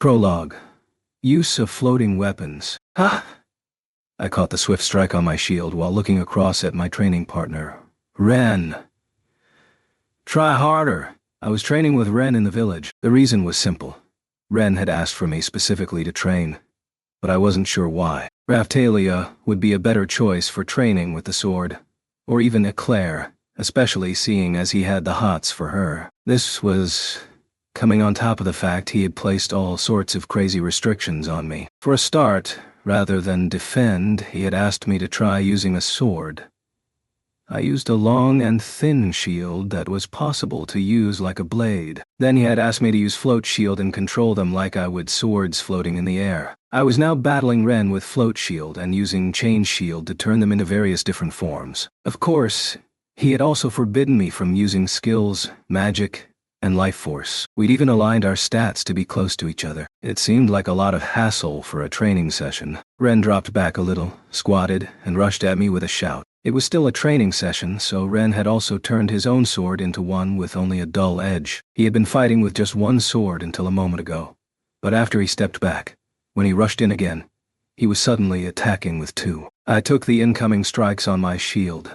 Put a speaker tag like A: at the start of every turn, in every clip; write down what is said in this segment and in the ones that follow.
A: Prologue. Use of floating weapons. Ha! I caught the swift strike on my shield while looking across at my training partner, Ren. Try harder. I was training with Ren in the village. The reason was simple. Ren had asked for me specifically to train, but I wasn't sure why. Raphtalia would be a better choice for training with the sword, or even Eclair, especially seeing as he had the hots for her. This was coming on top of the fact he had placed all sorts of crazy restrictions on me. For a start, rather than defend, he had asked me to try using a sword. I used a long and thin shield that was possible to use like a blade. Then he had asked me to use float shield and control them like I would swords floating in the air. I was now battling Ren with float shield and using chain shield to turn them into various different forms. Of course, he had also forbidden me from using skills, magic, and life force. We'd even aligned our stats to be close to each other. It seemed like a lot of hassle for a training session. Ren dropped back a little, squatted, and rushed at me with a shout. It was still a training session, so Ren had also turned his own sword into one with only a dull edge. He had been fighting with just one sword until a moment ago. But after he stepped back, when he rushed in again, he was suddenly attacking with two. I took the incoming strikes on my shield,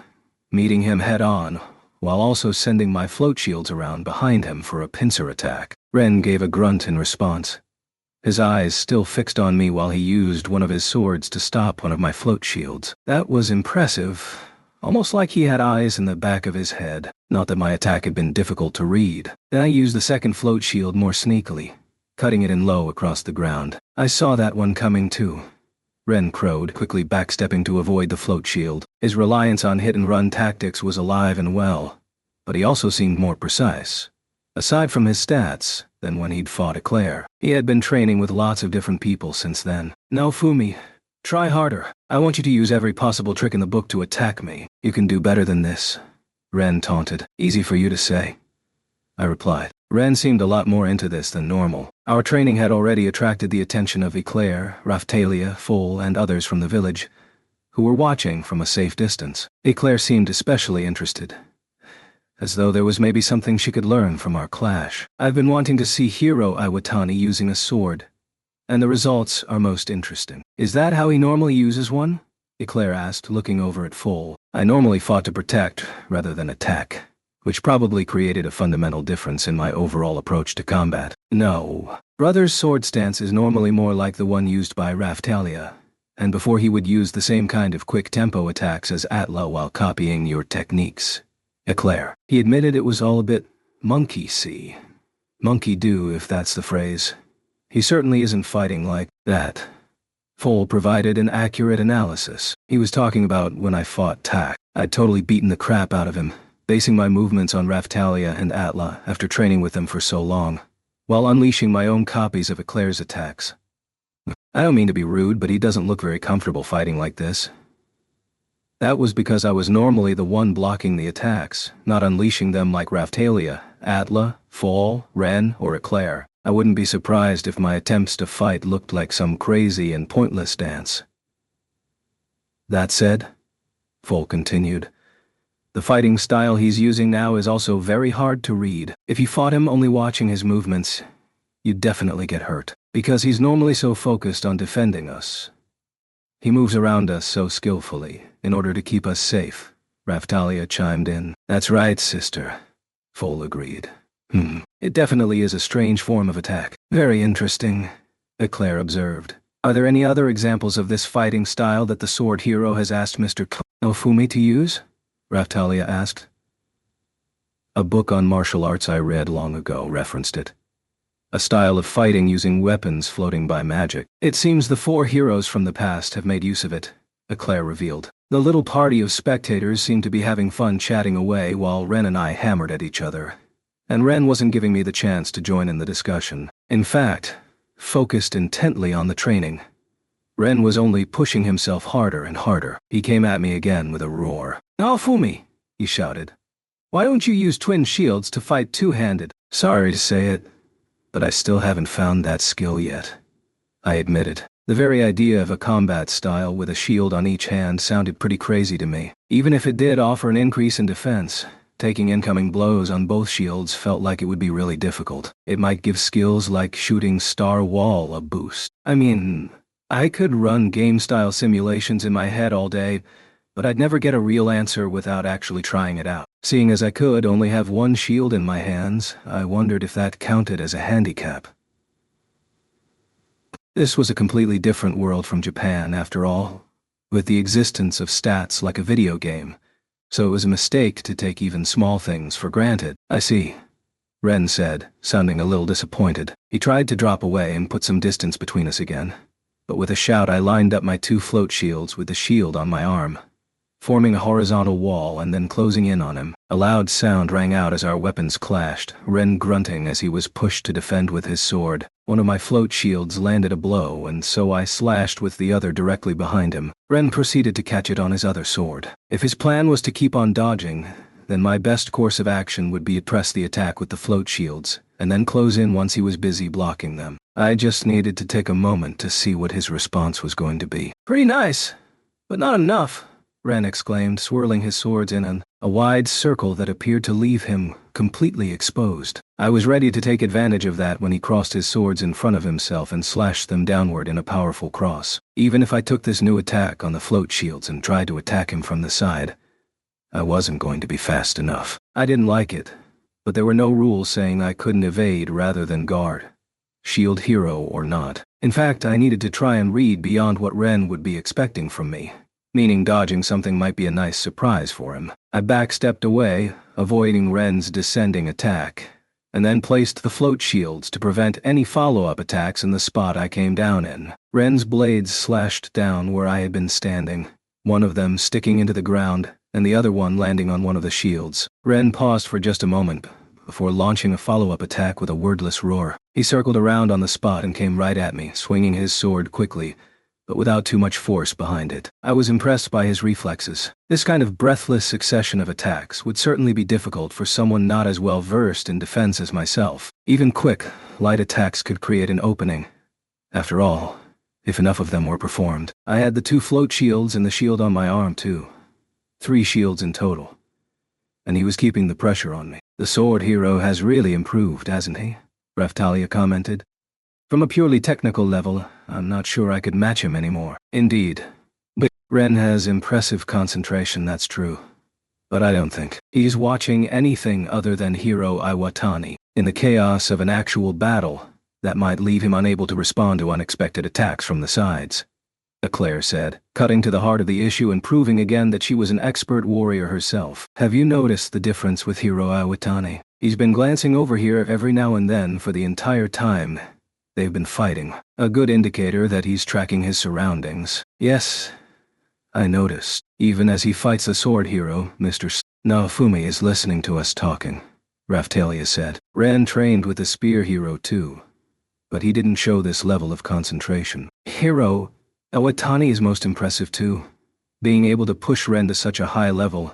A: meeting him head-on, while also sending my float shields around behind him for a pincer attack. Ren gave a grunt in response, his eyes still fixed on me while he used one of his swords to stop one of my float shields. That was impressive, almost like he had eyes in the back of his head. Not that my attack had been difficult to read. Then I used the second float shield more sneakily, cutting it in low across the ground. I saw that one coming too. Ren crowed, quickly backstepping to avoid the float shield. His reliance on hit-and-run tactics was alive and well, but he also seemed more precise, aside from his stats, than when he'd fought Eclair. He had been training with lots of different people since then. Now Fumi, try harder. I want you to use every possible trick in the book to attack me. You can do better than this, Ren taunted. Easy for you to say, I replied. Ren seemed a lot more into this than normal. Our training had already attracted the attention of Eclair, Raphtalia, Foal, and others from the village, who were watching from a safe distance. Eclair seemed especially interested, as though there was maybe something she could learn from our clash. I've been wanting to see Hiro Iwatani using a sword, and the results are most interesting. Is that how he normally uses one? Eclair asked, looking over at Foal. I normally fought to protect rather than attack, which probably created a fundamental difference in my overall approach to combat. No. Brother's sword stance is normally more like the one used by Raphtalia, and before he would use the same kind of quick tempo attacks as Atla while copying your techniques. Eclair. He admitted it was all a bit monkey-see. Monkey-do, if that's the phrase. He certainly isn't fighting like that. Foal provided an accurate analysis. He was talking about when I fought Tak. I'd totally beaten the crap out of him, basing my movements on Raphtalia and Atla after training with them for so long, while unleashing my own copies of Eclair's attacks. I don't mean to be rude, but he doesn't look very comfortable fighting like this. That was because I was normally the one blocking the attacks, not unleashing them like Raphtalia, Atla, Foal, Ren, or Eclair. I wouldn't be surprised if my attempts to fight looked like some crazy and pointless dance. That said, Foal continued, the fighting style he's using now is also very hard to read. If you fought him only watching his movements, you'd definitely get hurt, because he's normally so focused on defending us. He moves around us so skillfully, in order to keep us safe, Raphtalia chimed in. That's right, sister, Foal agreed. It definitely is a strange form of attack. Very interesting, Eclair observed. Are there any other examples of this fighting style that the sword hero has asked Mr. Fumi to use? Raphtalia asked. A book on martial arts I read long ago referenced it. A style of fighting using weapons floating by magic. It seems the four heroes from the past have made use of it, Eclair revealed. The little party of spectators seemed to be having fun chatting away while Ren and I hammered at each other, and Ren wasn't giving me the chance to join in the discussion. In fact, focused intently on the training, Ren was only pushing himself harder and harder. He came at me again with a roar. Now Fumi, he shouted. Why don't you use twin shields to fight two-handed? Sorry to say it, but I still haven't found that skill yet, I admitted. The very idea of a combat style with a shield on each hand sounded pretty crazy to me. Even if it did offer an increase in defense, Taking incoming blows on both shields felt like it would be really difficult. It might give skills like shooting Star Wall a boost. I mean, I could run game-style simulations in my head all day, but I'd never get a real answer without actually trying it out. Seeing as I could only have one shield in my hands, I wondered if that counted as a handicap. This was a completely different world from Japan, after all, with the existence of stats like a video game, so it was a mistake to take even small things for granted. I see, Ren said, sounding a little disappointed. He tried to drop away and put some distance between us again, but with a shout I lined up my 2 float shields with the shield on my arm, forming a horizontal wall and then closing in on him. A loud sound rang out as our weapons clashed, Ren grunting as he was pushed to defend with his sword. One of my float shields landed a blow, and so I slashed with the other directly behind him. Ren proceeded to catch it on his other sword. If his plan was to keep on dodging, then my best course of action would be to press the attack with the float shields, and then close in once he was busy blocking them. I just needed to take a moment to see what his response was going to be. "Pretty nice, but not enough," Ren exclaimed, swirling his swords in a wide circle that appeared to leave him completely exposed. I was ready to take advantage of that when he crossed his swords in front of himself and slashed them downward in a powerful cross. Even if I took this new attack on the float shields and tried to attack him from the side, I wasn't going to be fast enough. I didn't like it, but there were no rules saying I couldn't evade rather than guard, shield hero or not. In fact, I needed to try and read beyond what Ren would be expecting from me, meaning dodging something might be a nice surprise for him. I backstepped away, avoiding Ren's descending attack, and then placed the float shields to prevent any follow-up attacks in the spot I came down in. Ren's blades slashed down where I had been standing, one of them sticking into the ground, and the other one landing on one of the shields. Ren paused for just a moment before launching a follow-up attack with a wordless roar. He circled around on the spot and came right at me, swinging his sword quickly, but without too much force behind it. I was impressed by his reflexes. This kind of breathless succession of attacks would certainly be difficult for someone not as well versed in defense as myself. Even quick, light attacks could create an opening. After all, if enough of them were performed. I had the 2 float shields and the shield on my arm too. 3 shields in total. And he was keeping the pressure on me. "The sword hero has really improved, hasn't he?" Raphtalia commented. "From a purely technical level, I'm not sure I could match him anymore." "Indeed. But Ren has impressive concentration, that's true. But I don't think he's watching anything other than Hiro Iwatani. In the chaos of an actual battle, that might leave him unable to respond to unexpected attacks from the sides," Eclair said, cutting to the heart of the issue and proving again that she was an expert warrior herself. "Have you noticed the difference with Hiro Iwatani? He's been glancing over here every now and then for the entire time they've been fighting. A good indicator that he's tracking his surroundings." "Yes, I noticed. Even as he fights the sword hero, Mr. Naofumi is listening to us talking," Raphtalia said. "Ren trained with the spear hero too, but he didn't show this level of concentration. Hiro Iwatani is most impressive too, being able to push Ren to such a high level,"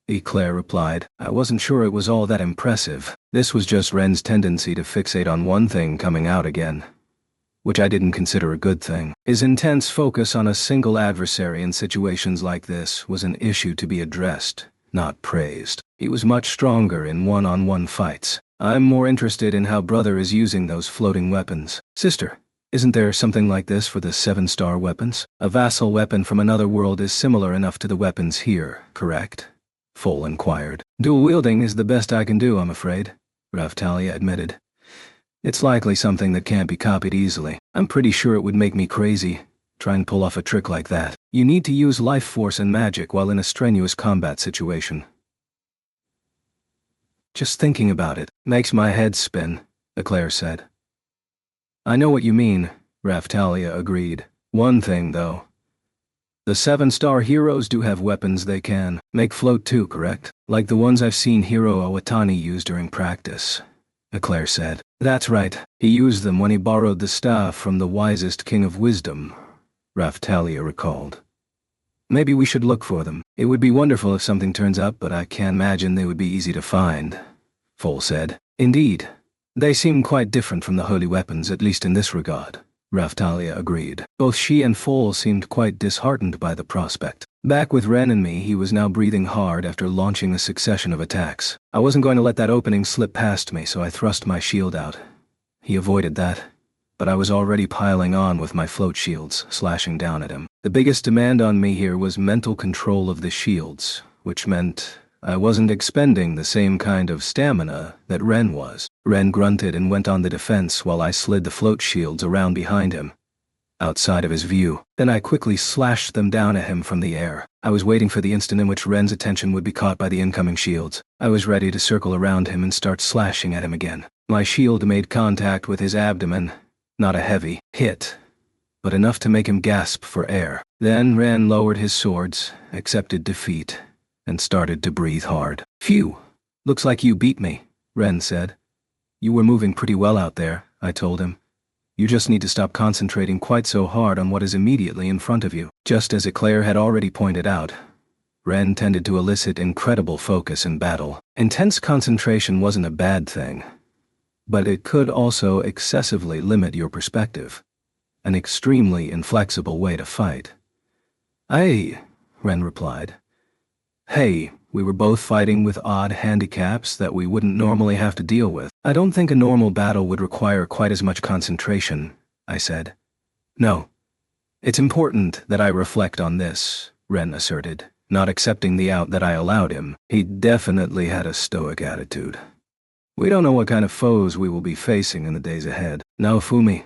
A: Eclair replied. "I wasn't sure it was all that impressive. This was just Ren's tendency to fixate on one thing coming out again, which I didn't consider a good thing. His intense focus on a single adversary in situations like this was an issue to be addressed, not praised. He was much stronger in one-on-one fights. I'm more interested in how Brother is using those floating weapons. Sister, isn't there something like this for the 7-star weapons? A vassal weapon from another world is similar enough to the weapons here, correct?" Foal inquired. "Dual wielding is the best I can do, I'm afraid," Raphtalia admitted. "It's likely something that can't be copied easily. I'm pretty sure it would make me crazy, try and pull off a trick like that. You need to use life force and magic while in a strenuous combat situation. Just thinking about it makes my head spin," Eclair said. "I know what you mean," Raphtalia agreed. "One thing, though. The 7-star heroes do have weapons they can make float too, correct? Like the ones I've seen Hiro Iwatani use during practice," Eclair said. "That's right. He used them when he borrowed the staff from the wisest king of wisdom," Raphtalia recalled. "Maybe we should look for them. It would be wonderful if something turns up, but I can't imagine they would be easy to find," Foal said. "Indeed. They seem quite different from the holy weapons, at least in this regard," Raphtalia agreed. Both she and Foal seemed quite disheartened by the prospect. Back with Ren and me, he was now breathing hard after launching a succession of attacks. I wasn't going to let that opening slip past me, so I thrust my shield out. He avoided that, but I was already piling on with my float shields, slashing down at him. The biggest demand on me here was mental control of the shields, which meant I wasn't expending the same kind of stamina that Ren was. Ren grunted and went on the defense while I slid the float shields around behind him, outside of his view. Then I quickly slashed them down at him from the air. I was waiting for the instant in which Ren's attention would be caught by the incoming shields. I was ready to circle around him and start slashing at him again. My shield made contact with his abdomen, not a heavy hit, but enough to make him gasp for air. Then Ren lowered his swords, accepted defeat, and started to breathe hard. "Phew, looks like you beat me," Ren said. "You were moving pretty well out there," I told him. "You just need to stop concentrating quite so hard on what is immediately in front of you." Just as Eclair had already pointed out, Ren tended to elicit incredible focus in battle. Intense concentration wasn't a bad thing, but it could also excessively limit your perspective. An extremely inflexible way to fight. "Aye," Ren replied. "Hey, we were both fighting with odd handicaps that we wouldn't normally have to deal with. I don't think a normal battle would require quite as much concentration," I said. "No. It's important that I reflect on this," Ren asserted, not accepting the out that I allowed him. He definitely had a stoic attitude. "We don't know what kind of foes we will be facing in the days ahead. Naofumi,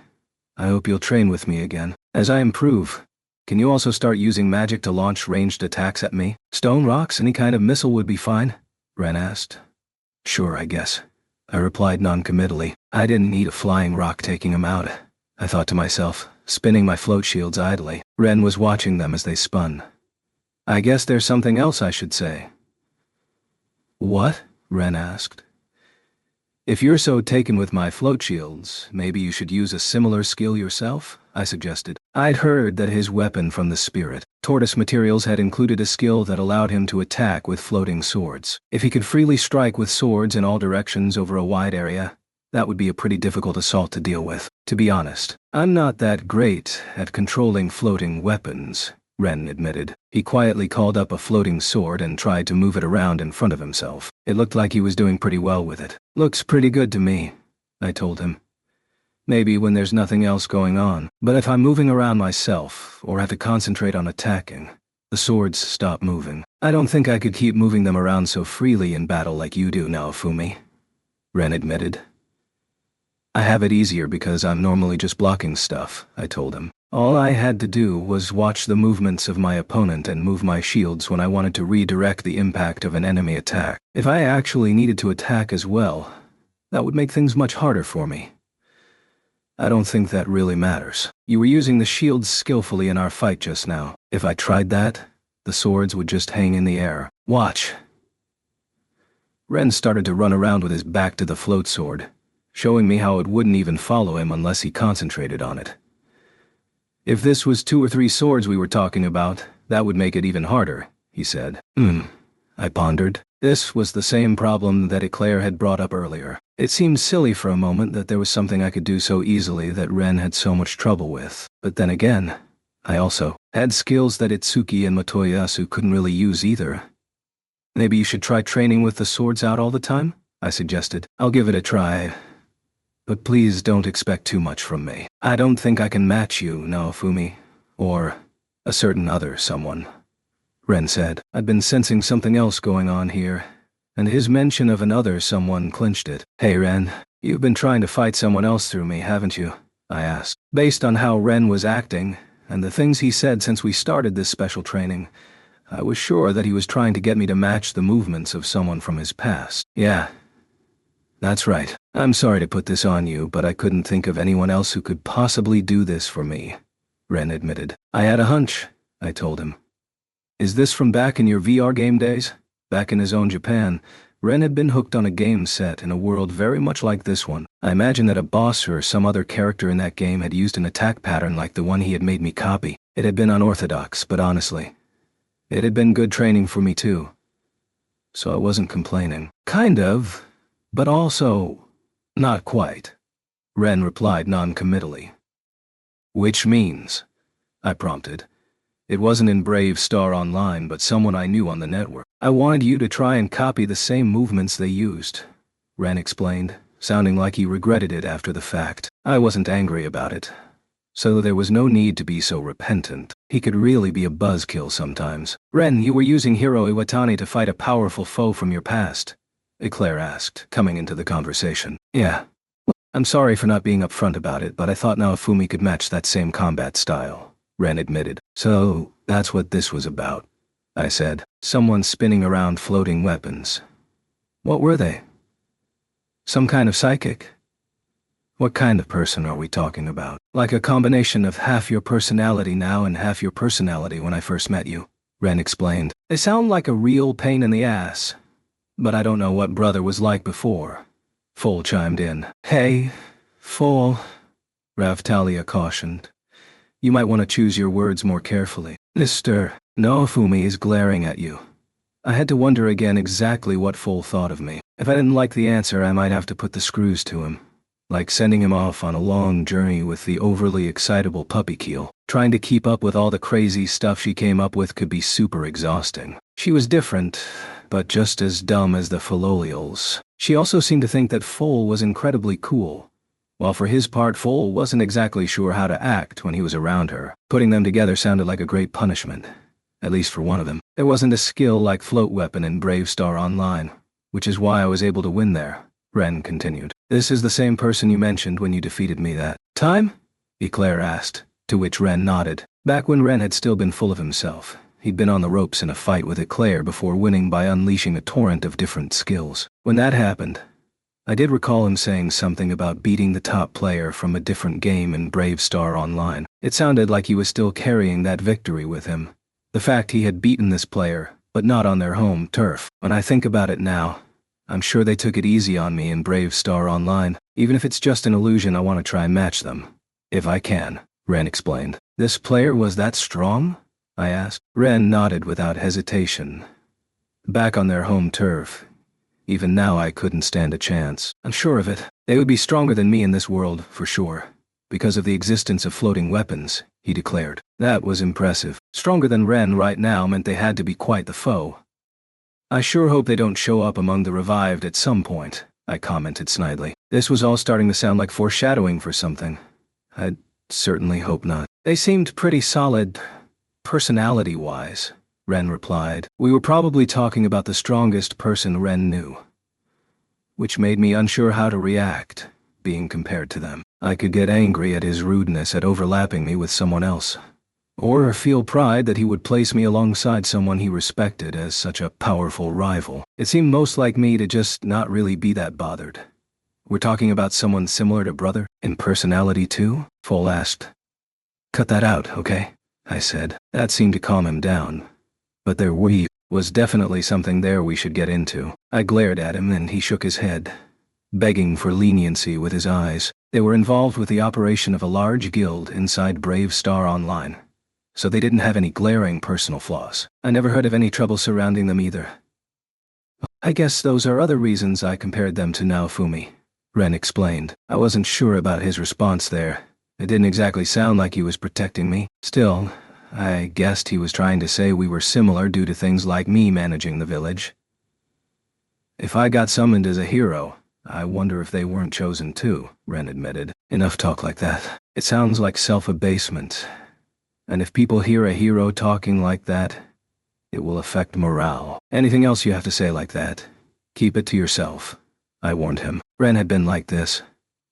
A: I hope you'll train with me again. As I improve, can you also start using magic to launch ranged attacks at me? Stone rocks, any kind of missile would be fine?" Ren asked. "Sure, I guess," I replied non-committally. I didn't need a flying rock taking him out, I thought to myself, spinning my float shields idly. Ren was watching them as they spun. "I guess there's something else I should say." "What?" Ren asked. "If you're so taken with my float shields, maybe you should use a similar skill yourself," I suggested. I'd heard that his weapon from the spirit, Tortoise Materials, had included a skill that allowed him to attack with floating swords. If he could freely strike with swords in all directions over a wide area, that would be a pretty difficult assault to deal with. To be honest, I'm not that great at controlling floating weapons, Ren admitted. He quietly called up a floating sword and tried to move it around in front of himself. It looked like he was doing pretty well with it. "Looks pretty good to me," I told him. "Maybe when there's nothing else going on. But if I'm moving around myself, or have to concentrate on attacking, the swords stop moving. I don't think I could keep moving them around so freely in battle like you do, Naofumi," Ren admitted. "I have it easier because I'm normally just blocking stuff," I told him. All I had to do was watch the movements of my opponent and move my shields when I wanted to redirect the impact of an enemy attack. If I actually needed to attack as well, that would make things much harder for me. I don't think that really matters. You were using the shields skillfully in our fight just now. If I tried that, the swords would just hang in the air. Watch." Ren started to run around with his back to the float sword, showing me how it wouldn't even follow him unless he concentrated on it. "If this was 2 or 3 swords we were talking about, that would make it even harder," he said. I pondered. This was the same problem that Eclair had brought up earlier. It seemed silly for a moment that there was something I could do so easily that Ren had so much trouble with. But then again, I also had skills that Itsuki and Motoyasu couldn't really use either. "Maybe you should try training with the swords out all the time?" I suggested. "I'll give it a try. But please don't expect too much from me. I don't think I can match you, Naofumi, or a certain other someone," Ren said. I'd been sensing something else going on here, and his mention of another someone clinched it. "Hey Ren, you've been trying to fight someone else through me, haven't you?" I asked. Based on how Ren was acting, and the things he said since we started this special training, I was sure that he was trying to get me to match the movements of someone from his past. "Yeah, that's right. I'm sorry to put this on you, but I couldn't think of anyone else who could possibly do this for me," Ren admitted. "I had a hunch," I told him. "Is this from back in your VR game days?" Back in his own Japan, Ren had been hooked on a game set in a world very much like this one. I imagine that a boss or some other character in that game had used an attack pattern like the one he had made me copy. It had been unorthodox, but honestly, it had been good training for me too. So I wasn't complaining. "Kind of, but also not quite," Ren replied non-committally. "Which means?" I prompted. It wasn't in Brave Star Online, but someone I knew on the network. I wanted you to try and copy the same movements they used, Ren explained, sounding like he regretted it after the fact. I wasn't angry about it, so there was no need to be so repentant. He could really be a buzzkill sometimes. Ren, you were using Hiro Iwatani to fight a powerful foe from your past, Eclair asked, coming into the conversation. Yeah. I'm sorry for not being upfront about it, but I thought Naofumi could match that same combat style, Ren admitted. So, that's what this was about, I said. Someone spinning around floating weapons. What were they? Some kind of psychic? What kind of person are we talking about? Like a combination of half your personality now and half your personality when I first met you, Ren explained. They sound like a real pain in the ass. But I don't know what brother was like before. Foal chimed in. Hey, Foal, Ravtalia cautioned. You might want to choose your words more carefully. Mr. Naofumi is glaring at you. I had to wonder again exactly what Foal thought of me. If I didn't like the answer, I might have to put the screws to him. Like sending him off on a long journey with the overly excitable puppy keel. Trying to keep up with all the crazy stuff she came up with could be super exhausting. She was different, but just as dumb as the Philolials. She also seemed to think that Foal was incredibly cool, while for his part Foal wasn't exactly sure how to act when he was around her. Putting them together sounded like a great punishment, at least for one of them. There wasn't a skill like Float Weapon in Brave Star Online, which is why I was able to win there, Ren continued. This is the same person you mentioned when you defeated me that time? Eclair asked, to which Ren nodded. Back when Ren had still been full of himself, he'd been on the ropes in a fight with Eclair before winning by unleashing a torrent of different skills. When that happened, I did recall him saying something about beating the top player from a different game in Brave Star Online. It sounded like he was still carrying that victory with him. The fact he had beaten this player, but not on their home turf. When I think about it now, I'm sure they took it easy on me in Brave Star Online. Even if it's just an illusion, I want to try and match them. If I can, Ren explained. This player was that strong? I asked. Ren nodded without hesitation. Back on their home turf, even now I couldn't stand a chance. I'm sure of it. They would be stronger than me in this world, for sure. Because of the existence of floating weapons, he declared. That was impressive. Stronger than Ren right now meant they had to be quite the foe. I sure hope they don't show up among the revived at some point, I commented snidely. This was all starting to sound like foreshadowing for something. I'd certainly hope not. They seemed pretty solid, personality-wise, Ren replied. We were probably talking about the strongest person Ren knew, which made me unsure how to react, being compared to them. I could get angry at his rudeness at overlapping me with someone else, or feel pride that he would place me alongside someone he respected as such a powerful rival. It seemed most like me to just not really be that bothered. We're talking about someone similar to brother, in personality too? Foal asked. Cut that out, okay? I said. That seemed to calm him down. But there was definitely something there we should get into. I glared at him and he shook his head, begging for leniency with his eyes. They were involved with the operation of a large guild inside Brave Star Online, so they didn't have any glaring personal flaws. I never heard of any trouble surrounding them either. I guess those are other reasons I compared them to Naofumi, Ren explained. I wasn't sure about his response there. It didn't exactly sound like he was protecting me. Still, I guessed he was trying to say we were similar due to things like me managing the village. If I got summoned as a hero, I wonder if they weren't chosen too, Ren admitted. Enough talk like that. It sounds like self-abasement. And if people hear a hero talking like that, it will affect morale. Anything else you have to say like that, keep it to yourself, I warned him. Ren had been like this,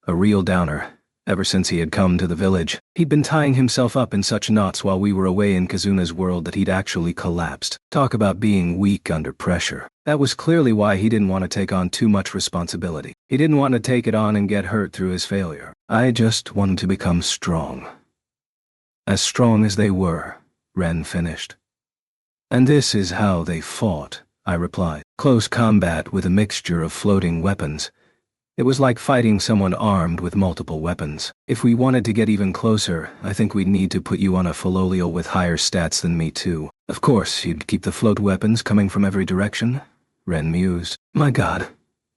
A: a real downer, ever since he had come to the village. He'd been tying himself up in such knots while we were away in Kazuna's world that he'd actually collapsed. Talk about being weak under pressure. That was clearly why he didn't want to take on too much responsibility. He didn't want to take it on and get hurt through his failure. I just wanted to become strong. As strong as they were, Ren finished. And this is how they fought, I replied. Close combat with a mixture of floating weapons. It was like fighting someone armed with multiple weapons. If we wanted to get even closer, I think we'd need to put you on a Philolial with higher stats than me too. Of course, you'd keep the float weapons coming from every direction, Ren mused. My God,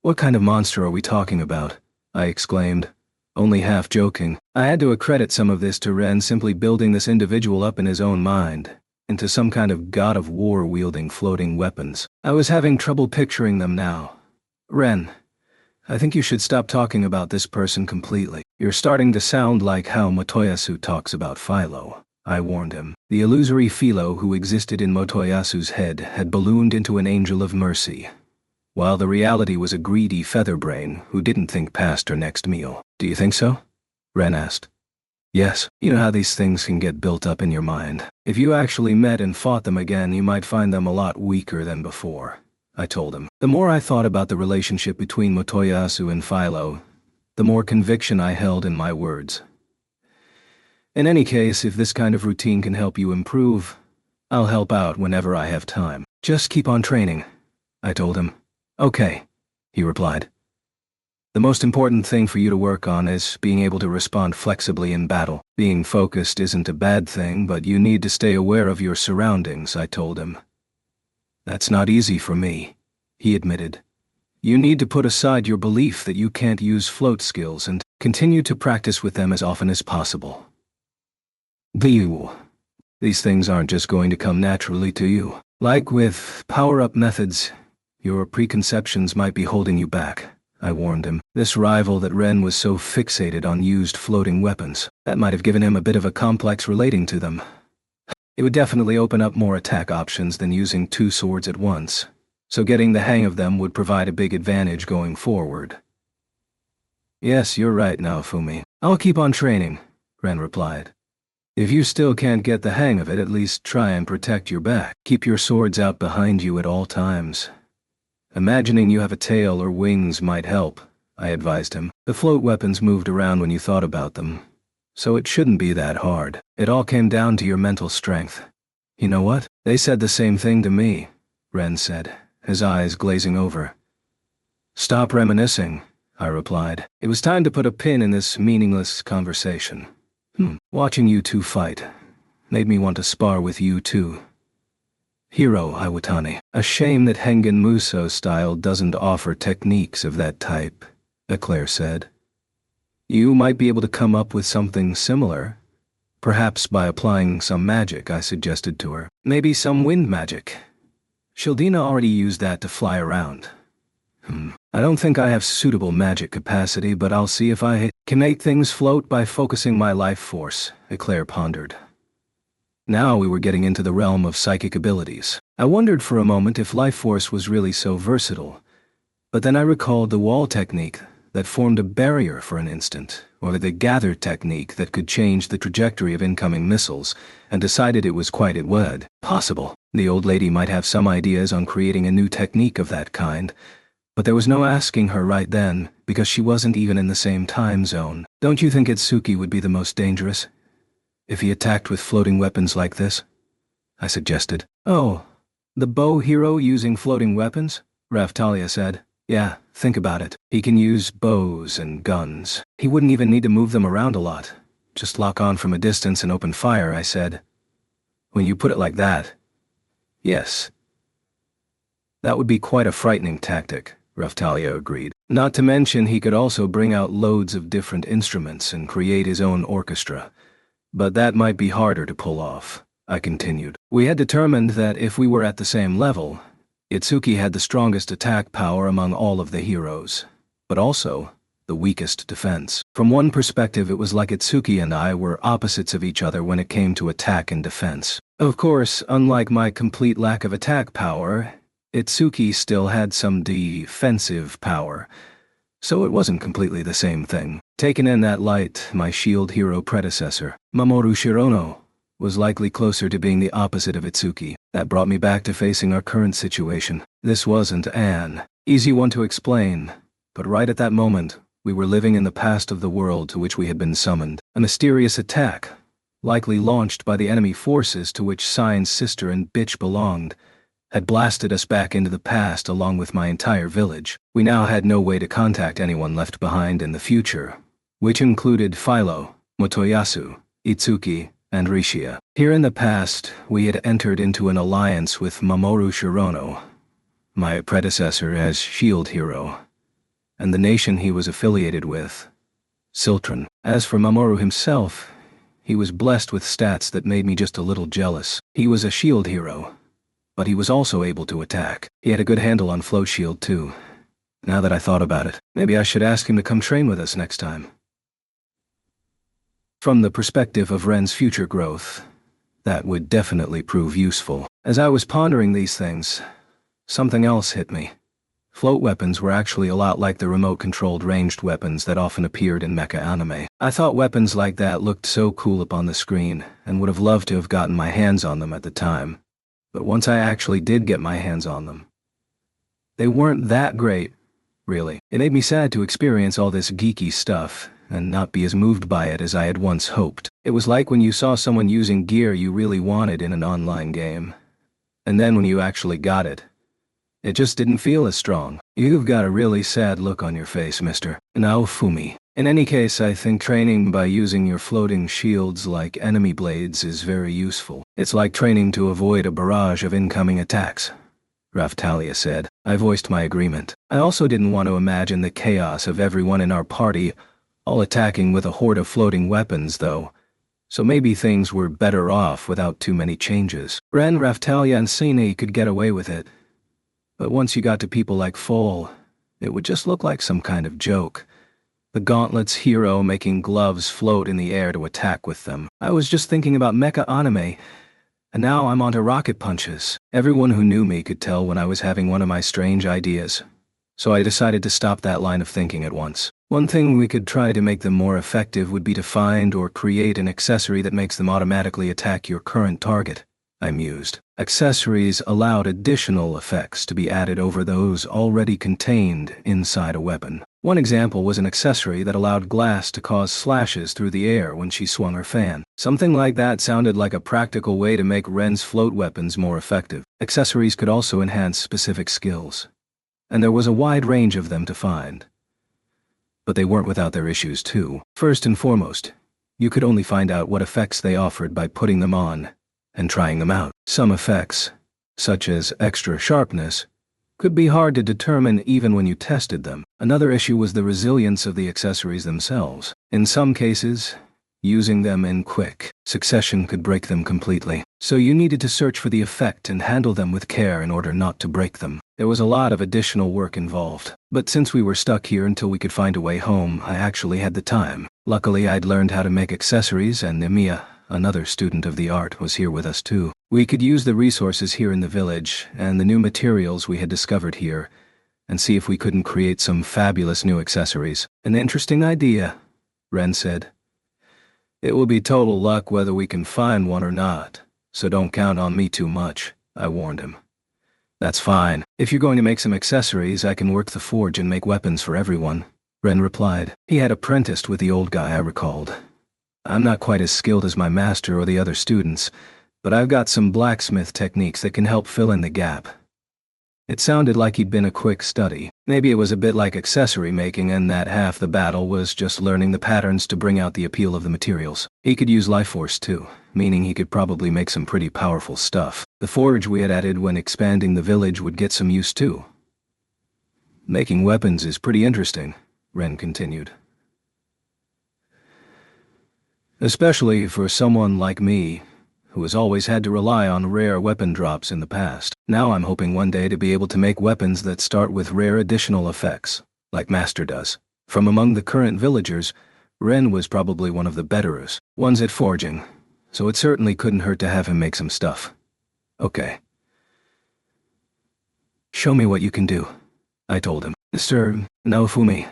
A: what kind of monster are we talking about? I exclaimed, only half joking. I had to accredit some of this to Ren simply building this individual up in his own mind, into some kind of god of war wielding floating weapons. I was having trouble picturing them now. Ren, I think you should stop talking about this person completely. You're starting to sound like how Motoyasu talks about Philo, I warned him. The illusory Philo who existed in Motoyasu's head had ballooned into an angel of mercy, while the reality was a greedy featherbrain who didn't think past her next meal. Do you think so? Ren asked. Yes, you know how these things can get built up in your mind. If you actually met and fought them again, you might find them a lot weaker than before, I told him. The more I thought about the relationship between Motoyasu and Philo, the more conviction I held in my words. In any case, if this kind of routine can help you improve, I'll help out whenever I have time. Just keep on training, I told him. Okay, he replied. The most important thing for you to work on is being able to respond flexibly in battle. Being focused isn't a bad thing, but you need to stay aware of your surroundings, I told him. That's not easy for me, he admitted. You need to put aside your belief that you can't use float skills and continue to practice with them as often as possible. These things aren't just going to come naturally to you. Like with power-up methods, your preconceptions might be holding you back, I warned him. This rival that Ren was so fixated on used floating weapons, that might have given him a bit of a complex relating to them. It would definitely open up more attack options than using 2 swords at once, so getting the hang of them would provide a big advantage going forward. Yes, you're right, Naofumi. I'll keep on training, Ren replied. If you still can't get the hang of it, at least try and protect your back. Keep your swords out behind you at all times. Imagining you have a tail or wings might help, I advised him. The float weapons moved around when you thought about them, so it shouldn't be that hard. It all came down to your mental strength. You know what? They said the same thing to me, Ren said, his eyes glazing over. Stop reminiscing, I replied. It was time to put a pin in this meaningless conversation. Watching you two fight made me want to spar with you too. Hiro Iwatani. A shame that Hengen Muso style doesn't offer techniques of that type, Eclair said. You might be able to come up with something similar. Perhaps by applying some magic, I suggested to her. Maybe some wind magic. Shildina already used that to fly around. I don't think I have suitable magic capacity, but I'll see if I can make things float by focusing my life force, Eclair pondered. Now we were getting into the realm of psychic abilities. I wondered for a moment if life force was really so versatile, but then I recalled the wall technique that formed a barrier for an instant, or the gather technique that could change the trajectory of incoming missiles, and decided it was quite possible. The old lady might have some ideas on creating a new technique of that kind, but there was no asking her right then, because she wasn't even in the same time zone. Don't you think Itsuki would be the most dangerous if he attacked with floating weapons like this? I suggested. Oh, the bow hero using floating weapons? Raphtalia said. Yeah, think about it. He can use bows and guns. He wouldn't even need to move them around a lot. Just lock on from a distance and open fire, I said. When you put it like that, yes. That would be quite a frightening tactic, Raphtalia agreed. Not to mention he could also bring out loads of different instruments and create his own orchestra. But that might be harder to pull off, I continued. We had determined that if we were at the same level, Itsuki had the strongest attack power among all of the heroes, but also the weakest defense. From one perspective, it was like Itsuki and I were opposites of each other when it came to attack and defense. Of course, unlike my complete lack of attack power, Itsuki still had some defensive power, so it wasn't completely the same thing. Taken in that light, my shield hero predecessor, Mamoru Shirono, was likely closer to being the opposite of Itsuki. That brought me back to facing our current situation. This wasn't an easy one to explain, but right at that moment, we were living in the past of the world to which we had been summoned. A mysterious attack, likely launched by the enemy forces to which Sign's sister and bitch belonged, had blasted us back into the past along with my entire village. We now had no way to contact anyone left behind in the future, which included Philo, Motoyasu, Itsuki, and Rishia. Here in the past, we had entered into an alliance with Mamoru Shirono, my predecessor as shield hero, and the nation he was affiliated with, Siltron. As for Mamoru himself, He was blessed with stats that made me just a little jealous. He was a shield hero, but he was also able to attack. He had a good handle on float shield too. Now that I thought about it, maybe I should ask him to come train with us next time. From the perspective of Ren's future growth, that would definitely prove useful. As I was pondering these things, something else hit me. Float weapons were actually a lot like the remote-controlled ranged weapons that often appeared in mecha anime. I thought weapons like that looked so cool up on the screen, and would have loved to have gotten my hands on them at the time. But once I actually did get my hands on them, they weren't that great, really. It made me sad to experience all this geeky stuff, and not be as moved by it as I had once hoped. It was like when you saw someone using gear you really wanted in an online game, and then when you actually got it, it just didn't feel as strong. You've got a really sad look on your face, Mr. Naofumi. In any case, I think training by using your floating shields like enemy blades is very useful. It's like training to avoid a barrage of incoming attacks, Raphtalia said. I voiced my agreement. I also didn't want to imagine the chaos of everyone in our party all attacking with a horde of floating weapons, though, so maybe things were better off without too many changes. Ren, Raphtalia, and Sine could get away with it, but once you got to people like Foal, it would just look like some kind of joke. The Gauntlet's hero making gloves float in the air to attack with them. I was just thinking about mecha anime, and now I'm onto rocket punches. Everyone who knew me could tell when I was having one of my strange ideas, so I decided to stop that line of thinking at once. One thing we could try to make them more effective would be to find or create an accessory that makes them automatically attack your current target, I mused. Accessories allowed additional effects to be added over those already contained inside a weapon. One example was an accessory that allowed Glass to cause slashes through the air when she swung her fan. Something like that sounded like a practical way to make Ren's float weapons more effective. Accessories could also enhance specific skills, and there was a wide range of them to find. But they weren't without their issues too. First and foremost, you could only find out what effects they offered by putting them on and trying them out. Some effects, such as extra sharpness, could be hard to determine even when you tested them. Another issue was the resilience of the accessories themselves. In some cases, using them in quick succession could break them completely, so you needed to search for the effect and handle them with care in order not to break them. There was a lot of additional work involved, but since we were stuck here until we could find a way home, I actually had the time. Luckily, I'd learned how to make accessories, and Nemiya, another student of the art, was here with us too. We could use the resources here in the village and the new materials we had discovered here, and see if we couldn't create some fabulous new accessories. An interesting idea, Ren said. It will be total luck whether we can find one or not, so don't count on me too much, I warned him. That's fine. If you're going to make some accessories, I can work the forge and make weapons for everyone, Ren replied. He had apprenticed with the old guy, I recalled. I'm not quite as skilled as my master or the other students, but I've got some blacksmith techniques that can help fill in the gap. It sounded like he'd been a quick study. Maybe it was a bit like accessory making, and that half the battle was just learning the patterns to bring out the appeal of the materials. He could use life force too, meaning he could probably make some pretty powerful stuff. The forge we had added when expanding the village would get some use too. Making weapons is pretty interesting, Ren continued. Especially for someone like me, who has always had to rely on rare weapon drops in the past. Now I'm hoping one day to be able to make weapons that start with rare additional effects, like Master does. From among the current villagers, Ren was probably one of the betterers, ones at forging, so it certainly couldn't hurt to have him make some stuff. Okay. Show me what you can do, I told him. Mr. Naofumi,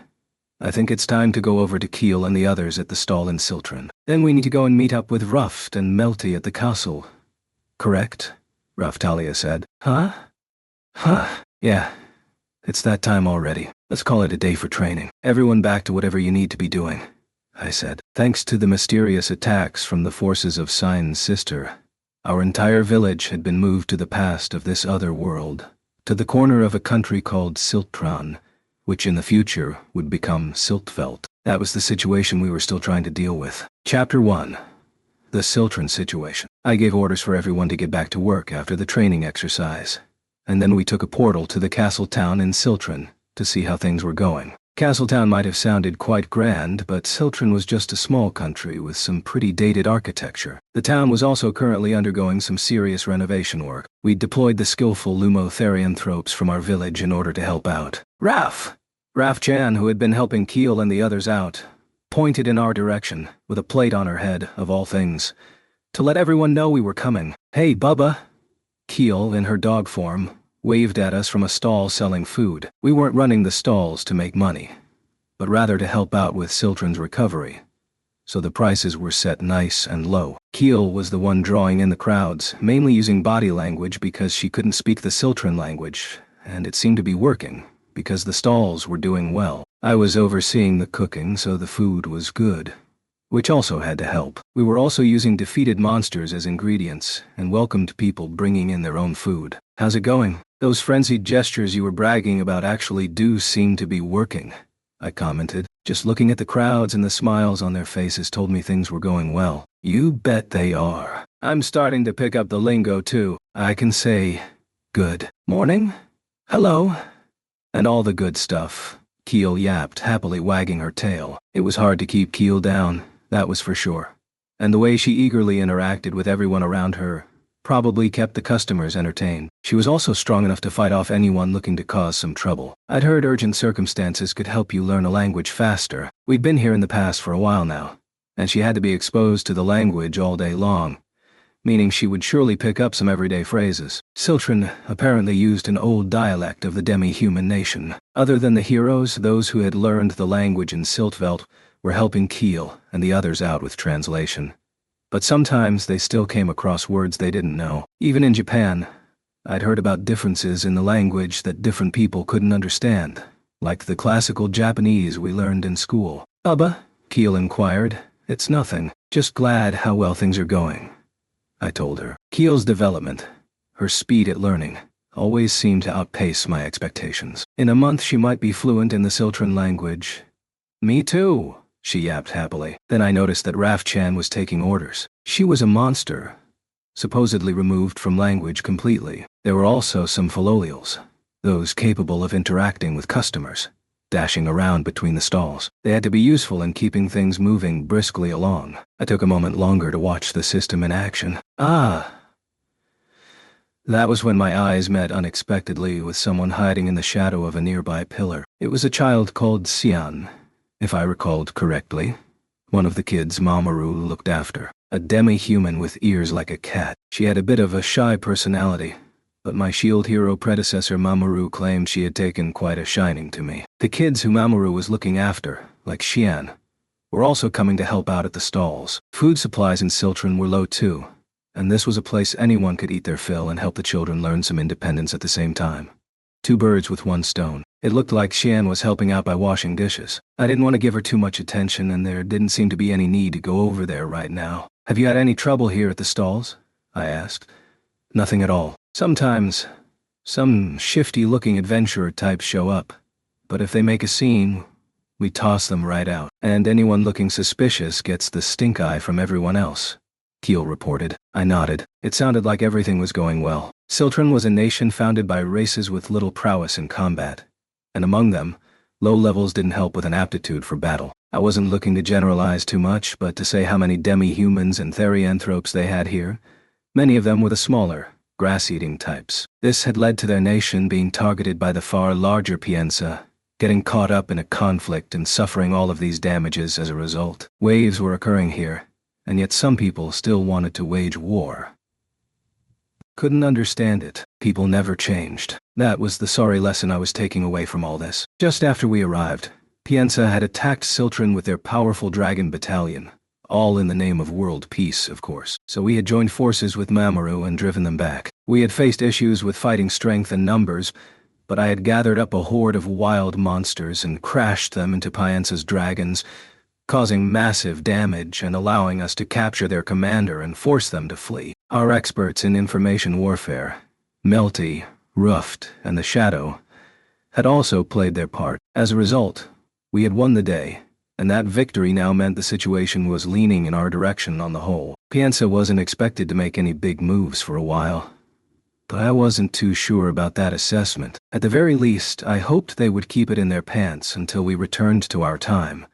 A: I think it's time to go over to Keel and the others at the stall in Siltran. Then we need to go and meet up with Ruft and Melty at the castle. Correct? Raphtalia said. Huh? Yeah. It's that time already. Let's call it a day for training. Everyone back to whatever you need to be doing, I said. Thanks to the mysterious attacks from the forces of Sign's sister, our entire village had been moved to the past of this other world, to the corner of a country called Siltran, which in the future would become Siltveld. That was the situation we were still trying to deal with. Chapter 1. The Siltran situation. I gave orders for everyone to get back to work after the training exercise, and then we took a portal to the castle town in Siltran to see how things were going. Castletown might have sounded quite grand, but Siltron was just a small country with some pretty dated architecture. The town was also currently undergoing some serious renovation work. We'd deployed the skillful Lumotherianthropes from our village in order to help out. Raf Chan, who had been helping Keel and the others out, pointed in our direction, with a plate on her head, of all things, to let everyone know we were coming. "Hey, Bubba!" Keel, in her dog form, waved at us from a stall selling food. We weren't running the stalls to make money, but rather to help out with Siltron's recovery, so the prices were set nice and low. Keel was the one drawing in the crowds, mainly using body language because she couldn't speak the Siltron language, and it seemed to be working, because the stalls were doing well. I was overseeing the cooking, so the food was good, which also had to help. We were also using defeated monsters as ingredients, and welcomed people bringing in their own food. "How's it going? Those frenzied gestures you were bragging about actually do seem to be working," I commented. Just looking at the crowds and the smiles on their faces told me things were going well. "You bet they are. I'm starting to pick up the lingo too. I can say, good morning, hello, and all the good stuff," Keel yapped, happily wagging her tail. It was hard to keep Keel down, that was for sure. And the way she eagerly interacted with everyone around her probably kept the customers entertained. She was also strong enough to fight off anyone looking to cause some trouble. I'd heard urgent circumstances could help you learn a language faster. We'd been here in the past for a while now, and she had to be exposed to the language all day long, meaning she would surely pick up some everyday phrases. Siltron apparently used an old dialect of the demi-human nation. Other than the heroes, those who had learned the language in Siltveld were helping Keel and the others out with translation. But sometimes they still came across words they didn't know. Even in Japan, I'd heard about differences in the language that different people couldn't understand, like the classical Japanese we learned in school. "Bubba?" Keel inquired. "It's nothing. Just glad how well things are going," I told her. Keel's development, her speed at learning, always seemed to outpace my expectations. In a month she might be fluent in the Siltron language. "Me too," she yapped happily. Then I noticed that Raf Chan was taking orders. She was a monster, supposedly removed from language completely. There were also some Philolials, those capable of interacting with customers, dashing around between the stalls. They had to be useful in keeping things moving briskly along. I took a moment longer to watch the system in action. That was when my eyes met unexpectedly with someone hiding in the shadow of a nearby pillar. It was a child called Xian, if I recalled correctly. One of the kids Mamoru looked after. A demi-human with ears like a cat. She had a bit of a shy personality, but my shield hero predecessor Mamoru claimed she had taken quite a shining to me. The kids who Mamoru was looking after, like Xian, were also coming to help out at the stalls. Food supplies in Siltron were low too, and this was a place anyone could eat their fill and help the children learn some independence at the same time. Two birds with one stone. It looked like Xian was helping out by washing dishes. I didn't want to give her too much attention, and there didn't seem to be any need to go over there right now. "Have you had any trouble here at the stalls?" I asked. "Nothing at all. Sometimes, some shifty-looking adventurer types show up, but if they make a scene, we toss them right out. And anyone looking suspicious gets the stink eye from everyone else," Keel reported. I nodded. It sounded like everything was going well. Siltron was a nation founded by races with little prowess in combat, and among them, low levels didn't help with an aptitude for battle. I wasn't looking to generalize too much, but to say how many demi-humans and therianthropes they had here, many of them were the smaller, grass-eating types. This had led to their nation being targeted by the far larger Piensa, getting caught up in a conflict and suffering all of these damages as a result. Waves were occurring here, and yet some people still wanted to wage war. Couldn't understand it. People never changed. That was the sorry lesson I was taking away from all this. Just after we arrived, Piensa had attacked Siltron with their powerful dragon battalion, all in the name of world peace, of course. So we had joined forces with Mamoru and driven them back. We had faced issues with fighting strength and numbers, but I had gathered up a horde of wild monsters and crashed them into Piensa's dragons, causing massive damage and allowing us to capture their commander and force them to flee. Our experts in information warfare, Melty, Ruft, and the Shadow, had also played their part. As a result, we had won the day, and that victory now meant the situation was leaning in our direction on the whole. Piensa wasn't expected to make any big moves for a while, but I wasn't too sure about that assessment. At the very least, I hoped they would keep it in their pants until we returned to our time.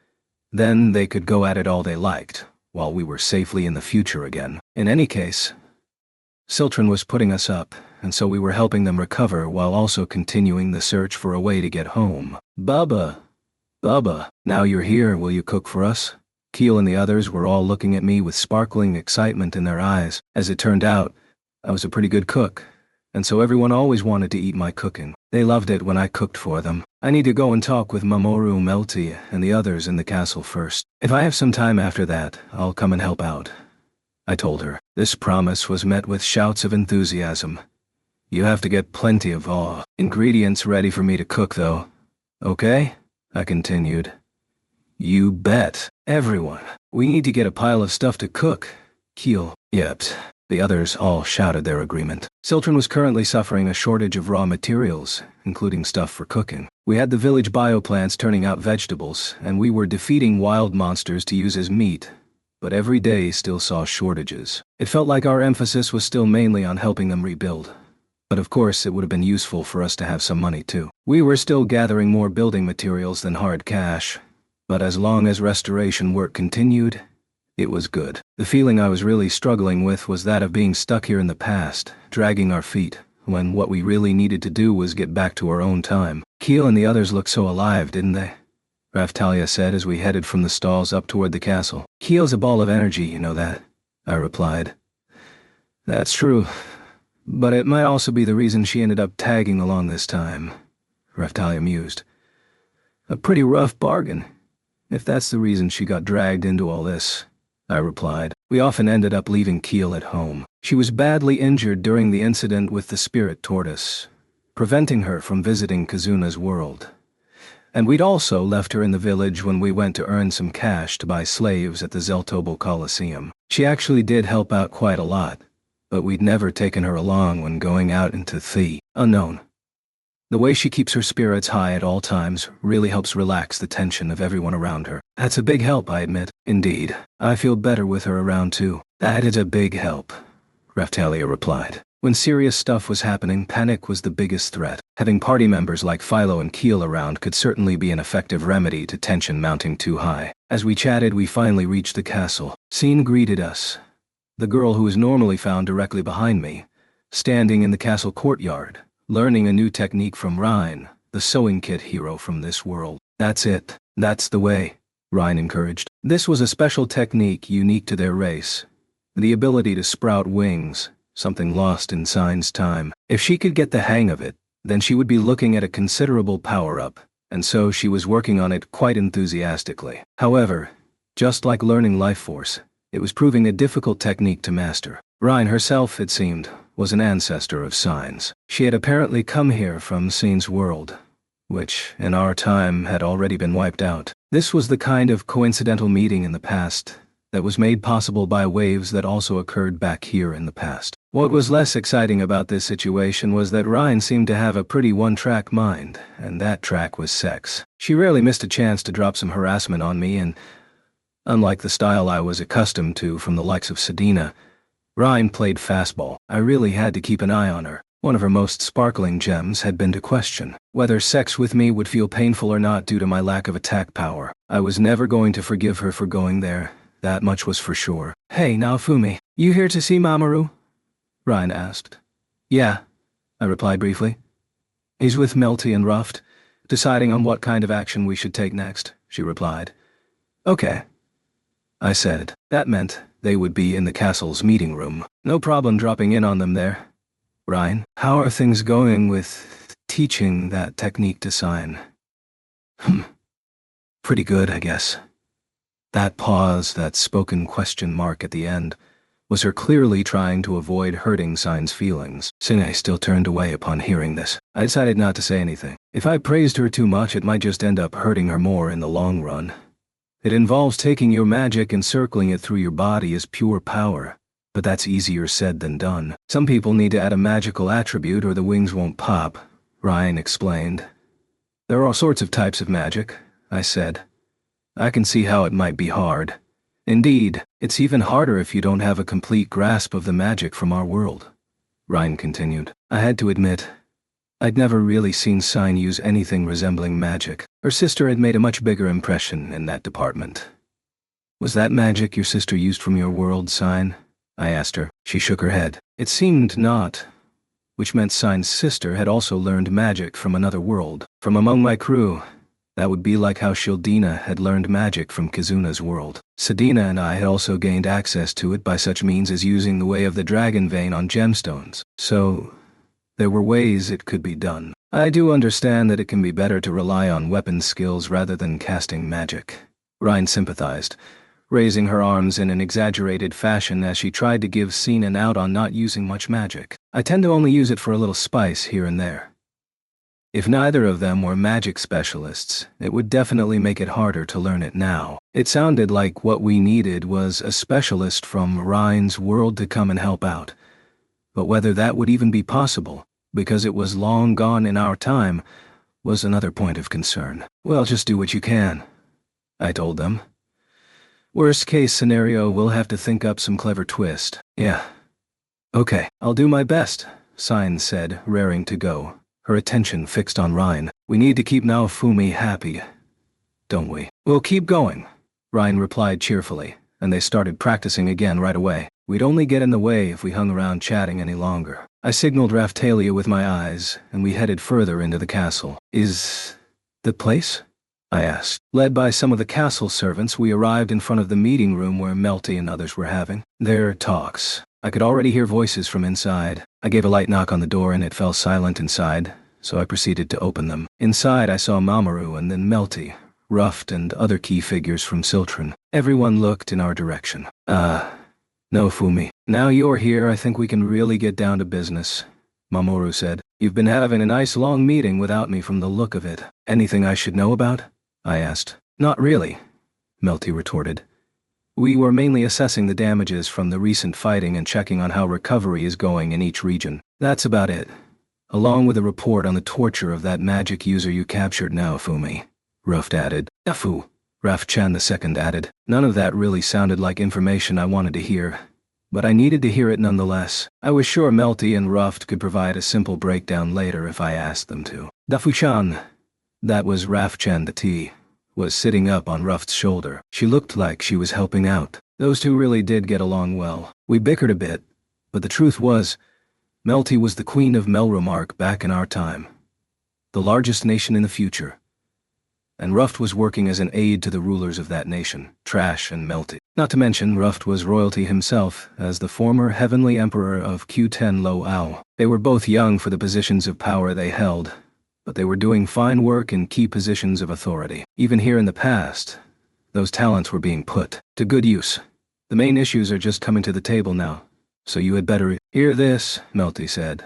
A: Then they could go at it all they liked, while we were safely in the future again. In any case, Cyltron was putting us up, and so we were helping them recover while also continuing the search for a way to get home. Bubba, now you're here, will you cook for us? Keel and the others were all looking at me with sparkling excitement in their eyes. As it turned out, I was a pretty good cook, and so everyone always wanted to eat my cooking. They loved it when I cooked for them. I need to go and talk with Mamoru, Melty, and the others in the castle first. If I have some time after that, I'll come and help out, I told her. This promise was met with shouts of enthusiasm. You have to get plenty of ingredients ready for me to cook, though. Okay? I continued. You bet. Everyone. We need to get a pile of stuff to cook. Keel. Yep. The others all shouted their agreement. Cyltron was currently suffering a shortage of raw materials, including stuff for cooking. We had the village bioplants turning out vegetables, and we were defeating wild monsters to use as meat, but every day still saw shortages. It felt like our emphasis was still mainly on helping them rebuild. But of course it would have been useful for us to have some money too. We were still gathering more building materials than hard cash, but as long as restoration work continued, it was good. The feeling I was really struggling with was that of being stuck here in the past, dragging our feet, when what we really needed to do was get back to our own time. Keel and the others looked so alive, didn't they? Raftalia said as we headed from the stalls up toward the castle. Keel's a ball of energy, you know that, I replied. That's true, but it might also be the reason she ended up tagging along this time, Raftalia mused. A pretty rough bargain, if that's the reason she got dragged into all this, I replied. We often ended up leaving Keel at home. She was badly injured during the incident with the spirit tortoise, preventing her from visiting Kazuna's world. And we'd also left her in the village when we went to earn some cash to buy slaves at the Zeltobo Coliseum. She actually did help out quite a lot, but we'd never taken her along when going out into the unknown. The way she keeps her spirits high at all times really helps relax the tension of everyone around her. That's a big help, I admit. Indeed, I feel better with her around too. That is a big help, Raftalia replied. When serious stuff was happening, panic was the biggest threat. Having party members like Philo and Keel around could certainly be an effective remedy to tension mounting too high. As we chatted, we finally reached the castle. Scene greeted us. The girl who is normally found directly behind me, standing in the castle courtyard, learning a new technique from Ryan, the sewing kit hero from this world. That's it. That's the way, Ryan encouraged. This was a special technique unique to their race. The ability to sprout wings, something lost in Sign's time. If she could get the hang of it, then she would be looking at a considerable power-up, and so she was working on it quite enthusiastically. However, just like learning life force, it was proving a difficult technique to master. Ryan herself, it seemed, was an ancestor of Sign's. She had apparently come here from Sign's world, which, in our time, had already been wiped out. This was the kind of coincidental meeting in the past that was made possible by waves that also occurred back here in the past. What was less exciting about this situation was that Ryan seemed to have a pretty one-track mind, and that track was sex. She rarely missed a chance to drop some harassment on me, and unlike the style I was accustomed to from the likes of Sedina, Ryan played fastball. I really had to keep an eye on her. One of her most sparkling gems had been to question whether sex with me would feel painful or not due to my lack of attack power. I was never going to forgive her for going there. That much was for sure. Hey, Naofumi, you here to see Mamoru? Ryan asked. Yeah, I replied briefly. He's with Melty and Ruft, deciding on what kind of action we should take next, she replied. Okay, I said. That meant they would be in the castle's meeting room. No problem dropping in on them there. Ryan, how are things going with teaching that technique to Sign? Pretty good, I guess. That pause, that spoken question mark at the end, was her clearly trying to avoid hurting Sign's feelings. Sine still turned away upon hearing this. I decided not to say anything. If I praised her too much, it might just end up hurting her more in the long run. It involves taking your magic and circling it through your body as pure power, but that's easier said than done. Some people need to add a magical attribute or the wings won't pop, Ryan explained. There are all sorts of types of magic, I said. I can see how it might be hard. Indeed, it's even harder if you don't have a complete grasp of the magic from our world, Ryan continued. I had to admit, I'd never really seen Sign use anything resembling magic. Her sister had made a much bigger impression in that department. Was that magic your sister used from your world, Sign? I asked her. She shook her head. It seemed not, which meant Sign's sister had also learned magic from another world, from among my crew. That would be like how Shieldina had learned magic from Kizuna's world. Sedina and I had also gained access to it by such means as using the Way of the Dragon Vein on gemstones. So, there were ways it could be done. I do understand that it can be better to rely on weapon skills rather than casting magic. Rhine sympathized, raising her arms in an exaggerated fashion as she tried to give scene an out on not using much magic. I tend to only use it for a little spice here and there. If neither of them were magic specialists, it would definitely make it harder to learn it now. It sounded like what we needed was a specialist from Rhine's world to come and help out. But whether that would even be possible, because it was long gone in our time, was another point of concern. Well, just do what you can, I told them. Worst case scenario, we'll have to think up some clever twist. Yeah. Okay, I'll do my best, Sign said, raring to go, her attention fixed on Rhine. We need to keep Naofumi happy, don't we? We'll keep going, Rhine replied cheerfully, and they started practicing again right away. We'd only get in the way if we hung around chatting any longer. I signaled Raphtalia with my eyes, and we headed further into the castle. Is the place? I asked. Led by some of the castle servants, we arrived in front of the meeting room where Melty and others were having their talks. I could already hear voices from inside. I gave a light knock on the door and it fell silent inside, so I proceeded to open them. Inside I saw Mamoru and then Melty, Ruft and other key figures from Siltron. Everyone looked in our direction. Naofumi. Now you're here, I think we can really get down to business, Mamoru said. You've been having a nice long meeting without me from the look of it. Anything I should know about? I asked. Not really, Melty retorted. We were mainly assessing the damages from the recent fighting and checking on how recovery is going in each region. That's about it. Along with a report on the torture of that magic user you captured, Naofumi, Ruft added. Afu, Raf-chan II added. None of that really sounded like information I wanted to hear, but I needed to hear it nonetheless. I was sure Melty and Ruft could provide a simple breakdown later if I asked them to. Dafu-chan, that was Raf-chan II, was sitting up on Ruft's shoulder. She looked like she was helping out. Those two really did get along well. We bickered a bit, but the truth was, Melty was the queen of Melromark back in our time, the largest nation in the future, and Ruft was working as an aide to the rulers of that nation, Trash and Melty. Not to mention, Ruft was royalty himself as the former heavenly emperor of Q10 Lo Ao. They were both young for the positions of power they held, but they were doing fine work in key positions of authority. Even here in the past, those talents were being put to good use. The main issues are just coming to the table now, so you had better hear this, Melty said.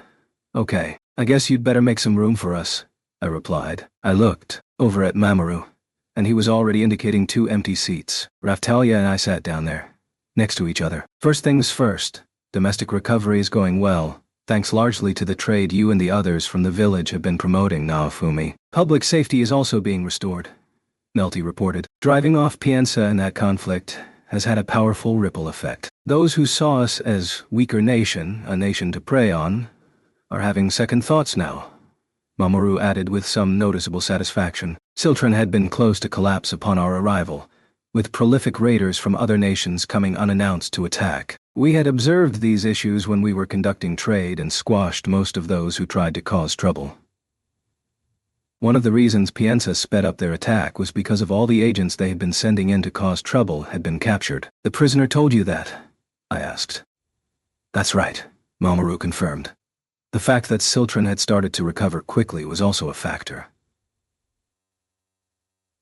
A: Okay, I guess you'd better make some room for us, I replied. I looked over at Mamoru, and he was already indicating 2 empty seats. Raphtalia and I sat down there, next to each other. First things first, domestic recovery is going well, thanks largely to the trade you and the others from the village have been promoting, Naofumi. Public safety is also being restored, Melty reported. Driving off Piensa in that conflict has had a powerful ripple effect. Those who saw us as weaker nation, a nation to prey on, are having second thoughts now, Mamoru added with some noticeable satisfaction. Siltron had been close to collapse upon our arrival, with prolific raiders from other nations coming unannounced to attack. We had observed these issues when we were conducting trade and squashed most of those who tried to cause trouble. One of the reasons Piensa sped up their attack was because of all the agents they had been sending in to cause trouble had been captured. The prisoner told you that? I asked. That's right, Mamoru confirmed. The fact that Siltron had started to recover quickly was also a factor.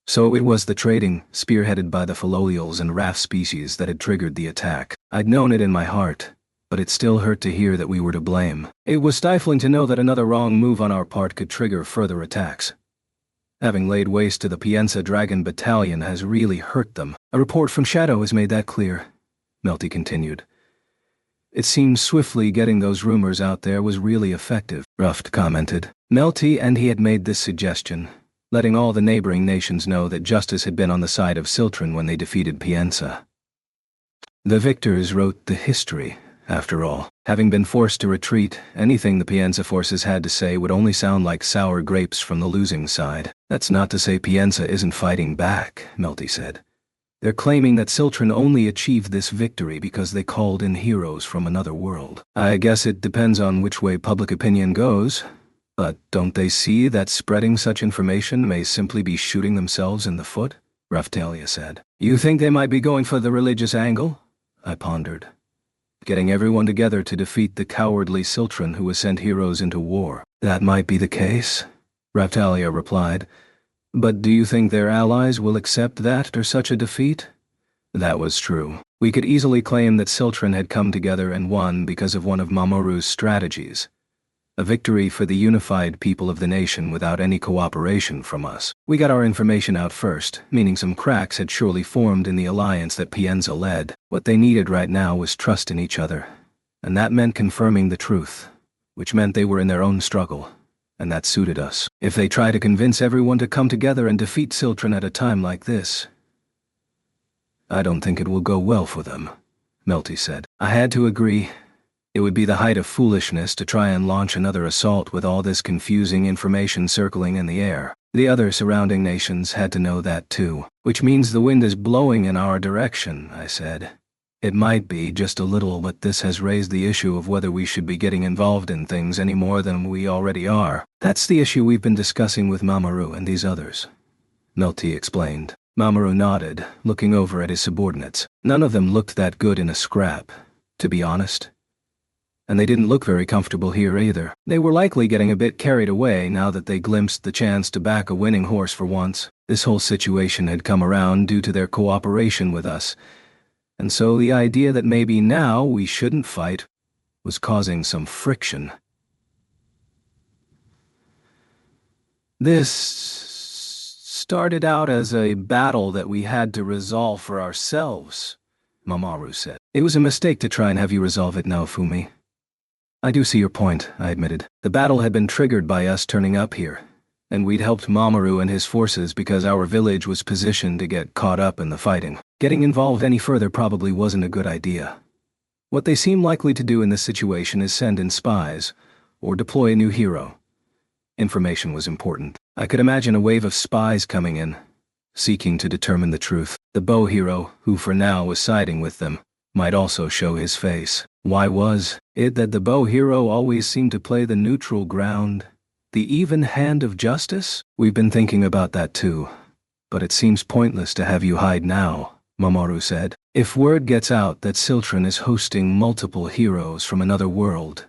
A: So it was the trading, spearheaded by the Philolials and Raf species, that had triggered the attack. I'd known it in my heart, but it still hurt to hear that we were to blame. It was stifling to know that another wrong move on our part could trigger further attacks. Having laid waste to the Piensa Dragon Battalion has really hurt them. A report from Shadow has made that clear, Melty continued. It seems swiftly getting those rumors out there was really effective, Ruft commented. Melty and he had made this suggestion, letting all the neighboring nations know that justice had been on the side of Siltron when they defeated Piensa. The victors wrote the history, After all, having been forced to retreat, anything the Pienza forces had to say would only sound like sour grapes from the losing side. That's not to say Pienza isn't fighting back, Melty said. They're claiming that Ciltran only achieved this victory because they called in heroes from another world. I guess it depends on which way public opinion goes. But don't they see that spreading such information may simply be shooting themselves in the foot? Raphtalia said. You think they might be going for the religious angle? I pondered. Getting everyone together to defeat the cowardly Ciltran who has sent heroes into war. That might be the case, Raphtalia replied. But do you think their allies will accept that after such a defeat? That was true. We could easily claim that Ciltran had come together and won because of one of Mamoru's strategies. A victory for the unified people of the nation without any cooperation from us. We got our information out first, meaning some cracks had surely formed in the alliance that Pienza led. What they needed right now was trust in each other. And that meant confirming the truth, which meant they were in their own struggle. And that suited us. If they try to convince everyone to come together and defeat Ciltran at a time like this, I don't think it will go well for them, Melty said. I had to agree. It would be the height of foolishness to try and launch another assault with all this confusing information circling in the air. The other surrounding nations had to know that too. Which means the wind is blowing in our direction, I said. It might be just a little, but this has raised the issue of whether we should be getting involved in things any more than we already are. That's the issue we've been discussing with Mamoru and these others, Melty explained. Mamoru nodded, looking over at his subordinates. None of them looked that good in a scrap, to be honest. And they didn't look very comfortable here either. They were likely getting a bit carried away now that they glimpsed the chance to back a winning horse for once. This whole situation had come around due to their cooperation with us. And so the idea that maybe now we shouldn't fight was causing some friction. This started out as a battle that we had to resolve for ourselves, Mamoru said. It was a mistake to try and have you resolve it now, Fumi. I do see your point, I admitted. The battle had been triggered by us turning up here, and we'd helped Mamoru and his forces because our village was positioned to get caught up in the fighting. Getting involved any further probably wasn't a good idea. What they seem likely to do in this situation is send in spies, or deploy a new hero. Information was important. I could imagine a wave of spies coming in, seeking to determine the truth. The bow hero, who for now was siding with them, might also show his face. Why was it that the bow hero always seemed to play the neutral ground? The even hand of justice? We've been thinking about that too. But it seems pointless to have you hide now, Mamoru said. If word gets out that Ciltran is hosting multiple heroes from another world,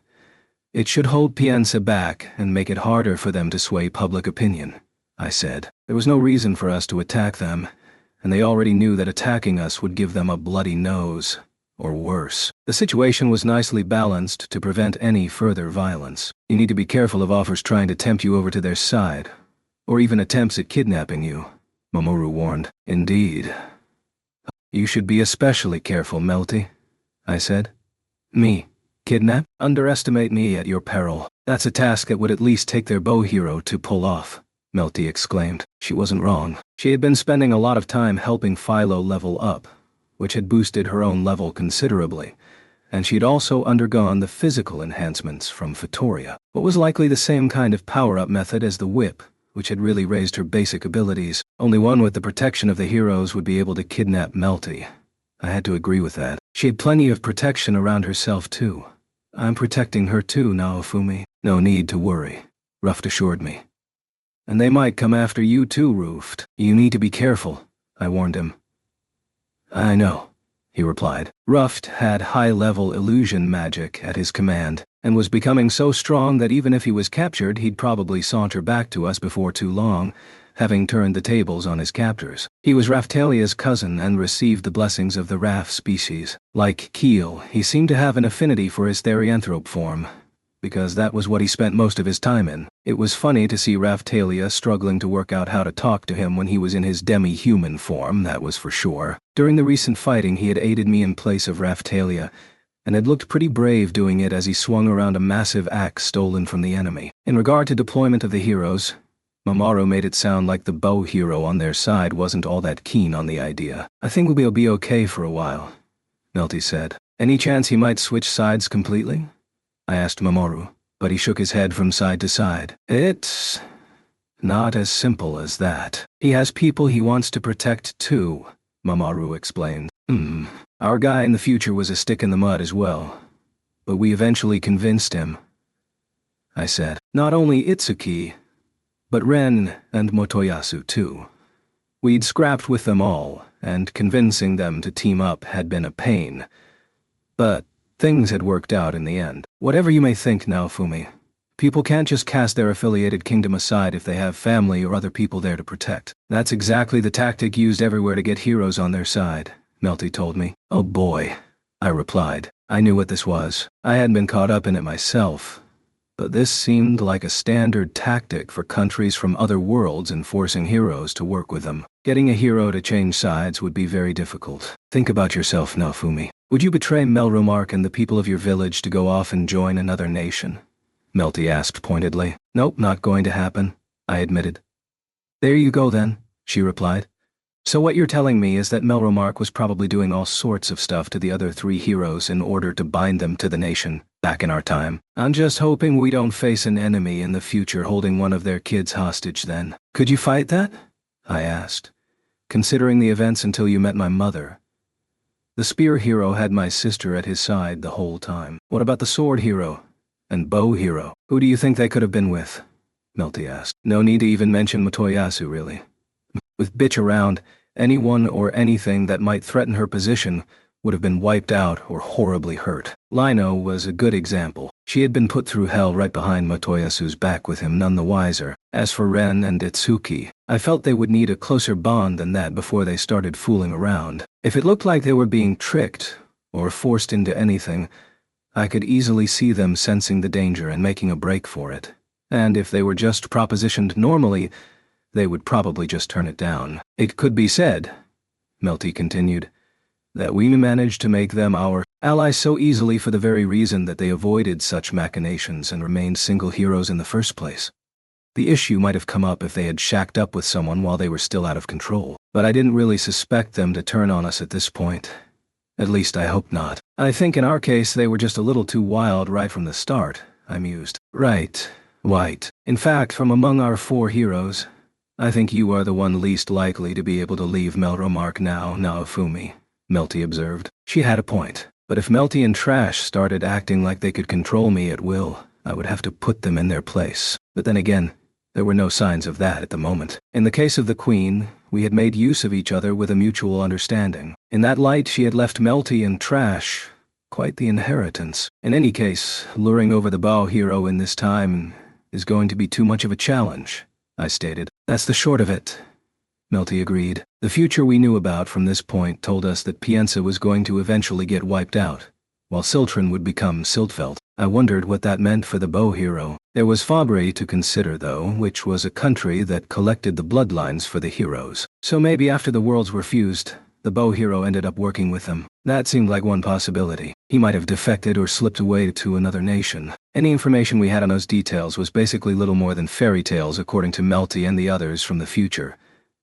A: it should hold Pienza back and make it harder for them to sway public opinion, I said. There was no reason for us to attack them, and they already knew that attacking us would give them a bloody nose. Or worse. The situation was nicely balanced to prevent any further violence. You need to be careful of offers trying to tempt you over to their side, or even attempts at kidnapping you, Mamoru warned. Indeed. You should be especially careful, Melty, I said. Me? Kidnap? Underestimate me at your peril. That's a task that would at least take their bow hero to pull off, Melty exclaimed. She wasn't wrong. She had been spending a lot of time helping Philo level up, which had boosted her own level considerably, and she'd also undergone the physical enhancements from Fitoria. What was likely the same kind of power-up method as the whip, which had really raised her basic abilities. Only one with the protection of the heroes would be able to kidnap Melty. I had to agree with that. She had plenty of protection around herself too. I'm protecting her too, Naofumi. No need to worry, Ruft assured me. And they might come after you too, Ruft. You need to be careful, I warned him. I know, he replied. Ruft had high-level illusion magic at his command, and was becoming so strong that even if he was captured, he'd probably saunter back to us before too long, having turned the tables on his captors. He was Raphtalia's cousin and received the blessings of the Raph species. Like Keel, he seemed to have an affinity for his therianthrope form, because that was what he spent most of his time in. It was funny to see Raphtalia struggling to work out how to talk to him when he was in his demi-human form, that was for sure. During the recent fighting, he had aided me in place of Raphtalia, and had looked pretty brave doing it as he swung around a massive axe stolen from the enemy. In regard to deployment of the heroes, Mamoru made it sound like the bow hero on their side wasn't all that keen on the idea. I think we'll be okay for a while, Melty said. Any chance he might switch sides completely? I asked Mamoru, but he shook his head from side to side. It's not as simple as that. He has people he wants to protect too, Mamoru explained. Our guy in the future was a stick in the mud as well, but we eventually convinced him, I said. Not only Itsuki, but Ren and Motoyasu too. We'd scrapped with them all, and convincing them to team up had been a pain. But things had worked out in the end. Whatever you may think, Naofumi, people can't just cast their affiliated kingdom aside if they have family or other people there to protect. That's exactly the tactic used everywhere to get heroes on their side, Melty told me. Oh boy, I replied. I knew what this was. I hadn't been caught up in it myself, but this seemed like a standard tactic for countries from other worlds in forcing heroes to work with them. Getting a hero to change sides would be very difficult. Think about yourself, Naofumi. Would you betray Melromark and the people of your village to go off and join another nation? Melty asked pointedly. Nope, not going to happen, I admitted. There you go then, she replied. So what you're telling me is that Melromark was probably doing all sorts of stuff to the other three heroes in order to bind them to the nation, back in our time. I'm just hoping we don't face an enemy in the future holding one of their kids hostage then. Could you fight that? I asked, considering the events until you met my mother. The spear hero had my sister at his side the whole time. What about the sword hero and bow hero? Who do you think they could have been with? Melty asked. No need to even mention Motoyasu, really. With Bitch around, anyone or anything that might threaten her position would have been wiped out or horribly hurt. Lino was a good example. She had been put through hell right behind Motoyasu's back with him none the wiser. As for Ren and Itsuki, I felt they would need a closer bond than that before they started fooling around. If it looked like they were being tricked or forced into anything, I could easily see them sensing the danger and making a break for it. And if they were just propositioned normally, they would probably just turn it down. It could be said, Melty continued, that we managed to make them our allies so easily for the very reason that they avoided such machinations and remained single heroes in the first place. The issue might have come up if they had shacked up with someone while they were still out of control, but I didn't really suspect them to turn on us at this point. At least I hope not. I think in our case they were just a little too wild right from the start, I mused. Right, White. In fact, from among our four heroes, I think you are the one least likely to be able to leave Melromark now, Naofumi, Melty observed. She had a point, but if Melty and Trash started acting like they could control me at will, I would have to put them in their place. But then again, there were no signs of that at the moment. In the case of the Queen, we had made use of each other with a mutual understanding. In that light, she had left Melty and Trash quite the inheritance. In any case, luring over the bow hero in this time is going to be too much of a challenge, I stated. That's the short of it, Melty agreed. The future we knew about from this point told us that Pienza was going to eventually get wiped out, while Siltron would become Siltveld. I wondered what that meant for the bow hero. There was Fabre to consider, though, which was a country that collected the bloodlines for the heroes. So maybe after the worlds were fused, the bow hero ended up working with them. That seemed like one possibility. He might have defected or slipped away to another nation. Any information we had on those details was basically little more than fairy tales according to Melty and the others from the future.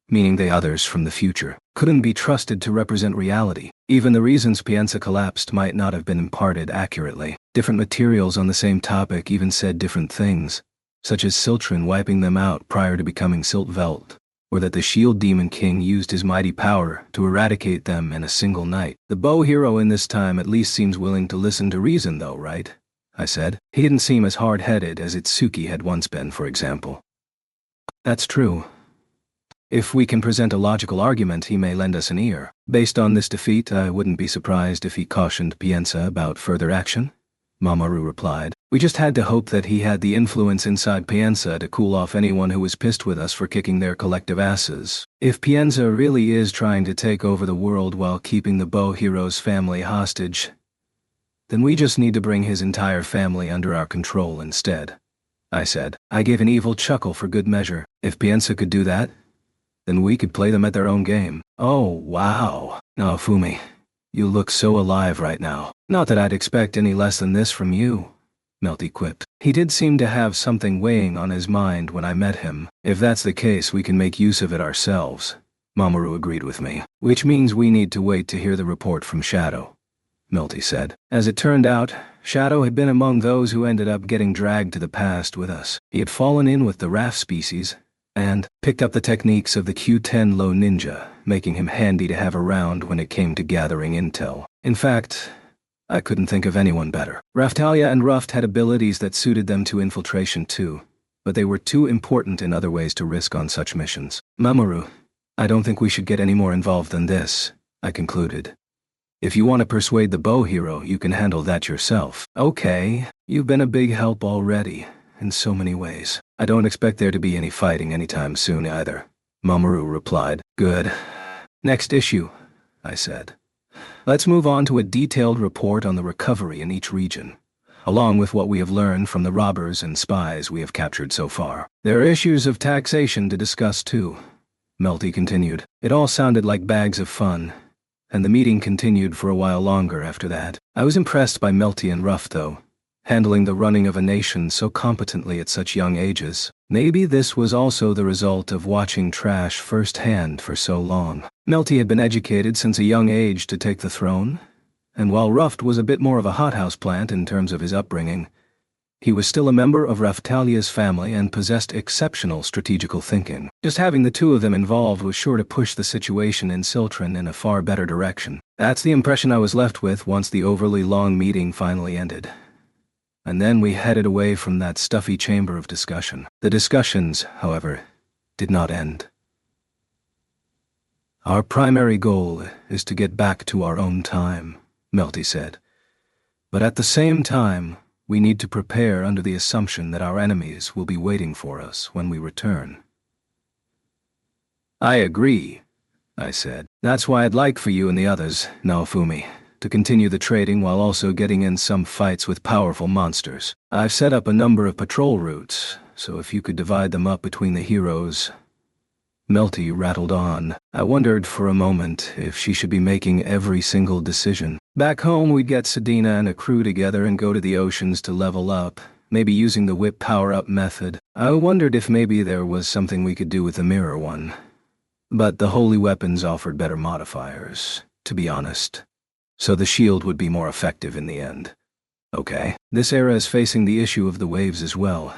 A: Meaning the others from the future couldn't be trusted to represent reality. Even the reasons Pienza collapsed might not have been imparted accurately. Different materials on the same topic even said different things, such as Siltron wiping them out prior to becoming Siltveld, or that the Shield Demon King used his mighty power to eradicate them in a single night. The bow hero in this time at least seems willing to listen to reason though, right? I said. He didn't seem as hard-headed as Itsuki had once been, for example. That's true. If we can present a logical argument, he may lend us an ear. Based on this defeat, I wouldn't be surprised if he cautioned Pienza about further action, Mamoru replied. We just had to hope that he had the influence inside Pienza to cool off anyone who was pissed with us for kicking their collective asses. If Pienza really is trying to take over the world while keeping the bow hero's family hostage, then we just need to bring his entire family under our control instead, I said. I gave an evil chuckle for good measure. If Pienza could do that, then we could play them at their own game. Oh, wow. Naofumi, you look so alive right now. Not that I'd expect any less than this from you, Melty quipped. He did seem to have something weighing on his mind when I met him. If that's the case, we can make use of it ourselves, Mamoru agreed with me. Which means we need to wait to hear the report from Shadow, Melty said. As it turned out, Shadow had been among those who ended up getting dragged to the past with us. He had fallen in with the Raft species and picked up the techniques of the Q10 Low Ninja, making him handy to have around when it came to gathering intel. In fact, I couldn't think of anyone better. Raftalia and Ruft had abilities that suited them to infiltration too, but they were too important in other ways to risk on such missions. Mamoru, I don't think we should get any more involved than this, I concluded. If you want to persuade the bow hero, you can handle that yourself. Okay, you've been a big help already, in so many ways. I don't expect there to be any fighting anytime soon either, Mamoru replied. Good. Next issue, I said. Let's move on to a detailed report on the recovery in each region, along with what we have learned from the robbers and spies we have captured so far. There are issues of taxation to discuss too, Melty continued. It all sounded like bags of fun, and the meeting continued for a while longer after that. I was impressed by Melty and Ruff though, handling the running of a nation so competently at such young ages. Maybe this was also the result of watching Trash firsthand for so long. Melty had been educated since a young age to take the throne, and while Ruft was a bit more of a hothouse plant in terms of his upbringing, he was still a member of Raftalia's family and possessed exceptional strategical thinking. Just having the two of them involved was sure to push the situation in Siltron in a far better direction. That's the impression I was left with once the overly long meeting finally ended. And then we headed away from that stuffy chamber of discussion. The discussions, however, did not end. Our primary goal is to get back to our own time, Melty said. But at the same time, we need to prepare under the assumption that our enemies will be waiting for us when we return. I agree, I said. That's why I'd like for you and the others, Naofumi, to continue the trading while also getting in some fights with powerful monsters. I've set up a number of patrol routes, so if you could divide them up between the heroes. Melty rattled on. I wondered for a moment if she should be making every single decision. Back home, we'd get Sedina and a crew together and go to the oceans to level up, maybe using the whip power-up method. I wondered if maybe there was something we could do with the mirror one. But the holy weapons offered better modifiers, to be honest, so the shield would be more effective in the end. Okay, this era is facing the issue of the waves as well,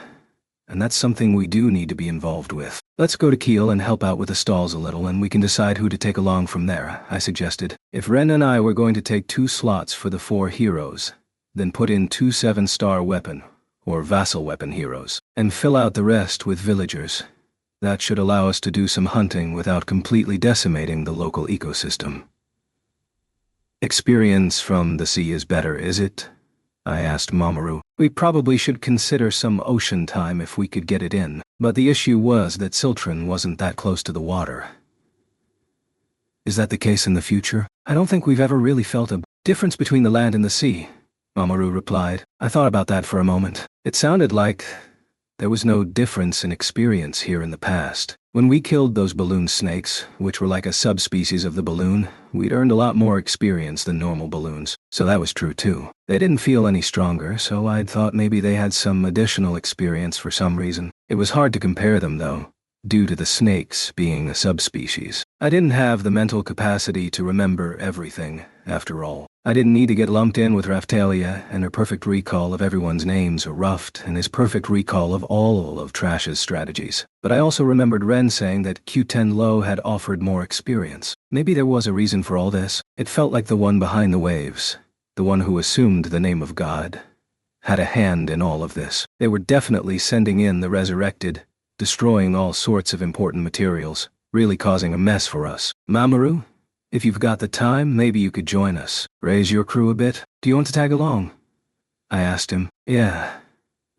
A: and that's something we do need to be involved with. Let's go to Kiel and help out with the stalls a little, and we can decide who to take along from there, I suggested. If Ren and I were going to take 2 slots for the 4 heroes, then put in 2 7-star weapon, or vassal weapon heroes, and fill out the rest with villagers. That should allow us to do some hunting without completely decimating the local ecosystem. Experience from the sea is better, is it? I asked Mamoru. We probably should consider some ocean time if we could get it in, but the issue was that Siltron wasn't that close to the water. Is that the case in the future? I don't think we've ever really felt a difference between the land and the sea, Mamoru replied. I thought about that for a moment. It sounded like there was no difference in experience here in the past. When we killed those balloon snakes, which were like a subspecies of the balloon, we'd earned a lot more experience than normal balloons. So that was true too. They didn't feel any stronger, so I'd thought maybe they had some additional experience for some reason. It was hard to compare them though, due to the snakes being a subspecies. I didn't have the mental capacity to remember everything, after all. I didn't need to get lumped in with Raftalia and her perfect recall of everyone's names or Ruft and his perfect recall of all of Trash's strategies. But I also remembered Ren saying that Q10 Low had offered more experience. Maybe there was a reason for all this. It felt like the one behind the waves, the one who assumed the name of God, had a hand in all of this. They were definitely sending in the resurrected, destroying all sorts of important materials, really causing a mess for us. Mamoru? If you've got the time, maybe you could join us. Raise your crew a bit. Do you want to tag along? I asked him. Yeah,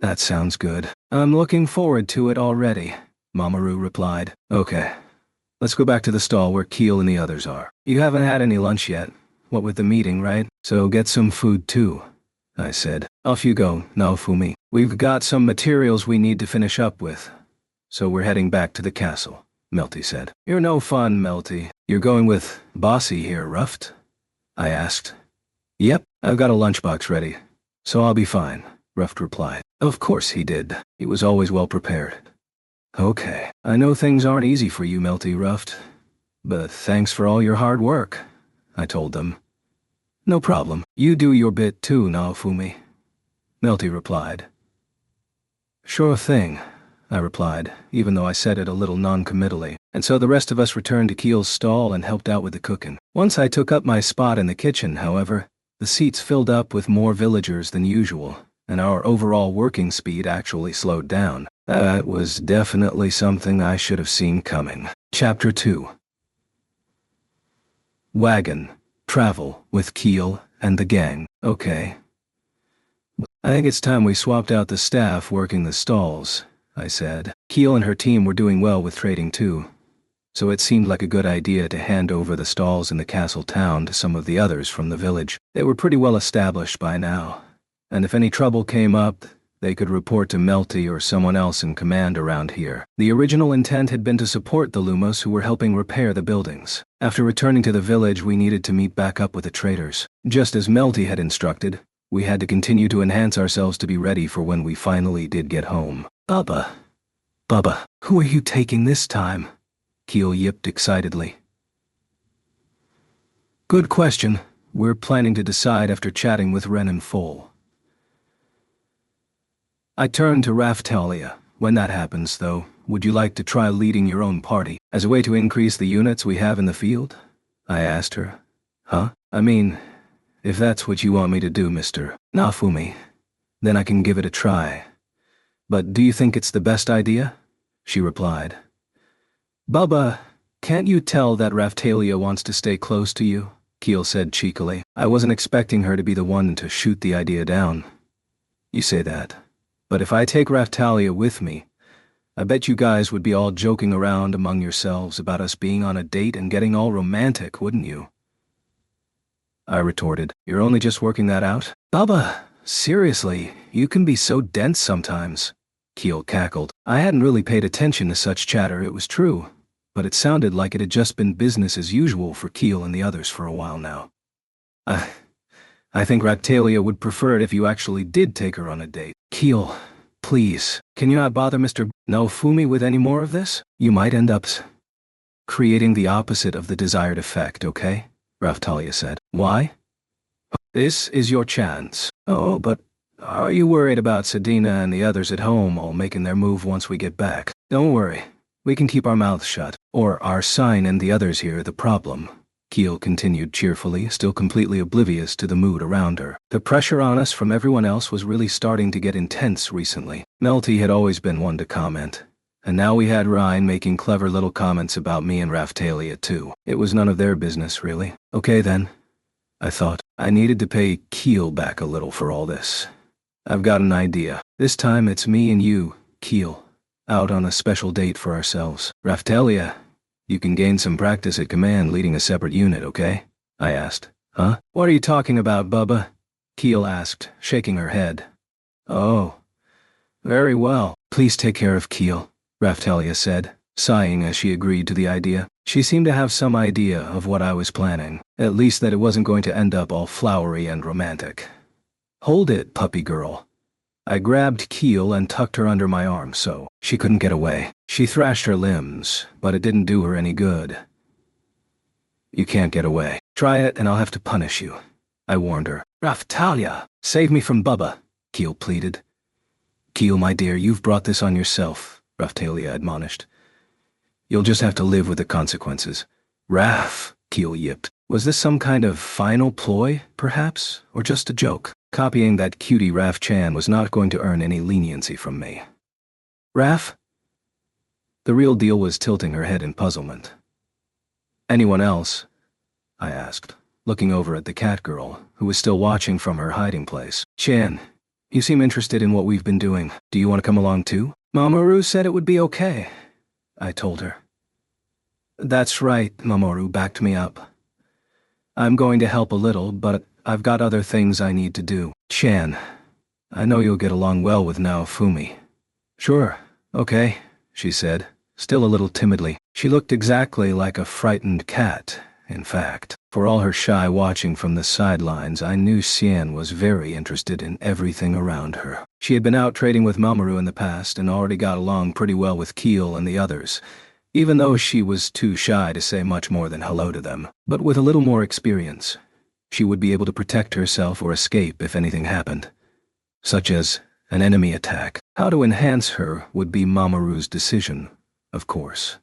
A: that sounds good. I'm looking forward to it already, Mamoru replied. Okay, let's go back to the stall where Kiel and the others are. You haven't had any lunch yet, what with the meeting, right? So get some food too, I said. Off you go, Naofumi. We've got some materials we need to finish up with, so we're heading back to the castle, Melty said. You're no fun, Melty. You're going with Bossy here, Ruft? I asked. Yep, I've got a lunchbox ready, so I'll be fine, Ruft replied. Of course he did. He was always well prepared. Okay, I know things aren't easy for you, Melty Ruft, but thanks for all your hard work, I told them. No problem. You do your bit too, Naofumi, Melty replied. Sure thing, I replied, even though I said it a little non-committally, and so the rest of us returned to Keel's stall and helped out with the cooking. Once I took up my spot in the kitchen, however, the seats filled up with more villagers than usual, and our overall working speed actually slowed down. That was definitely something I should have seen coming. Chapter 2. Wagon. Travel with Keel and the gang. Okay. I think it's time we swapped out the staff working the stalls, I said. Keel and her team were doing well with trading too, so it seemed like a good idea to hand over the stalls in the castle town to some of the others from the village. They were pretty well established by now, and if any trouble came up, they could report to Melty or someone else in command around here. The original intent had been to support the Lumos who were helping repair the buildings. After returning to the village, we needed to meet back up with the traders. Just as Melty had instructed, we had to continue to enhance ourselves to be ready for when we finally did get home. Bubba, who are you taking this time? Keel yipped excitedly. Good question. We're planning to decide after chatting with Ren and Foal. I turned to Raphtalia. When that happens, though, would you like to try leading your own party, as a way to increase the units we have in the field? I asked her. Huh? I mean, if that's what you want me to do, Mr. Naofumi, then I can give it a try. But do you think it's the best idea? She replied. Bubba, can't you tell that Raphtalia wants to stay close to you? Keel said cheekily. I wasn't expecting her to be the one to shoot the idea down. You say that. But if I take Raphtalia with me, I bet you guys would be all joking around among yourselves about us being on a date and getting all romantic, wouldn't you? I retorted. You're only just working that out? Bubba, seriously, you can be so dense sometimes. Keel cackled. I hadn't really paid attention to such chatter, it was true, but it sounded like it had just been business as usual for Keel and the others for a while now. I think Raphtalia would prefer it if you actually did take her on a date. Keel, please, can you not bother Mr. Naofumi with any more of this? You might end up creating the opposite of the desired effect, okay? Raphtalia said. Why? This is your chance. Oh, but are you worried about Sedina and the others at home all making their move once we get back? Don't worry. We can keep our mouths shut. Or are Sign and the others here the problem? Keel continued cheerfully, still completely oblivious to the mood around her. The pressure on us from everyone else was really starting to get intense recently. Melty had always been one to comment, and now we had Ryan making clever little comments about me and Raphtalia too. It was none of their business, really. Okay then, I thought. I needed to pay Keel back a little for all this. I've got an idea. This time it's me and you, Keel, out on a special date for ourselves. Raphtalia, you can gain some practice at command leading a separate unit, okay? I asked. Huh? What are you talking about, Bubba? Keel asked, shaking her head. Oh, very well. Please take care of Keel, Raphtalia said, sighing as she agreed to the idea. She seemed to have some idea of what I was planning, at least that it wasn't going to end up all flowery and romantic. Hold it, puppy girl. I grabbed Keel and tucked her under my arm so she couldn't get away. She thrashed her limbs, but it didn't do her any good. You can't get away. Try it and I'll have to punish you, I warned her. Raphtalia, save me from Bubba, Keel pleaded. Keel, my dear, you've brought this on yourself, Raphtalia admonished. You'll just have to live with the consequences. Raph, Keel yipped. Was this some kind of final ploy, perhaps, or just a joke? Copying that cutie Raph Chan was not going to earn any leniency from me. Raph? The real deal was tilting her head in puzzlement. Anyone else? I asked, looking over at the cat girl, who was still watching from her hiding place. Chan, you seem interested in what we've been doing. Do you want to come along too? Mamoru said it would be okay, I told her. That's right, Mamoru backed me up. I'm going to help a little, but I've got other things I need to do. Chan, I know you'll get along well with Naofumi. Sure, okay, she said, still a little timidly. She looked exactly like a frightened cat, in fact. For all her shy watching from the sidelines, I knew Xian was very interested in everything around her. She had been out trading with Mamoru in the past and already got along pretty well with Keel and the others, even though she was too shy to say much more than hello to them. But with a little more experience, she would be able to protect herself or escape if anything happened, such as an enemy attack. How to enhance her would be Mamoru's decision, of course.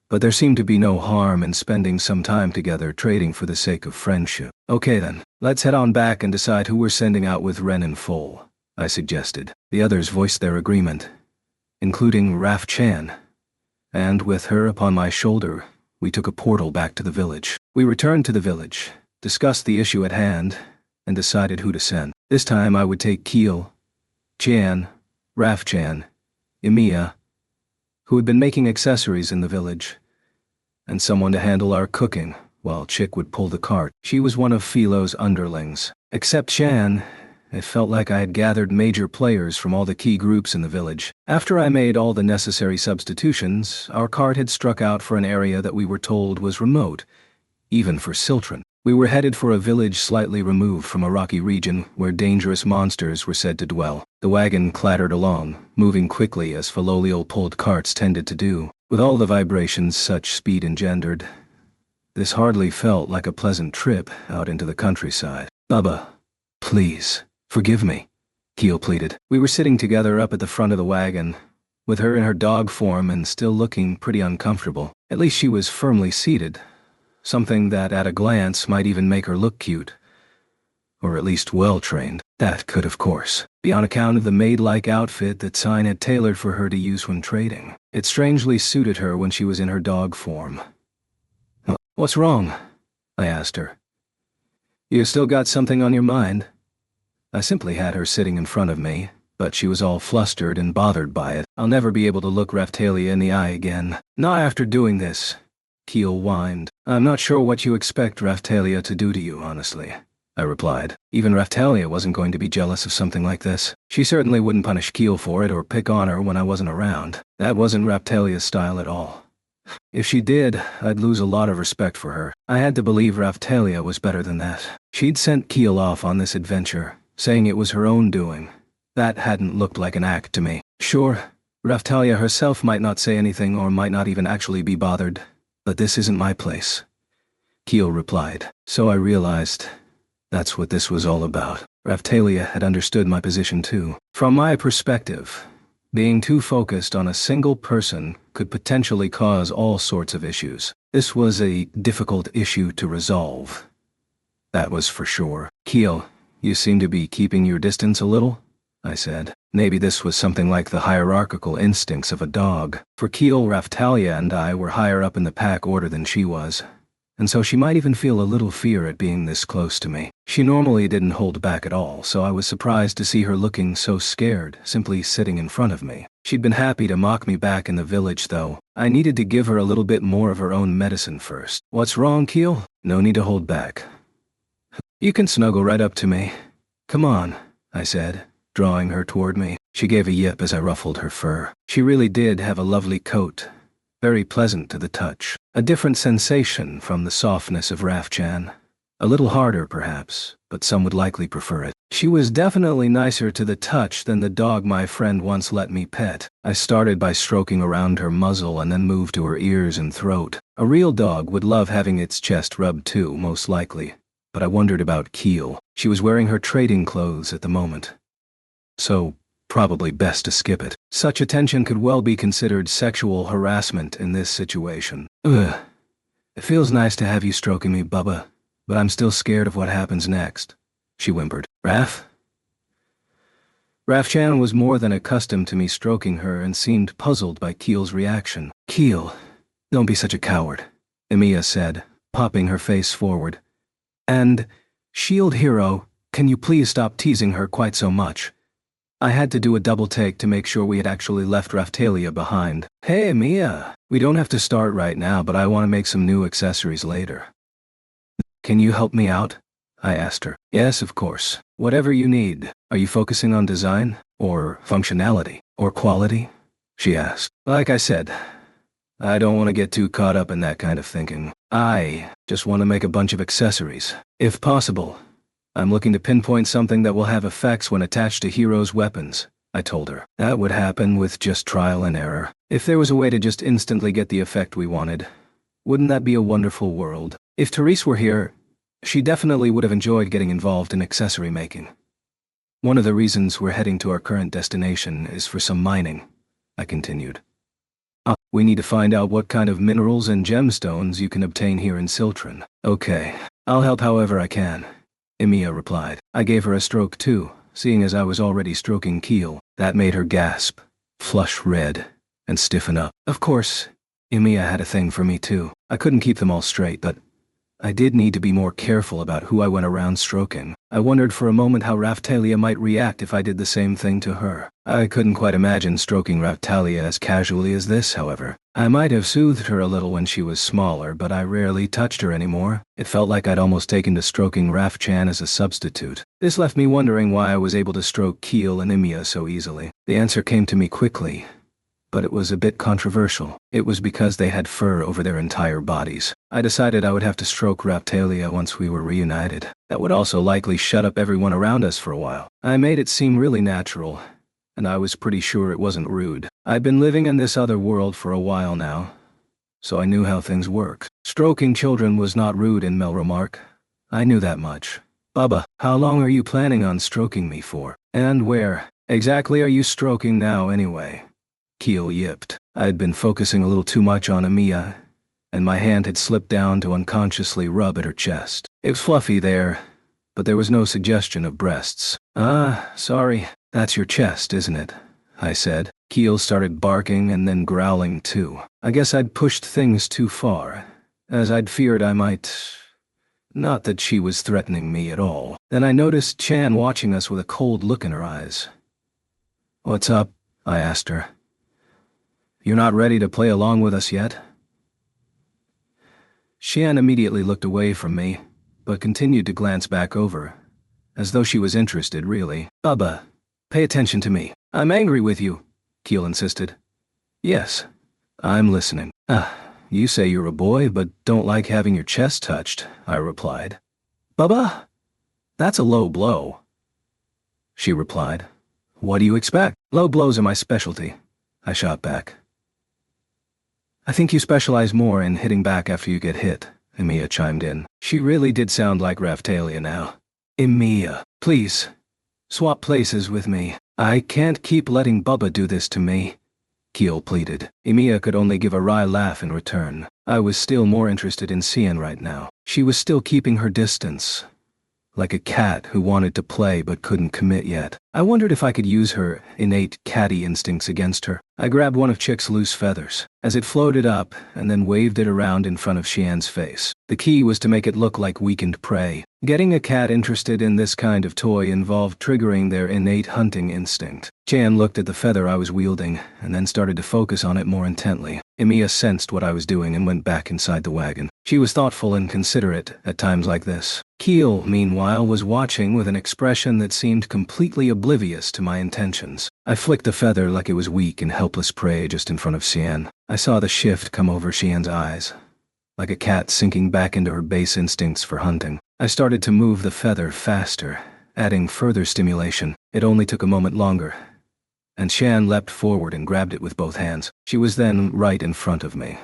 A: But there seemed to be no harm in spending some time together trading for the sake of friendship. Okay then, let's head on back and decide who we're sending out with Ren in full, I suggested. The others voiced their agreement, including Raf Chan. And with her upon my shoulder, we took a portal back to the village. We returned to the village, discussed the issue at hand, and decided who to send. This time I would take Keel, Chan, Raf Chan, Emiya, who had been making accessories in the village, and someone to handle our cooking, while Chick would pull the cart. She was one of Philo's underlings. Except Chan, it felt like I had gathered major players from all the key groups in the village. After I made all the necessary substitutions, our cart had struck out for an area that we were told was remote, even for Cyltron. We were headed for a village slightly removed from a rocky region where dangerous monsters were said to dwell. The wagon clattered along, moving quickly as Filolial pulled carts tended to do. With all the vibrations such speed engendered, this hardly felt like a pleasant trip out into the countryside. Bubba, please, forgive me, Keel pleaded. We were sitting together up at the front of the wagon, with her in her dog form and still looking pretty uncomfortable. At least she was firmly seated, something that at a glance might even make her look cute, or at least well-trained. That could, of course, be on account of the maid-like outfit that Sign had tailored for her to use when trading. It strangely suited her when she was in her dog form. What's wrong? I asked her. You still got something on your mind? I simply had her sitting in front of me, but she was all flustered and bothered by it. I'll never be able to look Raphtalia in the eye again. Not after doing this, Keel whined. I'm not sure what you expect Raphtalia to do to you, honestly, I replied. Even Raphtalia wasn't going to be jealous of something like this. She certainly wouldn't punish Keel for it or pick on her when I wasn't around. That wasn't Raphtalia's style at all. If she did, I'd lose a lot of respect for her. I had to believe Raphtalia was better than that. She'd sent Keel off on this adventure, saying it was her own doing. That hadn't looked like an act to me. Sure, Raphtalia herself might not say anything or might not even actually be bothered, but this isn't my place, Keel replied. So I realized that's what this was all about. Raphtalia had understood my position too. From my perspective, being too focused on a single person could potentially cause all sorts of issues. This was a difficult issue to resolve. That was for sure. Keel, you seem to be keeping your distance a little, I said. Maybe this was something like the hierarchical instincts of a dog. For Keel, Raphtalia and I were higher up in the pack order than she was, and so she might even feel a little fear at being this close to me. She normally didn't hold back at all, so I was surprised to see her looking so scared, simply sitting in front of me. She'd been happy to mock me back in the village, though. I needed to give her a little bit more of her own medicine first. What's wrong, Keel? No need to hold back. You can snuggle right up to me. Come on, I said, drawing her toward me. She gave a yip as I ruffled her fur. She really did have a lovely coat, very pleasant to the touch. A different sensation from the softness of Raf Chan. A little harder, perhaps, but some would likely prefer it. She was definitely nicer to the touch than the dog my friend once let me pet. I started by stroking around her muzzle and then moved to her ears and throat. A real dog would love having its chest rubbed too, most likely. But I wondered about Keel. She was wearing her trading clothes at the moment, so probably best to skip it. Such attention could well be considered sexual harassment in this situation. Ugh. It feels nice to have you stroking me, Bubba, but I'm still scared of what happens next, she whimpered. Raf Chan was more than accustomed to me stroking her and seemed puzzled by Keel's reaction. Keel, don't be such a coward, Emiya said, popping her face forward. And, Shield Hero, can you please stop teasing her quite so much? I had to do a double take to make sure we had actually left Raphtalia behind. Hey, Emiya, we don't have to start right now, but I want to make some new accessories later. Can you help me out? I asked her. Yes, of course. Whatever you need. Are you focusing on design, or functionality, or quality? She asked. Like I said, I don't want to get too caught up in that kind of thinking. I just want to make a bunch of accessories. If possible, I'm looking to pinpoint something that will have effects when attached to heroes' weapons, I told her. That would happen with just trial and error. If there was a way to just instantly get the effect we wanted, wouldn't that be a wonderful world? If Therese were here, She definitely would have enjoyed getting involved in accessory making. One of the reasons we're heading to our current destination is for some mining, I continued. We need to find out what kind of minerals and gemstones you can obtain here in Siltron. Okay, I'll help however I can, Emiya replied. I gave her a stroke too, seeing as I was already stroking Keel. That made her gasp, flush red, and stiffen up. Of course, Emiya had a thing for me too. I couldn't keep them all straight, but I did need to be more careful about who I went around stroking. I wondered for a moment how Raphtalia might react if I did the same thing to her. I couldn't quite imagine stroking Raphtalia as casually as this, however. I might have soothed her a little when she was smaller, but I rarely touched her anymore. It felt like I'd almost taken to stroking Raph-chan as a substitute. This left me wondering why I was able to stroke Keel and Emiya so easily. The answer came to me quickly, but it was a bit controversial. It was because they had fur over their entire bodies. I decided I would have to stroke Raphtalia once we were reunited. That would also likely shut up everyone around us for a while. I made it seem really natural, and I was pretty sure it wasn't rude. I'd been living in this other world for a while now, so I knew how things worked. Stroking children was not rude in Melromark. I knew that much. Bubba, how long are you planning on stroking me for? And where exactly are you stroking now anyway? Keel yipped. I'd been focusing a little too much on Emiya, and my hand had slipped down to unconsciously rub at her chest. It was fluffy there, but there was no suggestion of breasts. Sorry, that's your chest, isn't it? I said. Keel started barking and then growling too. I guess I'd pushed things too far, as I'd feared I might. Not that she was threatening me at all. Then I noticed Chan watching us with a cold look in her eyes. What's up? I asked her. You're not ready to play along with us yet? Xian immediately looked away from me, but continued to glance back over, as though she was interested, really. Bubba, pay attention to me. I'm angry with you, Keel insisted. Yes, I'm listening. You say you're a boy, but don't like having your chest touched, I replied. Bubba, that's a low blow, she replied. What do you expect? Low blows are my specialty, I shot back. I think you specialize more in hitting back after you get hit, Emiya chimed in. She really did sound like Raphtalia now. Emiya, please, swap places with me. I can't keep letting Bubba do this to me, Keel pleaded. Emiya could only give a wry laugh in return. I was still more interested in Xian right now. She was still keeping her distance, like a cat who wanted to play but couldn't commit yet. I wondered if I could use her innate catty instincts against her. I grabbed one of Chick's loose feathers, as it floated up, and then waved it around in front of Xian's face. The key was to make it look like weakened prey. Getting a cat interested in this kind of toy involved triggering their innate hunting instinct. Chan looked at the feather I was wielding, and then started to focus on it more intently. Emiya sensed what I was doing and went back inside the wagon. She was thoughtful and considerate at times like this. Keel, meanwhile, was watching with an expression that seemed completely oblivious to my intentions. I flicked the feather like it was weak and helpless prey just in front of Xian. I saw the shift come over Xian's eyes, like a cat sinking back into her base instincts for hunting. I started to move the feather faster, adding further stimulation. It only took a moment longer, and Xian leapt forward and grabbed it with both hands. She was then right in front of me.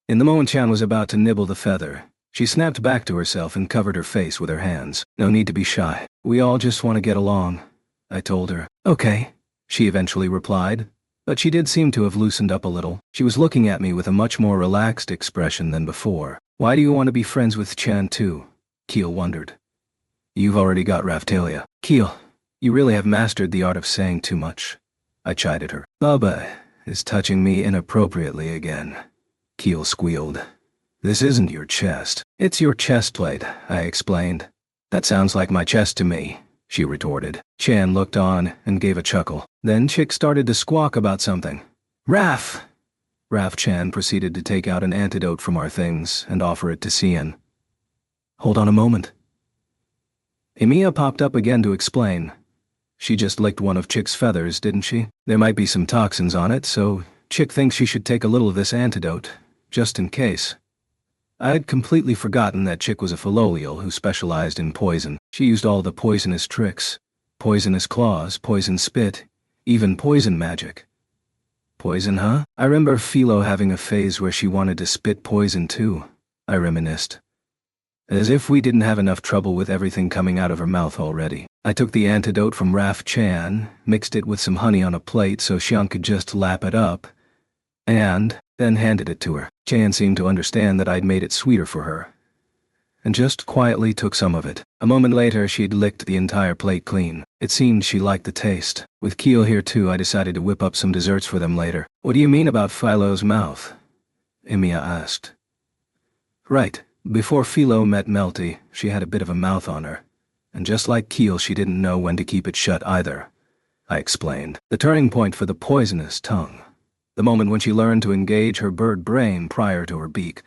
A: In the moment Xian was about to nibble the feather, she snapped back to herself and covered her face with her hands. No need to be shy. We all just want to get along, I told her. Okay, she eventually replied, but she did seem to have loosened up a little. She was looking at me with a much more relaxed expression than before. Why do you want to be friends with Chan too? Keel wondered. You've already got Raphtalia. Keel, you really have mastered the art of saying too much, I chided her. Bubba is touching me inappropriately again, Keel squealed. This isn't your chest. It's your chest plate, I explained. That sounds like my chest to me, she retorted. Chan looked on and gave a chuckle. Then Chick started to squawk about something. Raph! Raph-chan proceeded to take out an antidote from our things and offer it to Xian. Hold on a moment. Emiya popped up again to explain. She just licked one of Chick's feathers, didn't she? There might be some toxins on it, so Chick thinks she should take a little of this antidote, just in case. I'd completely forgotten that Chick was a Philolial who specialized in poison. She used all the poisonous tricks. Poisonous claws, poison spit, even poison magic. Poison, huh? I remember Philo having a phase where she wanted to spit poison too. I reminisced. As if we didn't have enough trouble with everything coming out of her mouth already. I took the antidote from Raf Chan, mixed it with some honey on a plate so Xiang could just lap it up, and then handed it to her. Chan seemed to understand that I'd made it sweeter for her, and just quietly took some of it. A moment later, she'd licked the entire plate clean. It seemed she liked the taste. With Keel here too, I decided to whip up some desserts for them later. What do you mean about Philo's mouth? Emiya asked. Right. Before Philo met Melty, she had a bit of a mouth on her. And just like Keel, she didn't know when to keep it shut either. I explained. The turning point for the poisonous tongue, the moment when she learned to engage her bird brain prior to her beak,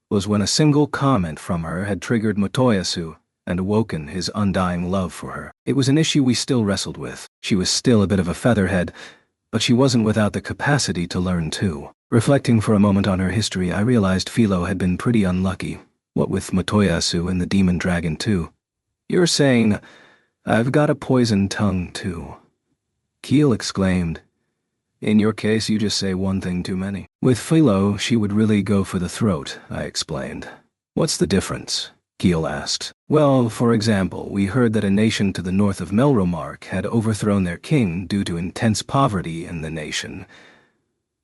A: was when a single comment from her had triggered Motoyasu and awoken his undying love for her. It was an issue we still wrestled with. She was still a bit of a featherhead, but she wasn't without the capacity to learn too. Reflecting for a moment on her history, I realized Philo had been pretty unlucky. What with Motoyasu and the demon dragon too. You're saying, I've got a poisoned tongue too. Keel exclaimed. In your case, you just say one thing too many. With Philo, she would really go for the throat, I explained. What's the difference? Keel asked. Well, for example, we heard that a nation to the north of Melromark had overthrown their king due to intense poverty in the nation,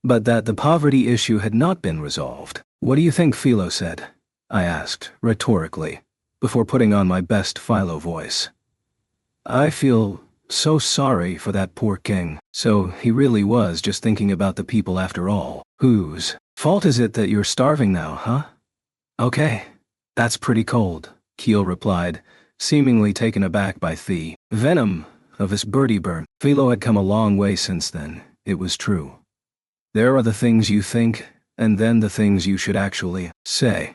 A: but that the poverty issue had not been resolved. What do you think Philo said? I asked, rhetorically, before putting on my best Philo voice. I feel so sorry for that poor king. So he really was just thinking about the people after all. Whose fault is it that you're starving now, huh? Okay, that's pretty cold, Keel replied, seemingly taken aback by the venom of his birdie burn. Philo had come a long way since then, it was true. There are the things you think, and then the things you should actually say.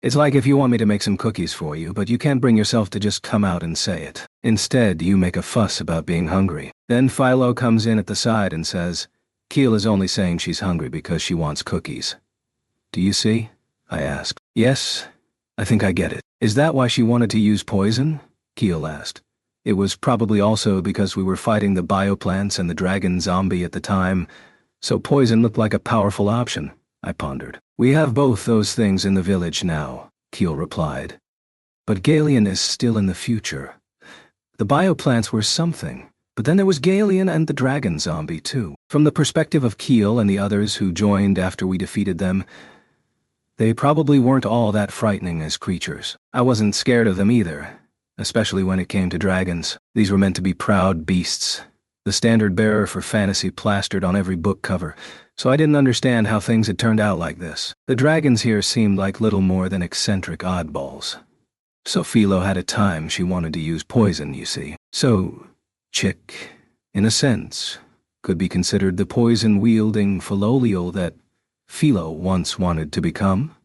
A: It's like if you want me to make some cookies for you, but you can't bring yourself to just come out and say it. Instead, you make a fuss about being hungry. Then Philo comes in at the side and says, Keel is only saying she's hungry because she wants cookies. Do you see? I asked. Yes, I think I get it. Is that why she wanted to use poison? Keel asked. It was probably also because we were fighting the bioplants and the dragon zombie at the time, so poison looked like a powerful option, I pondered. We have both those things in the village now, Keel replied. But Galeon is still in the future. The bioplants were something, but then there was Galeon and the dragon zombie too. From the perspective of Keel and the others who joined after we defeated them, they probably weren't all that frightening as creatures. I wasn't scared of them either, especially when it came to dragons. These were meant to be proud beasts, the standard bearer for fantasy plastered on every book cover, so I didn't understand how things had turned out like this. The dragons here seemed like little more than eccentric oddballs. So Philo had a time she wanted to use poison, you see. So, Chick, in a sense, could be considered the poison-wielding Philolial that Philo once wanted to become.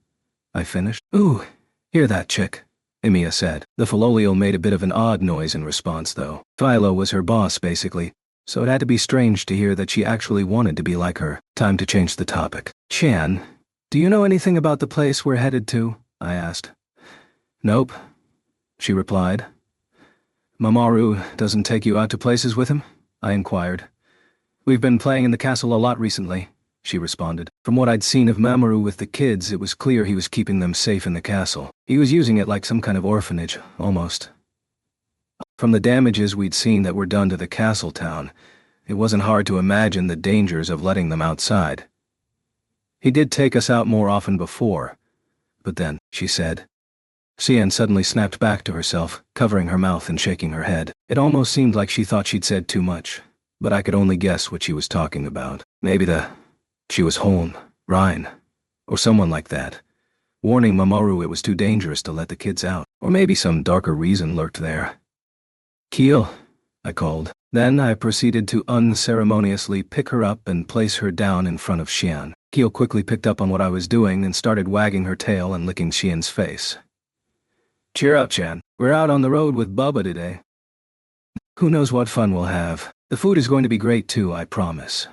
A: I finished. Ooh, hear that, Chick, Emiya said. The Philolial made a bit of an odd noise in response, though. Philo was her boss, basically, so it had to be strange to hear that she actually wanted to be like her. Time to change the topic. Chan, do you know anything about the place we're headed to? I asked. Nope, she replied. Mamoru doesn't take you out to places with him? I inquired. We've been playing in the castle a lot recently, she responded. From what I'd seen of Mamoru with the kids, it was clear he was keeping them safe in the castle. He was using it like some kind of orphanage, almost. From the damages we'd seen that were done to the castle town, it wasn't hard to imagine the dangers of letting them outside. He did take us out more often before, but then, she said. Xian suddenly snapped back to herself, covering her mouth and shaking her head. It almost seemed like she thought she'd said too much, but I could only guess what she was talking about. Maybe she was Holm, Rhine, or someone like that, warning Mamoru it was too dangerous to let the kids out. Or maybe some darker reason lurked there. Keel, I called. Then I proceeded to unceremoniously pick her up and place her down in front of Xian. Keel quickly picked up on what I was doing and started wagging her tail and licking Xian's face. Cheer up, Chan. We're out on the road with Bubba today. Who knows what fun we'll have. The food is going to be great too, I promise.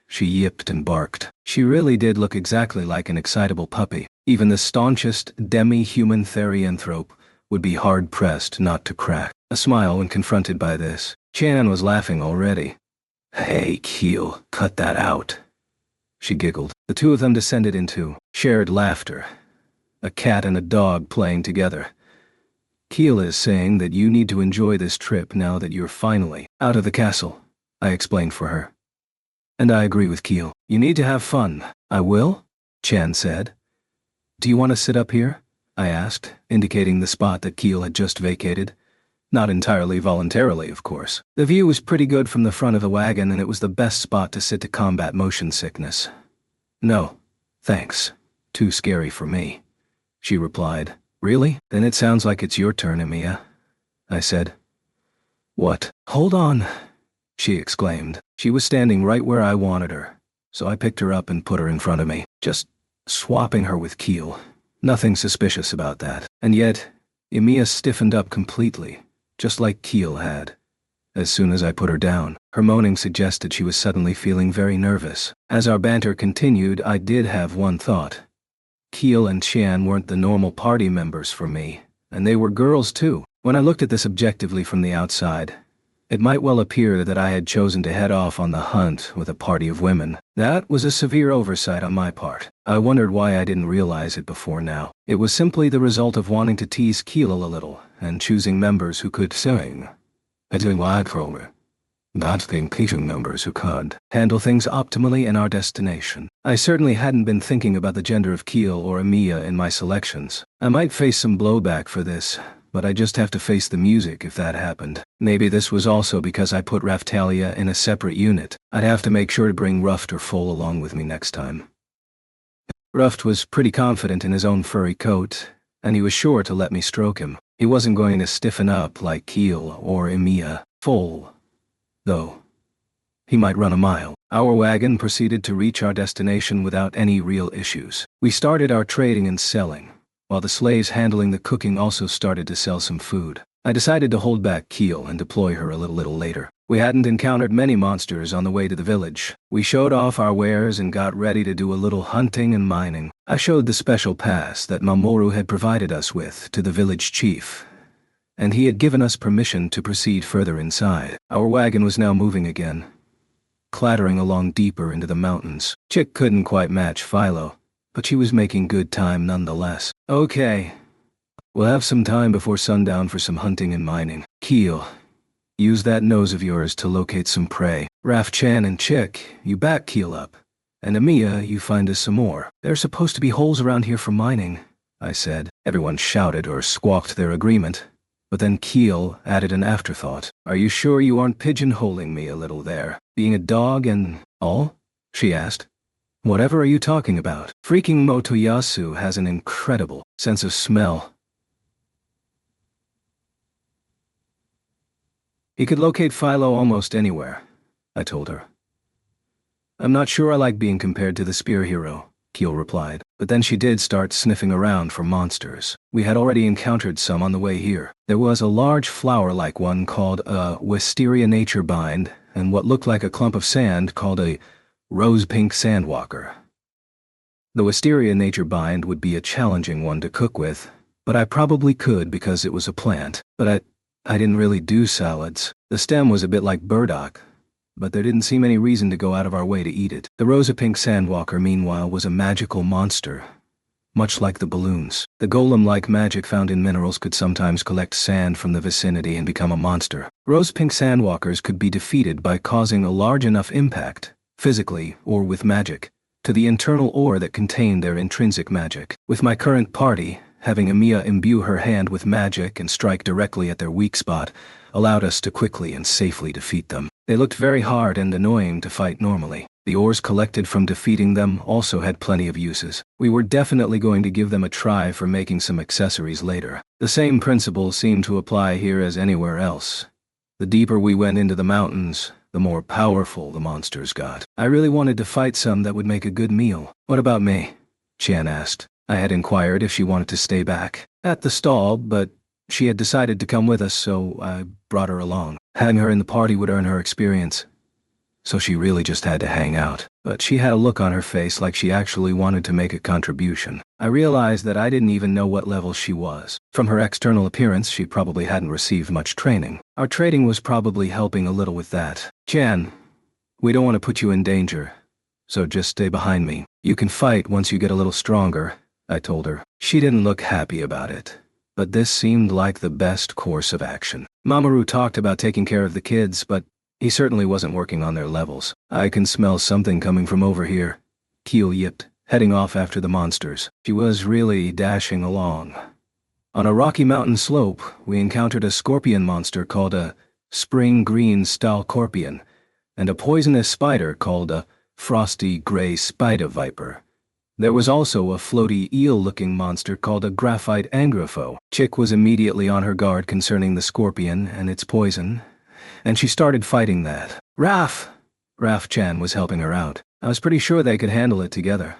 A: She yipped and barked. She really did look exactly like an excitable puppy. Even the staunchest demi-human therianthrope would be hard-pressed not to crack a smile when confronted by this. Chan was laughing already. Hey, Keel, cut that out. she giggled. The two of them descended into shared laughter. A cat and a dog playing together. Keel is saying that you need to enjoy this trip now that you're finally out of the castle, I explained for her. And I agree with Keel. You need to have fun. I will, Chan said. Do you want to sit up here? I asked, indicating the spot that Keel had just vacated. Not entirely voluntarily, of course. The view was pretty good from the front of the wagon, and it was the best spot to sit to combat motion sickness. No, thanks. Too scary for me, she replied. Really? Then it sounds like it's your turn, Emiya, I said. What? Hold on, she exclaimed. She was standing right where I wanted her, so I picked her up and put her in front of me, just swapping her with Keel. Nothing suspicious about that. And yet, Emiya stiffened up completely, just like Keel had. As soon as I put her down, her moaning suggested she was suddenly feeling very nervous. As our banter continued, I did have one thought. Keel and Chan weren't the normal party members for me, and they were girls too. When I looked at this objectively from the outside, it might well appear that I had chosen to head off on the hunt with a party of women. That was a severe oversight on my part. I wondered why I didn't realize it before now. It was simply the result of wanting to tease Keel a little and choosing members who could sing. Teaching members who could handle things optimally in our destination. I certainly hadn't been thinking about the gender of Keel or Emiya in my selections. I might face some blowback for this, but I just have to face the music if that happened. Maybe this was also because I put Raphtalia in a separate unit. I'd have to make sure to bring Ruft or Foal along with me next time. Ruft was pretty confident in his own furry coat, and he was sure to let me stroke him. He wasn't going to stiffen up like Keel or Emiya. Foal, though, he might run a mile. Our wagon proceeded to reach our destination without any real issues. We started our trading and selling, while the slaves handling the cooking also started to sell some food. I decided to hold back Keel and deploy her a little later. We hadn't encountered many monsters on the way to the village. We showed off our wares and got ready to do a little hunting and mining. I showed the special pass that Mamoru had provided us with to the village chief, and he had given us permission to proceed further inside. Our wagon was now moving again, clattering along deeper into the mountains. Chick couldn't quite match Philo, but she was making good time nonetheless. Okay, we'll have some time before sundown for some hunting and mining. Keel, use that nose of yours to locate some prey. Raph, Chan, and Chick, you back Keel up. And Emiya, you find us some more. There's supposed to be holes around here for mining, I said. Everyone shouted or squawked their agreement. But then Keel added an afterthought. Are you sure you aren't pigeonholing me a little there? Being a dog and all? She asked. Whatever are you talking about? Freaking Motoyasu has an incredible sense of smell. He could locate Philo almost anywhere, I told her. I'm not sure I like being compared to the spear hero, Keel replied, but then she did start sniffing around for monsters. We had already encountered some on the way here. There was a large flower-like one called a Wisteria nature bind, and what looked like a clump of sand called a rose-pink sandwalker. The Wisteria nature bind would be a challenging one to cook with, but I probably could because it was a plant. But I didn't really do salads. The stem was a bit like burdock, but there didn't seem any reason to go out of our way to eat it. The Rosa-Pink Sandwalker, meanwhile, was a magical monster, much like the balloons. The golem-like magic found in minerals could sometimes collect sand from the vicinity and become a monster. Rose-Pink Sandwalkers could be defeated by causing a large enough impact, physically or with magic, to the internal ore that contained their intrinsic magic. With my current party, having Emiya imbue her hand with magic and strike directly at their weak spot allowed us to quickly and safely defeat them. They looked very hard and annoying to fight normally. The ores collected from defeating them also had plenty of uses. We were definitely going to give them a try for making some accessories later. The same principle seemed to apply here as anywhere else. The deeper we went into the mountains, the more powerful the monsters got. I really wanted to fight some that would make a good meal. What about me? Chan asked. I had inquired if she wanted to stay back at the stall, but she had decided to come with us, so I brought her along. Having her in the party would earn her experience, so she really just had to hang out. But she had a look on her face like she actually wanted to make a contribution. I realized that I didn't even know what level she was. From her external appearance, she probably hadn't received much training. Our trading was probably helping a little with that. Chan, we don't want to put you in danger, so just stay behind me. You can fight once you get a little stronger, I told her. She didn't look happy about it, but this seemed like the best course of action. Mamoru talked about taking care of the kids, but he certainly wasn't working on their levels. I can smell something coming from over here, Keel yipped, heading off after the monsters. She was really dashing along. On a rocky mountain slope, we encountered a scorpion monster called a spring green stalcorpion, and a poisonous spider called a frosty gray spider viper. There was also a floaty eel-looking monster called a graphite angrifo. Chick was immediately on her guard concerning the scorpion and its poison, and she started fighting that. Raph-chan was helping her out. I was pretty sure they could handle it together.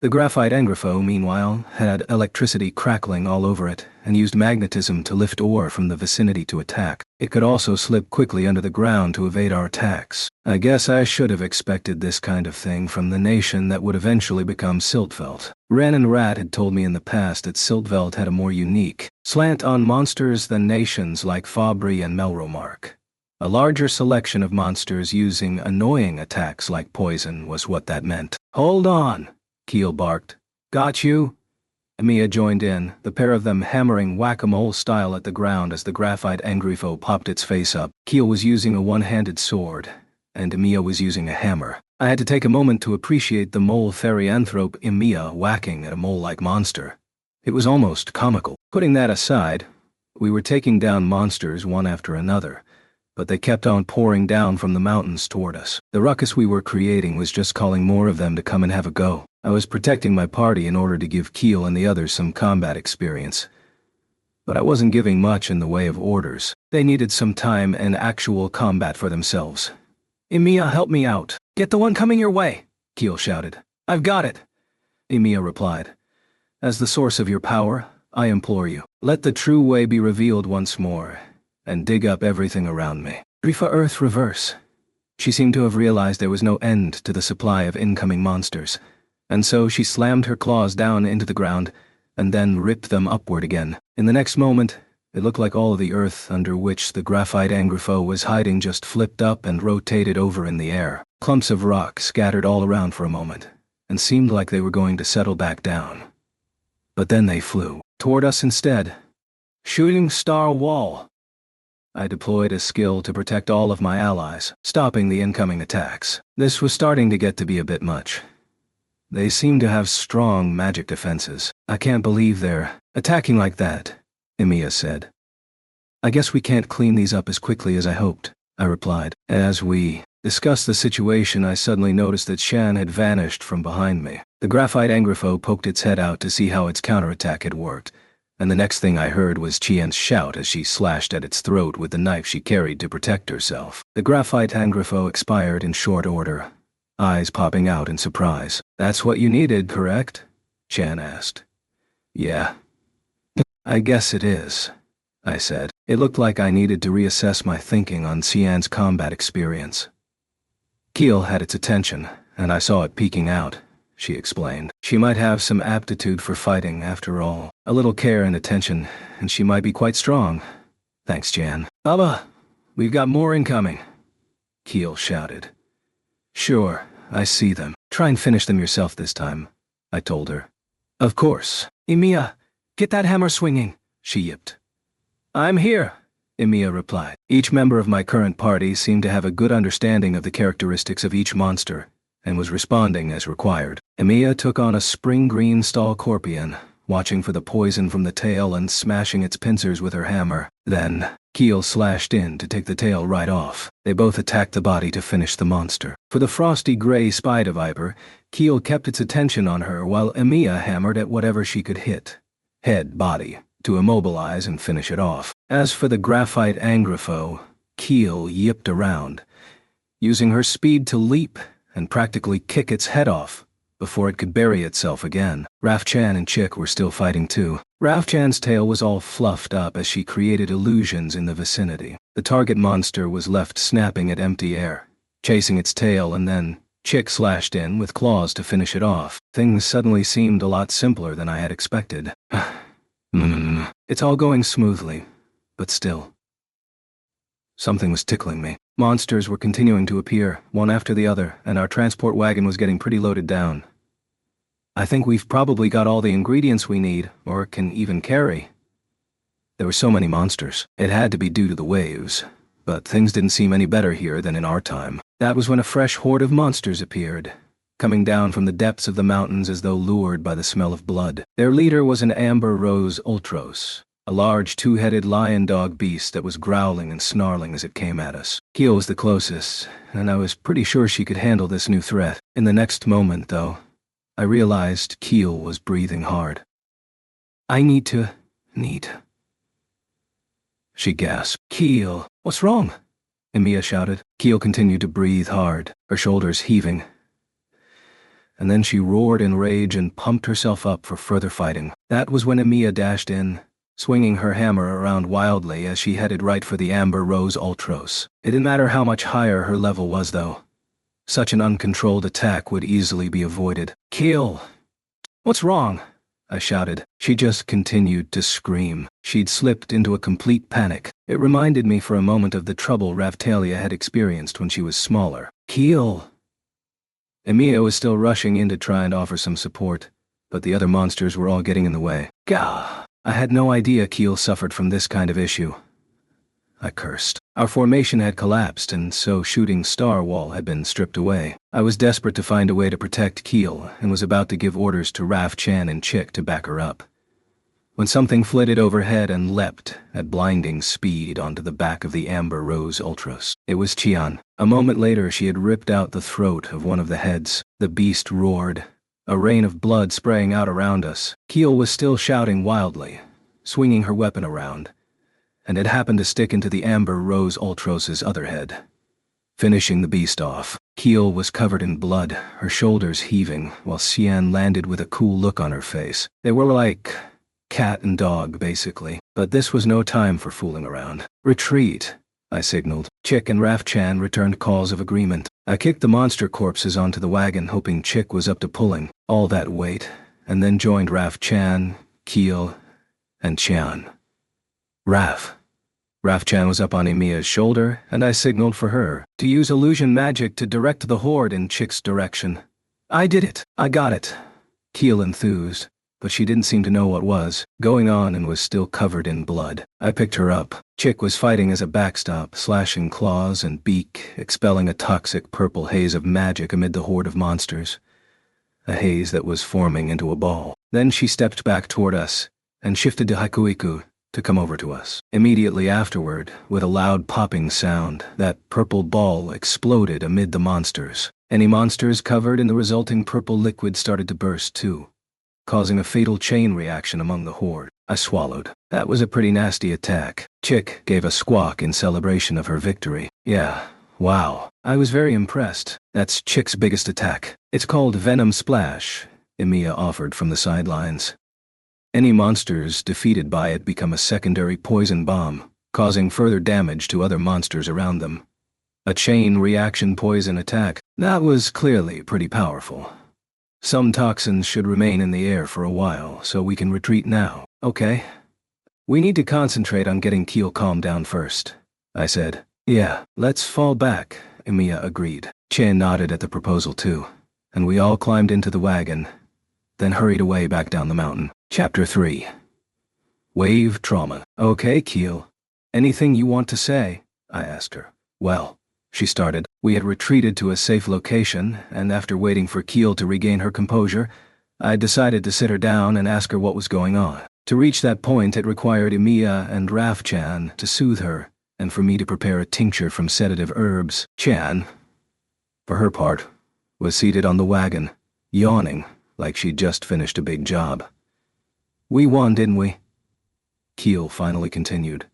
A: The graphite angrifo, meanwhile, had electricity crackling all over it and used magnetism to lift ore from the vicinity to attack. It could also slip quickly under the ground to evade our attacks. I guess I should have expected this kind of thing from the nation that would eventually become Siltveld. Ren and Rat had told me in the past that Siltveld had a more unique slant on monsters than nations like Fabry and Melromark. A larger selection of monsters using annoying attacks like poison was what that meant. Hold on, Keel barked. Got you? Emiya joined in, the pair of them hammering whack-a-mole style at the ground as the graphite angrifo popped its face up. Keel was using a one-handed sword, and Emiya was using a hammer. I had to take a moment to appreciate the mole therianthrope Emiya whacking at a mole-like monster. It was almost comical. Putting that aside, we were taking down monsters one after another, but they kept on pouring down from the mountains toward us. The ruckus we were creating was just calling more of them to come and have a go. I was protecting my party in order to give Keel and the others some combat experience, but I wasn't giving much in the way of orders. They needed some time and actual combat for themselves. Emiya, help me out. Get the one coming your way, Keel shouted. I've got it, Emiya replied. As the source of your power, I implore you, let the true way be revealed once more, and dig up everything around me. Drifa Earth reverse. She seemed to have realized there was no end to the supply of incoming monsters, and so she slammed her claws down into the ground and then ripped them upward again. In the next moment, it looked like all of the earth under which the graphite angrifo was hiding just flipped up and rotated over in the air. Clumps of rock scattered all around for a moment, and seemed like they were going to settle back down. But then they flew toward us instead. Shooting star wall. I deployed a skill to protect all of my allies, stopping the incoming attacks. This was starting to get to be a bit much. They seem to have strong magic defenses. I can't believe they're attacking like that, Emiya said. I guess we can't clean these up as quickly as I hoped, I replied. As we discussed the situation, I suddenly noticed that Shan had vanished from behind me. The graphite angrifo poked its head out to see how its counterattack had worked, and the next thing I heard was Qian's shout as she slashed at its throat with the knife she carried to protect herself. The graphite angrifo expired in short order, eyes popping out in surprise. That's what you needed, correct? Qian asked. Yeah. I guess it is, I said. It looked like I needed to reassess my thinking on Qian's combat experience. Keel had its attention, and I saw it peeking out, she explained. She might have some aptitude for fighting after all. A little care and attention, and she might be quite strong. Thanks, Qian. Abba, we've got more incoming, Keel shouted. Sure, I see them. Try and finish them yourself this time, I told her. Of course. Emiya, get that hammer swinging, she yipped. I'm here, Emiya replied. Each member of my current party seemed to have a good understanding of the characteristics of each monster, and was responding as required. Emiya took on a spring green stalcorpion, watching for the poison from the tail and smashing its pincers with her hammer. Then, Keel slashed in to take the tail right off. They both attacked the body to finish the monster. For the frosty gray spider viper, Keel kept its attention on her while Emiya hammered at whatever she could hit. Head, body, to immobilize and finish it off. As for the graphite angrifo, Keel yipped around, using her speed to leap and practically kick its head off before it could bury itself again. Raph-chan and Chick were still fighting too. Raph-chan's tail was all fluffed up as she created illusions in the vicinity. The target monster was left snapping at empty air, chasing its tail, and then Chick slashed in with claws to finish it off. Things suddenly seemed a lot simpler than I had expected. It's all going smoothly, but still. Something was tickling me. Monsters were continuing to appear, one after the other, and our transport wagon was getting pretty loaded down. I think we've probably got all the ingredients we need, or can even carry. There were so many monsters. It had to be due to the waves. But things didn't seem any better here than in our time. That was when a fresh horde of monsters appeared, coming down from the depths of the mountains as though lured by the smell of blood. Their leader was an Amber Rose Ultros, a large two-headed lion-dog beast that was growling and snarling as it came at us. Keel was the closest, and I was pretty sure she could handle this new threat. In the next moment, though, I realized Keel was breathing hard. I need to. She gasped. Keel, what's wrong? Emiya shouted. Keel continued to breathe hard, her shoulders heaving. And then she roared in rage and pumped herself up for further fighting. That was when Emiya dashed in, swinging her hammer around wildly as she headed right for the Amber Rose Ultros. It didn't matter how much higher her level was, though. Such an uncontrolled attack would easily be avoided. Keel! What's wrong? I shouted. She just continued to scream. She'd slipped into a complete panic. It reminded me for a moment of the trouble Raphtalia had experienced when she was smaller. Keel! Emiya was still rushing in to try and offer some support, but the other monsters were all getting in the way. Gah! I had no idea Keel suffered from this kind of issue. I cursed. Our formation had collapsed, and so Shooting Star Wall had been stripped away. I was desperate to find a way to protect Keel, and was about to give orders to Raph Chan and Chick to back her up, when something flitted overhead and leapt at blinding speed onto the back of the Amber Rose Ultros. It was Qian. A moment later, she had ripped out the throat of one of the heads. The beast roared, a rain of blood spraying out around us. Keel was still shouting wildly, swinging her weapon around, and it happened to stick into the Amber Rose Ultros' other head, finishing the beast off. Keel was covered in blood, her shoulders heaving, while Qian landed with a cool look on her face. They were like cat and dog, basically. But this was no time for fooling around. Retreat, I signaled. Chick and Raph Chan returned calls of agreement. I kicked the monster corpses onto the wagon, hoping Chick was up to pulling all that weight, and then joined Raph Chan, Keel, and Qian. Raph Chan was up on Emiya's shoulder, and I signaled for her to use illusion magic to direct the horde in Chick's direction. I did it. I got it. Keel enthused, but she didn't seem to know what was going on and was still covered in blood. I picked her up. Chick was fighting as a backstop, slashing claws and beak, expelling a toxic purple haze of magic amid the horde of monsters. A haze that was forming into a ball. Then she stepped back toward us and shifted to Hakuiku to come over to us. Immediately afterward, with a loud popping sound, that purple ball exploded amid the monsters. Any monsters covered in the resulting purple liquid started to burst too, causing a fatal chain reaction among the horde. I swallowed. That was a pretty nasty attack. Chick gave a squawk in celebration of her victory. Yeah, wow. I was very impressed. That's Chick's biggest attack. It's called Venom Splash, Emiya offered from the sidelines. Any monsters defeated by it become a secondary poison bomb, causing further damage to other monsters around them. A chain reaction poison attack. That was clearly pretty powerful. Some toxins should remain in the air for a while, so we can retreat now. Okay. We need to concentrate on getting Keel calmed down first, I said. Yeah, let's fall back, Emiya agreed. Chen nodded at the proposal too, and we all climbed into the wagon, then hurried away back down the mountain. Chapter 3. Wave Trauma. Okay, Keel. Anything you want to say? I asked her. Well, she started. We had retreated to a safe location, and after waiting for Keel to regain her composure, I decided to sit her down and ask her what was going on. To reach that point, it required Emiya and Raph Chan to soothe her, and for me to prepare a tincture from sedative herbs. Chan, for her part, was seated on the wagon, yawning like she'd just finished a big job. We won, didn't we? Keel finally continued.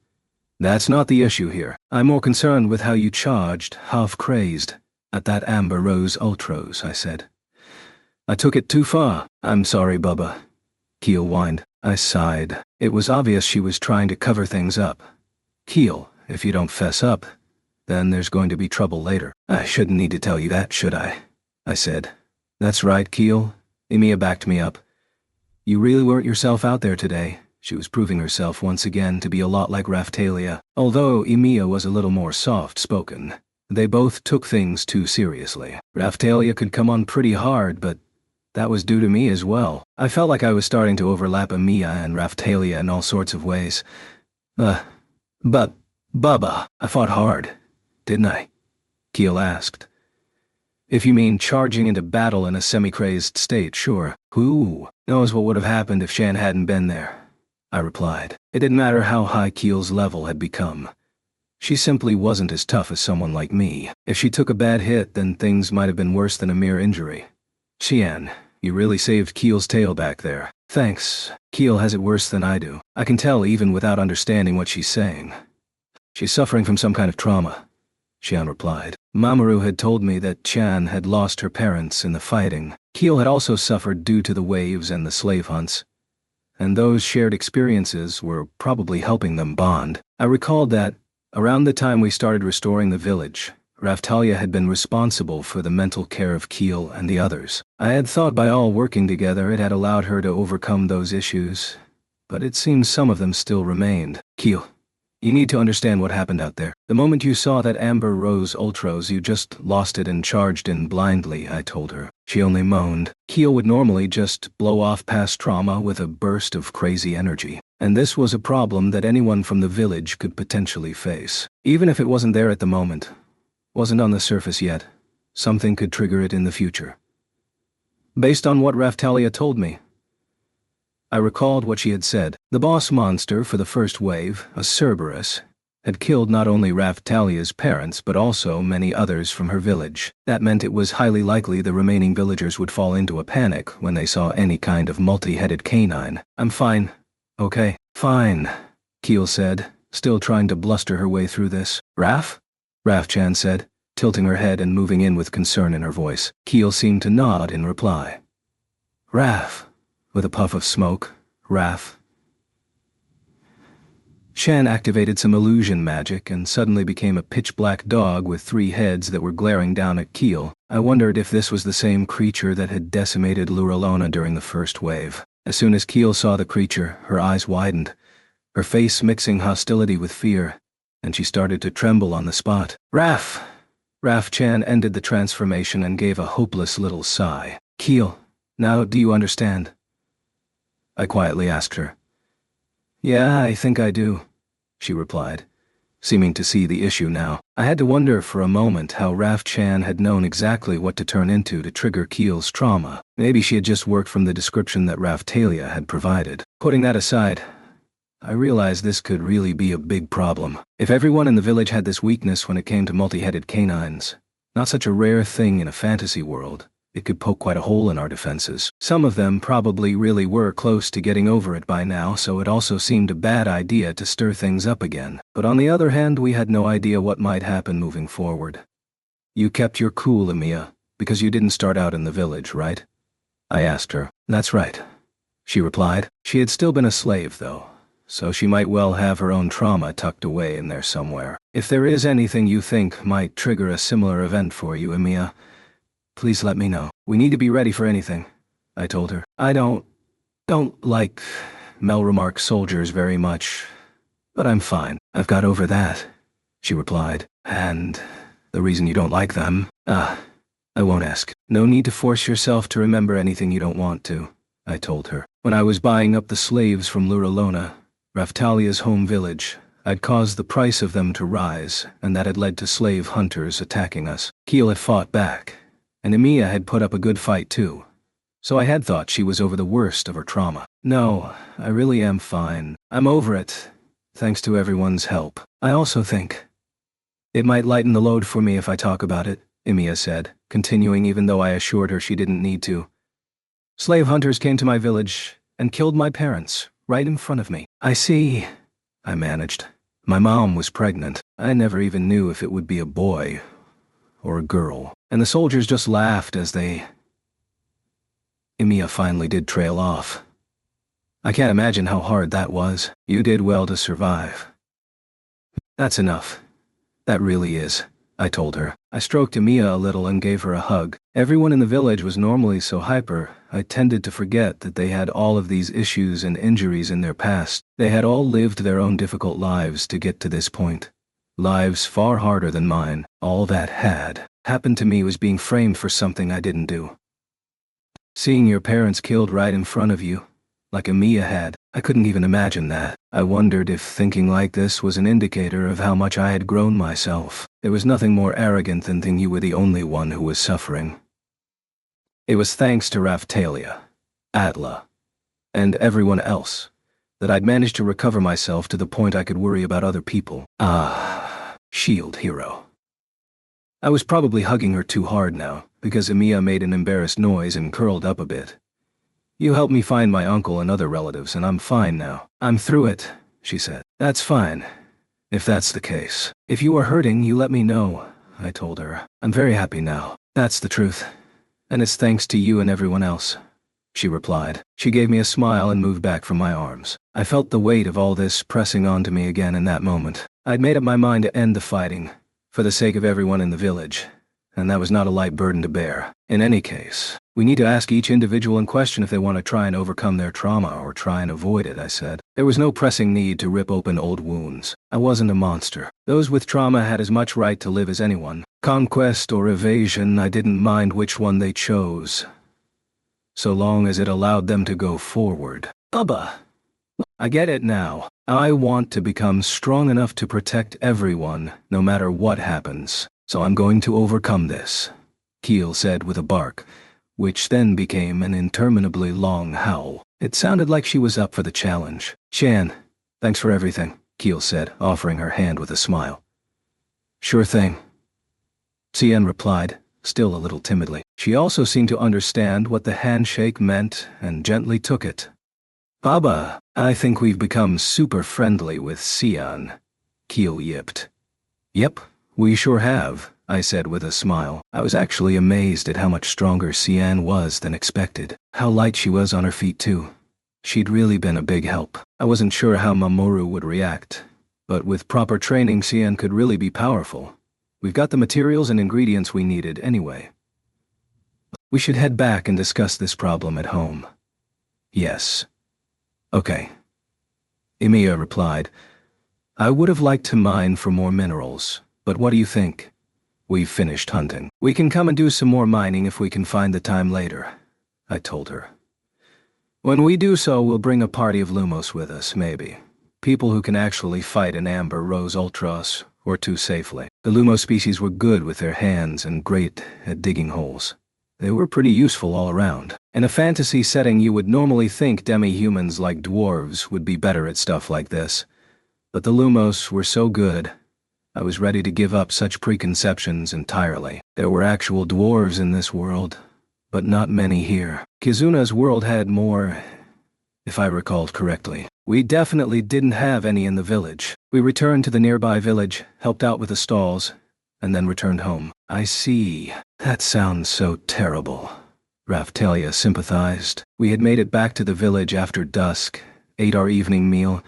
A: That's not the issue here. I'm more concerned with how you charged, half-crazed, at that Amber Rose Ultros, I said. I took it too far. I'm sorry, Bubba. Keel whined. I sighed. It was obvious she was trying to cover things up. Keel, if you don't fess up, then there's going to be trouble later. I shouldn't need to tell you that, should I? I said. That's right, Keel. Emiya backed me up. You really weren't yourself out there today. She was proving herself once again to be a lot like Raphtalia. Although Emiya was a little more soft-spoken, They both took things too seriously. Raphtalia could come on pretty hard, but that was due to me as well. I felt like I was starting to overlap Emiya and Raphtalia in all sorts of ways. But, Bubba, I fought hard, didn't I? Keel asked. If you mean charging into battle in a semi-crazed state, sure. Who knows what would have happened if Shan hadn't been there? I replied. It didn't matter how high Keel's level had become. She simply wasn't as tough as someone like me. If she took a bad hit, then things might have been worse than a mere injury. Xian, you really saved Keel's tail back there. Thanks. Keel has it worse than I do. I can tell even without understanding what she's saying. She's suffering from some kind of trauma, Xian replied. Mamoru had told me that Chan had lost her parents in the fighting. Keel had also suffered due to the waves and the slave hunts. And those shared experiences were probably helping them bond. I recalled that, around the time we started restoring the village, Raphtalia had been responsible for the mental care of Keel and the others. I had thought by all working together it had allowed her to overcome those issues, but it seems some of them still remained. Keel, you need to understand what happened out there. The moment you saw that Amber Rose Ultros, you just lost it and charged in blindly, I told her. She only moaned. Keel would normally just blow off past trauma with a burst of crazy energy. And this was a problem that anyone from the village could potentially face. Even if it wasn't there at the moment, wasn't on the surface yet, something could trigger it in the future. Based on what Raphtalia told me, I recalled what she had said. The boss monster for the first wave, a Cerberus, had killed not only Raphtalia's parents but also many others from her village. That meant it was highly likely the remaining villagers would fall into a panic when they saw any kind of multi-headed canine. I'm fine. Okay, fine, Keel said, still trying to bluster her way through this. Raph? Raph-chan said, tilting her head and moving in with concern in her voice. Keel seemed to nod in reply. Raph. With a puff of smoke, Raph. Shan activated some illusion magic and suddenly became a pitch-black dog with 3 heads that were glaring down at Keel. I wondered if this was the same creature that had decimated Luralona during the first wave. As soon as Keel saw the creature, her eyes widened, her face mixing hostility with fear, and she started to tremble on the spot. Raph! Raph-chan ended the transformation and gave a hopeless little sigh. Keel, now do you understand? I quietly asked her. Yeah, I think I do, she replied, seeming to see the issue now. I had to wonder for a moment how Raph-chan had known exactly what to turn into to trigger Keel's trauma. Maybe she had just worked from the description that Raphtalia had provided. Putting that aside, I realized this could really be a big problem. If everyone in the village had this weakness when it came to multi-headed canines, not such a rare thing in a fantasy world, it could poke quite a hole in our defenses. Some of them probably really were close to getting over it by now, so it also seemed a bad idea to stir things up again. But on the other hand, we had no idea what might happen moving forward. You kept your cool, Emiya, because you didn't start out in the village, right? I asked her. That's right, she replied. She had still been a slave, though, so she might well have her own trauma tucked away in there somewhere. If there is anything you think might trigger a similar event for you, Emiya, please let me know. We need to be ready for anything, I told her. I don't like Melremark soldiers very much, but I'm fine. I've got over that, she replied. And the reason you don't like them? I won't ask. No need to force yourself to remember anything you don't want to, I told her. When I was buying up the slaves from Luralona, Raphtalia's home village, I'd caused the price of them to rise, and that had led to slave hunters attacking us. Keel had fought back, and Emiya had put up a good fight too, so I had thought she was over the worst of her trauma. No, I really am fine. I'm over it, thanks to everyone's help. I also think it might lighten the load for me if I talk about it, Emiya said, continuing even though I assured her she didn't need to. Slave hunters came to my village and killed my parents, right in front of me. I see, I managed. My mom was pregnant. I never even knew if it would be a boy or a girl. And the soldiers just laughed as they... Emiya finally did trail off. I can't imagine how hard that was. You did well to survive. That's enough. That really is, I told her. I stroked Emiya a little and gave her a hug. Everyone in the village was normally so hyper, I tended to forget that they had all of these issues and injuries in their past. They had all lived their own difficult lives to get to this point. Lives far harder than mine. All that had happened to me was being framed for something I didn't do. Seeing your parents killed right in front of you, like Emiya had, I couldn't even imagine that. I wondered if thinking like this was an indicator of how much I had grown myself. There was nothing more arrogant than thinking you were the only one who was suffering. It was thanks to Raphtalia, Atla, and everyone else that I'd managed to recover myself to the point I could worry about other people. Ah, shield hero. I was probably hugging her too hard now, because Emiya made an embarrassed noise and curled up a bit. You helped me find my uncle and other relatives, and I'm fine now. I'm through it, she said. That's fine, if that's the case. If you are hurting, you let me know, I told her. I'm very happy now. That's the truth. And it's thanks to you and everyone else, she replied. She gave me a smile and moved back from my arms. I felt the weight of all this pressing onto me again in that moment. I'd made up my mind to end the fighting, for the sake of everyone in the village, and that was not a light burden to bear. In any case, we need to ask each individual in question if they want to try and overcome their trauma or try and avoid it, I said. There was no pressing need to rip open old wounds. I wasn't a monster. Those with trauma had as much right to live as anyone. Conquest or evasion, I didn't mind which one they chose, so long as it allowed them to go forward. Bubba! I get it now. I want to become strong enough to protect everyone, no matter what happens. So I'm going to overcome this, Keel said with a bark, which then became an interminably long howl. It sounded like she was up for the challenge. Shan, thanks for everything, Keel said, offering her hand with a smile. Sure thing, Cian replied, still a little timidly. She also seemed to understand what the handshake meant and gently took it. Baba, I think we've become super friendly with Cian, Keel yipped. Yep, we sure have, I said with a smile. I was actually amazed at how much stronger Cian was than expected. How light she was on her feet too. She'd really been a big help. I wasn't sure how Mamoru would react, but with proper training Cian could really be powerful. We've got the materials and ingredients we needed anyway. We should head back and discuss this problem at home. Yes. Okay. Emiya replied. I would have liked to mine for more minerals, but what do you think? We've finished hunting. We can come and do some more mining if we can find the time later, I told her. When we do so, we'll bring a party of Lumos with us, maybe. People who can actually fight an Amber Rose Ultros or two safely. The Lumos species were good with their hands and great at digging holes. They were pretty useful all around. In a fantasy setting, you would normally think demi-humans like dwarves would be better at stuff like this. But the Lumos were so good, I was ready to give up such preconceptions entirely. There were actual dwarves in this world, but not many here. Kizuna's world had more, if I recalled correctly. We definitely didn't have any in the village. We returned to the nearby village, helped out with the stalls, and then returned home. I see. That sounds so terrible, Raphtalia sympathized. We had made it back to the village after dusk, ate our evening meal,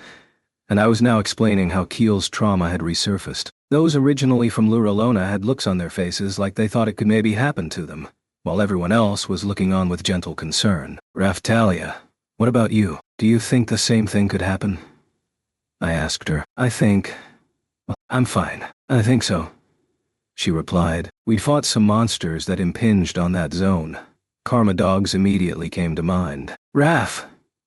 A: and I was now explaining how Keel's trauma had resurfaced. Those originally from Luralona had looks on their faces like they thought it could maybe happen to them, while everyone else was looking on with gentle concern. Raphtalia, what about you? Do you think the same thing could happen? I asked her. I'm fine. I think so, she replied. We fought some monsters that impinged on that zone. Karma dogs immediately came to mind.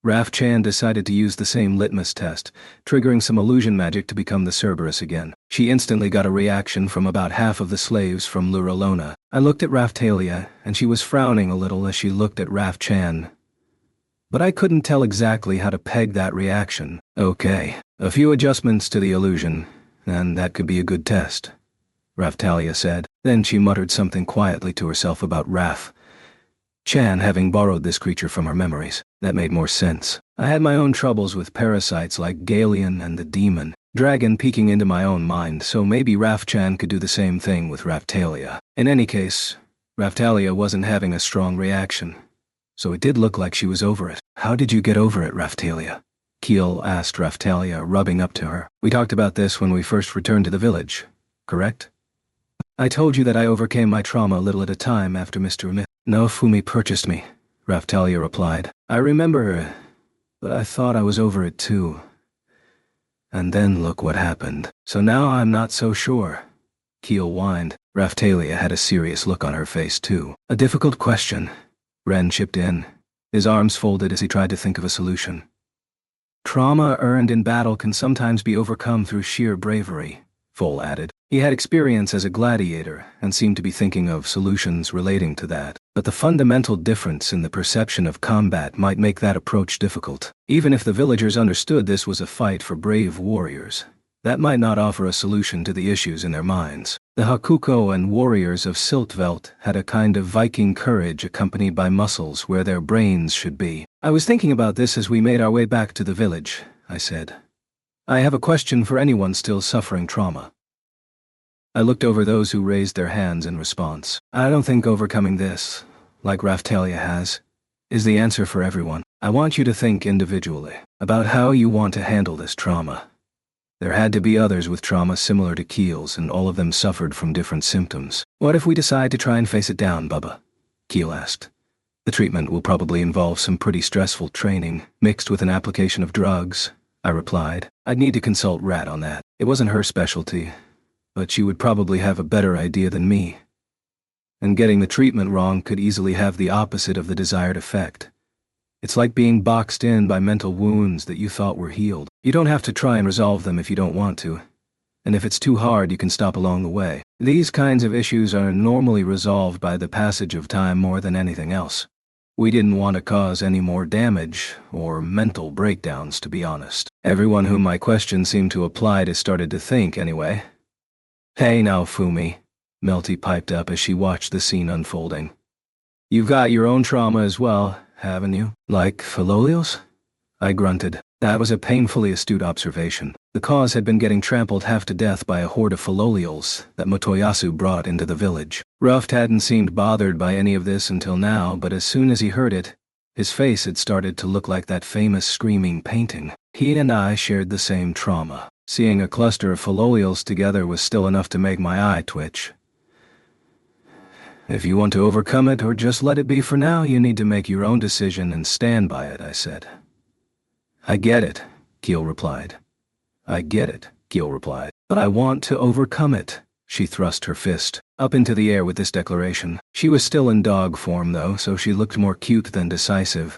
A: Raph-Chan decided to use the same litmus test, triggering some illusion magic to become the Cerberus again. She instantly got a reaction from about half of the slaves from Luralona. I looked at Raphtalia, and she was frowning a little as she looked at Raph-Chan. But I couldn't tell exactly how to peg that reaction. Okay, a few adjustments to the illusion, and that could be a good test, Raphtalia said. Then she muttered something quietly to herself about Raph-Chan having borrowed this creature from her memories. That made more sense. I had my own troubles with parasites like Galeon and the demon dragon peeking into my own mind, so maybe Raph-Chan could do the same thing with Raphtalia. In any case, Raphtalia wasn't having a strong reaction, so it did look like she was over it. How did you get over it, Raphtalia? Keel asked Raphtalia, rubbing up to her. We talked about this when we first returned to the village, correct? I told you that I overcame my trauma a little at a time after Mr. Naofumi purchased me, Raphtalia replied. I remember, but I thought I was over it too. And then look what happened. So now I'm not so sure. Keel whined. Raphtalia had a serious look on her face, too. A difficult question. Ren chipped in, his arms folded as he tried to think of a solution. Trauma earned in battle can sometimes be overcome through sheer bravery, Foal added. He had experience as a gladiator and seemed to be thinking of solutions relating to that. But the fundamental difference in the perception of combat might make that approach difficult. Even if the villagers understood this was a fight for brave warriors, that might not offer a solution to the issues in their minds. The Hakuko and warriors of Siltveld had a kind of Viking courage accompanied by muscles where their brains should be. I was thinking about this as we made our way back to the village, I said. I have a question for anyone still suffering trauma. I looked over those who raised their hands in response. I don't think overcoming this, like Raphtalia has, is the answer for everyone. I want you to think individually about how you want to handle this trauma. There had to be others with trauma similar to Keel's, and all of them suffered from different symptoms. What if we decide to try and face it down, Bubba? Keel asked. The treatment will probably involve some pretty stressful training, mixed with an application of drugs, I replied. I'd need to consult Rat on that. It wasn't her specialty, but she would probably have a better idea than me. And getting the treatment wrong could easily have the opposite of the desired effect. It's like being boxed in by mental wounds that you thought were healed. You don't have to try and resolve them if you don't want to. And if it's too hard, you can stop along the way. These kinds of issues are normally resolved by the passage of time more than anything else. We didn't want to cause any more damage or mental breakdowns, to be honest. Everyone whom my question seemed to apply to started to think anyway. Hey now, Fumi, Melty piped up as she watched the scene unfolding. You've got your own trauma as well, haven't you? Like Philolios? I grunted. That was a painfully astute observation. The cause had been getting trampled half to death by a horde of Philolials that Motoyasu brought into the village. Ruft hadn't seemed bothered by any of this until now, but as soon as he heard it, his face had started to look like that famous screaming painting. He and I shared the same trauma. Seeing a cluster of Philolials together was still enough to make my eye twitch. If you want to overcome it or just let it be for now, you need to make your own decision and stand by it, I said. I get it, Keel replied. I get it, Keel replied. But I want to overcome it. She thrust her fist up into the air with this declaration. She was still in dog form, though, so she looked more cute than decisive.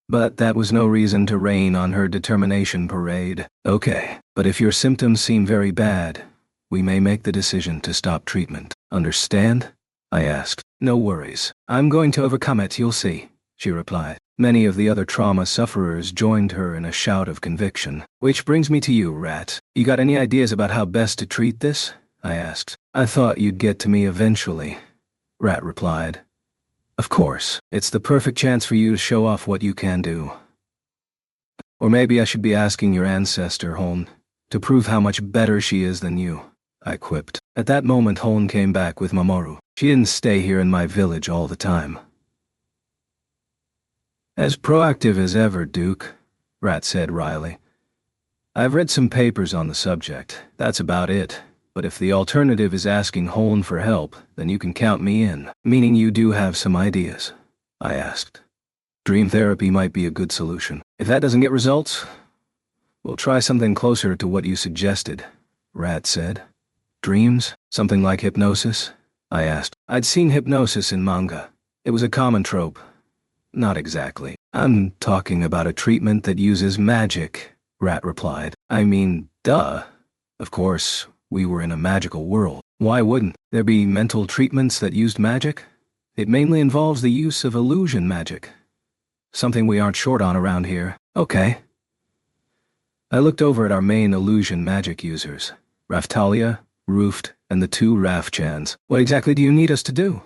A: But that was no reason to rain on her determination parade. Okay, but if your symptoms seem very bad, we may make the decision to stop treatment. Understand? I asked. No worries. I'm going to overcome it, you'll see, she replied. Many of the other trauma sufferers joined her in a shout of conviction. Which brings me to you, Rat. You got any ideas about how best to treat this? I asked. I thought you'd get to me eventually, Rat replied. Of course, it's the perfect chance for you to show off what you can do. Or maybe I should be asking your ancestor, Holn, to prove how much better she is than you, I quipped. At that moment, Holn came back with Mamoru. She didn't stay here in my village all the time. As proactive as ever, Duke, Rat said wryly. I've read some papers on the subject. That's about it. But if the alternative is asking Holn for help, then you can count me in. Meaning you do have some ideas? I asked. Dream therapy might be a good solution. If that doesn't get results, we'll try something closer to what you suggested, Rat said. Dreams? Something like hypnosis? I asked. I'd seen hypnosis in manga. It was a common trope. Not exactly. I'm talking about a treatment that uses magic, Rat replied. I mean, duh. Of course, we were in a magical world. Why wouldn't there be mental treatments that used magic? It mainly involves the use of illusion magic. Something we aren't short on around here. Okay. I looked over at our main illusion magic users, Raphtalia, Ruft, and the two Raphchans. What exactly do you need us to do?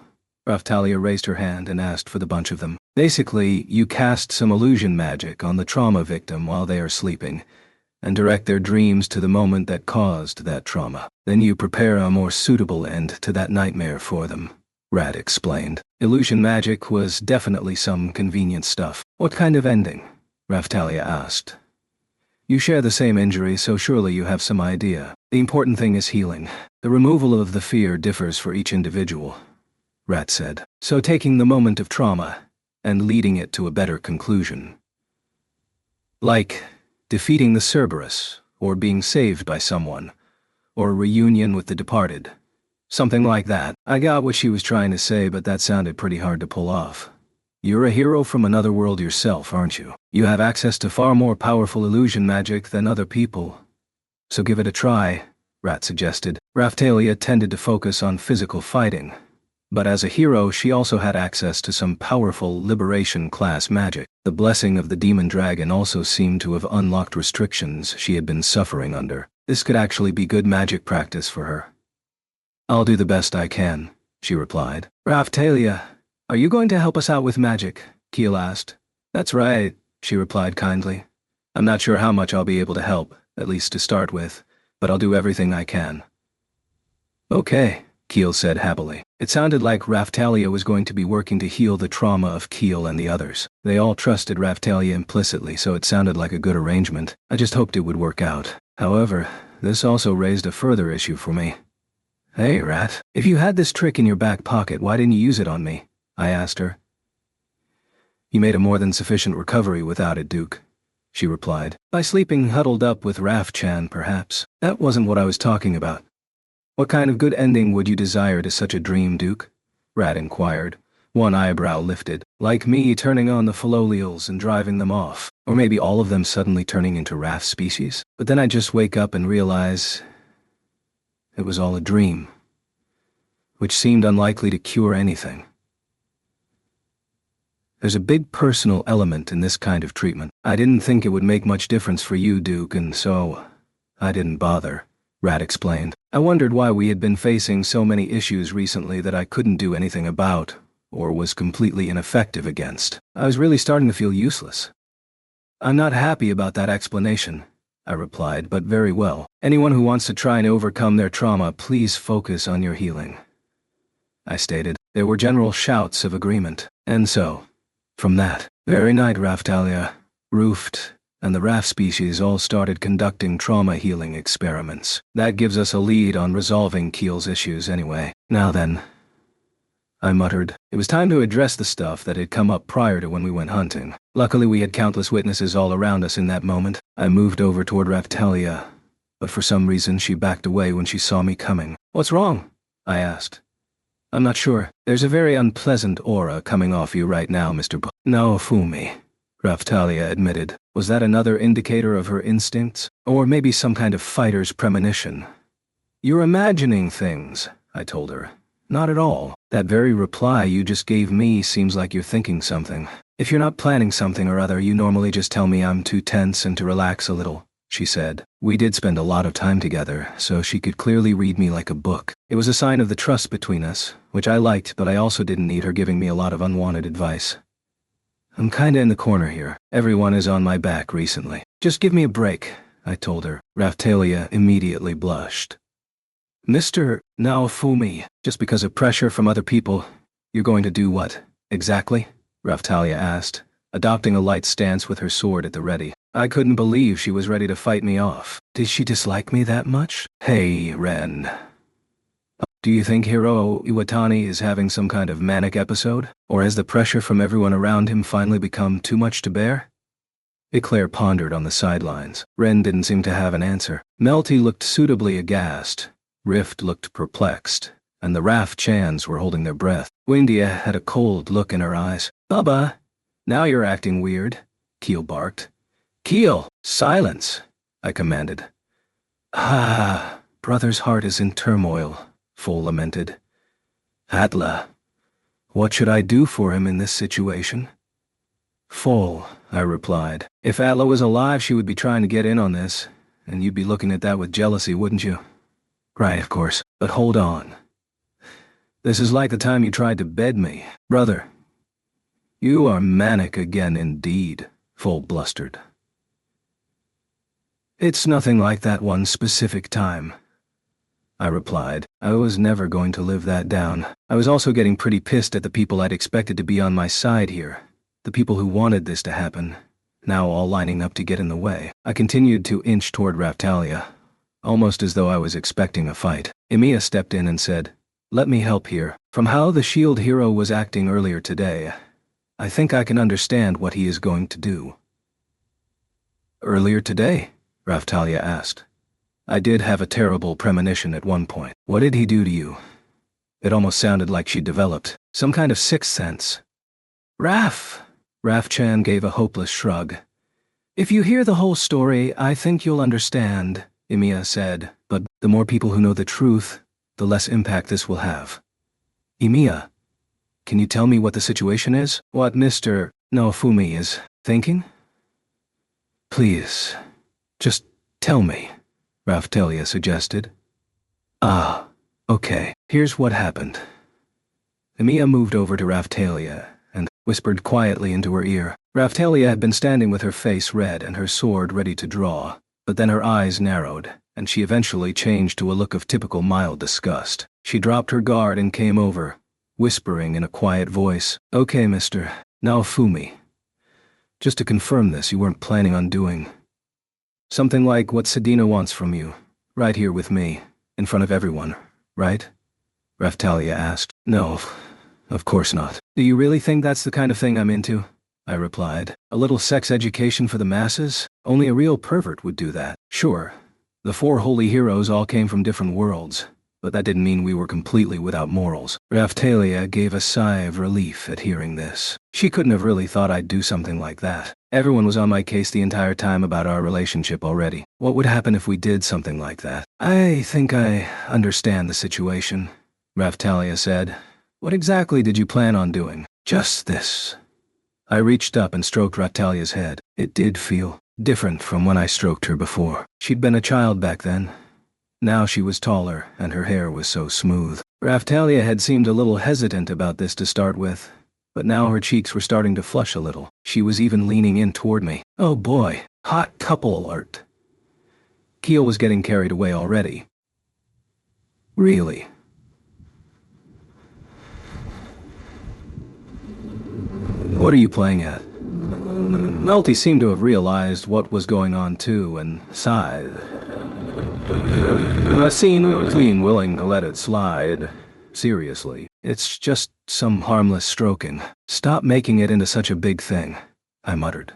A: Raphtalia raised her hand and asked for the bunch of them. Basically, you cast some illusion magic on the trauma victim while they are sleeping, and direct their dreams to the moment that caused that trauma. Then you prepare a more suitable end to that nightmare for them, Rat explained. Illusion magic was definitely some convenient stuff. What kind of ending? Raphtalia asked. You share the same injury, so surely you have some idea. The important thing is healing. The removal of the fear differs for each individual, Rat said. So taking the moment of trauma and leading it to a better conclusion. Like defeating the Cerberus, or being saved by someone, or a reunion with the departed. Something like that. I got what she was trying to say, but that sounded pretty hard to pull off. You're a hero from another world yourself, aren't you? You have access to far more powerful illusion magic than other people. So give it a try, Rat suggested. Raphtalia tended to focus on physical fighting, but as a hero she also had access to some powerful Liberation class magic. The blessing of the demon dragon also seemed to have unlocked restrictions she had been suffering under. This could actually be good magic practice for her. I'll do the best I can, she replied. Raphtalia, are you going to help us out with magic? Keel asked. That's right, she replied kindly. I'm not sure how much I'll be able to help, at least to start with, but I'll do everything I can. Okay, Keel said happily. It sounded like Raphtalia was going to be working to heal the trauma of Keel and the others. They all trusted Raphtalia implicitly, so it sounded like a good arrangement. I just hoped it would work out. However, this also raised a further issue for me. Hey, Rat, if you had this trick in your back pocket, why didn't you use it on me? I asked her. You made a more than sufficient recovery without it, Duke, she replied. By sleeping huddled up with Raph-chan, perhaps. That wasn't what I was talking about. What kind of good ending would you desire to such a dream, Duke? Rat inquired, one eyebrow lifted. Like me turning on the Philolials and driving them off. Or maybe all of them suddenly turning into Raph species. But then I'd just wake up and realize it was all a dream, which seemed unlikely to cure anything. There's a big personal element in this kind of treatment. I didn't think it would make much difference for you, Duke, and so I didn't bother, Rat explained. I wondered why we had been facing so many issues recently that I couldn't do anything about, or was completely ineffective against. I was really starting to feel useless. I'm not happy about that explanation, I replied, but very well. Anyone who wants to try and overcome their trauma, please focus on your healing, I stated. There were general shouts of agreement, and so, from that very night, Raphtalia, Rooft, and the Raph species all started conducting trauma healing experiments. That gives us a lead on resolving Keel's issues anyway. Now then, I muttered. It was time to address the stuff that had come up prior to when we went hunting. Luckily we had countless witnesses all around us in that moment. I moved over toward Raphtalia, but for some reason she backed away when she saw me coming. What's wrong? I asked. I'm not sure. There's a very unpleasant aura coming off you right now, Mr. Naofumi, Raphtalia admitted. Was that another indicator of her instincts? Or maybe some kind of fighter's premonition? You're imagining things, I told her. Not at all. That very reply you just gave me seems like you're thinking something. If you're not planning something or other, you normally just tell me I'm too tense and to relax a little, she said. We did spend a lot of time together, so she could clearly read me like a book. It was a sign of the trust between us, which I liked, but I also didn't need her giving me a lot of unwanted advice. I'm kinda in the corner here. Everyone is on my back recently. Just give me a break, I told her. Raphtalia immediately blushed. Mr. Naofumi, just because of pressure from other people, you're going to do what, exactly? Raphtalia asked, adopting a light stance with her sword at the ready. I couldn't believe she was ready to fight me off. Did she dislike me that much? Hey, Ren. Do you think Hiro Iwatani is having some kind of manic episode? Or has the pressure from everyone around him finally become too much to bear? Eclair pondered on the sidelines. Ren didn't seem to have an answer. Melty looked suitably aghast. Rift looked perplexed, and the Raph-chans were holding their breath. Windia had a cold look in her eyes. Bubba, now you're acting weird, Keel barked. Keel, silence, I commanded. Ah, brother's heart is in turmoil, Foal lamented. Atla, what should I do for him in this situation? Foal, I replied. If Atla was alive, she would be trying to get in on this, and you'd be looking at that with jealousy, wouldn't you? Right, of course. But hold on. This is like the time you tried to bed me. Brother, you are manic again indeed, Foal blustered. It's nothing like that one specific time, I replied. I was never going to live that down. I was also getting pretty pissed at the people I'd expected to be on my side here. The people who wanted this to happen, now all lining up to get in the way. I continued to inch toward Raphtalia, almost as though I was expecting a fight. Emiya stepped in and said, Let me help here. From how the shield hero was acting earlier today, I think I can understand what he is going to do. Earlier today? Raphtalia asked. I did have a terrible premonition at one point. What did he do to you? It almost sounded like she'd developed some kind of sixth sense. Raf-chan gave a hopeless shrug. If you hear the whole story, I think you'll understand, Emiya said, but the more people who know the truth, the less impact this will have. Emiya, can you tell me what the situation is? What Mr. Naofumi is thinking? Please, just tell me, Raphtalia suggested. Ah, okay, here's what happened. Emiya moved over to Raphtalia and whispered quietly into her ear. Raphtalia had been standing with her face red and her sword ready to draw, but then her eyes narrowed, and she eventually changed to a look of typical mild disgust. She dropped her guard and came over, whispering in a quiet voice, Okay, Mr. Naofumi. Just to confirm this, you weren't planning on doing something like what Sedina wants from you, right here with me, in front of everyone, right? Raphtalia asked. No, of course not. Do you really think that's the kind of thing I'm into? I replied. A little sex education for the masses? Only a real pervert would do that. Sure, the 4 holy heroes all came from different worlds, but that didn't mean we were completely without morals. Raphtalia gave a sigh of relief at hearing this. She couldn't have really thought I'd do something like that. Everyone was on my case the entire time about our relationship already. What would happen if we did something like that? I think I understand the situation, Raphtalia said. What exactly did you plan on doing? Just this. I reached up and stroked Raphtalia's head. It did feel different from when I stroked her before. She'd been a child back then. Now she was taller, and her hair was so smooth. Raphtalia had seemed a little hesitant about this to start with, but now her cheeks were starting to flush a little. She was even leaning in toward me. Oh boy, hot couple alert. Keel was getting carried away already. Really? What are you playing at? Melty seemed to have realized what was going on too, and sighed. I seem clean willing to let it slide. Seriously, it's just some harmless stroking. Stop making it into such a big thing, I muttered.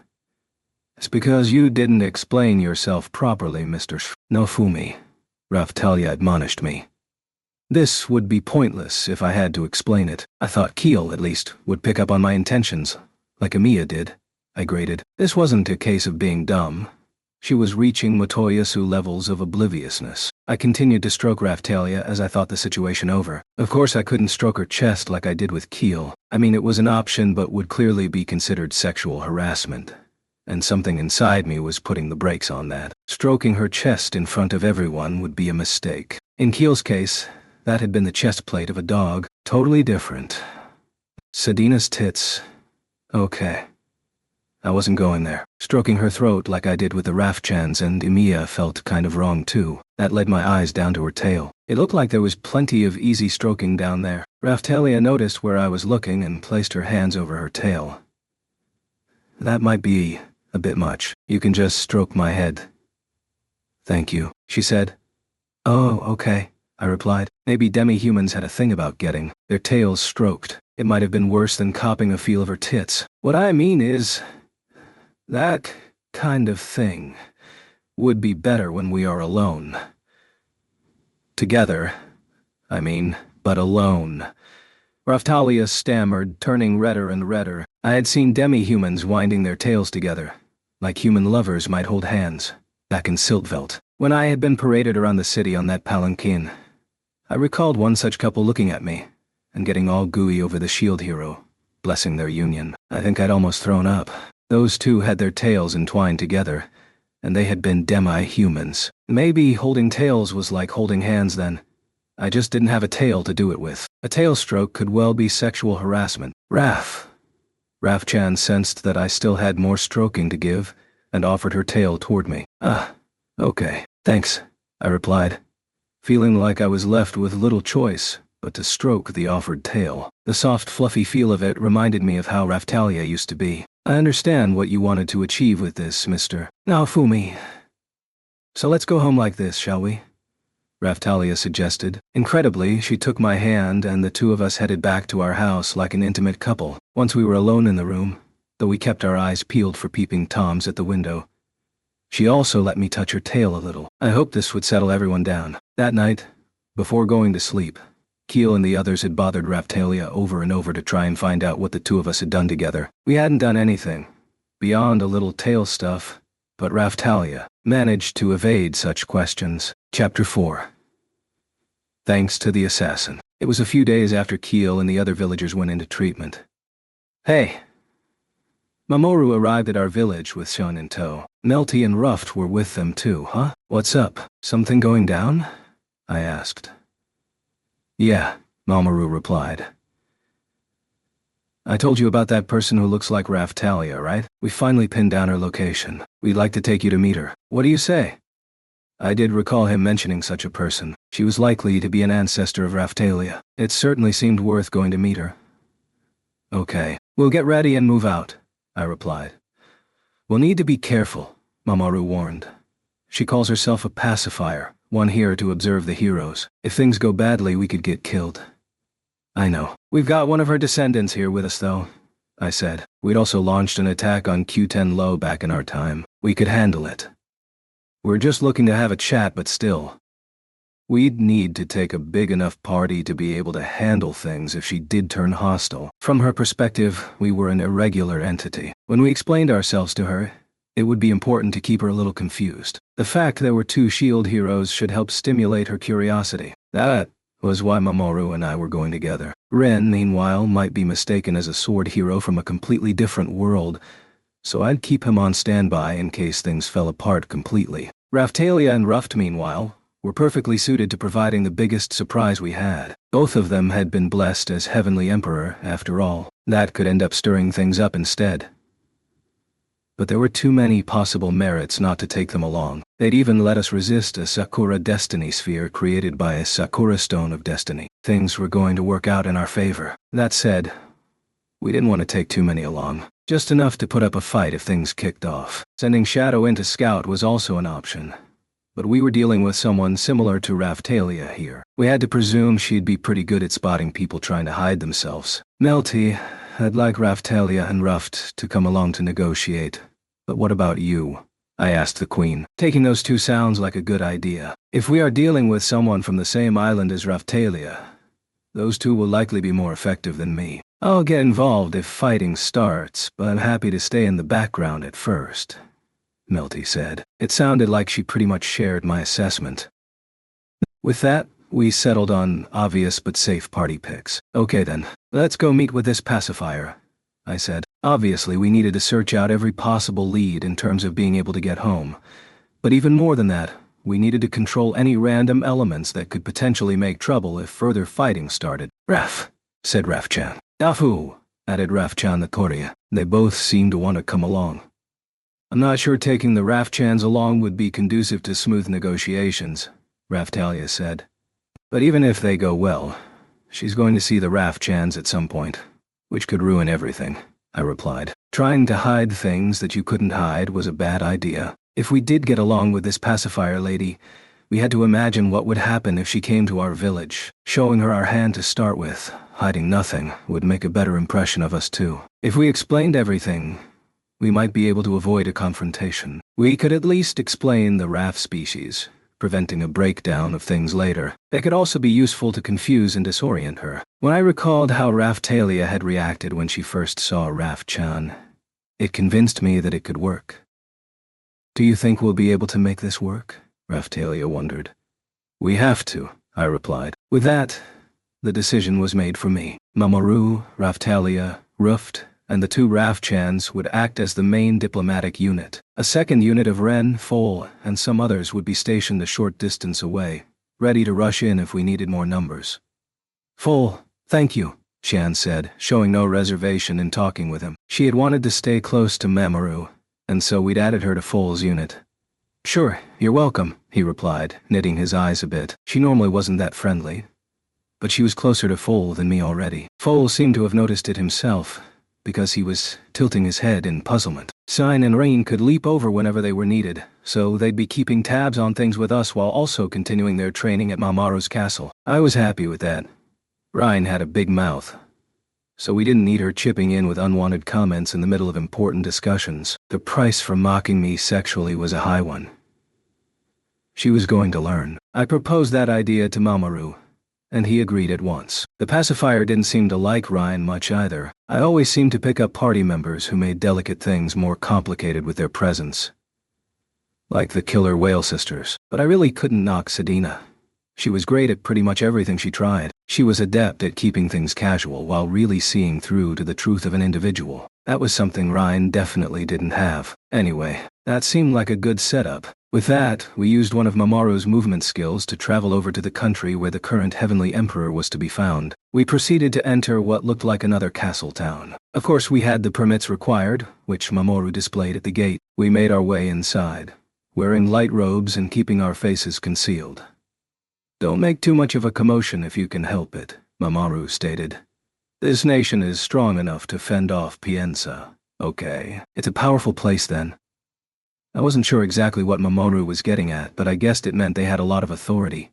A: It's because you didn't explain yourself properly, Mr. Naofumi, Raphtalia admonished me. This would be pointless if I had to explain it. I thought Keel, at least, would pick up on my intentions, like Emiya did, I grated. This wasn't a case of being dumb. She was reaching Motoyasu levels of obliviousness. I continued to stroke Raphtalia as I thought the situation over. Of course I couldn't stroke her chest like I did with Keel. I mean, it was an option but would clearly be considered sexual harassment. And something inside me was putting the brakes on that. Stroking her chest in front of everyone would be a mistake. In Keel's case, that had been the chest plate of a dog. Totally different. Sedina's tits. Okay. I wasn't going there. Stroking her throat like I did with the Raphchans and Emiya felt kind of wrong too. That led my eyes down to her tail. It looked like there was plenty of easy stroking down there. Raphtalia noticed where I was looking and placed her hands over her tail. That might be a bit much. You can just stroke my head. Thank you, she said. Oh, okay, I replied. Maybe demi-humans had a thing about getting their tails stroked. It might have been worse than copping a feel of her tits. What I mean is, that kind of thing would be better when we are alone. Together, I mean, but alone. Raphtalia stammered, turning redder and redder. I had seen demi-humans winding their tails together, like human lovers might hold hands, back in Siltveld. When I had been paraded around the city on that palanquin, I recalled one such couple looking at me, and getting all gooey over the shield hero, blessing their union. I think I'd almost thrown up. Those two had their tails entwined together, and they had been demi-humans. Maybe holding tails was like holding hands then. I just didn't have a tail to do it with. A tail stroke could well be sexual harassment. Raphchan sensed that I still had more stroking to give, and offered her tail toward me. Okay, thanks, I replied, feeling like I was left with little choice but to stroke the offered tail. The soft, fluffy feel of it reminded me of how Raphtalia used to be. I understand what you wanted to achieve with this, Mr. Naofumi. So let's go home like this, shall we? Raphtalia suggested. Incredibly, she took my hand and the two of us headed back to our house like an intimate couple. Once we were alone in the room, though we kept our eyes peeled for peeping Toms at the window, she also let me touch her tail a little. I hoped this would settle everyone down. That night, before going to sleep, Keel and the others had bothered Raphtalia over and over to try and find out what the two of us had done together. We hadn't done anything, beyond a little tail stuff, but Raphtalia managed to evade such questions. Chapter 4. Thanks to the assassin. It was a few days after Keel and the other villagers went into treatment. Hey! Mamoru arrived at our village with Sean in tow. Melty and Ruft were with them too, huh? What's up? Something going down? I asked. Yeah, Mamoru replied. I told you about that person who looks like Raphtalia, right? We finally pinned down her location. We'd like to take you to meet her. What do you say? I did recall him mentioning such a person. She was likely to be an ancestor of Raphtalia. It certainly seemed worth going to meet her. Okay, we'll get ready and move out, I replied. We'll need to be careful, Mamoru warned. She calls herself a pacifier, one here to observe the heroes. If things go badly, we could get killed. I know. We've got one of her descendants here with us, though, I said. We'd also launched an attack on Q10 Low back in our time. We could handle it. We're just looking to have a chat, but still. We'd need to take a big enough party to be able to handle things if she did turn hostile. From her perspective, we were an irregular entity. When we explained ourselves to her, it would be important to keep her a little confused. The fact there were two S.H.I.E.L.D. heroes should help stimulate her curiosity. That was why Mamoru and I were going together. Ren, meanwhile, might be mistaken as a sword hero from a completely different world, so I'd keep him on standby in case things fell apart completely. Raphtalia and Ruft, meanwhile, were perfectly suited to providing the biggest surprise we had. Both of them had been blessed as Heavenly Emperor, after all. That could end up stirring things up instead. But there were too many possible merits not to take them along. They'd even let us resist a Sakura Destiny sphere created by a Sakura Stone of Destiny. Things were going to work out in our favor. That said, we didn't want to take too many along. Just enough to put up a fight if things kicked off. Sending Shadow in to scout was also an option. But we were dealing with someone similar to Raphtalia here. We had to presume she'd be pretty good at spotting people trying to hide themselves. Melty, I'd like Raphtalia and Ruft to come along to negotiate. But what about you? I asked the Queen. Taking those two sounds like a good idea. If we are dealing with someone from the same island as Raphtalia, those two will likely be more effective than me. I'll get involved if fighting starts, but I'm happy to stay in the background at first, Melty said. It sounded like she pretty much shared my assessment. With that, we settled on obvious but safe party picks. Okay then, let's go meet with this pacifier, I said. Obviously, we needed to search out every possible lead in terms of being able to get home. But even more than that, we needed to control any random elements that could potentially make trouble if further fighting started. Raf, said Rafchan. Afu, added Rafchan the Korea. They both seemed to want to come along. I'm not sure taking the Rafchans along would be conducive to smooth negotiations, Raphtalia said. But even if they go well, she's going to see the Rafchans at some point, which could ruin everything, I replied. Trying to hide things that you couldn't hide was a bad idea. If we did get along with this pacifier lady, we had to imagine what would happen if she came to our village. Showing her our hand to start with, hiding nothing, would make a better impression of us too. If we explained everything, we might be able to avoid a confrontation. We could at least explain the Raf species, preventing a breakdown of things later. It could also be useful to confuse and disorient her. When I recalled how Raphtalia had reacted when she first saw Rafchan, it convinced me that it could work. Do you think we'll be able to make this work? Raphtalia wondered. We have to, I replied. With that, the decision was made for me. Mamoru, Raphtalia, Ruft, and the two Rafchans would act as the main diplomatic unit. A second unit of Ren, Fol, and some others would be stationed a short distance away, ready to rush in if we needed more numbers. Fol, thank you, Shan said, showing no reservation in talking with him. She had wanted to stay close to Mamoru, and so we'd added her to Fol's unit. Sure, you're welcome, he replied, knitting his eyes a bit. She normally wasn't that friendly, but she was closer to Fol than me already. Fol seemed to have noticed it himself, because he was tilting his head in puzzlement. Sign and Rain could leap over whenever they were needed, so they'd be keeping tabs on things with us while also continuing their training at Mamoru's castle. I was happy with that. Ryan had a big mouth, so we didn't need her chipping in with unwanted comments in the middle of important discussions. The price for mocking me sexually was a high one. She was going to learn. I proposed that idea to Mamoru, and he agreed at once. The pacifier didn't seem to like Ryan much either. I always seemed to pick up party members who made delicate things more complicated with their presence. Like the killer Whale sisters. But I really couldn't knock Sedina. She was great at pretty much everything she tried. She was adept at keeping things casual while really seeing through to the truth of an individual. That was something Ryan definitely didn't have. Anyway, that seemed like a good setup. With that, we used one of Mamoru's movement skills to travel over to the country where the current Heavenly Emperor was to be found. We proceeded to enter what looked like another castle town. Of course, we had the permits required, which Mamoru displayed at the gate. We made our way inside, wearing light robes and keeping our faces concealed. "Don't make too much of a commotion if you can help it," Mamoru stated. "This nation is strong enough to fend off Piensa. Okay, it's a powerful place then." I wasn't sure exactly what Mamoru was getting at, but I guessed it meant they had a lot of authority.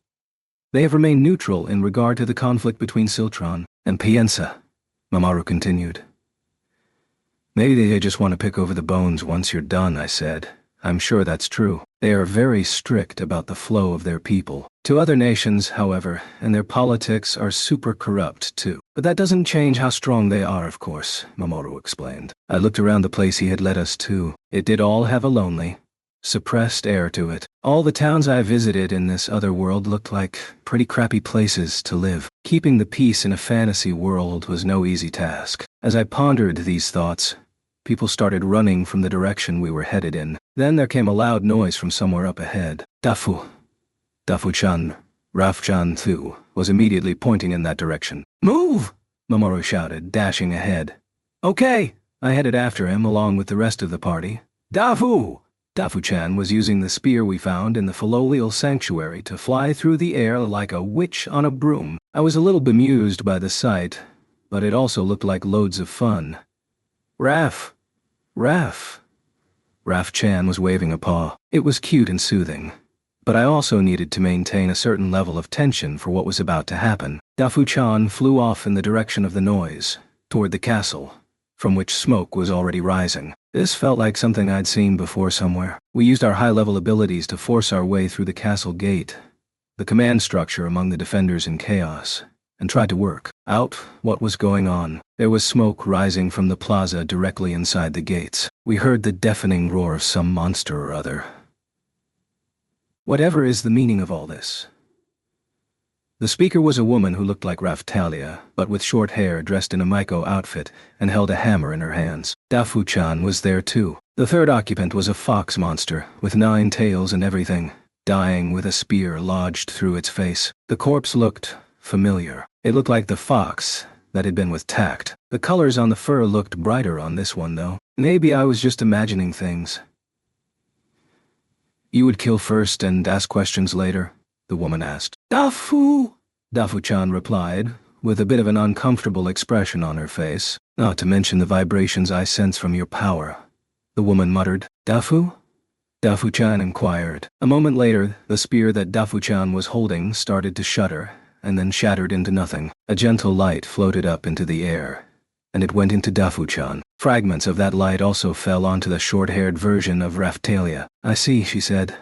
A: "They have remained neutral in regard to the conflict between Siltron and Piensa," Mamoru continued. "Maybe they just want to pick over the bones once you're done," I said. "I'm sure that's true. They are very strict about the flow of their people. To other nations, however, and their politics are super corrupt too. But that doesn't change how strong they are, of course," Mamoru explained. I looked around the place he had led us to. It did all have a lonely, suppressed air to it. All the towns I visited in this other world looked like pretty crappy places to live. Keeping the peace in a fantasy world was no easy task. As I pondered these thoughts, people started running from the direction we were headed in. Then there came a loud noise from somewhere up ahead. Dafu-chan, Raf-chan too, was immediately pointing in that direction. "Move!" Mamoru shouted, dashing ahead. "Okay!" I headed after him along with the rest of the party. "Dafu!" Dafu-chan was using the spear we found in the Filolial Sanctuary to fly through the air like a witch on a broom. I was a little bemused by the sight, but it also looked like loads of fun. Raf! Raf-chan was waving a paw. It was cute and soothing. But I also needed to maintain a certain level of tension for what was about to happen. Dafu-chan flew off in the direction of the noise, toward the castle, from which smoke was already rising. This felt like something I'd seen before somewhere. We used our high-level abilities to force our way through the castle gate, the command structure among the defenders in chaos, and tried to work out what was going on. There was smoke rising from the plaza directly inside the gates. We heard the deafening roar of some monster or other. Whatever is the meaning of all this? The speaker was a woman who looked like Raphtalia, but with short hair, dressed in a Maiko outfit, and held a hammer in her hands. Dafu-chan was there too. The third occupant was a fox monster, with 9 tails and everything, dying with a spear lodged through its face. The corpse looked familiar. It looked like the fox that had been with Tact. The colors on the fur looked brighter on this one, though. Maybe I was just imagining things. "You would kill first and ask questions later?" the woman asked. Dafu-chan replied, with a bit of an uncomfortable expression on her face. "Not to mention the vibrations I sense from your power," the woman muttered. Dafu-chan inquired. A moment later, the spear that Dafu-chan was holding started to shudder, and then shattered into nothing. A gentle light floated up into the air, and it went into Dafu-chan. Fragments of that light also fell onto the short-haired version of Raphtalia. "I see," she said.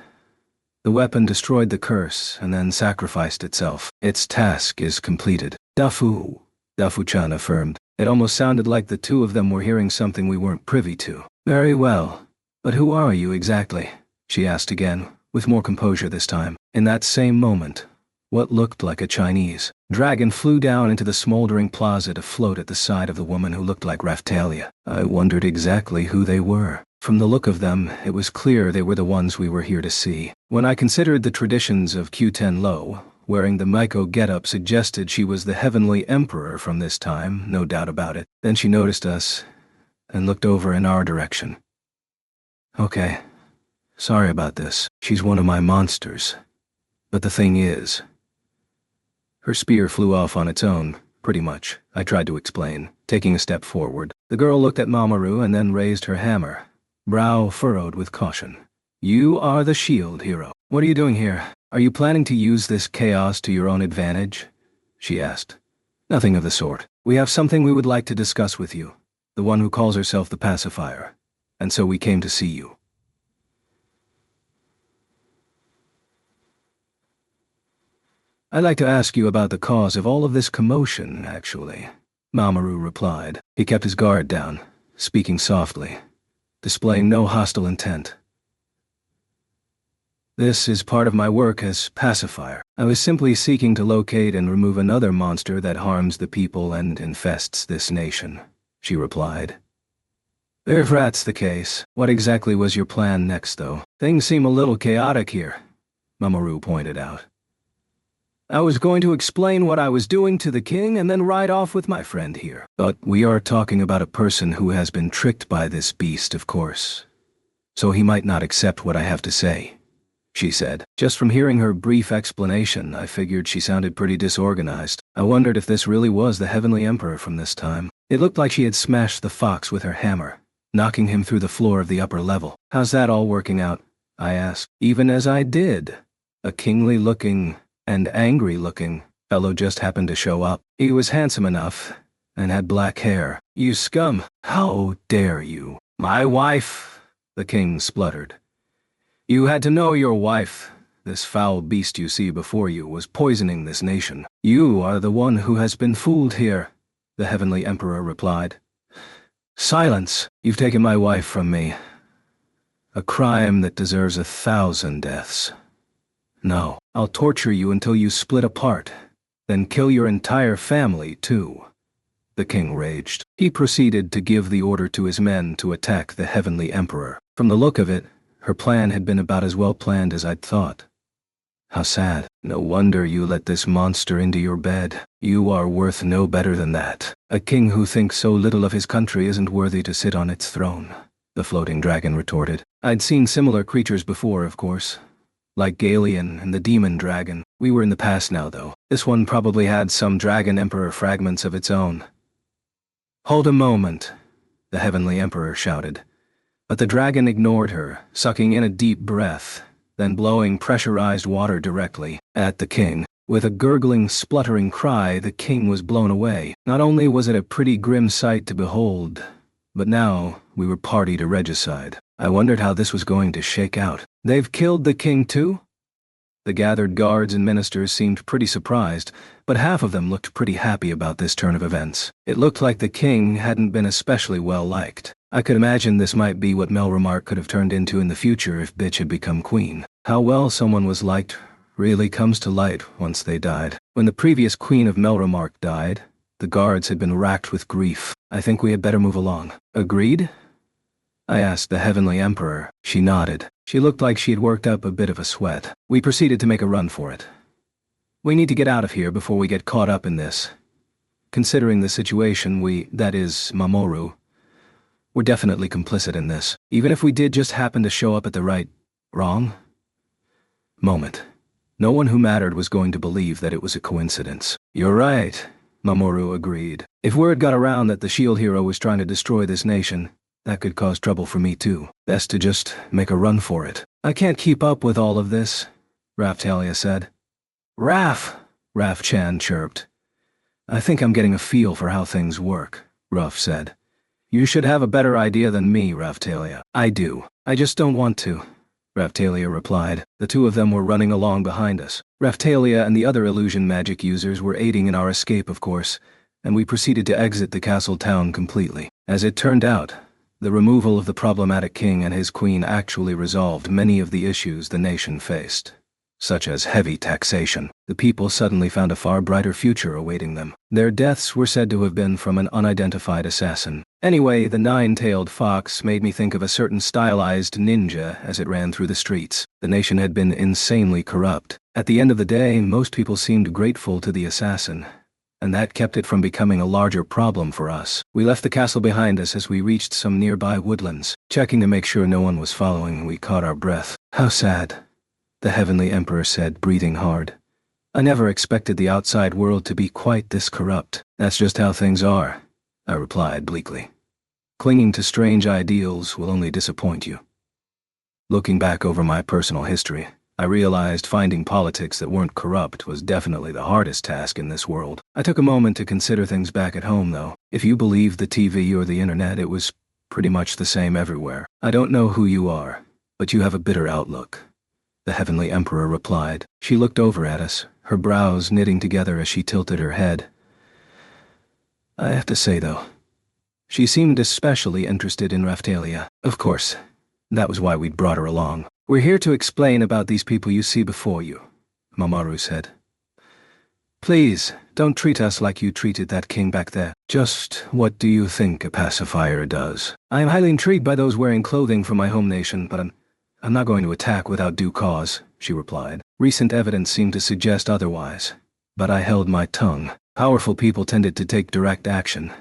A: "The weapon destroyed the curse and then sacrificed itself. Its task is completed." Dafu-chan affirmed. It almost sounded like the two of them were hearing something we weren't privy to. "Very well. But who are you exactly?" she asked again, with more composure this time. In that same moment, what looked like a Chinese dragon flew down into the smoldering plaza to float at the side of the woman who looked like Raphtalia. I wondered exactly who they were. From the look of them, it was clear they were the ones we were here to see. When I considered the traditions of Qtenlo, wearing the Maiko getup suggested she was the Heavenly Emperor from this time, no doubt about it. Then she noticed us, and looked over in our direction. "Okay. Sorry about this. She's one of my monsters. But the thing is..." Her spear flew off on its own, pretty much, I tried to explain, taking a step forward. The girl looked at Mamoru and then raised her hammer, brow furrowed with caution. "You are the shield hero. What are you doing here? Are you planning to use this chaos to your own advantage?" she asked. "Nothing of the sort. We have something we would like to discuss with you, the one who calls herself the pacifier, and so we came to see you." I'd like to ask you about the cause of all of this commotion, actually, Mamoru replied. He kept his guard down, speaking softly, displaying no hostile intent. This is part of my work as pacifier. I was simply seeking to locate and remove another monster that harms the people and infests this nation, she replied. If that's the case, what exactly was your plan next, though? Things seem a little chaotic here, Mamoru pointed out. I was going to explain what I was doing to the king and then ride off with my friend here. But we are talking about a person who has been tricked by this beast, of course. So he might not accept what I have to say, she said. Just from hearing her brief explanation, I figured she sounded pretty disorganized. I wondered if this really was the Heavenly Emperor from this time. It looked like she had smashed the fox with her hammer, knocking him through the floor of the upper level. How's that all working out? I asked. Even as I did, a kingly-looking and angry-looking fellow just happened to show up. He was handsome enough and had black hair. You scum! How dare you? My wife, the king spluttered. You had to know your wife. This foul beast you see before you was poisoning this nation. You are the one who has been fooled here, the Heavenly Emperor replied. Silence! You've taken my wife from me. A crime that deserves 1,000 deaths. No, I'll torture you until you split apart, then kill your entire family, too. The king raged. He proceeded to give the order to his men to attack the Heavenly Emperor. From the look of it, her plan had been about as well planned as I'd thought. How sad. No wonder you let this monster into your bed. You are worth no better than that. A king who thinks so little of his country isn't worthy to sit on its throne, the floating dragon retorted. I'd seen similar creatures before, of course. Like Galeon and the demon dragon. We were in the past now, though. This one probably had some dragon emperor fragments of its own. Hold a moment, the Heavenly Emperor shouted. But the dragon ignored her, sucking in a deep breath, then blowing pressurized water directly at the king. With a gurgling, spluttering cry, the king was blown away. Not only was it a pretty grim sight to behold, but now we were party to regicide. I wondered how this was going to shake out. They've killed the king too? The gathered guards and ministers seemed pretty surprised, but half of them looked pretty happy about this turn of events. It looked like the king hadn't been especially well liked. I could imagine this might be what Melromark could have turned into in the future if Bitch had become queen. How well someone was liked really comes to light once they died. When the previous queen of Melromark died, the guards had been racked with grief. I think we had better move along. Agreed? I asked the Heavenly Emperor. She nodded. She looked like she had worked up a bit of a sweat. We proceeded to make a run for it. We need to get out of here before we get caught up in this. Considering the situation, that is, Mamoru, we're definitely complicit in this. Even if we did just happen to show up at the wrong moment. No one who mattered was going to believe that it was a coincidence. You're right, Mamoru agreed. If word got around that the shield hero was trying to destroy this nation, that could cause trouble for me too. Best to just make a run for it. I can't keep up with all of this, Raphtalia said. Raph-chan chirped. I think I'm getting a feel for how things work, Ruff said. You should have a better idea than me, Raphtalia. I do. I just don't want to, Raphtalia replied. The two of them were running along behind us. Raphtalia and the other illusion magic users were aiding in our escape, of course, and we proceeded to exit the castle town completely. As it turned out, the removal of the problematic king and his queen actually resolved many of the issues the nation faced, such as heavy taxation. The people suddenly found a far brighter future awaiting them. Their deaths were said to have been from an unidentified assassin. Anyway, the nine-tailed fox made me think of a certain stylized ninja as it ran through the streets. The nation had been insanely corrupt. At the end of the day, most people seemed grateful to the assassin, and that kept it from becoming a larger problem for us. We left the castle behind us as we reached some nearby woodlands. Checking to make sure no one was following, we caught our breath. How sad, the Heavenly Emperor said, breathing hard. I never expected the outside world to be quite this corrupt. That's just how things are, I replied bleakly. Clinging to strange ideals will only disappoint you. Looking back over my personal history, I realized finding politics that weren't corrupt was definitely the hardest task in this world. I took a moment to consider things back at home, though. If you believed the TV or the internet, it was pretty much the same everywhere. I don't know who you are, but you have a bitter outlook, the Heavenly Emperor replied. She looked over at us, her brows knitting together as she tilted her head. I have to say, though, she seemed especially interested in Raphtalia. Of course, that was why we'd brought her along. We're here to explain about these people you see before you, Mamoru said. Please, don't treat us like you treated that king back there. Just what do you think a pacifier does? I am highly intrigued by those wearing clothing from my home nation, but I'm not going to attack without due cause, she replied. Recent evidence seemed to suggest otherwise, but I held my tongue. Powerful people tended to take direct action,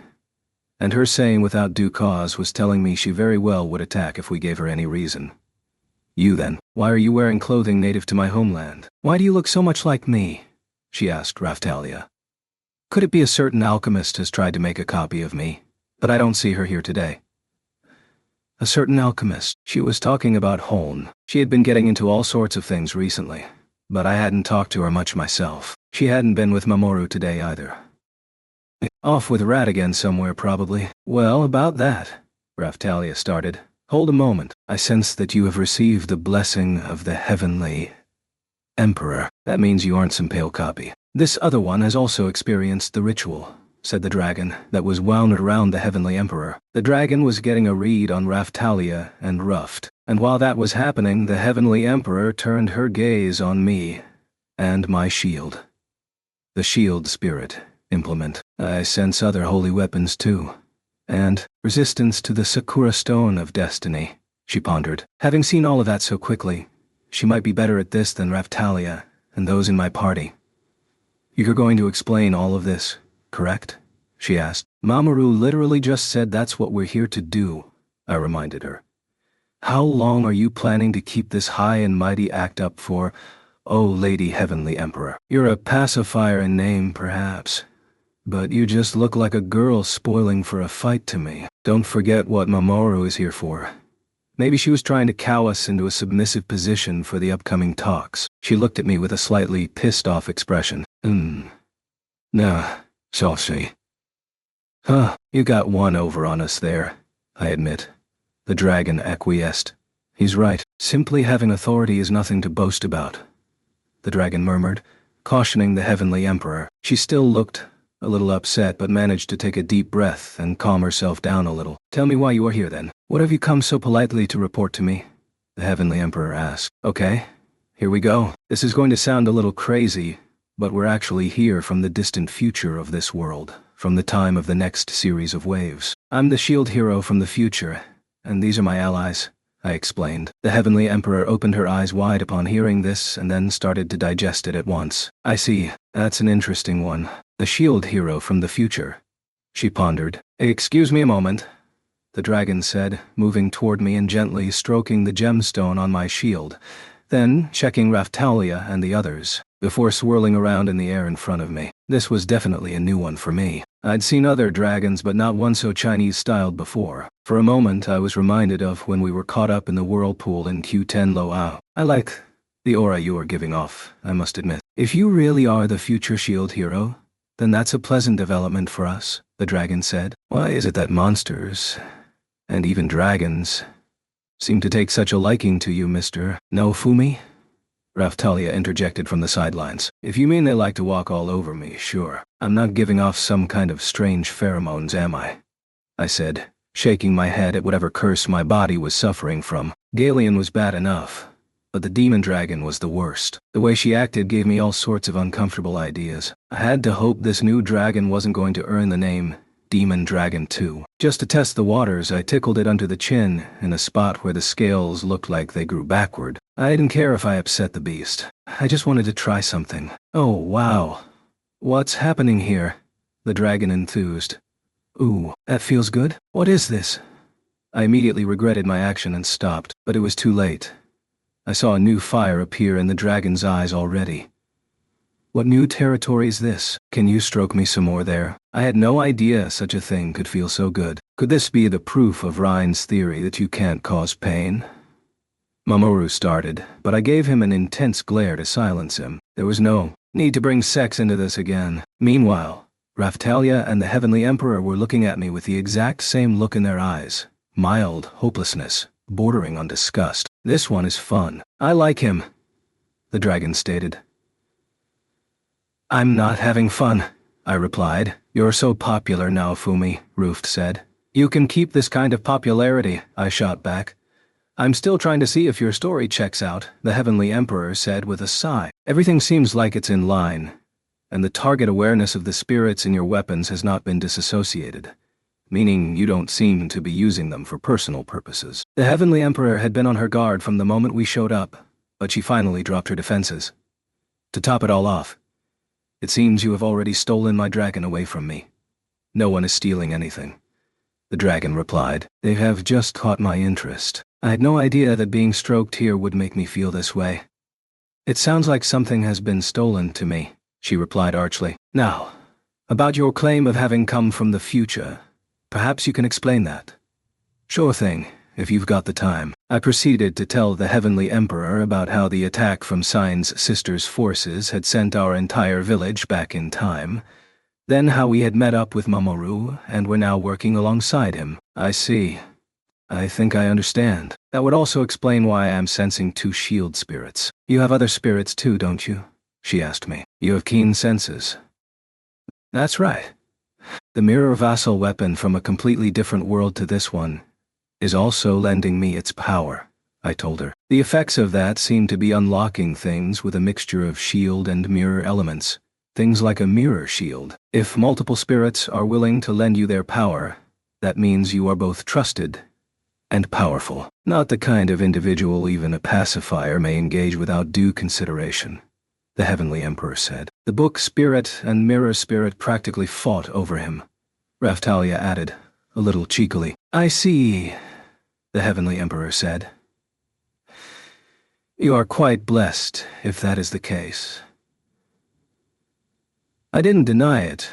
A: and her saying without due cause was telling me she very well would attack if we gave her any reason. You then, why are you wearing clothing native to my homeland? Why do you look so much like me? She asked Raphtalia. Could it be a certain alchemist has tried to make a copy of me, but I don't see her here today? A certain alchemist. She was talking about Holn. She had been getting into all sorts of things recently, but I hadn't talked to her much myself. She hadn't been with Mamoru today either. Off with Rat again somewhere, probably. Well, about that, Raphtalia started. Hold a moment. I sense that you have received the blessing of the Heavenly Emperor. That means you aren't some pale copy. This other one has also experienced the ritual, said the dragon, that was wound around the Heavenly Emperor. The dragon was getting a read on Raphtalia and Ruft, and while that was happening, the Heavenly Emperor turned her gaze on me and my shield. The shield spirit implement. I sense other holy weapons too. And resistance to the Sakura Stone of Destiny, she pondered. Having seen all of that so quickly, she might be better at this than Raphtalia and those in my party. You're going to explain all of this, correct? She asked. Mamoru literally just said that's what we're here to do, I reminded her. How long are you planning to keep this high and mighty act up for, oh Lady Heavenly Emperor? You're a pacifier in name, perhaps, but you just look like a girl spoiling for a fight to me. Don't forget what Mamoru is here for. Maybe she was trying to cow us into a submissive position for the upcoming talks. She looked at me with a slightly pissed-off expression. Nah, saucy. Huh, you got one over on us there, I admit. The dragon acquiesced. He's right. Simply having authority is nothing to boast about, the dragon murmured, cautioning the Heavenly Emperor. She still looked a little upset, but managed to take a deep breath and calm herself down a little. Tell me why you are here then. What have you come so politely to report to me? The Heavenly Emperor asked. Okay, here we go. This is going to sound a little crazy, but we're actually here from the distant future of this world, from the time of the next series of waves. I'm the shield hero from the future, and these are my allies, I explained. The Heavenly Emperor opened her eyes wide upon hearing this and then started to digest it at once. I see. That's an interesting one. The shield hero from the future, she pondered. Excuse me a moment, the dragon said, moving toward me and gently stroking the gemstone on my shield, then checking Raphtalia and the others, before swirling around in the air in front of me. This was definitely a new one for me. I'd seen other dragons, but not one so Chinese-styled before. For a moment, I was reminded of when we were caught up in the whirlpool in Q10 Loao. I like the aura you are giving off, I must admit. If you really are the future shield hero, then that's a pleasant development for us, the dragon said. Why is it that monsters, and even dragons, seem to take such a liking to you, Mr. Nofumi? Raphtalia interjected from the sidelines. If you mean they like to walk all over me, sure. I'm not giving off some kind of strange pheromones, am I? I said, shaking my head at whatever curse my body was suffering from. Galeon was bad enough, but the demon dragon was the worst. The way she acted gave me all sorts of uncomfortable ideas. I had to hope this new dragon wasn't going to earn the name Demon Dragon too. Just to test the waters, I tickled it under the chin in a spot where the scales looked like they grew backward. I didn't care if I upset the beast. I just wanted to try something. Oh, wow. What's happening here? The dragon enthused. Ooh, that feels good. What is this? I immediately regretted my action and stopped, but it was too late. I saw a new fire appear in the dragon's eyes already. What new territory is this? Can you stroke me some more there? I had no idea such a thing could feel so good. Could this be the proof of Rhine's theory that you can't cause pain? Mamoru started, but I gave him an intense glare to silence him. There was no need to bring sex into this again. Meanwhile, Raphtalia and the Heavenly Emperor were looking at me with the exact same look in their eyes. Mild hopelessness, bordering on disgust. This one is fun. I like him, the dragon stated. I'm not having fun, I replied. You're so popular now, Fumi, Ruft said. You can keep this kind of popularity, I shot back. I'm still trying to see if your story checks out, the Heavenly Emperor said with a sigh. Everything seems like it's in line, and the target awareness of the spirits in your weapons has not been disassociated, meaning you don't seem to be using them for personal purposes. The Heavenly Emperor had been on her guard from the moment we showed up, but she finally dropped her defenses. To top it all off, it seems you have already stolen my dragon away from me. No one is stealing anything, the dragon replied. They have just caught my interest. I had no idea that being stroked here would make me feel this way. It sounds like something has been stolen to me, she replied archly. Now, about your claim of having come from the future, perhaps you can explain that. Sure thing, if you've got the time. I proceeded to tell the Heavenly Emperor about how the attack from Sign's sister's forces had sent our entire village back in time, then how we had met up with Mamoru and were now working alongside him. I see. I think I understand. That would also explain why I'm sensing 2 shield spirits. You have other spirits too, don't you? She asked me. You have keen senses. That's right. The mirror vassal weapon from a completely different world to this one is also lending me its power, I told her. The effects of that seem to be unlocking things with a mixture of shield and mirror elements. Things like a mirror shield. If multiple spirits are willing to lend you their power, that means you are both trusted and powerful. Not the kind of individual even a pacifier may engage without due consideration, the Heavenly Emperor said. The book Spirit and Mirror Spirit practically fought over him, Raphtalia added, a little cheekily. I see, the Heavenly Emperor said. You are quite blessed, if that is the case. I didn't deny it,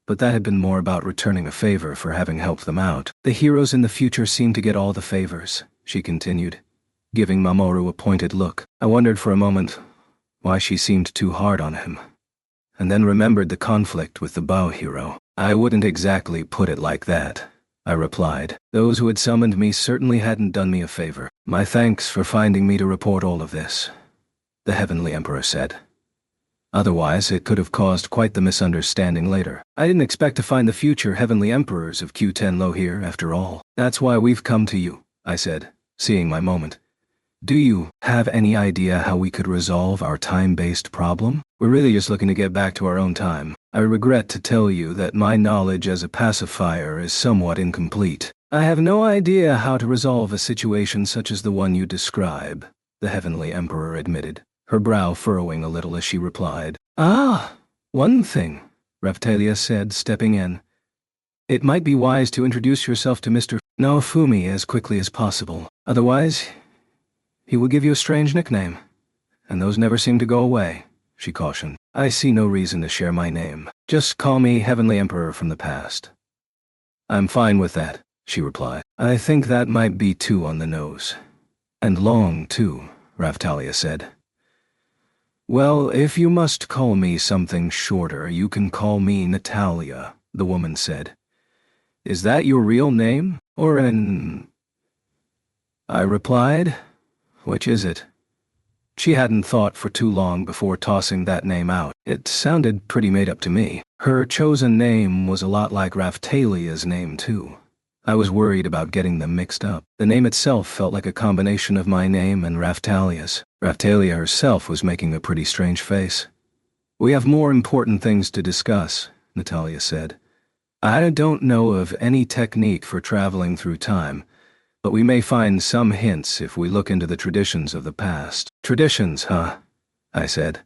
A: but that had been more about returning a favor for having helped them out. The heroes in the future seem to get all the favors, she continued, giving Mamoru a pointed look. I wondered for a moment why she seemed too hard on him, and then remembered the conflict with the Bao hero. I wouldn't exactly put it like that, I replied. Those who had summoned me certainly hadn't done me a favor. My thanks for finding me to report all of this, the Heavenly Emperor said. Otherwise, it could have caused quite the misunderstanding later. I didn't expect to find the future Heavenly Emperors of Q10 here, after all. That's why we've come to you, I said, seeing my moment. Do you have any idea how we could resolve our time-based problem? We're really just looking to get back to our own time. I regret to tell you that my knowledge as a pacifier is somewhat incomplete. I have no idea how to resolve a situation such as the one you describe, the Heavenly Emperor admitted, her brow furrowing a little as she replied. Ah, one thing, Raphtalia said, stepping in. It might be wise to introduce yourself to Mr. Naofumi as quickly as possible. Otherwise, he will give you a strange nickname, and those never seem to go away, she cautioned. I see no reason to share my name. Just call me Heavenly Emperor from the past. I'm fine with that, she replied. I think that might be too on the nose. And long, too, Raphtalia said. Well, if you must call me something shorter, you can call me Natalia, the woman said. Is that your real name, or an... I replied, which is it? She hadn't thought for too long before tossing that name out. It sounded pretty made up to me. Her chosen name was a lot like Raphtalia's name, too. I was worried about getting them mixed up. The name itself felt like a combination of my name and Raphtalia's. Raphtalia herself was making a pretty strange face. We have more important things to discuss, Natalia said. I don't know of any technique for traveling through time, but we may find some hints if we look into the traditions of the past. Traditions, huh? I said.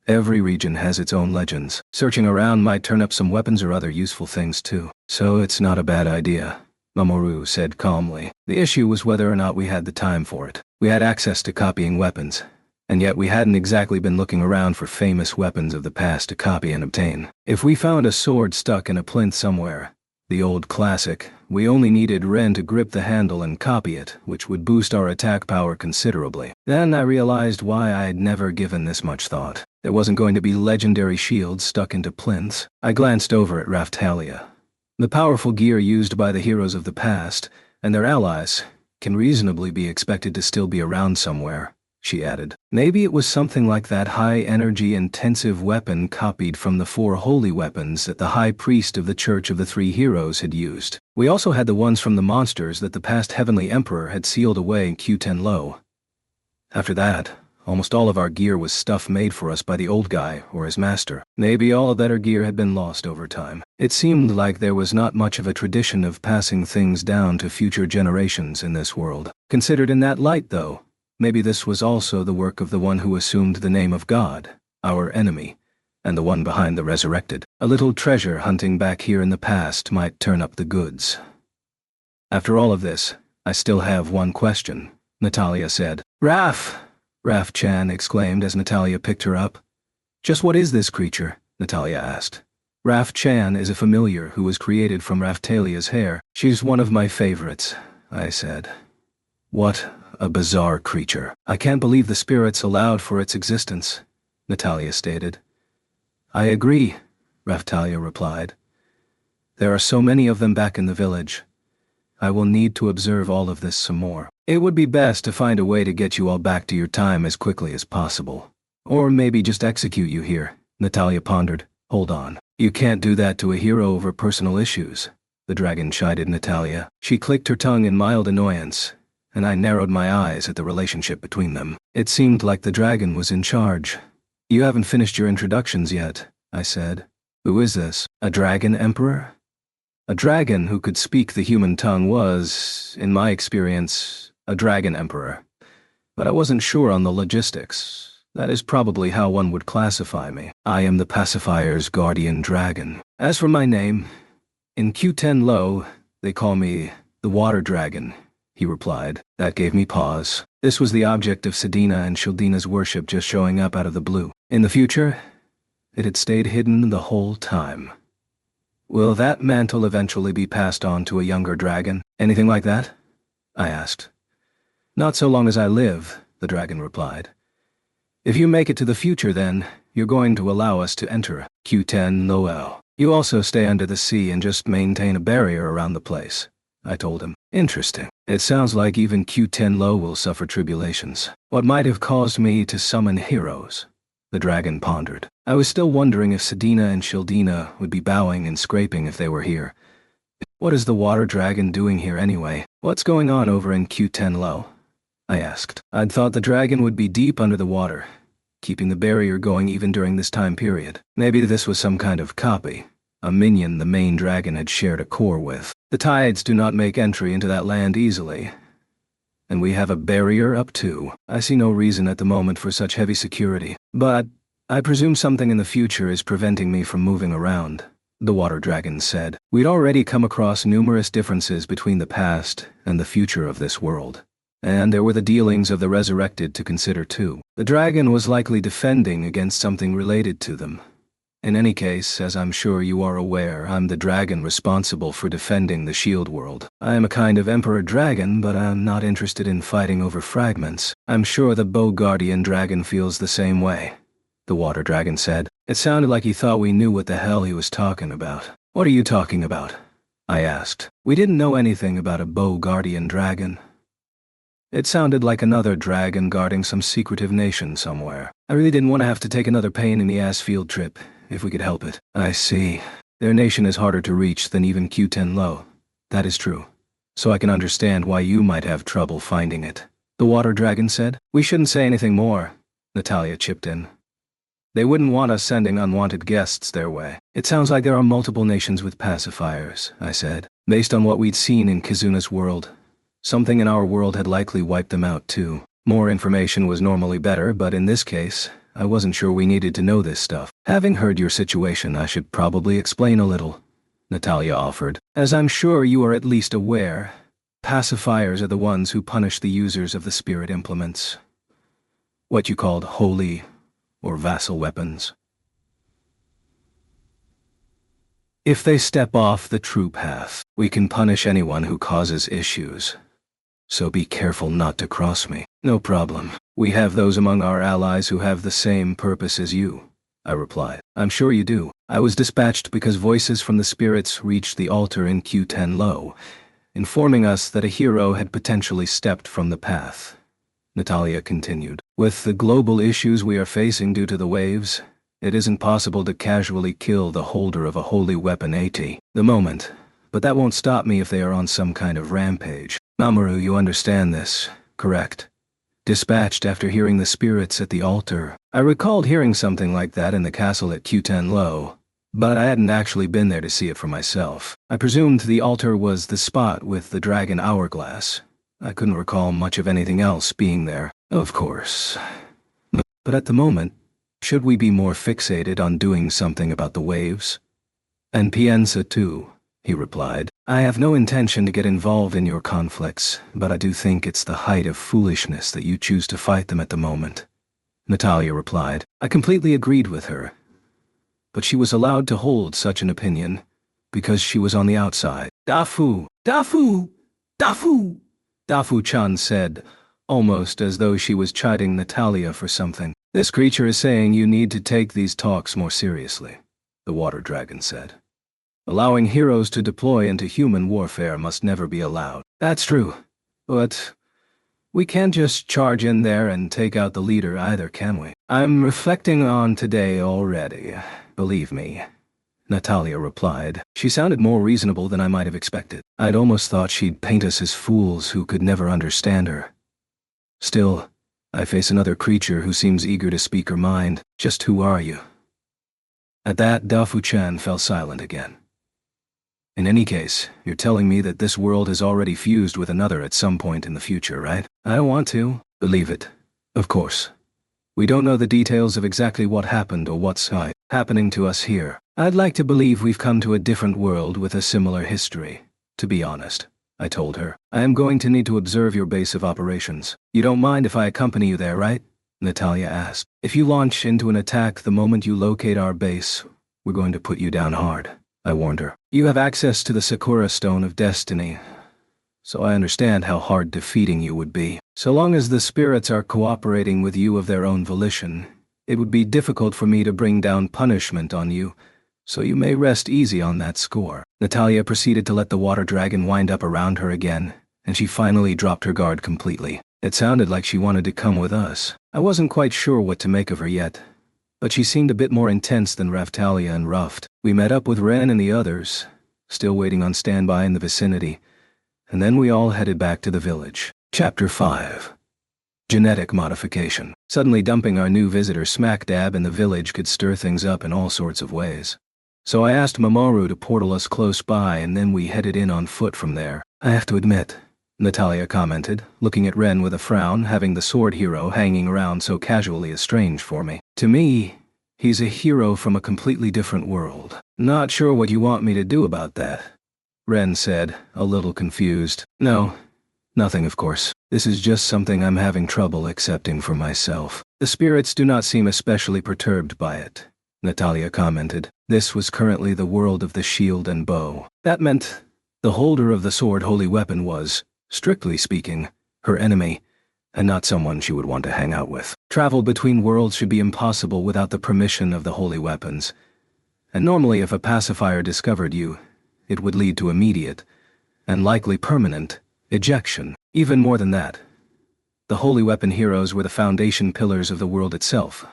A: Every region has its own legends. Searching around might turn up some weapons or other useful things too. So it's not a bad idea, Mamoru said calmly. The issue was whether or not we had the time for it. We had access to copying weapons, and yet we hadn't exactly been looking around for famous weapons of the past to copy and obtain. If we found a sword stuck in a plinth somewhere, the old classic, we only needed Ren to grip the handle and copy it, which would boost our attack power considerably. Then I realized why I had never given this much thought. There wasn't going to be legendary shields stuck into plinths. I glanced over at Raphtalia. The powerful gear used by the heroes of the past, and their allies, can reasonably be expected to still be around somewhere, she added. Maybe it was something like that high-energy intensive weapon copied from the 4 holy weapons that the High Priest of the Church of the Three Heroes had used. We also had the ones from the monsters that the past Heavenly Emperor had sealed away in Q10 After that, almost all of our gear was stuff made for us by the old guy or his master. Maybe all of that our gear had been lost over time. It seemed like there was not much of a tradition of passing things down to future generations in this world. Considered in that light, though, maybe this was also the work of the one who assumed the name of God, our enemy, and the one behind the resurrected. A little treasure hunting back here in the past might turn up the goods. After all of this, I still have one question, Natalia said. Raf Chan exclaimed as Natalia picked her up. Just what is this creature? Natalia asked. Raf Chan is a familiar who was created from Raftalia's hair. She's one of my favorites, I said. What a bizarre creature. I can't believe the spirits allowed for its existence, Natalia stated. I agree, Raftalia replied. There are so many of them back in the village. I will need to observe all of this some more. It would be best to find a way to get you all back to your time as quickly as possible. Or maybe just execute you here, Natalia pondered. Hold on. You can't do that to a hero over personal issues, the dragon chided Natalia. She clicked her tongue in mild annoyance, and I narrowed my eyes at the relationship between them. It seemed like the dragon was in charge. You haven't finished your introductions yet, I said. Who is this? A dragon emperor? A dragon who could speak the human tongue was, in my experience, a dragon emperor. But I wasn't sure on the logistics. That is probably how one would classify me. I am the pacifier's guardian dragon. As for my name, in Q10 they call me the water dragon, he replied. That gave me pause. This was the object of Sedina and Shildina's worship just showing up out of the blue. In the future, it had stayed hidden the whole time. Will that mantle eventually be passed on to a younger dragon? Anything like that? I asked. Not so long as I live, the dragon replied. If you make it to the future, then, you're going to allow us to enter Q10 Loel. You also stay under the sea and just maintain a barrier around the place, I told him. Interesting. It sounds like even Q10 Lo will suffer tribulations. What might have caused me to summon heroes? The dragon pondered. I was still wondering if Sedina and Shildina would be bowing and scraping if they were here. What is the water dragon doing here anyway? What's going on over in Q10 Lo? I asked. I'd thought the dragon would be deep under the water, keeping the barrier going even during this time period. Maybe this was some kind of copy, a minion the main dragon had shared a core with. The tides do not make entry into that land easily, and we have a barrier up too. I see no reason at the moment for such heavy security, but I presume something in the future is preventing me from moving around, the water dragon said. We'd already come across numerous differences between the past and the future of this world. And there were the dealings of the resurrected to consider too. The dragon was likely defending against something related to them. In any case, as I'm sure you are aware, I'm the dragon responsible for defending the Shield World. I am a kind of Emperor Dragon, but I'm not interested in fighting over fragments. I'm sure the Bow Guardian Dragon feels the same way, the Water Dragon said. It sounded like he thought we knew what the hell he was talking about. What are you talking about? I asked. We didn't know anything about a Bow Guardian Dragon. It sounded like another dragon guarding some secretive nation somewhere. I really didn't want to have to take another pain-in-the-ass field trip, if we could help it. I see. Their nation is harder to reach than even Q10 Lo. That is true. So I can understand why you might have trouble finding it, the water dragon said. We shouldn't say anything more, Natalia chipped in. They wouldn't want us sending unwanted guests their way. It sounds like there are multiple nations with pacifiers, I said. Based on what we'd seen in Kizuna's world, something in our world had likely wiped them out too. More information was normally better, but in this case, I wasn't sure we needed to know this stuff. Having heard your situation, I should probably explain a little, Natalia offered. As I'm sure you are at least aware, pacifiers are the ones who punish the users of the spirit implements. What you called holy or vassal weapons. If they step off the true path, we can punish anyone who causes issues. So be careful not to cross me. No problem. We have those among our allies who have the same purpose as you, I replied. I'm sure you do. I was dispatched because voices from the spirits reached the altar in Q10 Lo, informing us that a hero had potentially stepped from the path. Natalia continued. With the global issues we are facing due to the waves, it isn't possible to casually kill the holder of a holy weapon at the moment, but that won't stop me if they are on some kind of rampage. Mamoru, you understand this, correct? Dispatched after hearing the spirits at the altar. I recalled hearing something like that in the castle at Qtenlo, but I hadn't actually been there to see it for myself. I presumed the altar was the spot with the dragon hourglass. I couldn't recall much of anything else being there, of course. But at the moment, should we be more fixated on doing something about the waves? And piensa too, he replied. I have no intention to get involved in your conflicts, but I do think it's the height of foolishness that you choose to fight them at the moment. Natalia replied. I completely agreed with her. But she was allowed to hold such an opinion because she was on the outside. Dafu! Dafu! Dafu! Dafu-chan said, almost as though she was chiding Natalia for something. This creature is saying you need to take these talks more seriously, the water dragon said. Allowing heroes to deploy into human warfare must never be allowed. That's true, but we can't just charge in there and take out the leader either, can we? I'm reflecting on today already, believe me, Natalia replied. She sounded more reasonable than I might have expected. I'd almost thought she'd paint us as fools who could never understand her. Still, I face another creature who seems eager to speak her mind. Just who are you? At that, Dafu-chan fell silent again. In any case, you're telling me that this world has already fused with another at some point in the future, right? I don't want to believe it. Of course. We don't know the details of exactly what happened or what's happening to us here. I'd like to believe we've come to a different world with a similar history, to be honest. I told her. I am going to need to observe your base of operations. You don't mind if I accompany you there, right? Natalia asked. If you launch into an attack the moment you locate our base, we're going to put you down hard, I warned her. You have access to the Sakura Stone of Destiny, so I understand how hard defeating you would be. So long as the spirits are cooperating with you of their own volition, it would be difficult for me to bring down punishment on you, so you may rest easy on that score. Natalia proceeded to let the water dragon wind up around her again, and she finally dropped her guard completely. It sounded like she wanted to come with us. I wasn't quite sure what to make of her yet, but she seemed a bit more intense than Raphtalia and Ruft. We met up with Ren and the others, still waiting on standby in the vicinity, and then we all headed back to the village. Chapter 5. Genetic modification. Suddenly dumping our new visitor smack dab in the village could stir things up in all sorts of ways. So I asked Mamoru to portal us close by, and then we headed in on foot from there. I have to admit, Natalia commented, looking at Ren with a frown. Having the sword hero hanging around so casually is strange for me. To me, he's a hero from a completely different world. Not sure what you want me to do about that, Ren said, a little confused. No, nothing of course. This is just something I'm having trouble accepting for myself. The spirits do not seem especially perturbed by it, Natalia commented. This was currently the world of the shield and bow. That meant the holder of the sword holy weapon was, strictly speaking, her enemy, and not someone she would want to hang out with. Travel between worlds should be impossible without the permission of the holy weapons, and normally if a pacifier discovered you, it would lead to immediate, and likely permanent, ejection. Even more than that, the holy weapon heroes were the foundation pillars of the world itself,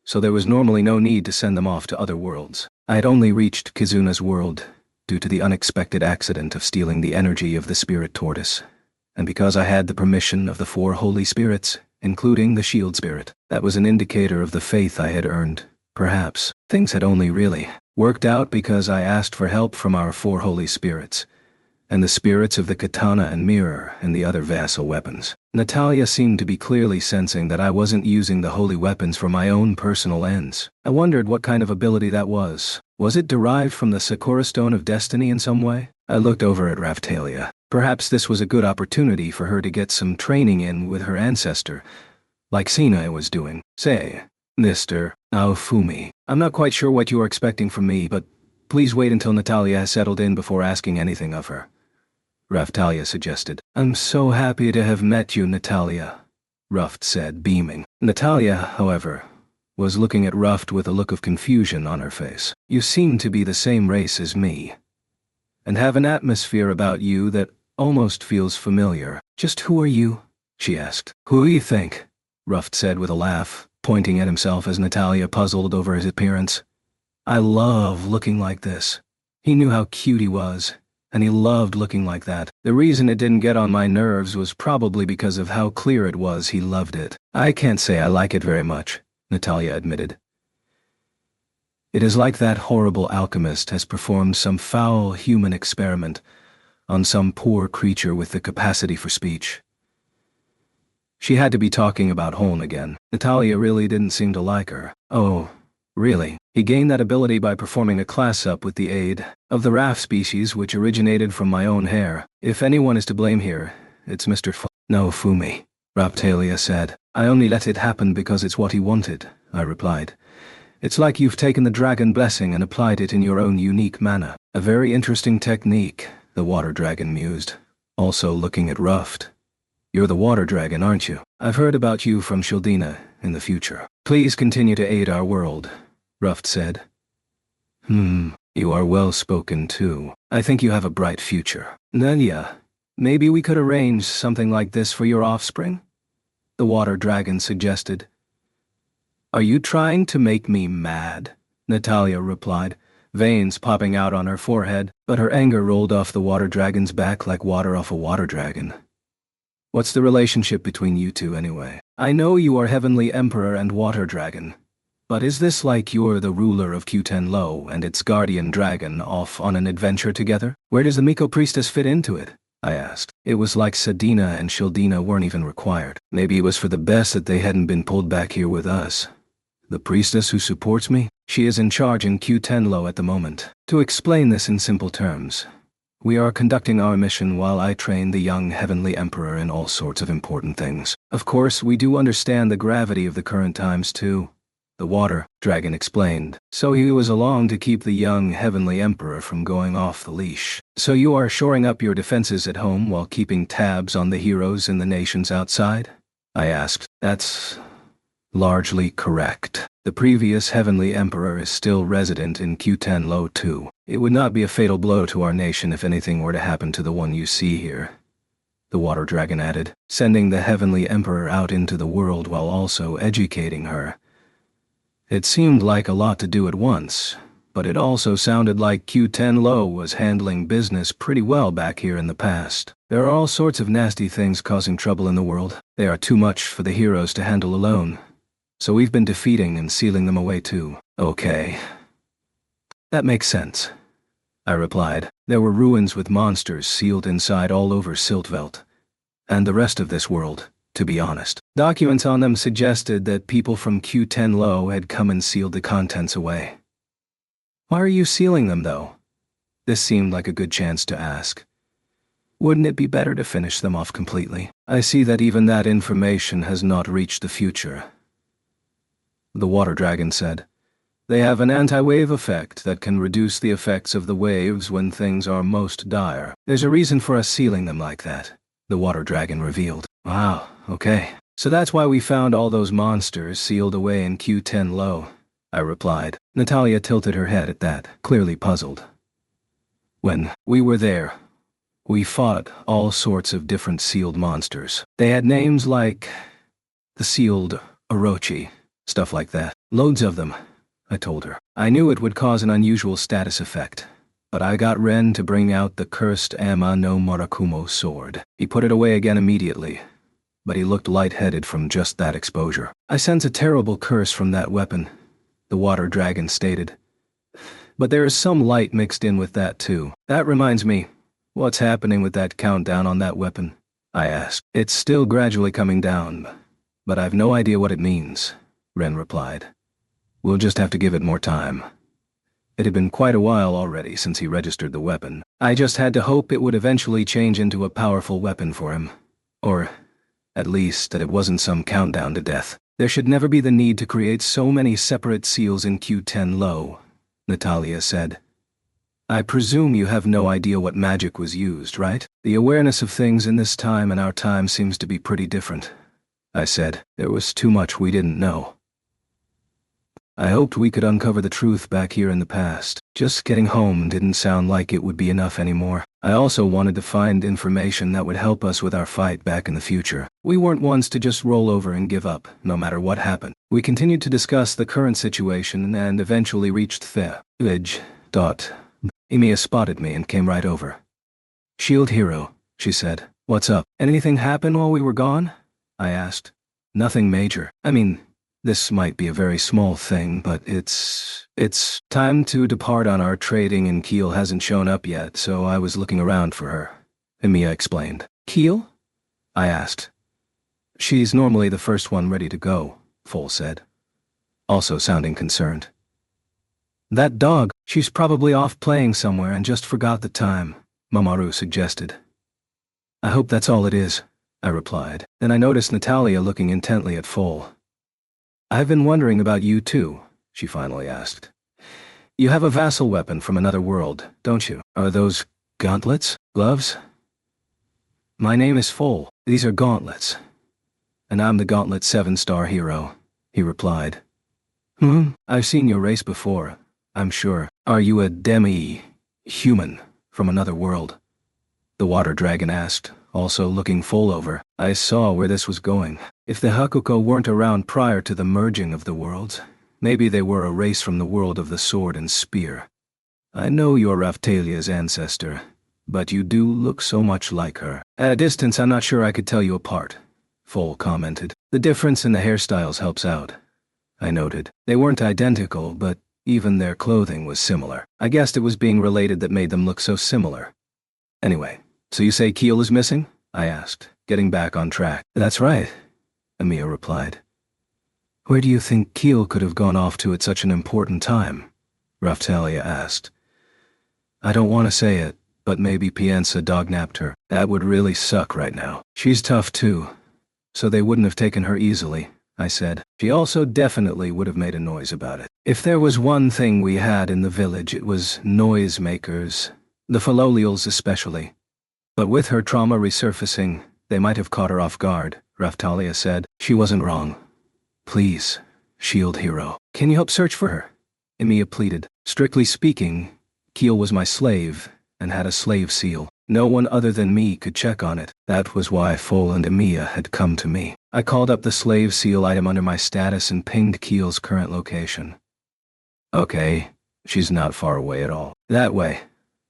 A: so there was normally no need to send them off to other worlds. I had only reached Kizuna's world due to the unexpected accident of stealing the energy of the spirit tortoise, and because I had the permission of the 4 holy spirits, including the shield spirit. That was an indicator of the faith I had earned. Perhaps things had only really worked out because I asked for help from our 4 holy spirits, and the spirits of the katana and mirror and the other vassal weapons. Natalia seemed to be clearly sensing that I wasn't using the holy weapons for my own personal ends. I wondered what kind of ability that was. Was it derived from the Sakura Stone of Destiny in some way? I looked over at Raphtalia. Perhaps this was a good opportunity for her to get some training in with her ancestor, like Sinai was doing. Say, Mr. Aofumi, I'm not quite sure what you are expecting from me, but please wait until Natalia has settled in before asking anything of her, Raphtalia suggested. I'm so happy to have met you, Natalia, Ruft said, beaming. Natalia, however, was looking at Ruft with a look of confusion on her face. You seem to be the same race as me, and have an atmosphere about you that almost feels familiar. Just who are you? she asked. Who do you think? Ruft said with a laugh, pointing at himself as Natalia puzzled over his appearance. I love looking like this. He knew how cute he was, and he loved looking like that. The reason it didn't get on my nerves was probably because of how clear it was he loved it. I can't say I like it very much, Natalia admitted. It is like that horrible alchemist has performed some foul human experiment on some poor creature with the capacity for speech. She had to be talking about Holn again. Natalia really didn't seem to like her. Oh, really? He gained that ability by performing a class-up with the aid of the Raff species which originated from my own hair. If anyone is to blame here, it's Mr. No, Fumi, Raptalia said. I only let it happen because it's what he wanted, I replied. It's like you've taken the dragon blessing and applied it in your own unique manner. A very interesting technique, the water dragon mused, also looking at Ruft. You're the water dragon, aren't you? I've heard about you from Shildina in the future. Please continue to aid our world, Ruft said. You are well-spoken too. I think you have a bright future. Nelia, maybe we could arrange something like this for your offspring? The water dragon suggested. Are you trying to make me mad? Natalia replied, veins popping out on her forehead, but her anger rolled off the water dragon's back like water off a water dragon. What's the relationship between you two anyway? I know you are Heavenly Emperor and Water Dragon, but is this like you're the ruler of Qtenlo and its guardian dragon off on an adventure together? Where does the Miko priestess fit into it? I asked. It was like Sadina and Shildina weren't even required. Maybe it was for the best that they hadn't been pulled back here with us. The priestess who supports me? She is in charge in Qtenlo at the moment. To explain this in simple terms, we are conducting our mission while I train the young Heavenly Emperor in all sorts of important things. Of course, we do understand the gravity of the current times too, the water dragon explained. So he was along to keep the young Heavenly Emperor from going off the leash. So you are shoring up your defenses at home while keeping tabs on the heroes in the nations outside? I asked. That's largely correct. The previous Heavenly Emperor is still resident in Qtenlo too. It would not be a fatal blow to our nation if anything were to happen to the one you see here, the water dragon added, sending the Heavenly Emperor out into the world while also educating her. It seemed like a lot to do at once, but it also sounded like Qtenlo was handling business pretty well back here in the past. There are all sorts of nasty things causing trouble in the world. They are too much for the heroes to handle alone. So we've been defeating and sealing them away too. Okay. That makes sense, I replied. There were ruins with monsters sealed inside all over Siltvelt, and the rest of this world, to be honest. Documents on them suggested that people from Qtenlo had come and sealed the contents away. Why are you sealing them, though? This seemed like a good chance to ask. Wouldn't it be better to finish them off completely? I see that even that information has not reached the future, the water dragon said. They have an anti-wave effect that can reduce the effects of the waves when things are most dire. There's a reason for us sealing them like that, the water dragon revealed. Wow, okay. So that's why we found all those monsters sealed away in Qtenlo, I replied. Natalia tilted her head at that, clearly puzzled. When we were there, we fought all sorts of different sealed monsters. They had names like the sealed Orochi, stuff like that. Loads of them, I told her. I knew it would cause an unusual status effect, but I got Ren to bring out the cursed Ama no Murakumo sword. He put it away again immediately, but he looked lightheaded from just that exposure. I sense a terrible curse from that weapon, the water dragon stated. But there is some light mixed in with that too. That reminds me, what's happening with that countdown on that weapon? I asked. It's still gradually coming down, but I've no idea what it means, Ren replied. We'll just have to give it more time. It had been quite a while already since he registered the weapon. I just had to hope it would eventually change into a powerful weapon for him. Or, at least, that it wasn't some countdown to death. There should never be the need to create so many separate seals in Qtenlo, Natalia said. I presume you have no idea what magic was used, right? The awareness of things in this time and our time seems to be pretty different, I said. There was too much we didn't know. I hoped we could uncover the truth back here in the past. Just getting home didn't sound like it would be enough anymore. I also wanted to find information that would help us with our fight back in the future. We weren't ones to just roll over and give up, no matter what happened. We continued to discuss the current situation and eventually reached the village. Emiya spotted me and came right over. "Shield hero," she said. "What's up? Anything happen while we were gone?" I asked. "Nothing major. I mean, this might be a very small thing, but it's time to depart on our trading and Keel hasn't shown up yet, so I was looking around for her," Emiya explained. "Keel?" I asked. "She's normally the first one ready to go," Foal said, also sounding concerned. "That dog, she's probably off playing somewhere and just forgot the time," Mamoru suggested. "I hope that's all it is," I replied. Then I noticed Natalia looking intently at Foal. "I've been wondering about you too," she finally asked. "You have a vassal weapon from another world, don't you? Are those gauntlets? Gloves?" "My name is Foal. These are gauntlets. And I'm the Gauntlet 7-star hero," he replied. "I've seen your race before, I'm sure. Are you a demi-human from another world?" the water dragon asked, also looking Foal over. I saw where this was going. If the Hakuko weren't around prior to the merging of the worlds, maybe they were a race from the world of the sword and spear. "I know you're Raphtalia's ancestor, but you do look so much like her. At a distance, I'm not sure I could tell you apart," Foal commented. "The difference in the hairstyles helps out," I noted. They weren't identical, but even their clothing was similar. I guessed it was being related that made them look so similar. "Anyway, so you say Keel is missing?" I asked, getting back on track. "That's right," Emiya replied. "Where do you think Keel could have gone off to at such an important time?" Raphtalia asked. "I don't want to say it, but maybe Piensa dognapped her. That would really suck right now. She's tough too, so they wouldn't have taken her easily," I said. "She also definitely would have made a noise about it. If there was one thing we had in the village, it was noisemakers, the Falolials especially. But with her trauma resurfacing, they might have caught her off guard," Raphtalia said. "She wasn't wrong. Please, Shield Hero, can you help search for her?" Emiya pleaded. "Strictly speaking, Keel was my slave and had a slave seal. No one other than me could check on it. That was why Foal and Emiya had come to me. I called up the slave seal item under my status and pinged Keel's current location." "Okay, she's not far away at all." "That way,"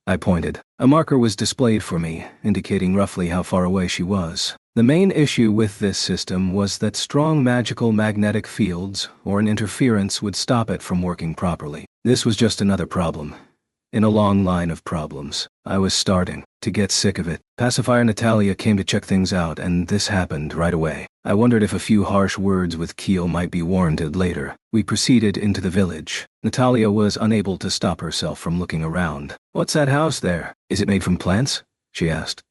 A: I pointed. A marker was displayed for me, indicating roughly how far away she was. The main issue with this system was that strong magical magnetic fields or an interference would stop it from working properly. This was just another problem in a long line of problems. I was starting to get sick of it. Pacifier Natalia came to check things out, and this happened right away. I wondered if a few harsh words with Keel might be warranted later. We proceeded into the village. Natalia was unable to stop herself from looking around. "What's that house there? Is it made from plants?" she asked.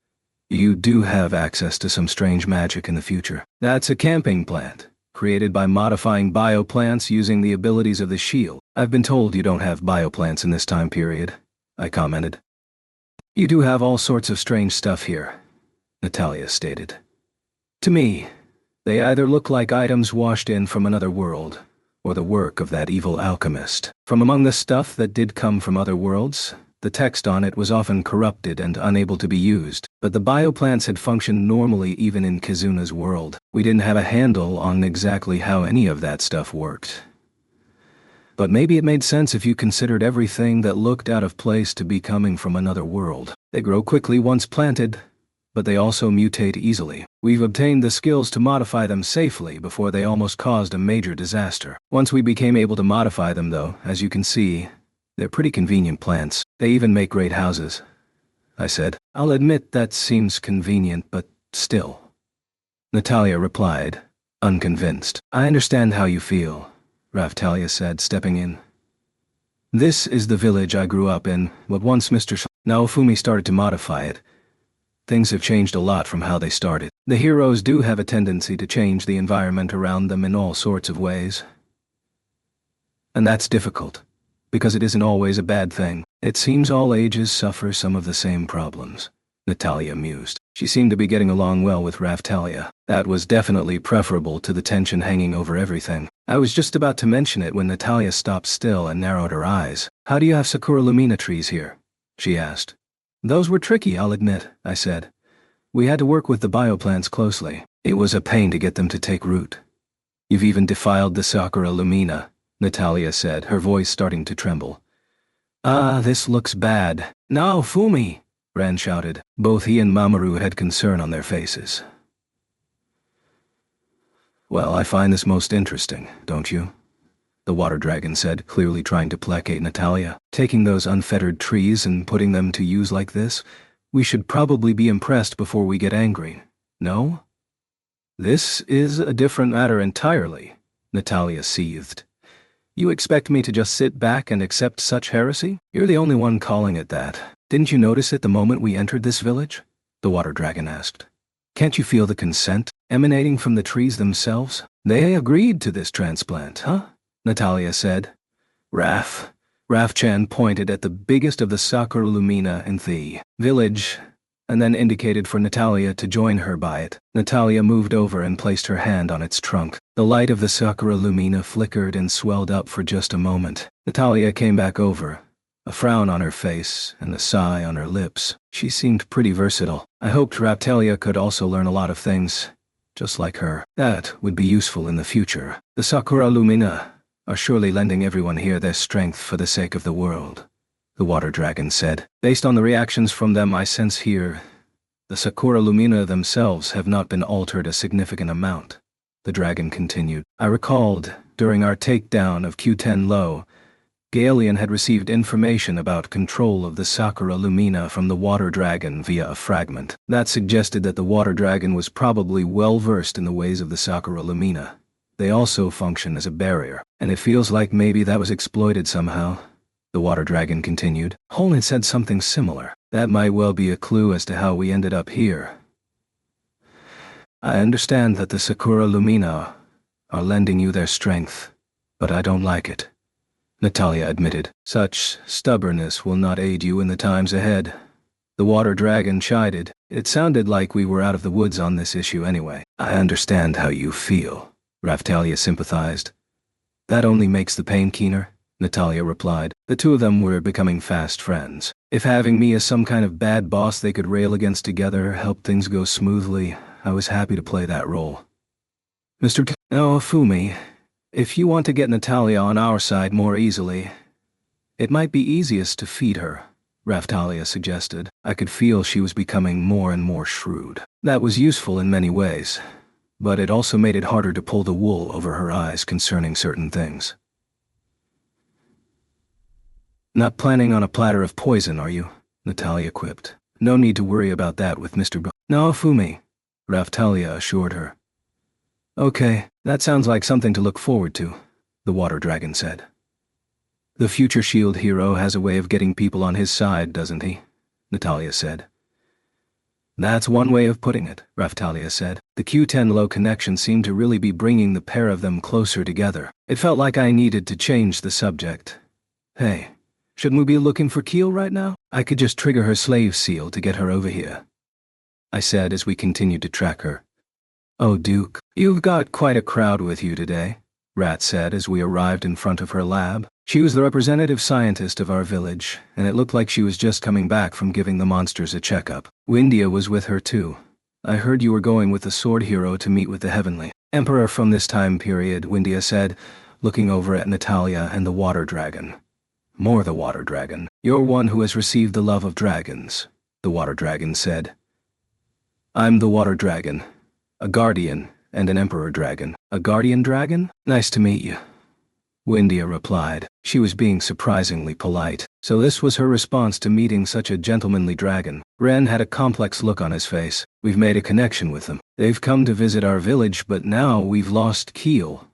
A: "You do have access to some strange magic in the future." "That's a camping plant, created by modifying bioplants using the abilities of the shield. I've been told you don't have bioplants in this time period," I commented. "You do have all sorts of strange stuff here," Natalia stated. "To me, they either look like items washed in from another world, or the work of that evil alchemist. From among the stuff that did come from other worlds, the text on it was often corrupted and unable to be used, but the bioplants had functioned normally even in Kizuna's world. We didn't have a handle on exactly how any of that stuff worked. But maybe it made sense if you considered everything that looked out of place to be coming from another world. They grow quickly once planted, but they also mutate easily. We've obtained the skills to modify them safely before they almost caused a major disaster. Once we became able to modify them though, as you can see, they're pretty convenient plants. They even make great houses," I said. "I'll admit that seems convenient, but still." Natalia replied, unconvinced. "I understand how you feel," Raphtalia said, stepping in. "This is the village I grew up in, but once Mr. Naofumi started to modify it, things have changed a lot from how they started. The heroes do have a tendency to change the environment around them in all sorts of ways. And that's difficult, because it isn't always a bad thing. It seems all ages suffer some of the same problems," Natalia mused. She seemed to be getting along well with Raphtalia. That was definitely preferable to the tension hanging over everything. I was just about to mention it when Natalia stopped still and narrowed her eyes. How do you have Sakura Lumina trees here? She asked. Those were tricky, I'll admit, I said. We had to work with the bioplants closely. It was a pain to get them to take root. You've even defiled the Sakura Lumina, Natalia said, her voice starting to tremble. Ah, this looks bad. No, Fumi, Ran shouted. Both he and Mamoru had concern on their faces. Well, I find this most interesting, don't you? The water dragon said, clearly trying to placate Natalia. Taking those unfettered trees and putting them to use like this, we should probably be impressed before we get angry. No? This is a different matter entirely, Natalia seethed. You expect me to just sit back and accept such heresy? You're the only one calling it that. Didn't you notice it the moment we entered this village? The water dragon asked. Can't you feel the consent emanating from the trees themselves? They agreed to this transplant, huh? Natalia said. Raf-chan pointed at the biggest of the Sakura Lumina in the village, and then indicated for Natalia to join her by it. Natalia moved over and placed her hand on its trunk. The light of the Sakura Lumina flickered and swelled up for just a moment. Natalia came back over, a frown on her face and a sigh on her lips. She seemed pretty versatile. I hoped Raptalia could also learn a lot of things, just like her. That would be useful in the future. The Sakura Lumina are surely lending everyone here their strength for the sake of the world, the water dragon said. Based on the reactions from them I sense here, the Sakura Lumina themselves have not been altered a significant amount, the dragon continued. I recalled, during our takedown of Q10 Low, Gaelian had received information about control of the Sakura Lumina from the water dragon via a fragment. That suggested that the water dragon was probably well versed in the ways of the Sakura Lumina. They also function as a barrier, and it feels like maybe that was exploited somehow, the water dragon continued. Holman said something similar. That might well be a clue as to how we ended up here. I understand that the Sakura Lumina are lending you their strength, but I don't like it, Natalia admitted. Such stubbornness will not aid you in the times ahead. The water dragon chided. It sounded like we were out of the woods on this issue anyway. I understand how you feel, Raftalia sympathized. That only makes the pain keener, Natalia replied. The two of them were becoming fast friends. If having me as some kind of bad boss they could rail against together helped things go smoothly, I was happy to play that role. Fumi, if you want to get Natalia on our side more easily, it might be easiest to feed her, Raftalia suggested. I could feel she was becoming more and more shrewd. That was useful in many ways, but it also made it harder to pull the wool over her eyes concerning certain things. Not planning on a platter of poison, are you? Natalia quipped. No need to worry about that with Mr. No, Fumi, Raftalia assured her. Okay, that sounds like something to look forward to, the water dragon said. The future shield hero has a way of getting people on his side, doesn't he? Natalia said. That's one way of putting it, Raftalia said. The Q10 Low connection seemed to really be bringing the pair of them closer together. It felt like I needed to change the subject. Hey, shouldn't we be looking for Keel right now? I could just trigger her slave seal to get her over here, I said as we continued to track her. Oh, Duke, you've got quite a crowd with you today, Rat said as we arrived in front of her lab. She was the representative scientist of our village, and it looked like she was just coming back from giving the monsters a checkup. Windia was with her too. I heard you were going with the sword hero to meet with the Heavenly Emperor from this time period, Windia said, looking over at Natalia and the water dragon. More the water dragon. You're one who has received the love of dragons, the water dragon said. I'm the water dragon, a guardian and an emperor dragon. A guardian dragon? Nice to meet you, Windia replied. She was being surprisingly polite. So this was her response to meeting such a gentlemanly dragon. Ren had a complex look on his face. We've made a connection with them. They've come to visit our village, but now we've lost Keel.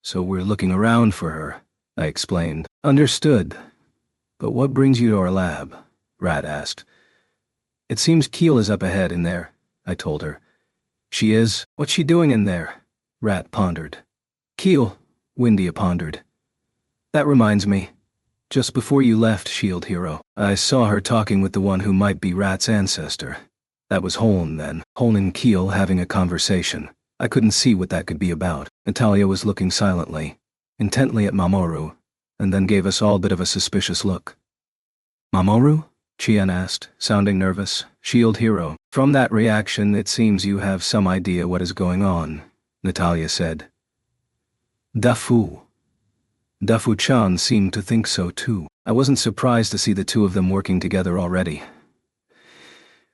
A: So we're looking around for her, I explained. Understood. But what brings you to our lab? Rat asked. It seems Keel is up ahead in there, I told her. She is? What's she doing in there? Rat pondered. Keel, Windia pondered. That reminds me. Just before you left, Shield Hero, I saw her talking with the one who might be Rat's ancestor. That was Holn then. Holn and Keel having a conversation. I couldn't see what that could be about. Natalia was looking silently, intently at Mamoru, and then gave us all a bit of a suspicious look. Mamoru? Chien asked, sounding nervous. Shield hero. From that reaction, it seems you have some idea what is going on, Natalia said. Dafu. Dafu-chan seemed to think so too. I wasn't surprised to see the two of them working together already.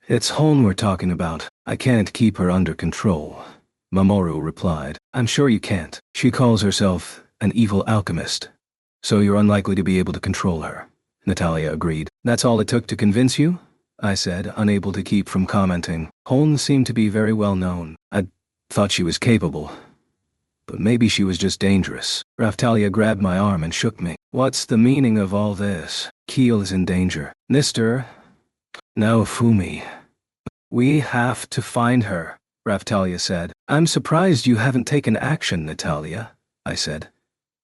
A: It's Hon we're talking about. I can't keep her under control, Mamoru replied. I'm sure you can't. She calls herself an evil alchemist, so you're unlikely to be able to control her, Natalia agreed. That's all it took to convince you? I said, unable to keep from commenting. Hon seemed to be very well known. I thought she was capable, but maybe she was just dangerous. Raftalia grabbed my arm and shook me. What's the meaning of all this? Keel is in danger. Mr. Naofumi. We have to find her, Raftalia said. I'm surprised you haven't taken action, Natalia, I said.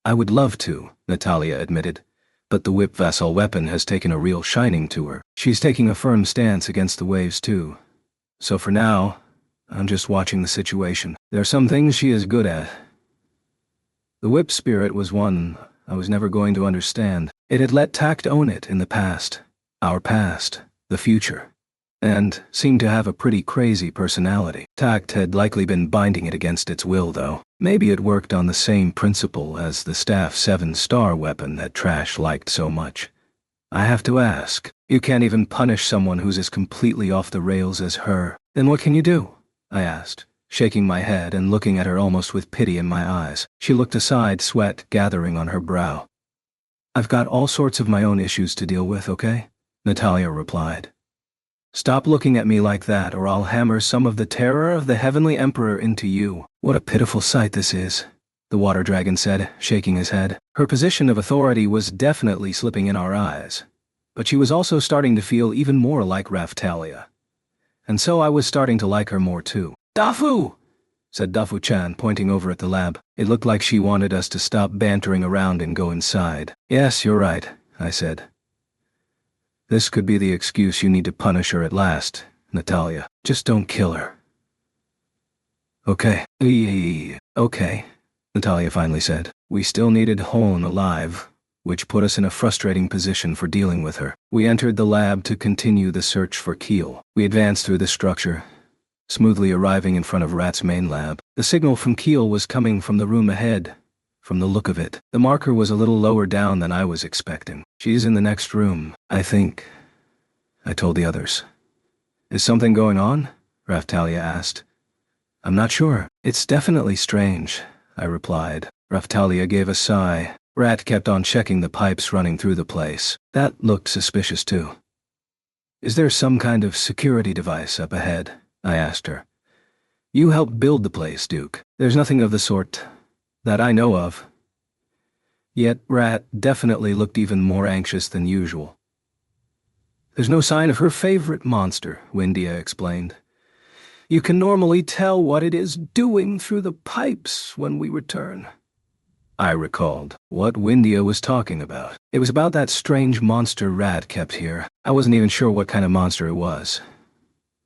A: I would love to, Natalia admitted, but the whip vassal weapon has taken a real shining to her. She's taking a firm stance against the waves too. So for now, I'm just watching the situation. There are some things she is good at. The whip spirit was one I was never going to understand. It had let Tact own it in the past. Our past. The future. And seemed to have a pretty crazy personality. Tact had likely been binding it against its will, though. Maybe it worked on the same principle as the Staff 7-star weapon that Trash liked so much. I have to ask, you can't even punish someone who's as completely off the rails as her. Then what can you do? I asked, shaking my head and looking at her almost with pity in my eyes. She looked aside, sweat gathering on her brow. I've got all sorts of my own issues to deal with, okay? Natalia replied. Stop looking at me like that, or I'll hammer some of the terror of the Heavenly Emperor into you. What a pitiful sight this is, the water dragon said, shaking his head. Her position of authority was definitely slipping in our eyes, but she was also starting to feel even more like Raftalia. And so I was starting to like her more too. Dafu! Said Dafu-chan, pointing over at the lab. It looked like she wanted us to stop bantering around and go inside. Yes, you're right, I said. This could be the excuse you need to punish her at last, Natalia. Just don't kill her. Okay. Okay, Natalia finally said. We still needed Hon alive, which put us in a frustrating position for dealing with her. We entered the lab to continue the search for Keel. We advanced through the structure, smoothly arriving in front of Rat's main lab. The signal from Keel was coming from the room ahead. From the look of it, the marker was a little lower down than I was expecting. She's in the next room, I think, I told the others. Is something going on? Raftalia asked. I'm not sure. It's definitely strange, I replied. Raftalia gave a sigh. Rat kept on checking the pipes running through the place. That looked suspicious too. Is there some kind of security device up ahead? I asked her. You helped build the place, Duke. There's nothing of the sort that I know of. Yet Rat definitely looked even more anxious than usual. There's no sign of her favorite monster, Windia explained. You can normally tell what it is doing through the pipes when we return. I recalled what Windia was talking about. It was about that strange monster Rat kept here. I wasn't even sure what kind of monster it was,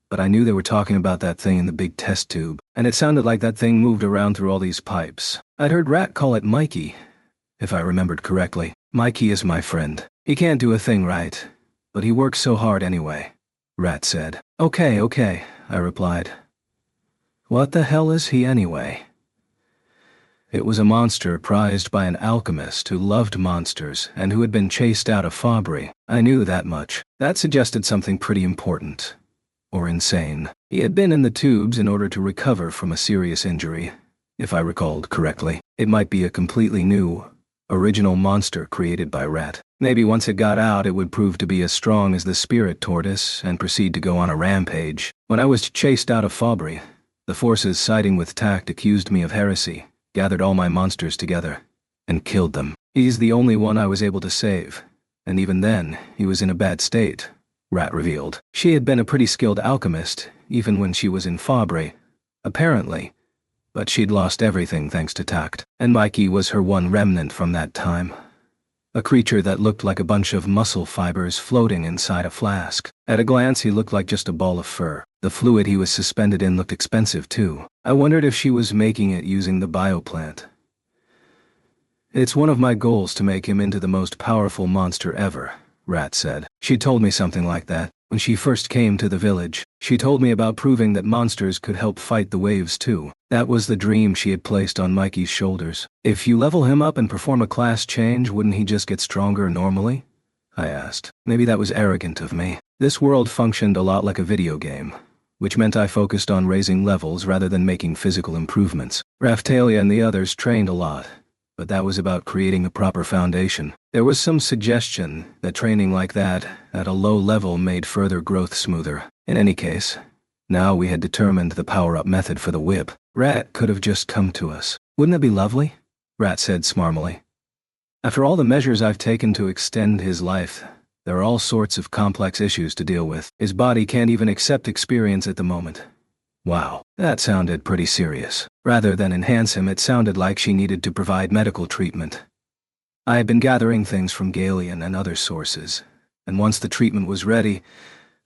A: but I knew they were talking about that thing in the big test tube, and it sounded like that thing moved around through all these pipes. I'd heard Rat call it Mikey, if I remembered correctly. Mikey is my friend. He can't do a thing right, but he works so hard anyway, Rat said. Okay, I replied. What the hell is he anyway? It was a monster prized by an alchemist who loved monsters and who had been chased out of Fabry. I knew that much. That suggested something pretty important. Or insane. He had been in the tubes in order to recover from a serious injury, if I recalled correctly. It might be a completely new, original monster created by Rat. Maybe once it got out, it would prove to be as strong as the spirit tortoise and proceed to go on a rampage. When I was chased out of Fabry, the forces siding with Tact accused me of heresy, gathered all my monsters together, and killed them. He's the only one I was able to save, and even then, he was in a bad state, Rat revealed. She had been a pretty skilled alchemist, even when she was in Fabry, apparently, but she'd lost everything thanks to Tact, and Mikey was her one remnant from that time. A creature that looked like a bunch of muscle fibers floating inside a flask. At a glance, he looked like just a ball of fur. The fluid he was suspended in looked expensive too. I wondered if she was making it using the bioplant. It's one of my goals to make him into the most powerful monster ever, Rat said. She told me something like that. When she first came to the village, she told me about proving that monsters could help fight the waves too. That was the dream she had placed on Mikey's shoulders. If you level him up and perform a class change, wouldn't he just get stronger normally? I asked. Maybe that was arrogant of me. This world functioned a lot like a video game, which meant I focused on raising levels rather than making physical improvements. Raphtalia and the others trained a lot, but that was about creating a proper foundation. There was some suggestion that training like that, at a low level, made further growth smoother. In any case, now we had determined the power-up method for the whip. Rat could have just come to us. Wouldn't that be lovely? Rat said smarmily. After all the measures I've taken to extend his life, there are all sorts of complex issues to deal with. His body can't even accept experience at the moment. Wow, that sounded pretty serious. Rather than enhance him, it sounded like she needed to provide medical treatment. I had been gathering things from Galian and other sources, and once the treatment was ready,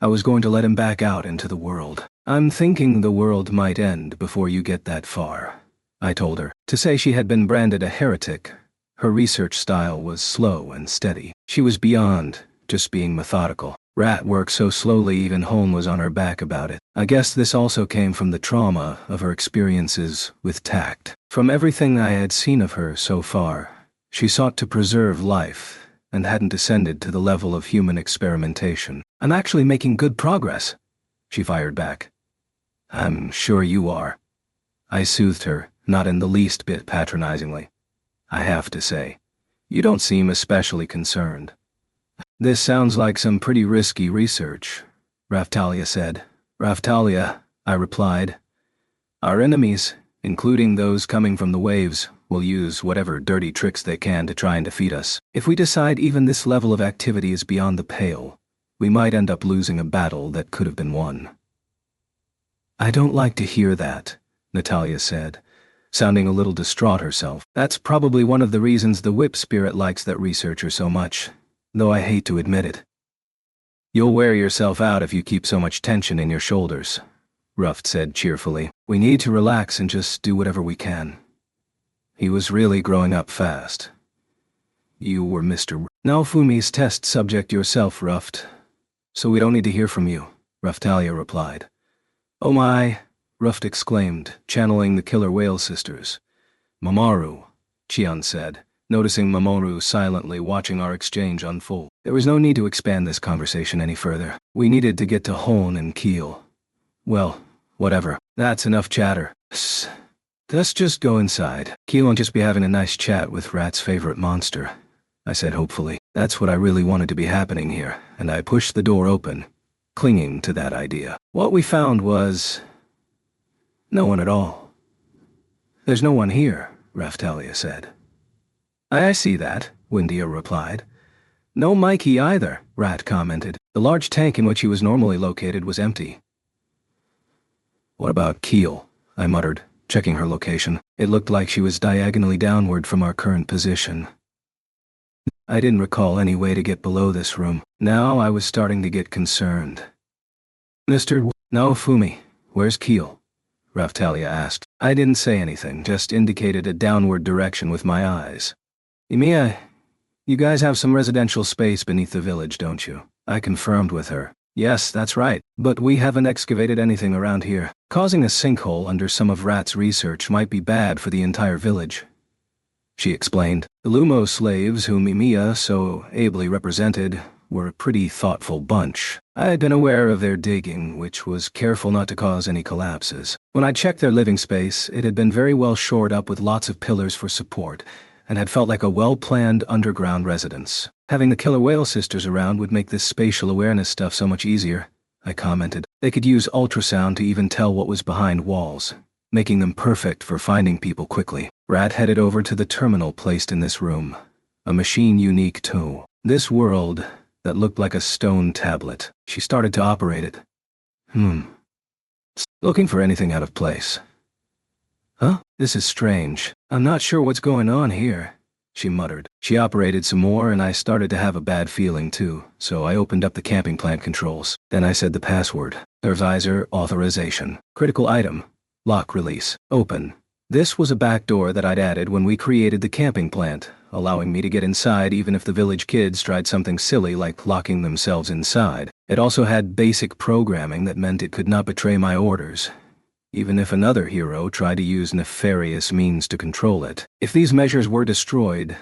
A: I was going to let him back out into the world. I'm thinking the world might end before you get that far, I told her. To say she had been branded a heretic, her research style was slow and steady. She was beyond just being methodical. Rat worked so slowly even Hone was on her back about it. I guess this also came from the trauma of her experiences with tact. From everything I had seen of her so far, she sought to preserve life and hadn't descended to the level of human experimentation. I'm actually making good progress, she fired back. I'm sure you are. I soothed her, not in the least bit patronizingly. I have to say, you don't seem especially concerned. This sounds like some pretty risky research, Raphtalia said. Raphtalia, I replied. Our enemies, including those coming from the waves, will use whatever dirty tricks they can to try and defeat us. If we decide even this level of activity is beyond the pale, we might end up losing a battle that could have been won. I don't like to hear that, Natalia said, sounding a little distraught herself. That's probably one of the reasons the whip spirit likes that researcher so much, though I hate to admit it. You'll wear yourself out if you keep so much tension in your shoulders, Ruft said cheerfully. We need to relax and just do whatever we can. He was really growing up fast. You were Mr. Naofumi's test subject yourself, Ruft, so we don't need to hear from you, Raphtalia replied. Oh my, Ruft exclaimed, channeling the killer whale sisters. Mamoru, Chion said, noticing Mamoru silently watching our exchange unfold. There was no need to expand this conversation any further. We needed to get to Hone and Keel. Well, whatever. That's enough chatter. Let's just go inside. Keel won't just be having a nice chat with Rat's favorite monster, I said hopefully. That's what I really wanted to be happening here, and I pushed the door open, clinging to that idea. What we found was no one at all. There's no one here, Raphtalia said. I see that, Windia replied. No Mikey either, Rat commented. The large tank in which he was normally located was empty. What about Keel? I muttered, checking her location. It looked like she was diagonally downward from our current position. I didn't recall any way to get below this room. Now I was starting to get concerned. Mr. Naofumi, where's Keel? Raphtalia asked. I didn't say anything, just indicated a downward direction with my eyes. Emiya, you guys have some residential space beneath the village, don't you? I confirmed with her. Yes, that's right, but we haven't excavated anything around here. Causing a sinkhole under some of Rat's research might be bad for the entire village, she explained. The Lumo slaves whom Emiya so ably represented were a pretty thoughtful bunch. I had been aware of their digging, which was careful not to cause any collapses. When I checked their living space, it had been very well shored up with lots of pillars for support, and had felt like a well-planned underground residence. Having the killer whale sisters around would make this spatial awareness stuff so much easier, I commented. They could use ultrasound to even tell what was behind walls, making them perfect for finding people quickly. Rat headed over to the terminal placed in this room, a machine unique to this world that looked like a stone tablet. She started to operate it. Looking for anything out of place. Huh? This is strange. I'm not sure what's going on here, she muttered. She operated some more and I started to have a bad feeling too, so I opened up the camping plant controls. Then I said the password. Supervisor authorization. Critical item. Lock release. Open. This was a back door that I'd added when we created the camping plant, allowing me to get inside even if the village kids tried something silly like locking themselves inside. It also had basic programming that meant it could not betray my orders, even if another hero tried to use nefarious means to control it. If these measures were destroyed,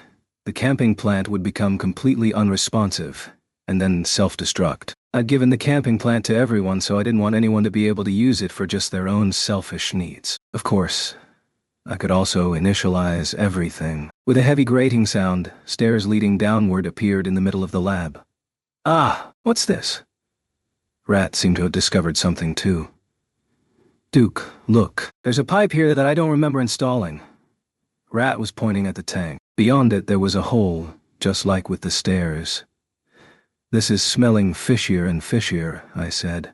A: the camping plant would become completely unresponsive, and then self-destruct. I'd given the camping plant to everyone, so I didn't want anyone to be able to use it for just their own selfish needs. Of course, I could also initialize everything. With a heavy grating sound, stairs leading downward appeared in the middle of the lab. Ah, what's this? Rat seemed to have discovered something too. Duke, look. There's a pipe here that I don't remember installing. Rat was pointing at the tank. Beyond it there was a hole, just like with the stairs. This is smelling fishier and fishier, I said.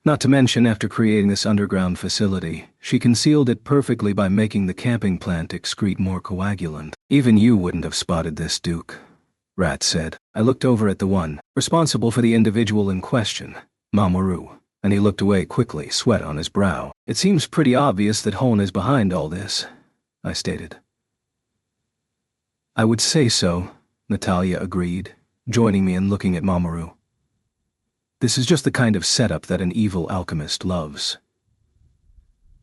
A: Not to mention, after creating this underground facility, she concealed it perfectly by making the camping plant excrete more coagulant. Even you wouldn't have spotted this, Duke, Rat said. I looked over at the one responsible for the individual in question, Mamoru, and he looked away quickly, sweat on his brow. It seems pretty obvious that Hone is behind all this, I stated. I would say so, Natalia agreed, joining me in looking at Mamoru. This is just the kind of setup that an evil alchemist loves.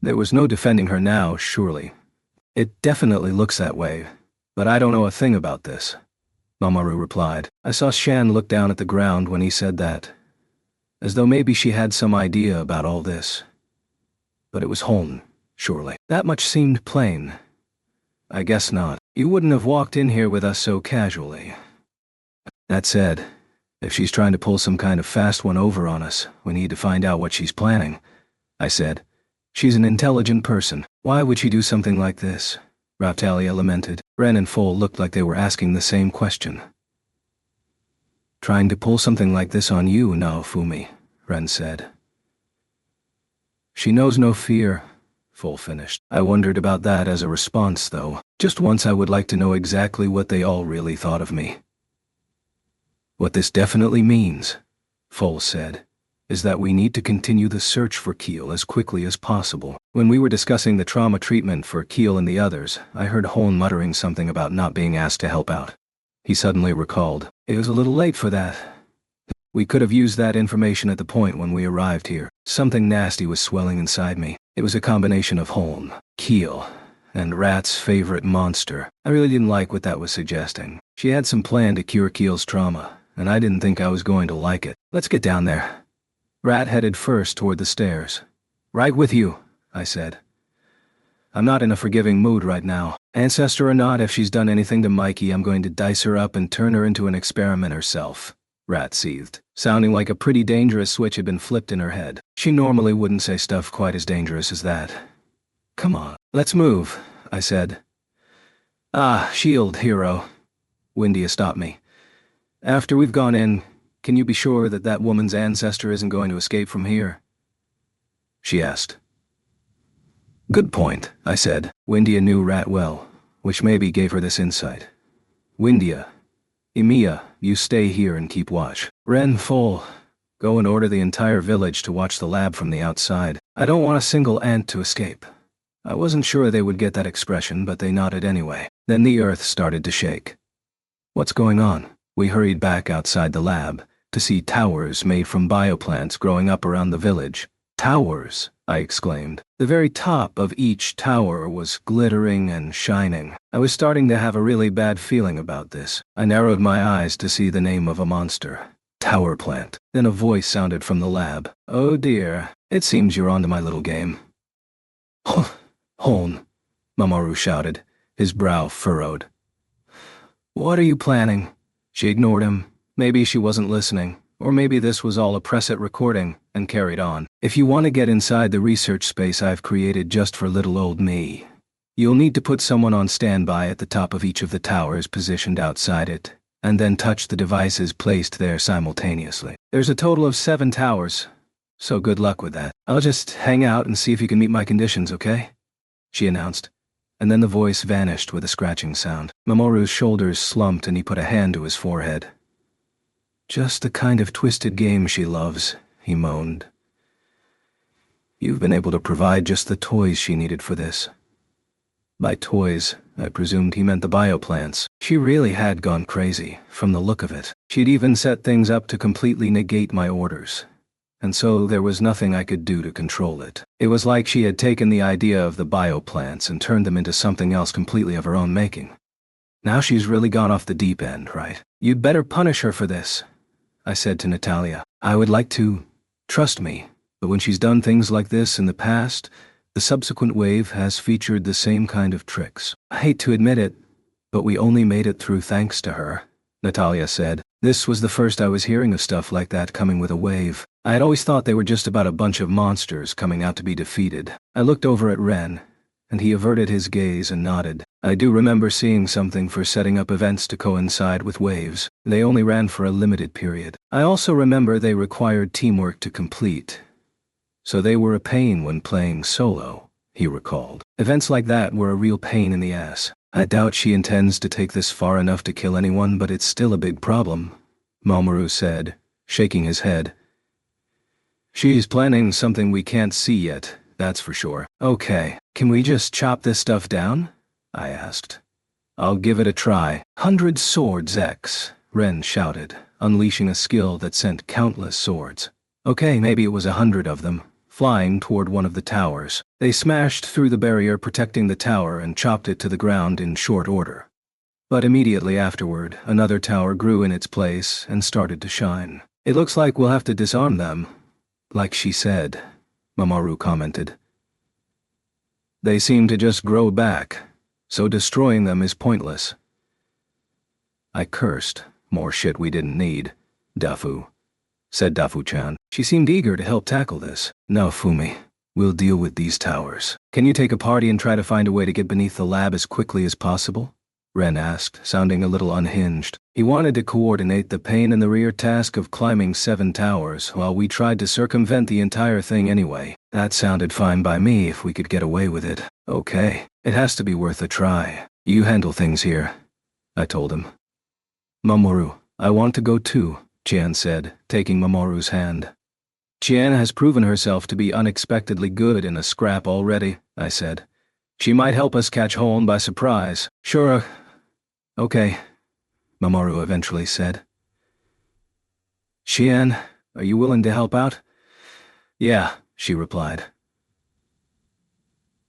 A: There was no defending her now, surely. It definitely looks that way, but I don't know a thing about this, Mamoru replied. I saw Shan look down at the ground when he said that, as though maybe she had some idea about all this. But it was Hone, surely. That much seemed plain. I guess not. You wouldn't have walked in here with us so casually. That said, if she's trying to pull some kind of fast one over on us, we need to find out what she's planning, I said. She's an intelligent person. Why would she do something like this? Raphtalia lamented. Ren and Foal looked like they were asking the same question. Trying to pull something like this on you, Naofumi, Ren said. She knows no fear, Foal finished. I wondered about that as a response, though. Just once I would like to know exactly what they all really thought of me. What this definitely means, Foal said, is that we need to continue the search for Keel as quickly as possible. When we were discussing the trauma treatment for Keel and the others, I heard Hone muttering something about not being asked to help out. He suddenly recalled, it was a little late for that. We could have used that information at the point when we arrived here. Something nasty was swelling inside me. It was a combination of Hone, Keel, and Rat's favorite monster. I really didn't like what that was suggesting. She had some plan to cure Keel's trauma, and I didn't think I was going to like it. Let's get down there. Rat headed first toward the stairs. Right with you, I said. I'm not in a forgiving mood right now. Ancestor or not, if she's done anything to Mikey, I'm going to dice her up and turn her into an experiment herself, Rat seethed, sounding like a pretty dangerous switch had been flipped in her head. She normally wouldn't say stuff quite as dangerous as that. Come on, let's move, I said. Ah, shield, hero. Windia stopped me. After we've gone in, can you be sure that that woman's ancestor isn't going to escape from here? She asked. Good point, I said. Windia knew Rat well, which maybe gave her this insight. Windia, Emiya, you stay here and keep watch. Ren, Foal, go and order the entire village to watch the lab from the outside. I don't want a single ant to escape. I wasn't sure they would get that expression, but they nodded anyway. Then the earth started to shake. What's going on? We hurried back outside the lab to see towers made from bioplants growing up around the village. Towers, I exclaimed. The very top of each tower was glittering and shining. I was starting to have a really bad feeling about this. I narrowed my eyes to see the name of a monster. Tower plant. Then a voice sounded from the lab. Oh dear, it seems you're onto my little game. Hone, Mamoru shouted, his brow furrowed. What are you planning? She ignored him. Maybe she wasn't listening, or maybe this was all a preset recording, and carried on. If you want to get inside the research space I've created just for little old me, you'll need to put someone on standby at the top of each of the towers positioned outside it, and then touch the devices placed there simultaneously. There's a total of 7 towers, so good luck with that. I'll just hang out and see if you can meet my conditions, okay? She announced, and then the voice vanished with a scratching sound. Mamoru's shoulders slumped and he put a hand to his forehead. Just the kind of twisted game she loves, he moaned. You've been able to provide just the toys she needed for this. By toys, I presumed he meant the bioplants. She really had gone crazy, from the look of it. She'd even set things up to completely negate my orders. And so there was nothing I could do to control it. It was like she had taken the idea of the bioplants and turned them into something else completely of her own making. Now she's really gone off the deep end, right? You'd better punish her for this, I said to Natalia. I would like to. Trust me. But when she's done things like this in the past, the subsequent wave has featured the same kind of tricks. I hate to admit it, but we only made it through thanks to her, Natalia said. This was the first I was hearing of stuff like that coming with a wave. I had always thought they were just about a bunch of monsters coming out to be defeated. I looked over at Ren, and he averted his gaze and nodded. I do remember seeing something for setting up events to coincide with waves. They only ran for a limited period. I also remember they required teamwork to complete. So they were a pain when playing solo, he recalled. Events like that were a real pain in the ass. I doubt she intends to take this far enough to kill anyone, but it's still a big problem, Mamoru said, shaking his head. She's planning something we can't see yet, that's for sure. Okay, can we just chop this stuff down? I asked. I'll give it a try. 100 swords X, Ren shouted, unleashing a skill that sent countless swords. Okay, maybe it was 100 of them, flying toward one of the towers. They smashed through the barrier protecting the tower and chopped it to the ground in short order. But immediately afterward, another tower grew in its place and started to shine. It looks like we'll have to disarm them, like she said, Mamoru commented. They seem to just grow back, so destroying them is pointless. I cursed. More shit we didn't need, Dafu, said Dafu-chan. She seemed eager to help tackle this. No, Fumi. We'll deal with these towers. Can you take a party and try to find a way to get beneath the lab as quickly as possible? Ren asked, sounding a little unhinged. He wanted to coordinate the pain in the rear task of climbing 7 towers while we tried to circumvent the entire thing anyway. That sounded fine by me if we could get away with it. Okay, it has to be worth a try. You handle things here, I told him. Mamoru, I want to go too, Qian said, taking Mamoru's hand. Qian has proven herself to be unexpectedly good in a scrap already, I said. She might help us catch Holm by surprise. Sure. Okay, Mamoru eventually said. Qian, are you willing to help out? Yeah, she replied.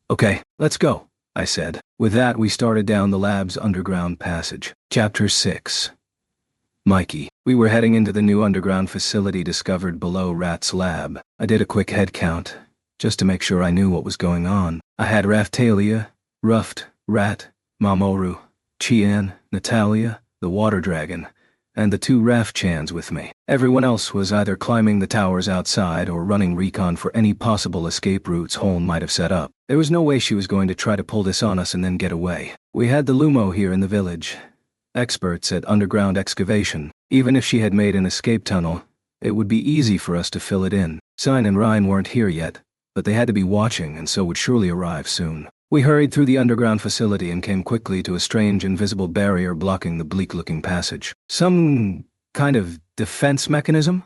A: Okay, let's go, I said. With that, we started down the lab's underground passage. Chapter 6. Mikey. We were heading into the new underground facility discovered below Rat's lab. I did a quick head count, just to make sure I knew what was going on. I had Raftalia, Ruft, Rat, Mamoru, Qian, Natalia, the water dragon, and the 2 Raf-chans with me. Everyone else was either climbing the towers outside or running recon for any possible escape routes Holm might have set up. There was no way she was going to try to pull this on us and then get away. We had the Lumo here in the village, experts at underground excavation. Even if she had made an escape tunnel, it would be easy for us to fill it in. Sign and Ryan weren't here yet, but they had to be watching and so would surely arrive soon. We hurried through the underground facility and came quickly to a strange invisible barrier blocking the bleak-looking passage. Some kind of defense mechanism?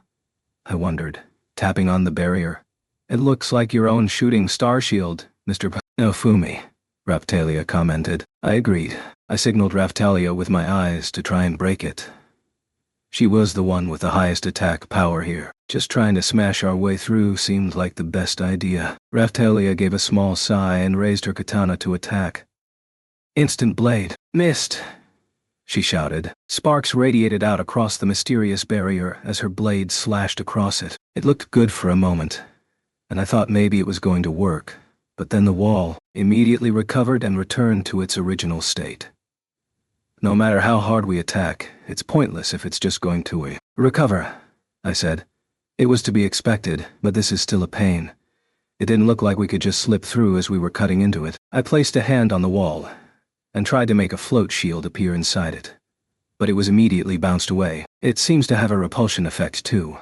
A: I wondered, tapping on the barrier. It looks like your own shooting star shield, Mr. No, Fumi, Raftalia commented. I agreed. I signaled Raftalia with my eyes to try and break it. She was the one with the highest attack power here. Just trying to smash our way through seemed like the best idea. Raftalia gave a small sigh and raised her katana to attack. Instant blade. Missed, she shouted. Sparks radiated out across the mysterious barrier as her blade slashed across it. It looked good for a moment, and I thought maybe it was going to work, but then the wall immediately recovered and returned to its original state. No matter how hard we attack, it's pointless if it's just going to recover, I said. It was to be expected, but this is still a pain. It didn't look like we could just slip through as we were cutting into it. I placed a hand on the wall and tried to make a float shield appear inside it, but it was immediately bounced away. It seems to have a repulsion effect too,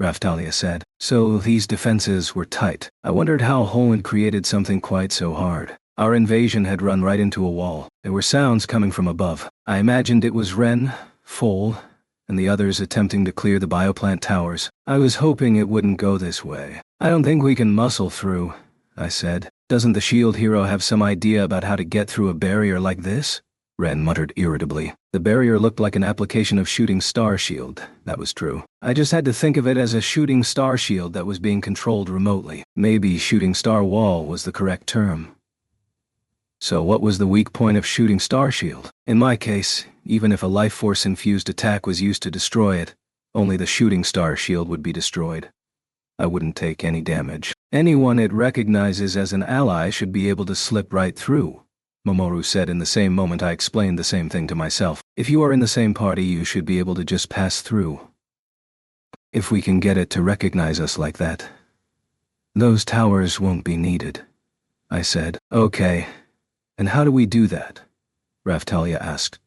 A: Raftalia said. So these defenses were tight. I wondered how Holland created something quite so hard. Our invasion had run right into a wall. There were sounds coming from above. I imagined it was Ren, Foal, and the others attempting to clear the bioplant towers. I was hoping it wouldn't go this way. I don't think we can muscle through, I said. Doesn't the shield hero have some idea about how to get through a barrier like this? Ren muttered irritably. The barrier looked like an application of shooting star shield. That was true. I just had to think of it as a shooting star shield that was being controlled remotely. Maybe shooting star wall was the correct term. So what was the weak point of shooting star shield? In my case, even if a life force infused attack was used to destroy it, only the shooting star shield would be destroyed. I wouldn't take any damage. Anyone it recognizes as an ally should be able to slip right through, Mamoru said in the same moment I explained the same thing to myself. If you are in the same party, you should be able to just pass through. If we can get it to recognize us like that, those towers won't be needed, I said. Okay, and how do we do that? Raphtalia asked.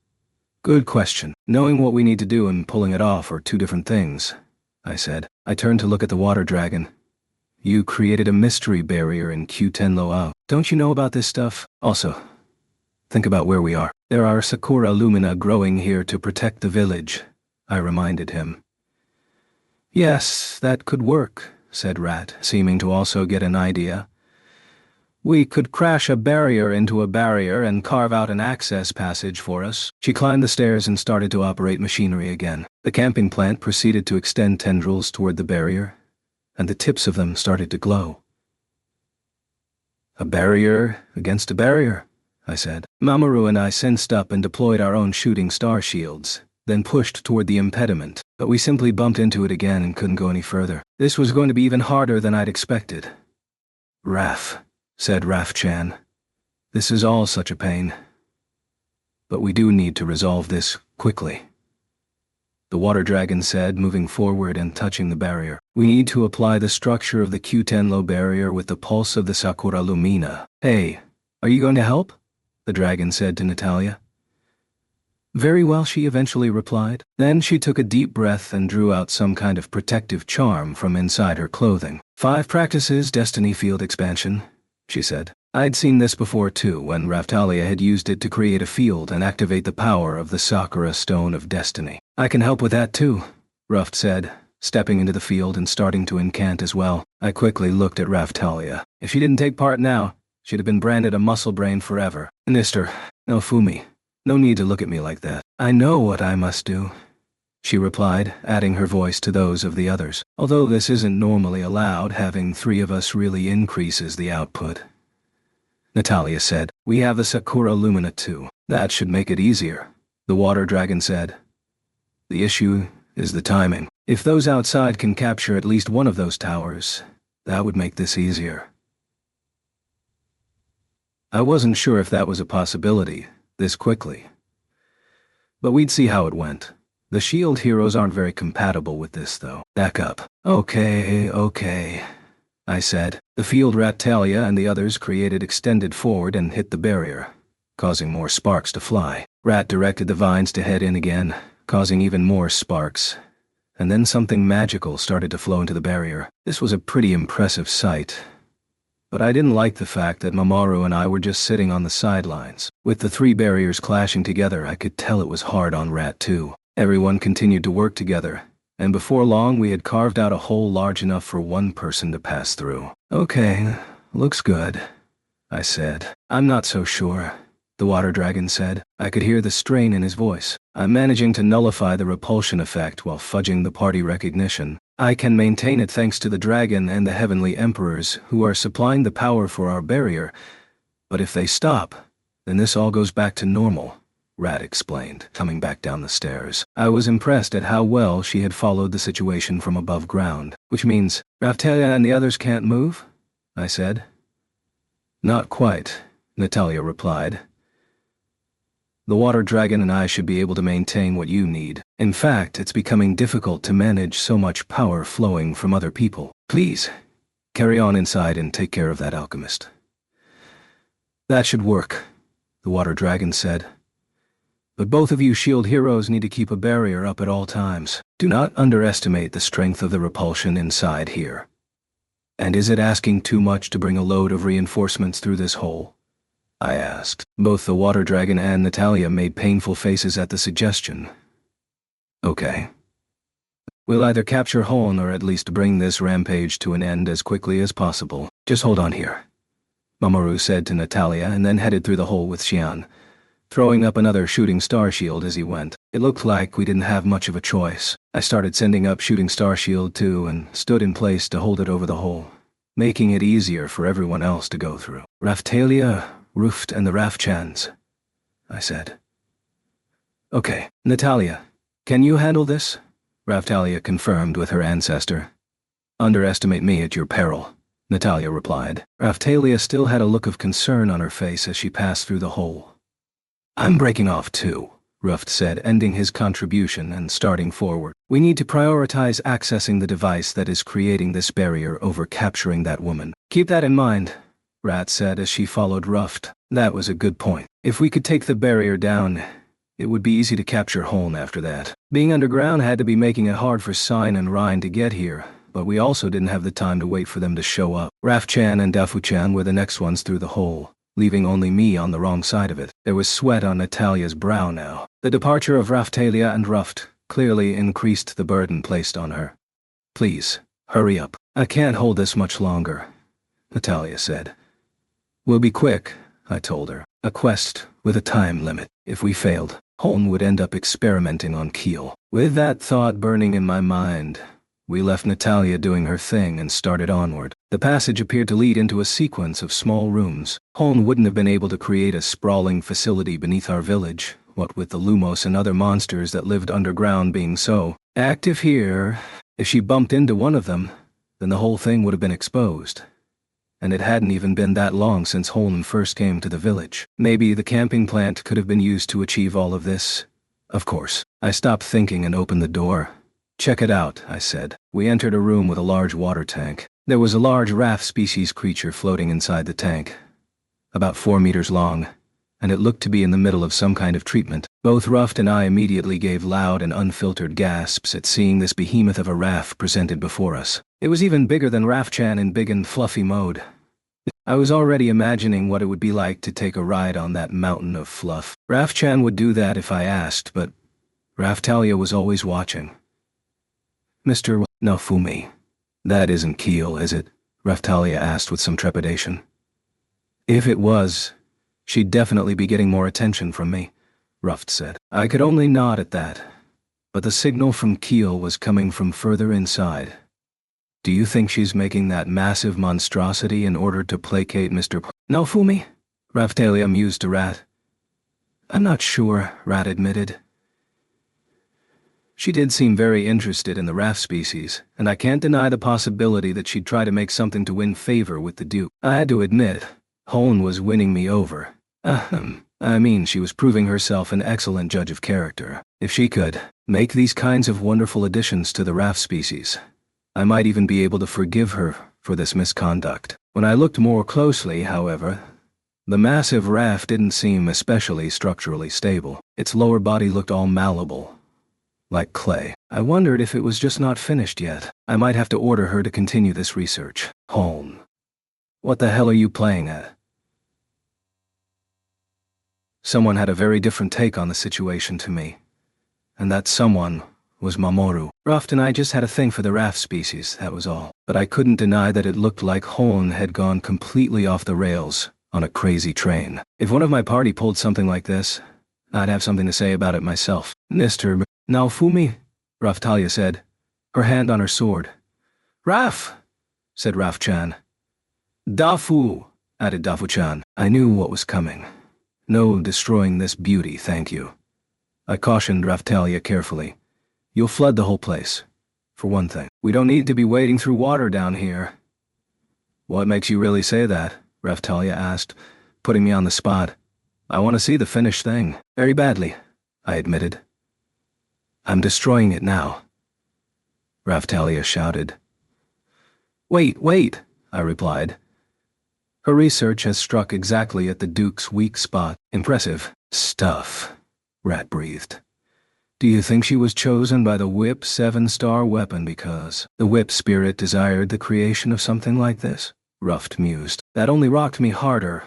A: Good question. Knowing what we need to do and pulling it off are two different things, I said. I turned to look at the water dragon. You created a mystery barrier in Q10 Loao. Don't you know about this stuff? Also, think about where we are. There are Sakura Lumina growing here to protect the village, I reminded him. Yes, that could work, said Rat, seeming to also get an idea. We could crash a barrier into a barrier and carve out an access passage for us. She climbed the stairs and started to operate machinery again. The camping plant proceeded to extend tendrils toward the barrier, and the tips of them started to glow. A barrier against a barrier, I said. Mamoru and I sensed up and deployed our own shooting star shields, then pushed toward the impediment, but we simply bumped into it again and couldn't go any further. This was going to be even harder than I'd expected. Raph, said Raph-chan. This is all such a pain. But we do need to resolve this quickly. The water dragon said, moving forward and touching the barrier. We need to apply the structure of the Q10 barrier with the pulse of the Sakura Lumina. Hey, are you going to help? The dragon said to Natalia. Very well, she eventually replied. Then she took a deep breath and drew out some kind of protective charm from inside her clothing. 5 practices Destiny Field Expansion, she said. I'd seen this before too, when Raphtalia had used it to create a field and activate the power of the Sakura Stone of Destiny. I can help with that too, Ruft said, stepping into the field and starting to incant as well. I quickly looked at Raphtalia. If she didn't take part now, she'd have been branded a muscle brain forever. Nister, no Fumi, no need to look at me like that. I know what I must do, she replied, adding her voice to those of the others. Although this isn't normally allowed, having 3 of us really increases the output. Natalia said, we have the Sakura Lumina too. That should make it easier, the water dragon said. The issue is the timing. If those outside can capture at least one of those towers, that would make this easier. I wasn't sure if that was a possibility, this quickly. But we'd see how it went. The shield heroes aren't very compatible with this though. Back up. Okay, I said. The field Raphtalia and the others created extended forward and hit the barrier, causing more sparks to fly. Rat directed the vines to head in again, causing even more sparks. And then something magical started to flow into the barrier. This was a pretty impressive sight. But I didn't like the fact that Mamoru and I were just sitting on the sidelines. With the 3 barriers clashing together, I could tell it was hard on Rat too. Everyone continued to work together, and before long we had carved out a hole large enough for 1 person to pass through. Okay, looks good, I said. I'm not so sure, the water dragon said. I could hear the strain in his voice. I'm managing to nullify the repulsion effect while fudging the party recognition. I can maintain it thanks to the dragon and the heavenly emperors who are supplying the power for our barrier. But if they stop, then this all goes back to normal, Rat explained, coming back down the stairs. I was impressed at how well she had followed the situation from above ground. Which means, Raphtalia and the others can't move? I said. Not quite, Natalia replied. The water dragon and I should be able to maintain what you need. In fact, it's becoming difficult to manage so much power flowing from other people. Please, carry on inside and take care of that alchemist. That should work, the water dragon said. But both of you shield heroes need to keep a barrier up at all times. Do not underestimate the strength of the repulsion inside here. And is it asking too much to bring a load of reinforcements through this hole? I asked. Both the water dragon and Natalia made painful faces at the suggestion. Okay. We'll either capture Hon or at least bring this rampage to an end as quickly as possible. Just hold on here. Mamoru said to Natalia and then headed through the hole with Xian, throwing up another shooting star shield as he went. It looked like we didn't have much of a choice. I started sending up shooting star shield too and stood in place to hold it over the hole, making it easier for everyone else to go through. Raftalia, Ruft, and the Rafchans, I said. Okay, Natalia, can you handle this? Raftalia confirmed with her ancestor. Underestimate me at your peril, Natalia replied. Raftalia still had a look of concern on her face as she passed through the hole. I'm breaking off too, Ruft said, ending his contribution and starting forward. We need to prioritize accessing the device that is creating this barrier over capturing that woman. Keep that in mind, Rat said as she followed Ruft. That was a good point. If we could take the barrier down, it would be easy to capture Holm after that. Being underground had to be making it hard for Sign and Rhine to get here, but we also didn't have the time to wait for them to show up. Raf-chan and Dafu-chan were the next ones through the hole, leaving only me on the wrong side of it. There was sweat on Natalia's brow now. The departure of Raftalia and Ruft clearly increased the burden placed on her. Please, hurry up. I can't hold this much longer, Natalia said. We'll be quick, I told her. A quest with a time limit. If we failed, Holm would end up experimenting on Keel. With that thought burning in my mind, we left Natalia doing her thing and started onward. The passage appeared to lead into a sequence of small rooms. Holm wouldn't have been able to create a sprawling facility beneath our village, what with the Lumos and other monsters that lived underground being so active here. If she bumped into one of them, then the whole thing would have been exposed. And it hadn't even been that long since Holm first came to the village. Maybe the camping plant could have been used to achieve all of this. Of course. I stopped thinking and opened the door. Check it out, I said. We entered a room with a large water tank. There was a large raft species creature floating inside the tank, about 4 meters long, and it looked to be in the middle of some kind of treatment. Both Ruft and I immediately gave loud and unfiltered gasps at seeing this behemoth of a raft presented before us. It was even bigger than Raf-chan in big and fluffy mode. I was already imagining what it would be like to take a ride on that mountain of fluff. Raf-chan would do that if I asked, but Raftalia was always watching. Mr. Naofumi, that isn't Keel, is it? Raftalia asked with some trepidation. If it was, she'd definitely be getting more attention from me, Ruft said. I could only nod at that, but the signal from Keel was coming from further inside. Do you think she's making that massive monstrosity in order to placate Mr. Naofumi? Raftalia mused to Rat. I'm not sure, Rat admitted. She did seem very interested in the raft species, and I can't deny the possibility that she'd try to make something to win favor with the Duke. I had to admit, Holm was winning me over. I mean, she was proving herself an excellent judge of character. If she could make these kinds of wonderful additions to the raft species, I might even be able to forgive her for this misconduct. When I looked more closely, however, the massive raft didn't seem especially structurally stable. Its lower body looked all malleable, like clay. I wondered if it was just not finished yet. I might have to order her to continue this research. Holm, what the hell are you playing at? Someone had a very different take on the situation to me, and that someone was Mamoru. Ruft and I just had a thing for the raft species, that was all. But I couldn't deny that it looked like Holm had gone completely off the rails on a crazy train. If one of my party pulled something like this, I'd have something to say about it myself. Mr. Naofumi, Raftalia said, her hand on her sword. Raf, said Raf-chan. Dafu, added Dafu-chan. I knew what was coming. No destroying this beauty, thank you. I cautioned Raftalia carefully. You'll flood the whole place. For one thing, we don't need to be wading through water down here. What makes you really say that? Raftalia asked, putting me on the spot. I want to see the finished thing. Very badly, I admitted. I'm destroying it now, Raftalia shouted. Wait, I replied. Her research has struck exactly at the Duke's weak spot. Impressive stuff, Rat breathed. Do you think she was chosen by the Whip 7-star weapon because the Whip spirit desired the creation of something like this? Ruft mused. That only rocked me harder,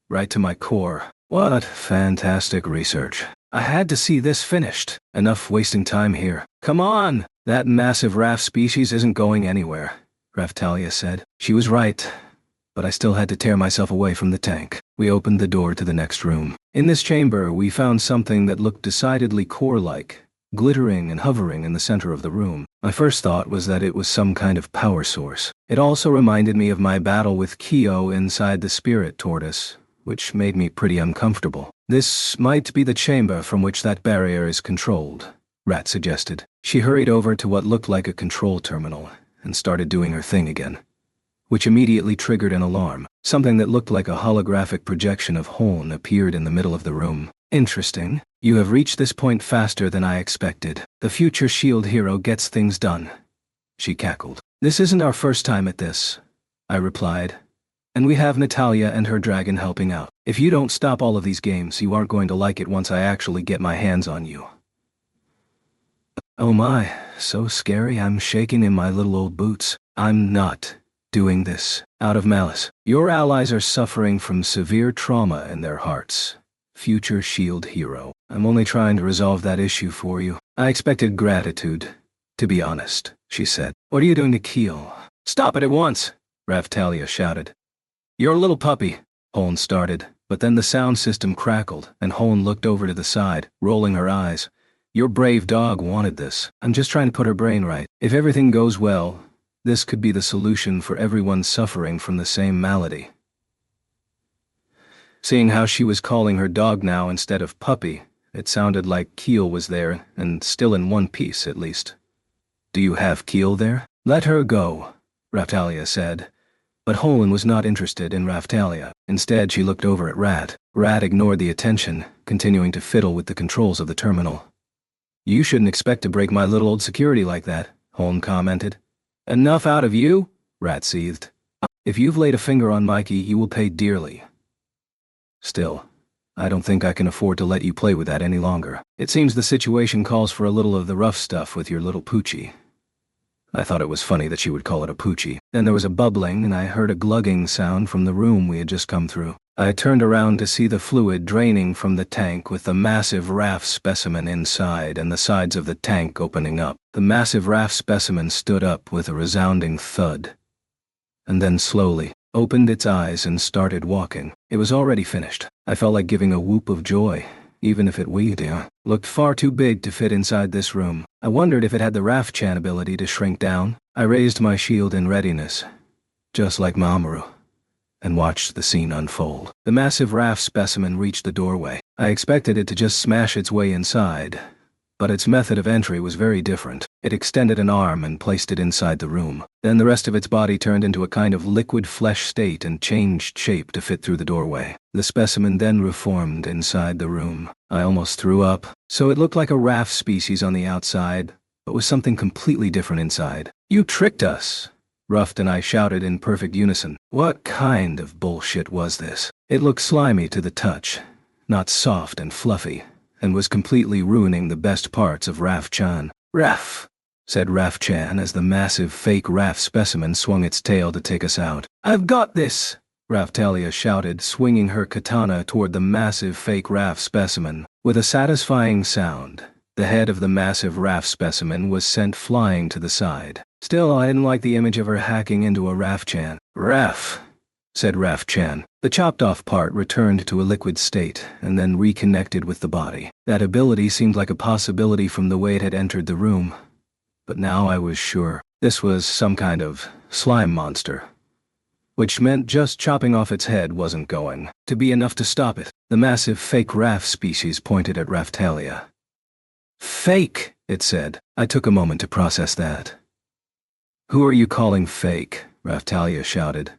A: right to my core. What fantastic research. I had to see this finished. Enough wasting time here. Come on! That massive raft species isn't going anywhere, Raftalia said. She was right, but I still had to tear myself away from the tank. We opened the door to the next room. In this chamber, we found something that looked decidedly core-like, glittering and hovering in the center of the room. My first thought was that it was some kind of power source. It also reminded me of my battle with Kyo inside the spirit tortoise, which made me pretty uncomfortable. This might be the chamber from which that barrier is controlled, Rat suggested. She hurried over to what looked like a control terminal and started doing her thing again, which immediately triggered an alarm. Something that looked like a holographic projection of Hone appeared in the middle of the room. Interesting. You have reached this point faster than I expected. The future S.H.I.E.L.D. hero gets things done, she cackled. This isn't our first time at this, I replied. And we have Natalia and her dragon helping out. If you don't stop all of these games, you aren't going to like it once I actually get my hands on you. Oh my, so scary I'm shaking in my little old boots. I'm not doing this out of malice. Your allies are suffering from severe trauma in their hearts. Future S.H.I.E.L.D. hero. I'm only trying to resolve that issue for you. I expected gratitude, to be honest, she said. What are you doing to Keel? Stop it at once, Raphtalia shouted. You're a little puppy, Hone started, but then the sound system crackled, and Hone looked over to the side, rolling her eyes. Your brave dog wanted this. I'm just trying to put her brain right. If everything goes well, this could be the solution for everyone suffering from the same malady. Seeing how she was calling her dog now instead of puppy, it sounded like Keel was there, and still in one piece at least. Do you have Keel there? Let her go, Raphtalia said. But Hone was not interested in Raphtalia. Instead, she looked over at Rat. Rat ignored the attention, continuing to fiddle with the controls of the terminal. You shouldn't expect to break my little old security like that, Hone commented. Enough out of you? Rat seethed. If you've laid a finger on Mikey, you will pay dearly. Still, I don't think I can afford to let you play with that any longer. It seems the situation calls for a little of the rough stuff with your little poochie. I thought it was funny that she would call it a poochie. Then there was a bubbling and I heard a glugging sound from the room we had just come through. I turned around to see the fluid draining from the tank with the massive RAF specimen inside and the sides of the tank opening up. The massive RAF specimen stood up with a resounding thud, and then slowly opened its eyes and started walking. It was already finished. I felt like giving a whoop of joy, even if it looked far too big to fit inside this room. I wondered if it had the Raphchan ability to shrink down. I raised my shield in readiness, just like Mamoru, and watched the scene unfold. The massive RAF specimen reached the doorway. I expected it to just smash its way inside, but its method of entry was very different. It extended an arm and placed it inside the room. Then the rest of its body turned into a kind of liquid flesh state and changed shape to fit through the doorway. The specimen then reformed inside the room. I almost threw up. So it looked like a RAF species on the outside, but was something completely different inside. You tricked us, Ruft and I shouted in perfect unison. What kind of bullshit was this? It looked slimy to the touch, not soft and fluffy, and was completely ruining the best parts of Raphchan. Raph, said Raphchan as the massive fake RAF specimen swung its tail to take us out. I've got this, Raphtalia shouted, swinging her katana toward the massive fake RAF specimen. With a satisfying sound, the head of the massive RAF specimen was sent flying to the side. Still, I didn't like the image of her hacking into a Raphchan. Raph, said Raphchan. The chopped-off part returned to a liquid state and then reconnected with the body. That ability seemed like a possibility from the way it had entered the room, but now I was sure this was some kind of slime monster, which meant just chopping off its head wasn't going to be enough to stop it. The massive fake RAF species pointed at Raphtalia. Fake, it said. I took a moment to process that. Who are you calling fake? Raphtalia shouted.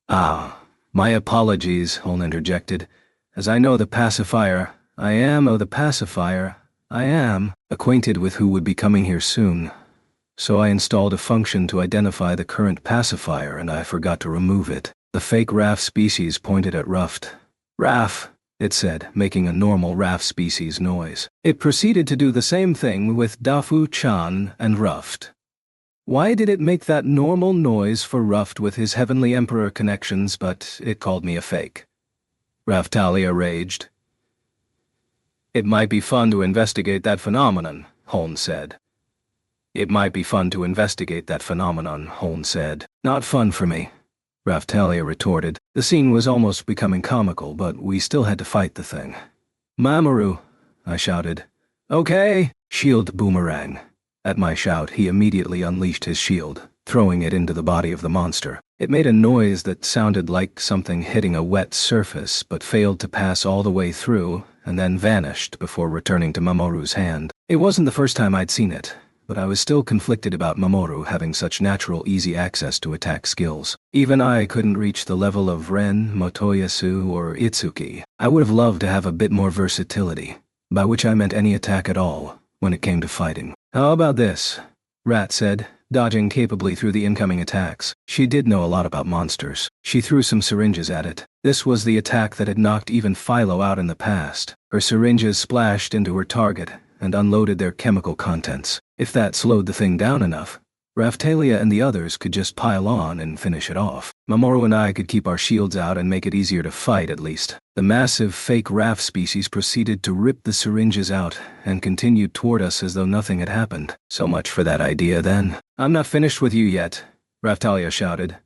A: Ah, my apologies, Hone interjected. As I know the pacifier, I am acquainted with who would be coming here soon. So I installed a function to identify the current pacifier and I forgot to remove it. The fake RAF species pointed at Ruft. Raf, it said, making a normal RAF species noise. It proceeded to do the same thing with Dafu-chan and Ruft. Why did it make that normal noise for Ruft with his Heavenly Emperor connections, but it called me a fake? Raphtalia raged. It might be fun to investigate that phenomenon, Hone said. It might be fun to investigate that phenomenon, Hone said. Not fun for me. Raftalia retorted. The scene was almost becoming comical, but we still had to fight the thing. Mamoru, I shouted. Okay, shield boomerang. At my shout, he immediately unleashed his shield, throwing it into the body of the monster. It made a noise that sounded like something hitting a wet surface, but failed to pass all the way through, and then vanished before returning to Mamoru's hand. It wasn't the first time I'd seen it, but I was still conflicted about Mamoru having such natural, easy access to attack skills. Even I couldn't reach the level of Ren, Motoyasu, or Itsuki. I would have loved to have a bit more versatility, by which I meant any attack at all, when it came to fighting. How about this? Rat said, dodging capably through the incoming attacks. She did know a lot about monsters. She threw some syringes at it. This was the attack that had knocked even Philo out in the past. Her syringes splashed into her target and unloaded their chemical contents. If that slowed the thing down enough, Raftalia and the others could just pile on and finish it off. Mamoru and I could keep our shields out and make it easier to fight, at least. The massive fake Raf species proceeded to rip the syringes out and continued toward us as though nothing had happened. So much for that idea, then. I'm not finished with you yet, Raftalia shouted.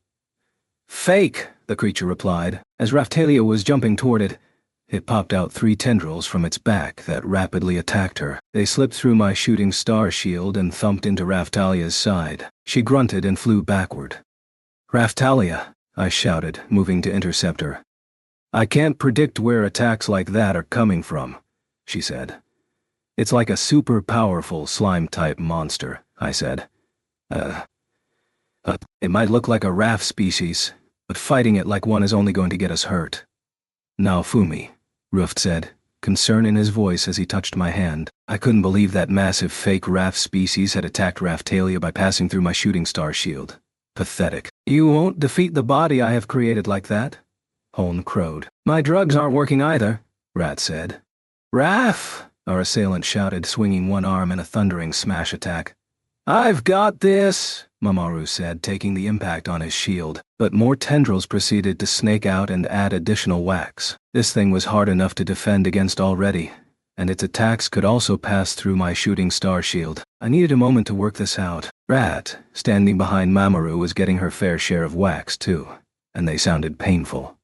A: Fake, the creature replied. As Raftalia was jumping toward it, it popped out 3 tendrils from its back that rapidly attacked her. They slipped through my shooting star shield and thumped into Raftalia's side. She grunted and flew backward. Raftalia, I shouted, moving to intercept her. I can't predict where attacks like that are coming from, she said. It's like a super powerful slime-type monster, I said. It might look like a Raf species, but fighting it like one is only going to get us hurt. Naofumi, Ruft said, concern in his voice as he touched my hand. I couldn't believe that massive fake Raf species had attacked Raftalia by passing through my shooting star shield. Pathetic. You won't defeat the body I have created like that, Holn crowed. My drugs aren't working either, Rat said. Raf, our assailant shouted, swinging one arm in a thundering smash attack. I've got this, Mamoru said, taking the impact on his shield, but more tendrils proceeded to snake out and add additional wax. This thing was hard enough to defend against already, and its attacks could also pass through my shooting star shield. I needed a moment to work this out. Rat, standing behind Mamoru, was getting her fair share of wax too, and they sounded painful.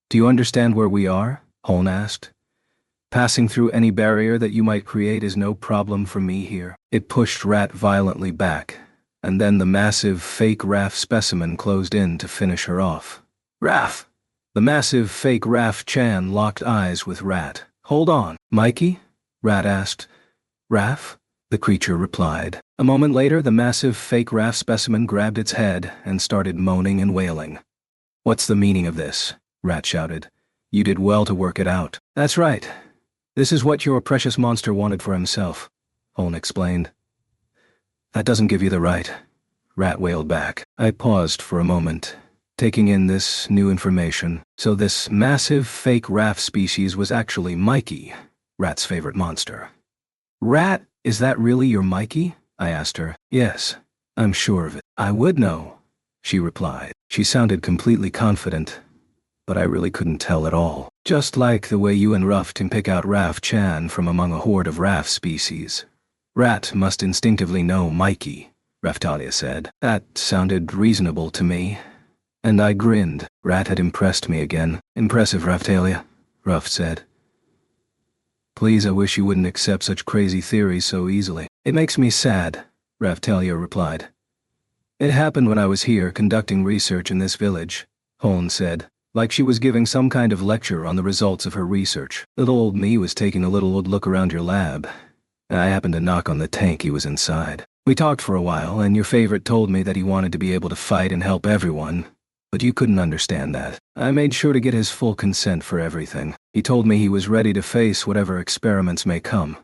A: Do you understand where we are? Holn asked. Passing through any barrier that you might create is no problem for me here. It pushed Rat violently back, and then the massive fake Raf specimen closed in to finish her off. Raf! The massive fake Raf Chan locked eyes with Rat. Hold on, Mikey? Rat asked. Raf? The creature replied. A moment later, the massive fake Raf specimen grabbed its head and started moaning and wailing. What's the meaning of this? Rat shouted. You did well to work it out. That's right. This is what your precious monster wanted for himself, Holn explained. That doesn't give you the right, Rat wailed back. I paused for a moment, taking in this new information. So this massive fake Raf species was actually Mikey, Rat's favorite monster. Rat, is that really your Mikey? I asked her. Yes, I'm sure of it. I would know, she replied. She sounded completely confident, but I really couldn't tell at all. Just like the way you and Ruff can pick out Raf Chan from among a horde of Raf species. Rat must instinctively know Mikey, Raftalia said. That sounded reasonable to me, and I grinned. Rat had impressed me again. Impressive, Raftalia, Ruff said. Please, I wish you wouldn't accept such crazy theories so easily. It makes me sad, Raftalia replied. It happened when I was here conducting research in this village, Holn said, like she was giving some kind of lecture on the results of her research. Little old me was taking a little old look around your lab. I happened to knock on the tank he was inside. We talked for a while, and your favorite told me that he wanted to be able to fight and help everyone, but you couldn't understand that. I made sure to get his full consent for everything. He told me he was ready to face whatever experiments may come.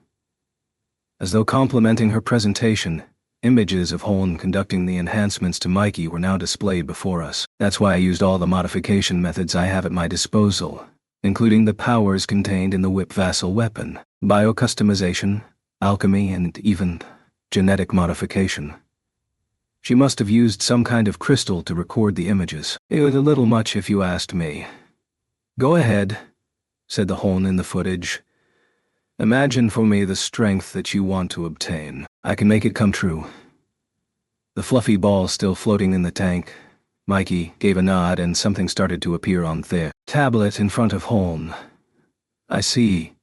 A: As though complimenting her presentation, images of Holn conducting the enhancements to Mikey were now displayed before us. That's why I used all the modification methods I have at my disposal, including the powers contained in the Whip Vassal weapon, bio-customization, alchemy, and even genetic modification. She must have used some kind of crystal to record the images. It was a little much if you asked me. Go ahead, said the Holn in the footage. Imagine for me the strength that you want to obtain. I can make it come true. The fluffy ball still floating in the tank, Mikey gave a nod and something started to appear on the tablet in front of Holn. I see.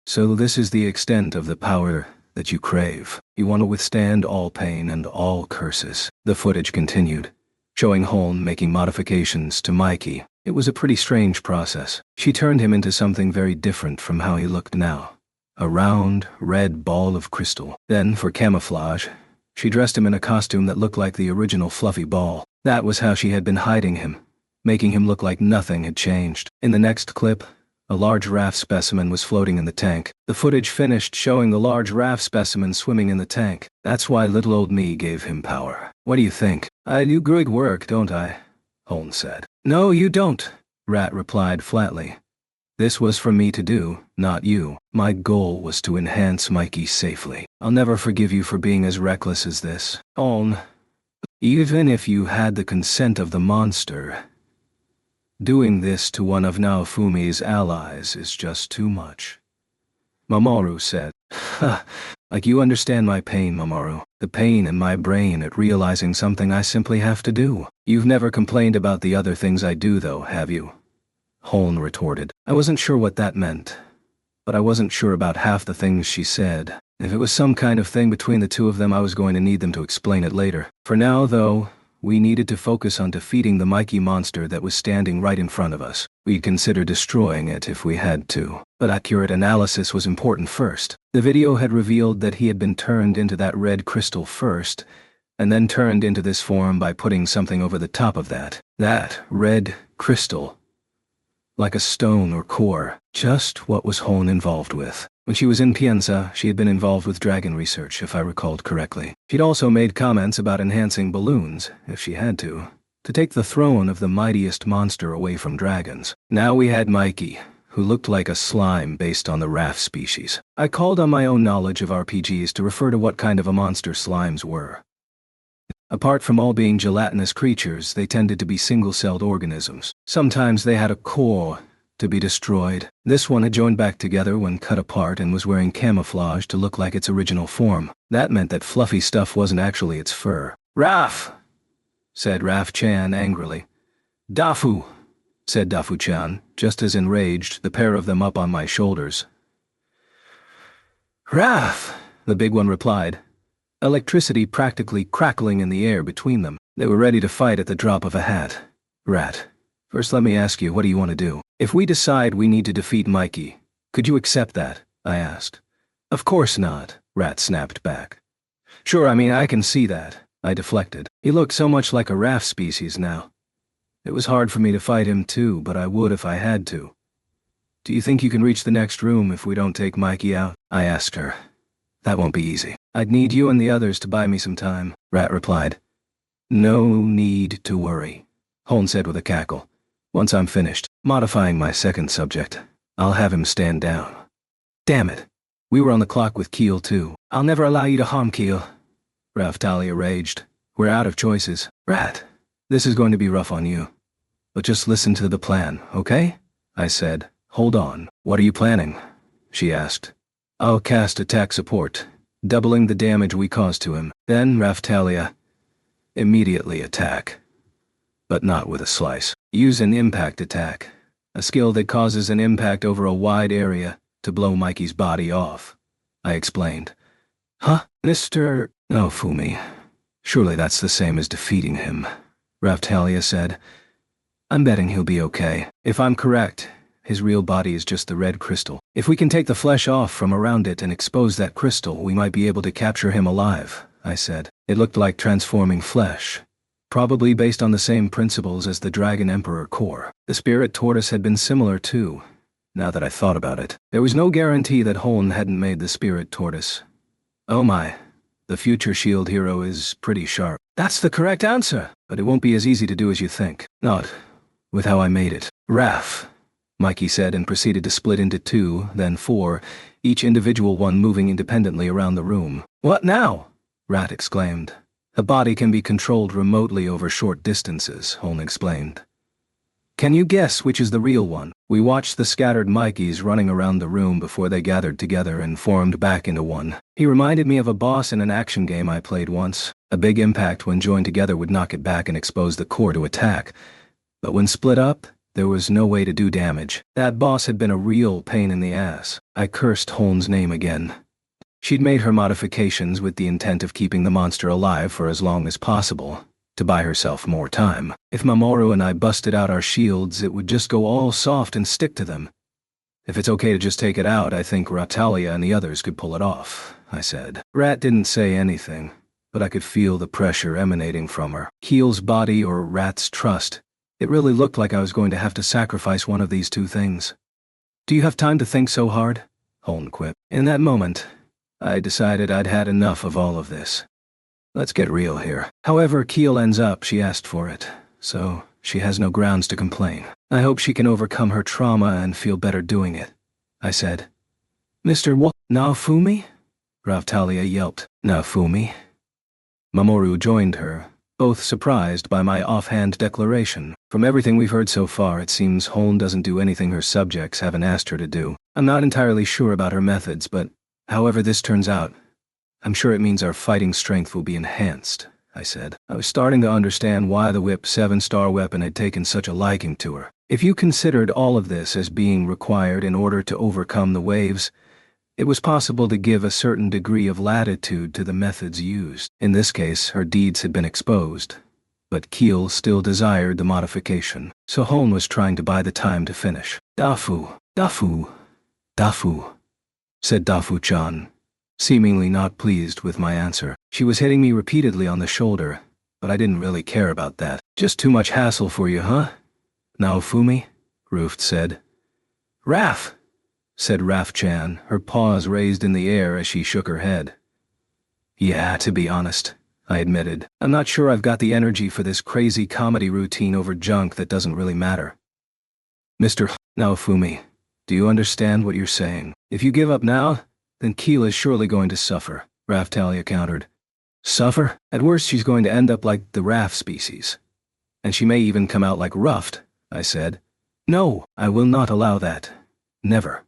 A: So this is the extent of the power that you crave. You want to withstand all pain and all curses. The footage continued, showing Holn making modifications to Mikey. It was a pretty strange process. She turned him into something very different from how he looked now. A round, red ball of crystal. Then, for camouflage, she dressed him in a costume that looked like the original fluffy ball. That was how she had been hiding him, making him look like nothing had changed. In the next clip, a large raft specimen was floating in the tank. The footage finished showing the large raft specimen swimming in the tank. That's why little old me gave him power. What do you think? I do great work, don't I? Holn said. No, you don't, Rat replied flatly. This was for me to do, not you. My goal was to enhance Mikey safely. I'll never forgive you for being as reckless as this. Holn, even if you had the consent of the monster, doing this to one of Naofumi's allies is just too much. Mamoru said. Like you understand my pain, Mamoru. The pain in my brain at realizing something I simply have to do. You've never complained about the other things I do though, have you? Holn retorted. I wasn't sure what that meant, but I wasn't sure about half the things she said. If it was some kind of thing between the two of them, I was going to need them to explain it later. For now, though, we needed to focus on defeating the Mikey monster that was standing right in front of us. We'd consider destroying it if we had to, but accurate analysis was important first. The video had revealed that he had been turned into that red crystal first, and then turned into this form by putting something over the top of that. That red crystal, like a stone or core, just what was Holn involved with. When she was in Pienza, she had been involved with dragon research, if I recalled correctly. She'd also made comments about enhancing balloons, if she had to take the throne of the mightiest monster away from dragons. Now we had Mikey, who looked like a slime based on the raft species. I called on my own knowledge of RPGs to refer to what kind of a monster slimes were. Apart from all being gelatinous creatures, they tended to be single-celled organisms. Sometimes they had a core to be destroyed. This one had joined back together when cut apart and was wearing camouflage to look like its original form. That meant that fluffy stuff wasn't actually its fur. Raf! Said Raf-chan angrily. Dafu! Said Dafu-chan, just as enraged, the pair of them up on my shoulders. Raf! The big one replied, electricity practically crackling in the air between them. They were ready to fight at the drop of a hat. Rat, first let me ask you, what do you want to do? If we decide we need to defeat Mikey, could you accept that? I asked. Of course not, Rat snapped back. Sure, I can see that, I deflected. He looked so much like a raft species now. It was hard for me to fight him too, but I would if I had to. Do you think you can reach the next room if we don't take Mikey out? I asked her. That won't be easy. I'd need you and the others to buy me some time, Rat replied. No need to worry, Holn said with a cackle. Once I'm finished modifying my second subject, I'll have him stand down. Damn it. We were on the clock with Keel too. I'll never allow you to harm Keel, Raftalia raged. We're out of choices. Rat, this is going to be rough on you. But just listen to the plan, okay? I said. Hold on. What are you planning? She asked. I'll cast attack support, doubling the damage we cause to him. Then, Raftalia, immediately attack. But not with a slice. Use an impact attack, a skill that causes an impact over a wide area to blow Mikey's body off, I explained. Huh? Mr. Naofumi. Surely that's the same as defeating him, Raftalia said. I'm betting he'll be okay. If I'm correct, his real body is just the red crystal. If we can take the flesh off from around it and expose that crystal, we might be able to capture him alive, I said. It looked like transforming flesh, probably based on the same principles as the Dragon Emperor core. The spirit tortoise had been similar too, now that I thought about it. There was no guarantee that Holn hadn't made the spirit tortoise. Oh my, the future shield hero is pretty sharp. That's the correct answer, but it won't be as easy to do as you think. Not with how I made it. Raf, Mikey said and proceeded to split into 2, then 4, each individual one moving independently around the room. What now? Rat exclaimed. A body can be controlled remotely over short distances, Holn explained. Can you guess which is the real one? We watched the scattered Mikeys running around the room before they gathered together and formed back into one. He reminded me of a boss in an action game I played once. A big impact when joined together would knock it back and expose the core to attack. But when split up, there was no way to do damage. That boss had been a real pain in the ass. I cursed Holn's name again. She'd made her modifications with the intent of keeping the monster alive for as long as possible, to buy herself more time. If Mamoru and I busted out our shields, it would just go all soft and stick to them. If it's okay to just take it out, I think Raphtalia and the others could pull it off, I said. Rat didn't say anything, but I could feel the pressure emanating from her. Keel's body or Rat's trust. It really looked like I was going to have to sacrifice one of these two things. Do you have time to think so hard? Holn quipped. In that moment, I decided I'd had enough of all of this. Let's get real here. However Keel ends up, she asked for it, so she has no grounds to complain. I hope she can overcome her trauma and feel better doing it, I said. Mr. Naofumi? Raphtalia yelped. Naofumi? Mamoru joined her, both surprised by my offhand declaration. From everything we've heard so far, it seems Holn doesn't do anything her subjects haven't asked her to do. I'm not entirely sure about her methods, but however this turns out, I'm sure it means our fighting strength will be enhanced, I said. I was starting to understand why the Whip 7-star weapon had taken such a liking to her. If you considered all of this as being required in order to overcome the waves, it was possible to give a certain degree of latitude to the methods used. In this case, her deeds had been exposed, but Keel still desired the modification, so Holn was trying to buy the time to finish. Dafu, said Dafu-chan, seemingly not pleased with my answer. She was hitting me repeatedly on the shoulder, but I didn't really care about that. Just too much hassle for you, huh? Naofumi? Ruft said. Raph! Said Raph-chan, her paws raised in the air as she shook her head. Yeah, to be honest, I admitted. I'm not sure I've got the energy for this crazy comedy routine over junk that doesn't really matter. Mr. Naofumi, do you understand what you're saying? If you give up now, then Keel is surely going to suffer, Raphtalia countered. Suffer? At worst she's going to end up like the Raph species. And she may even come out like Ruffed, I said. No, I will not allow that. Never.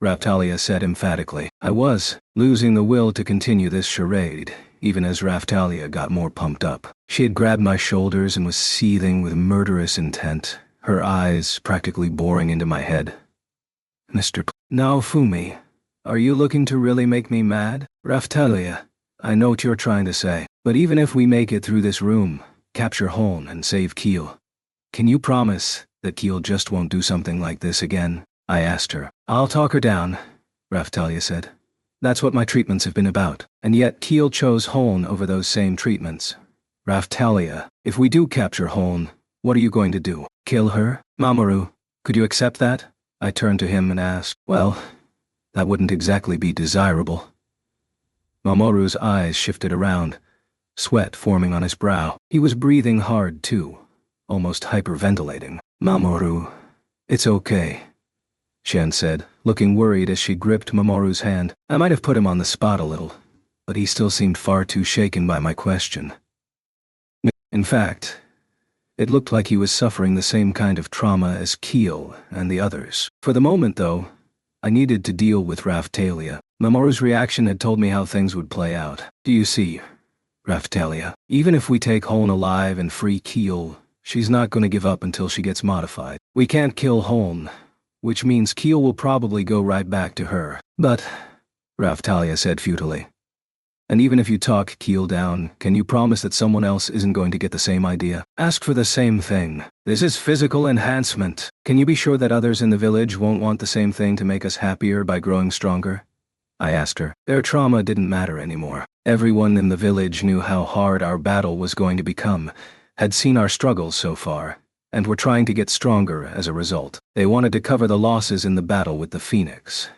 A: Raphtalia said emphatically. I was losing the will to continue this charade, even as Raphtalia got more pumped up. She had grabbed my shoulders and was seething with murderous intent, her eyes practically boring into my head. Mr. Naofumi, are you looking to really make me mad? Raphtalia, I know what you're trying to say, but even if we make it through this room, capture Holn and save Keel, can you promise that Keel just won't do something like this again? I asked her. I'll talk her down, Raphtalia said. That's what my treatments have been about. And yet Keel chose Holn over those same treatments. Raphtalia, if we do capture Holn, what are you going to do? Kill her? Mamoru, could you accept that? I turned to him and asked. Well, that wouldn't exactly be desirable. Mamoru's eyes shifted around, sweat forming on his brow. He was breathing hard too, almost hyperventilating. Mamoru, it's okay, Shen said, looking worried as she gripped Mamoru's hand. I might have put him on the spot a little, but he still seemed far too shaken by my question. In fact, it looked like he was suffering the same kind of trauma as Keel and the others. For the moment, though, I needed to deal with Raphtalia. Mamoru's reaction had told me how things would play out. Do you see, Raphtalia? Even if we take Holn alive and free Keel, she's not going to give up until she gets modified. We can't kill Holn, which means Keel will probably go right back to her. But, Raphtalia said futilely, and even if you talk Keel down, can you promise that someone else isn't going to get the same idea? Ask for the same thing. This is physical enhancement. Can you be sure that others in the village won't want the same thing to make us happier by growing stronger? I asked her. Their trauma didn't matter anymore. Everyone in the village knew how hard our battle was going to become, had seen our struggles so far, and were trying to get stronger as a result. They wanted to cover the losses in the battle with the Phoenix.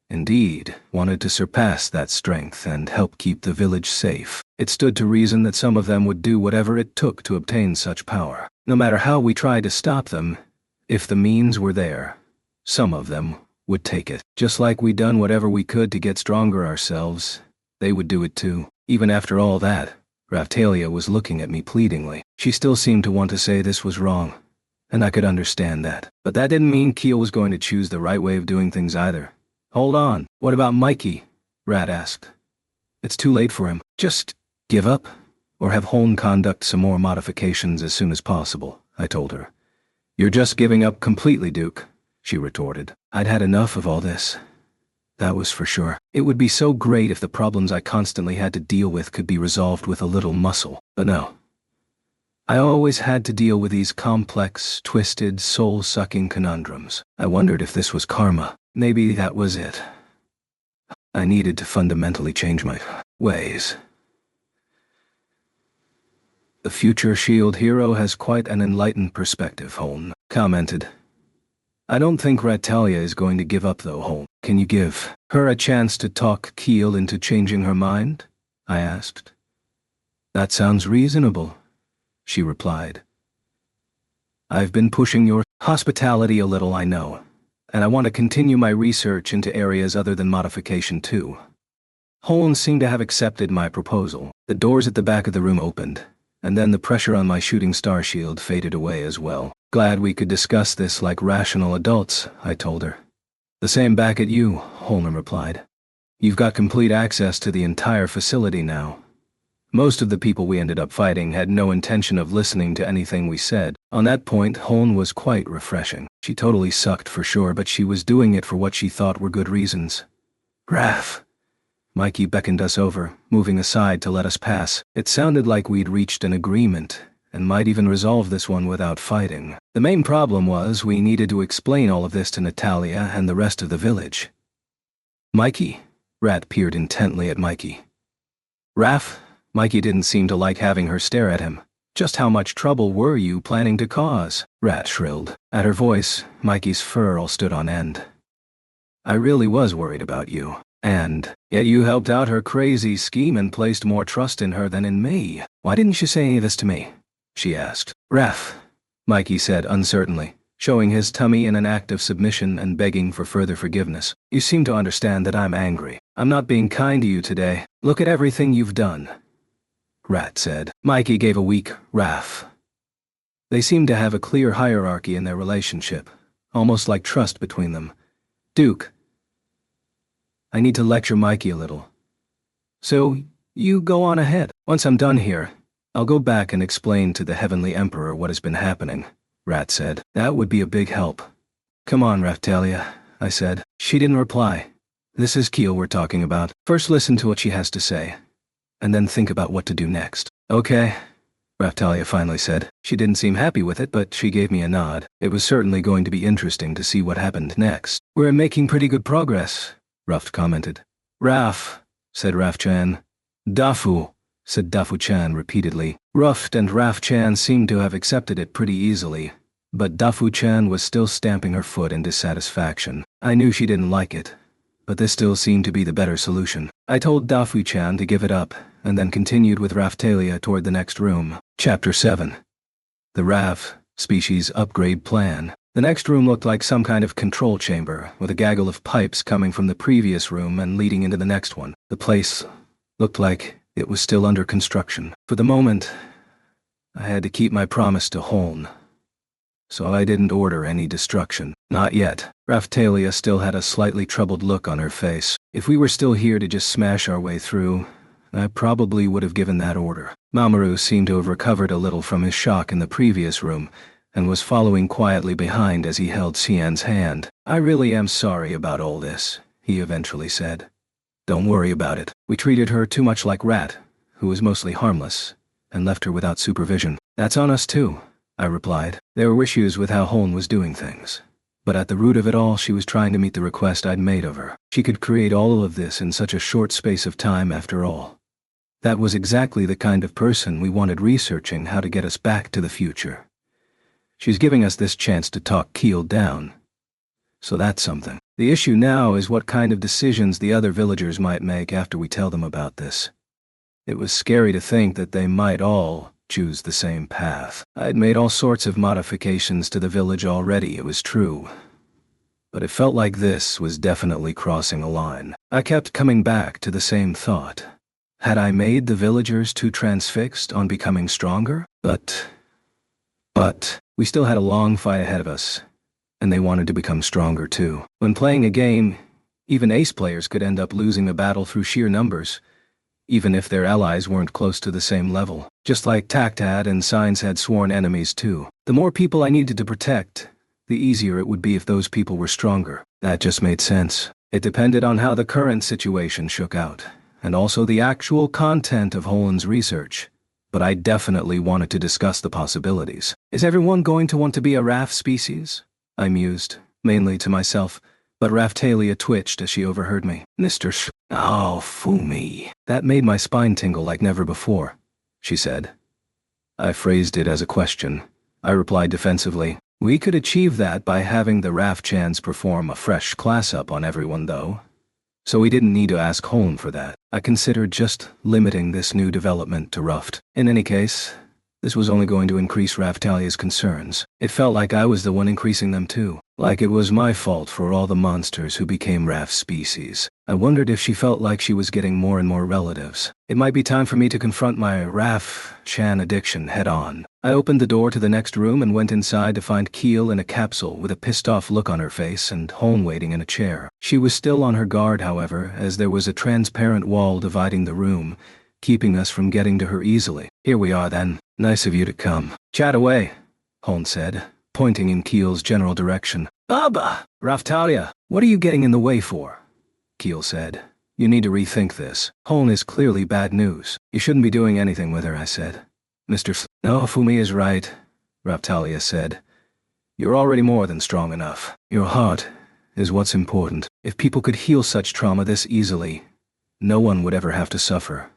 A: Indeed, wanted to surpass that strength and help keep the village safe. It stood to reason that some of them would do whatever it took to obtain such power. No matter how we tried to stop them, if the means were there, some of them would take it. Just like we'd done whatever we could to get stronger ourselves, they would do it too. Even after all that, Raphtalia was looking at me pleadingly. She still seemed to want to say this was wrong, and I could understand that. But that didn't mean Keel was going to choose the right way of doing things either. Hold on, what about Mikey? Rat asked. It's too late for him. Just give up, or have Holn conduct some more modifications as soon as possible, I told her. You're just giving up completely, Duke, she retorted. I'd had enough of all this. That was for sure. It would be so great if the problems I constantly had to deal with could be resolved with a little muscle, but no. I always had to deal with these complex, twisted, soul-sucking conundrums. I wondered if this was karma. Maybe that was it. I needed to fundamentally change my ways. The future S.H.I.E.L.D. hero has quite an enlightened perspective, Holn commented. I don't think Rattalia is going to give up though, Holn. Can you give her a chance to talk Keel into changing her mind? I asked. That sounds reasonable, she replied. I've been pushing your hospitality a little, I know, and I want to continue my research into areas other than modification too. Holn seemed to have accepted my proposal. The doors at the back of the room opened, and then the pressure on my shooting star shield faded away as well. Glad we could discuss this like rational adults, I told her. The same back at you, Holm replied. You've got complete access to the entire facility now. Most of the people we ended up fighting had no intention of listening to anything we said. On that point, Holm was quite refreshing. She totally sucked for sure, but she was doing it for what she thought were good reasons. Raph. Mikey beckoned us over, moving aside to let us pass. It sounded like we'd reached an agreement, and might even resolve this one without fighting. The main problem was we needed to explain all of this to Natalia and the rest of the village. Mikey? Rat peered intently at Mikey. Raph? Mikey didn't seem to like having her stare at him. Just how much trouble were you planning to cause? Rat shrilled. At her voice, Mikey's fur all stood on end. I really was worried about you. And yet you helped out her crazy scheme and placed more trust in her than in me. Why didn't you say any of this to me? She asked. Raph, Mikey said uncertainly, showing his tummy in an act of submission and begging for further forgiveness. You seem to understand that I'm angry. I'm not being kind to you today. Look at everything you've done. Rat said. Mikey gave a weak Raph. They seemed to have a clear hierarchy in their relationship, almost like trust between them. Duke, I need to lecture Mikey a little. So, you go on ahead. Once I'm done here, I'll go back and explain to the Heavenly Emperor what has been happening, Rat said. That would be a big help. Come on, Raphtalia, I said. She didn't reply. This is Keel we're talking about. First listen to what she has to say, and then think about what to do next. Okay, Raphtalia finally said. She didn't seem happy with it, but she gave me a nod. It was certainly going to be interesting to see what happened next. We're making pretty good progress, Ruft commented. Raf, said Raf-chan. Dafu, said Dafu-chan repeatedly. Ruft and Raf-chan seemed to have accepted it pretty easily, but Dafu-chan was still stamping her foot in dissatisfaction. I knew she didn't like it, but this still seemed to be the better solution. I told Dafu-chan to give it up, and then continued with Raphtalia toward the next room. Chapter 7. The Raf Species Upgrade Plan. The next room looked like some kind of control chamber, with a gaggle of pipes coming from the previous room and leading into the next one. The place looked like it was still under construction. For the moment, I had to keep my promise to Holn, so I didn't order any destruction. Not yet. Raphtalia still had a slightly troubled look on her face. If we were still here to just smash our way through, I probably would have given that order. Mamoru seemed to have recovered a little from his shock in the previous room, and was following quietly behind as he held Xian's hand. I really am sorry about all this, he eventually said. Don't worry about it. We treated her too much like Rat, who was mostly harmless, and left her without supervision. That's on us too, I replied. There were issues with how Holn was doing things, but at the root of it all she was trying to meet the request I'd made of her. She could create all of this in such a short space of time after all. That was exactly the kind of person we wanted researching how to get us back to the future. She's giving us this chance to talk Keel down. So that's something. The issue now is what kind of decisions the other villagers might make after we tell them about this. It was scary to think that they might all choose the same path. I'd made all sorts of modifications to the village already, it was true. But it felt like this was definitely crossing a line. I kept coming back to the same thought. Had I made the villagers too transfixed on becoming stronger? But we still had a long fight ahead of us, and they wanted to become stronger too. When playing a game, even ace players could end up losing the battle through sheer numbers, even if their allies weren't close to the same level. Just like Tactad and Signs had sworn enemies too. The more people I needed to protect, the easier it would be if those people were stronger. That just made sense. It depended on how the current situation shook out, and also the actual content of Holen's research. But I definitely wanted to discuss the possibilities. Is everyone going to want to be a Raff species? I mused, mainly to myself, but Raphtalia twitched as she overheard me. Mr. Oh, Fumi. That made my spine tingle like never before, she said. I phrased it as a question. I replied defensively. We could achieve that by having the Raff-chans perform a fresh class-up on everyone, though. So we didn't need to ask Holen for that. I considered just limiting this new development to Ruft. In any case, this was only going to increase Raphtalia's concerns. It felt like I was the one increasing them too. Like it was my fault for all the monsters who became Raff species. I wondered if she felt like she was getting more and more relatives. It might be time for me to confront my Raff-chan addiction head-on. I opened the door to the next room and went inside to find Keel in a capsule with a pissed-off look on her face and Holen waiting in a chair. She was still on her guard, however, as there was a transparent wall dividing the room, keeping us from getting to her easily. Here we are then. Nice of you to come. Chat away, Holen said, pointing in Keel's general direction. Baba! Raphtalia, what are you getting in the way for? Keel said. You need to rethink this. Holen is clearly bad news. You shouldn't be doing anything with her, I said. No, Fumi is right, Raphtalia said. You're already more than strong enough. Your heart is what's important. If people could heal such trauma this easily, no one would ever have to suffer.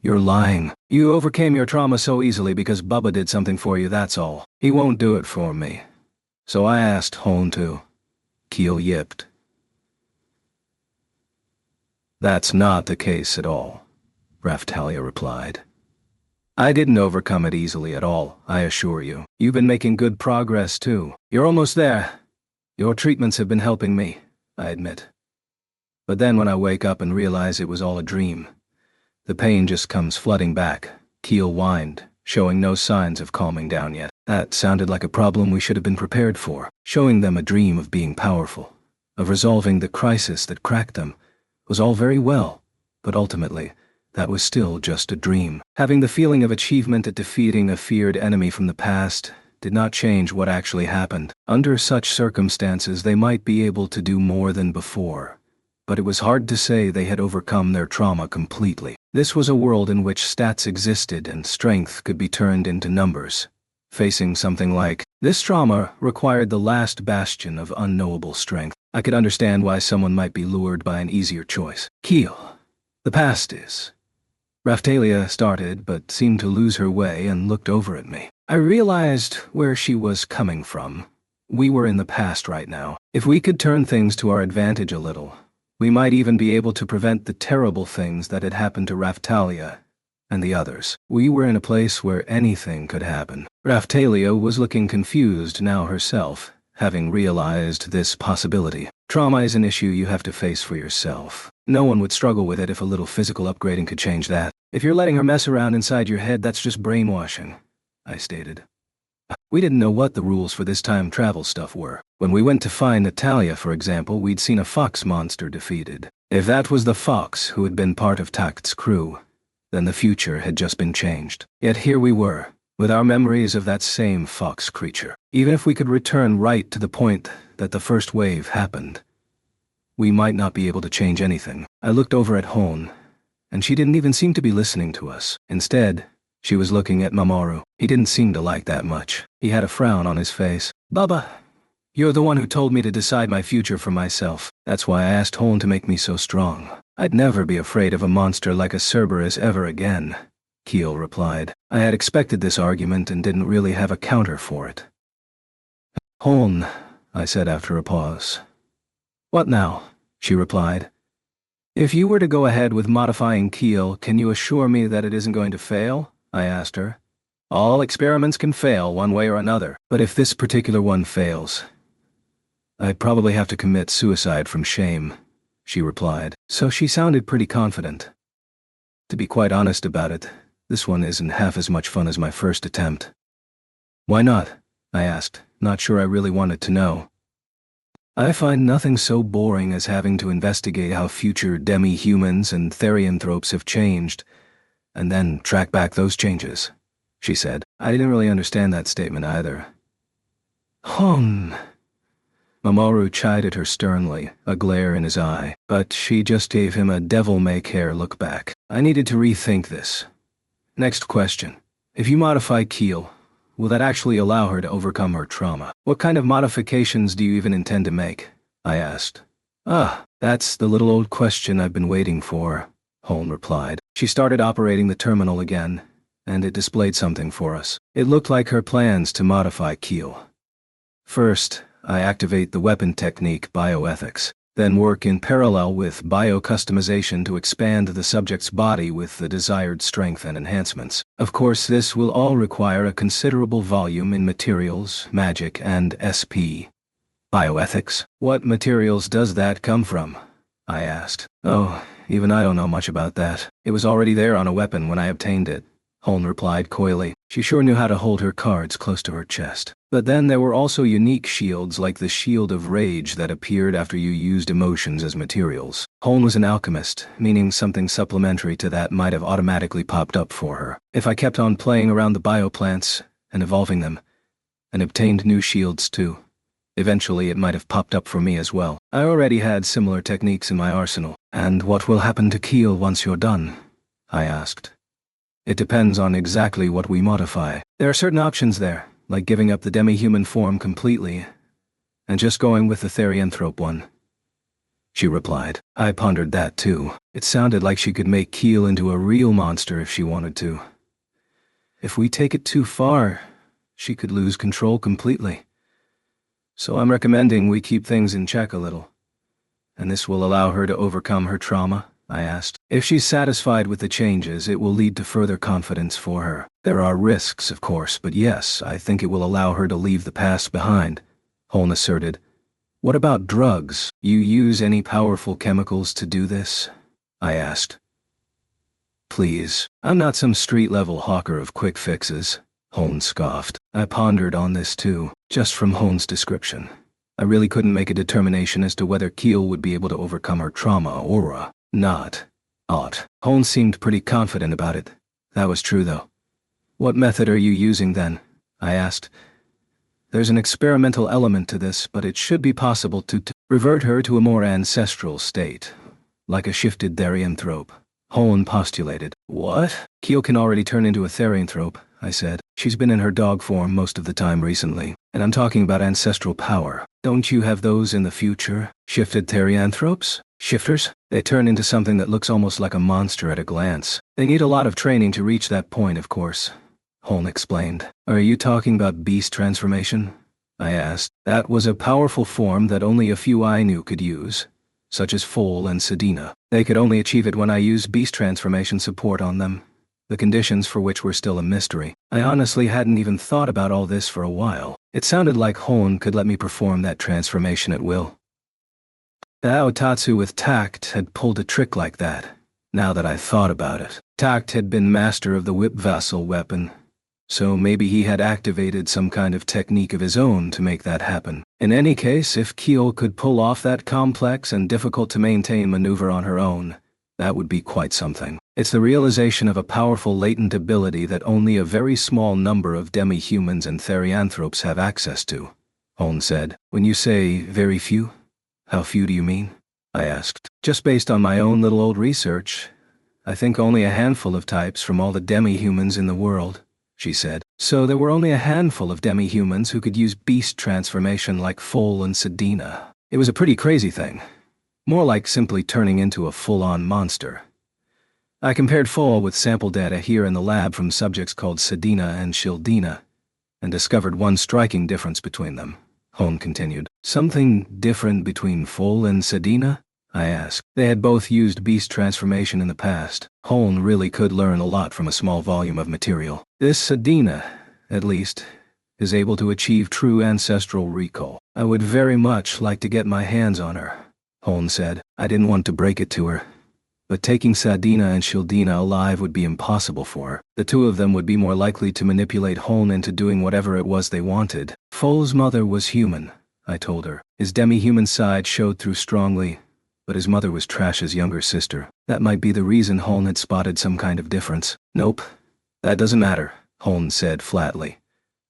A: You're lying. You overcame your trauma so easily because Bubba did something for you, that's all. He won't do it for me. So I asked Holen to. Keel yipped. That's not the case at all, Raphtalia replied. I didn't overcome it easily at all, I assure you. You've been making good progress too. You're almost there. Your treatments have been helping me, I admit. But then when I wake up and realize it was all a dream, the pain just comes flooding back. Keel whined, showing no signs of calming down yet. That sounded like a problem we should have been prepared for. Showing them a dream of being powerful, of resolving the crisis that cracked them, was all very well, but ultimately, that was still just a dream. Having the feeling of achievement at defeating a feared enemy from the past did not change what actually happened. Under such circumstances, they might be able to do more than before, but it was hard to say they had overcome their trauma completely. This was a world in which stats existed and strength could be turned into numbers. Facing something like this trauma required the last bastion of unknowable strength. I could understand why someone might be lured by an easier choice. Keel, the past is. Raphtalia started, but seemed to lose her way and looked over at me. I realized where she was coming from. We were in the past right now. If we could turn things to our advantage a little, we might even be able to prevent the terrible things that had happened to Raphtalia and the others. We were in a place where anything could happen. Raphtalia was looking confused now herself, having realized this possibility. Trauma is an issue you have to face for yourself. No one would struggle with it if a little physical upgrading could change that. If you're letting her mess around inside your head, that's just brainwashing, I stated. We didn't know what the rules for this time travel stuff were. When we went to find Natalia, for example, we'd seen a fox monster defeated. If that was the fox who had been part of Takt's crew, then the future had just been changed. Yet here we were, with our memories of that same fox creature. Even if we could return right to the point that the first wave happened, we might not be able to change anything. I looked over at Holen, and she didn't even seem to be listening to us. Instead, she was looking at Mamoru. He didn't seem to like that much. He had a frown on his face. Baba, you're the one who told me to decide my future for myself. That's why I asked Holen to make me so strong. I'd never be afraid of a monster like a Cerberus ever again, Keel replied. I had expected this argument and didn't really have a counter for it. Holen, I said after a pause. What now? She replied. If you were to go ahead with modifying Keel, can you assure me that it isn't going to fail? I asked her. All experiments can fail one way or another, but if this particular one fails, I'd probably have to commit suicide from shame, she replied. So she sounded pretty confident. To be quite honest about it, this one isn't half as much fun as my first attempt. Why not? I asked, not sure I really wanted to know. I find nothing so boring as having to investigate how future demi-humans and therianthropes have changed, and then track back those changes, she said. I didn't really understand that statement either. Hon. Mamoru chided her sternly, a glare in his eye, but she just gave him a devil-may-care look back. I needed to rethink this. Next question. If you modify Keel, will that actually allow her to overcome her trauma? What kind of modifications do you even intend to make? I asked. That's the little old question I've been waiting for, Holm replied. She started operating the terminal again, and it displayed something for us. It looked like her plans to modify Keel. First, I activate the weapon technique bioethics, then work in parallel with bio-customization to expand the subject's body with the desired strength and enhancements. Of course, this will all require a considerable volume in materials, magic, and SP. Bioethics? What materials does that come from? I asked. Oh, even I don't know much about that. It was already there on a weapon when I obtained it, Holm replied coyly. She sure knew how to hold her cards close to her chest. But then there were also unique shields like the Shield of Rage that appeared after you used emotions as materials. Holm was an alchemist, meaning something supplementary to that might have automatically popped up for her. If I kept on playing around the bioplants and evolving them, and obtained new shields too, eventually it might have popped up for me as well. I already had similar techniques in my arsenal. And what will happen to Keel once you're done? I asked. It depends on exactly what we modify. There are certain options there, like giving up the demi-human form completely, and just going with the therianthrope one, she replied. I pondered that too. It sounded like she could make Keel into a real monster if she wanted to. If we take it too far, she could lose control completely. So I'm recommending we keep things in check a little. And this will allow her to overcome her trauma, I asked. If she's satisfied with the changes, it will lead to further confidence for her. There are risks, of course, but yes, I think it will allow her to leave the past behind, Holm asserted. What about drugs? You use any powerful chemicals to do this? I asked. Please, I'm not some street-level hawker of quick fixes, Holm scoffed. I pondered on this too, just from Holm's description. I really couldn't make a determination as to whether Keel would be able to overcome her trauma or not. Holm seemed pretty confident about it. That was true, though. What method are you using, then? I asked. There's an experimental element to this, but it should be possible to revert her to a more ancestral state, like a shifted therianthrope, Holm postulated. What? Keel can already turn into a therianthrope, I said. She's been in her dog form most of the time recently, and I'm talking about ancestral power. Don't you have those in the future? Shifted therianthropes? Shifters? They turn into something that looks almost like a monster at a glance. They need a lot of training to reach that point, of course, Holm explained. Are you talking about beast transformation? I asked. That was a powerful form that only a few I knew could use, such as Foal and Sedina. They could only achieve it when I used beast transformation support on them, the conditions for which were still a mystery. I honestly hadn't even thought about all this for a while. It sounded like Holm could let me perform that transformation at will. Aotatsu with Tact had pulled a trick like that, now that I thought about it. Tact had been master of the whip vassal weapon, so maybe he had activated some kind of technique of his own to make that happen. In any case, if Keel could pull off that complex and difficult-to-maintain maneuver on her own, that would be quite something. It's the realization of a powerful latent ability that only a very small number of demi-humans and therianthropes have access to, Holm said. When you say very few, how few do you mean? I asked. Just based on my own little old research, I think only a handful of types from all the demi-humans in the world, she said. So there were only a handful of demi-humans who could use beast transformation like Foal and Sedina. It was a pretty crazy thing. More like simply turning into a full-on monster. I compared Foal with sample data here in the lab from subjects called Sedina and Shildina, and discovered one striking difference between them, Holm continued. Something different between Foal and Sedina? I asked. They had both used beast transformation in the past. Holm really could learn a lot from a small volume of material. This Sedina, at least, is able to achieve true ancestral recall. I would very much like to get my hands on her, Holm said. I didn't want to break it to her, but taking Sedina and Shildina alive would be impossible for her. The two of them would be more likely to manipulate Holm into doing whatever it was they wanted. Foal's mother was human, I told her. His demi-human side showed through strongly, but his mother was Trash's younger sister. That might be the reason Holn had spotted some kind of difference. Nope. That doesn't matter, Holn said flatly.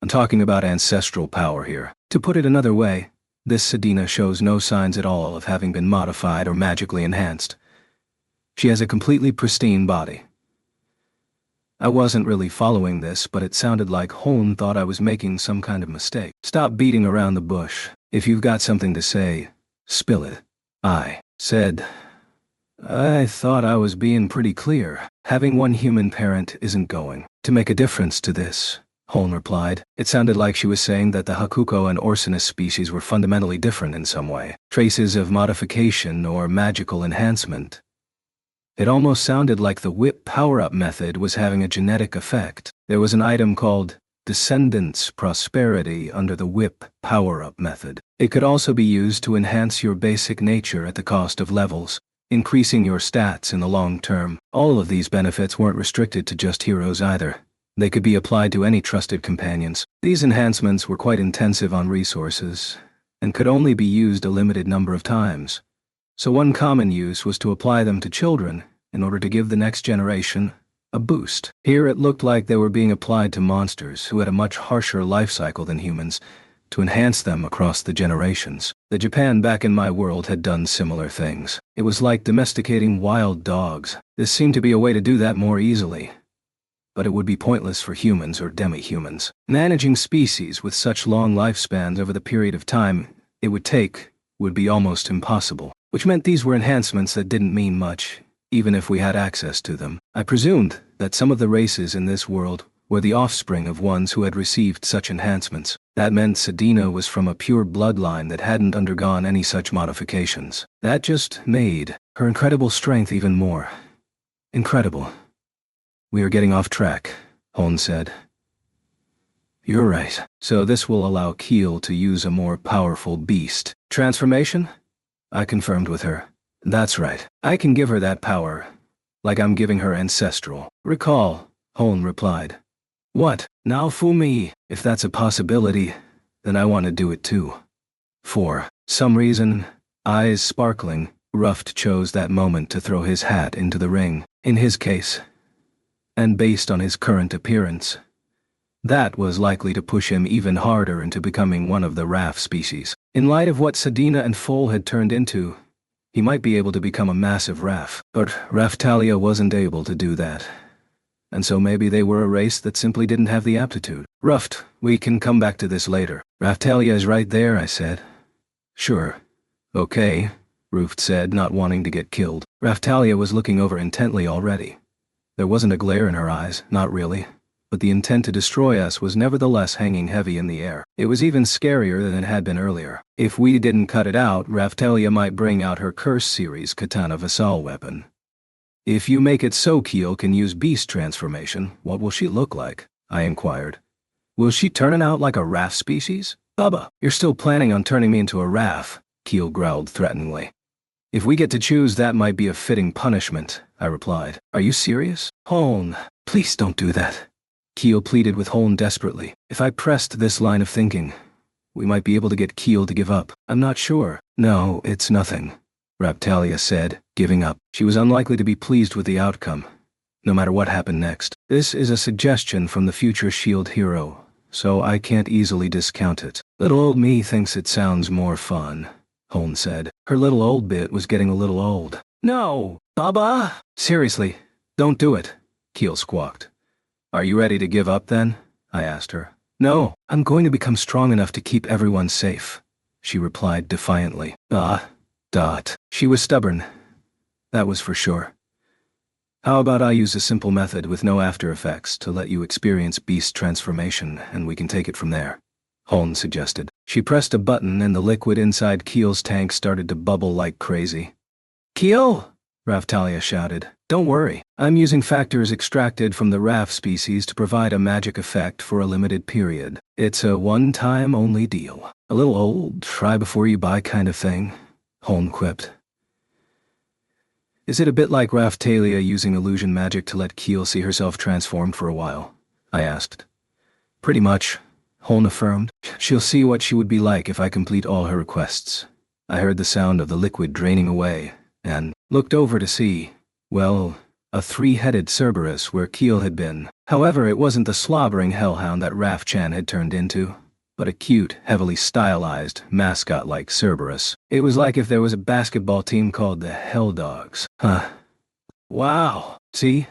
A: I'm talking about ancestral power here. To put it another way, this Sedina shows no signs at all of having been modified or magically enhanced. She has a completely pristine body. I wasn't really following this, but it sounded like Holn thought I was making some kind of mistake. Stop beating around the bush. If you've got something to say, spill it. I said, I thought I was being pretty clear. Having one human parent isn't going to make a difference to this, Holn replied. It sounded like she was saying that the Hakuko and Orcinus species were fundamentally different in some way. Traces of modification or magical enhancement. It almost sounded like the whip power-up method was having a genetic effect. There was an item called Descendants Prosperity under the whip power-up method. It could also be used to enhance your basic nature at the cost of levels, increasing your stats in the long term. All of these benefits weren't restricted to just heroes either. They could be applied to any trusted companions. These enhancements were quite intensive on resources, and could only be used a limited number of times. So one common use was to apply them to children in order to give the next generation a boost. Here it looked like they were being applied to monsters who had a much harsher life cycle than humans, to enhance them across the generations. The Japan back in my world had done similar things. It was like domesticating wild dogs. This seemed to be a way to do that more easily. But it would be pointless for humans or demi-humans. Managing species with such long lifespans over the period of time it would take would be almost impossible, which meant these were enhancements that didn't mean much, even if we had access to them. I presumed that some of the races in this world were the offspring of ones who had received such enhancements. That meant Sedina was from a pure bloodline that hadn't undergone any such modifications. That just made her incredible strength even more incredible. We are getting off track, Holn said. You're right. So this will allow Keel to use a more powerful beast transformation? I confirmed with her. That's right. I can give her that power, like I'm giving her ancestral. Recall, Holn replied. What? Now fool me. If that's a possibility, then I want to do it too. For some reason, eyes sparkling, Ruft chose that moment to throw his hat into the ring. In his case, and based on his current appearance, that was likely to push him even harder into becoming one of the Raf species. In light of what Sedina and Foal had turned into, he might be able to become a massive Raf. But Raftalia wasn't able to do that. And so maybe they were a race that simply didn't have the aptitude. Ruft, we can come back to this later. Raftalia is right there, I said. Sure. Okay, Ruft said, not wanting to get killed. Raftalia was looking over intently already. There wasn't a glare in her eyes, not really, but the intent to destroy us was nevertheless hanging heavy in the air. It was even scarier than it had been earlier. If we didn't cut it out, Raftalia might bring out her Curse series Katana Vassal weapon. If you make it so Keel can use beast transformation, what will she look like? I inquired. Will she turn out like a Raf species? Bubba, you're still planning on turning me into a Raf, Keel growled threateningly. If we get to choose, that might be a fitting punishment, I replied. Are you serious? Holn, please don't do that. Keel pleaded with Holn desperately. If I pressed this line of thinking, we might be able to get Keel to give up. I'm not sure. No, it's nothing, Raftalia said, giving up. She was unlikely to be pleased with the outcome, no matter what happened next. This is a suggestion from the future S.H.I.E.L.D. hero, so I can't easily discount it. Little old me thinks it sounds more fun, Holn said. Her little old bit was getting a little old. No, Baba! Seriously, don't do it, Keel squawked. Are you ready to give up then? I asked her. No, I'm going to become strong enough to keep everyone safe, she replied defiantly. She was stubborn. That was for sure. How about I use a simple method with no after effects to let you experience beast transformation, and we can take it from there, Holn suggested. She pressed a button and the liquid inside Keel's tank started to bubble like crazy. Keel! Raftalia shouted. Don't worry, I'm using factors extracted from the Raf species to provide a magic effect for a limited period. It's a one-time only deal. A little old, try before you buy kind of thing, Holn quipped. Is it a bit like Raftalia using illusion magic to let Keel see herself transformed for a while? I asked. Pretty much, Holn affirmed. She'll see what she would be like if I complete all her requests. I heard the sound of the liquid draining away, and looked over to see, well, a three-headed Cerberus where Keel had been. However, it wasn't the slobbering hellhound that Raf Chan had turned into, but a cute, heavily stylized, mascot-like Cerberus. It was like if there was a basketball team called the Hell Dogs. Huh. Wow. See,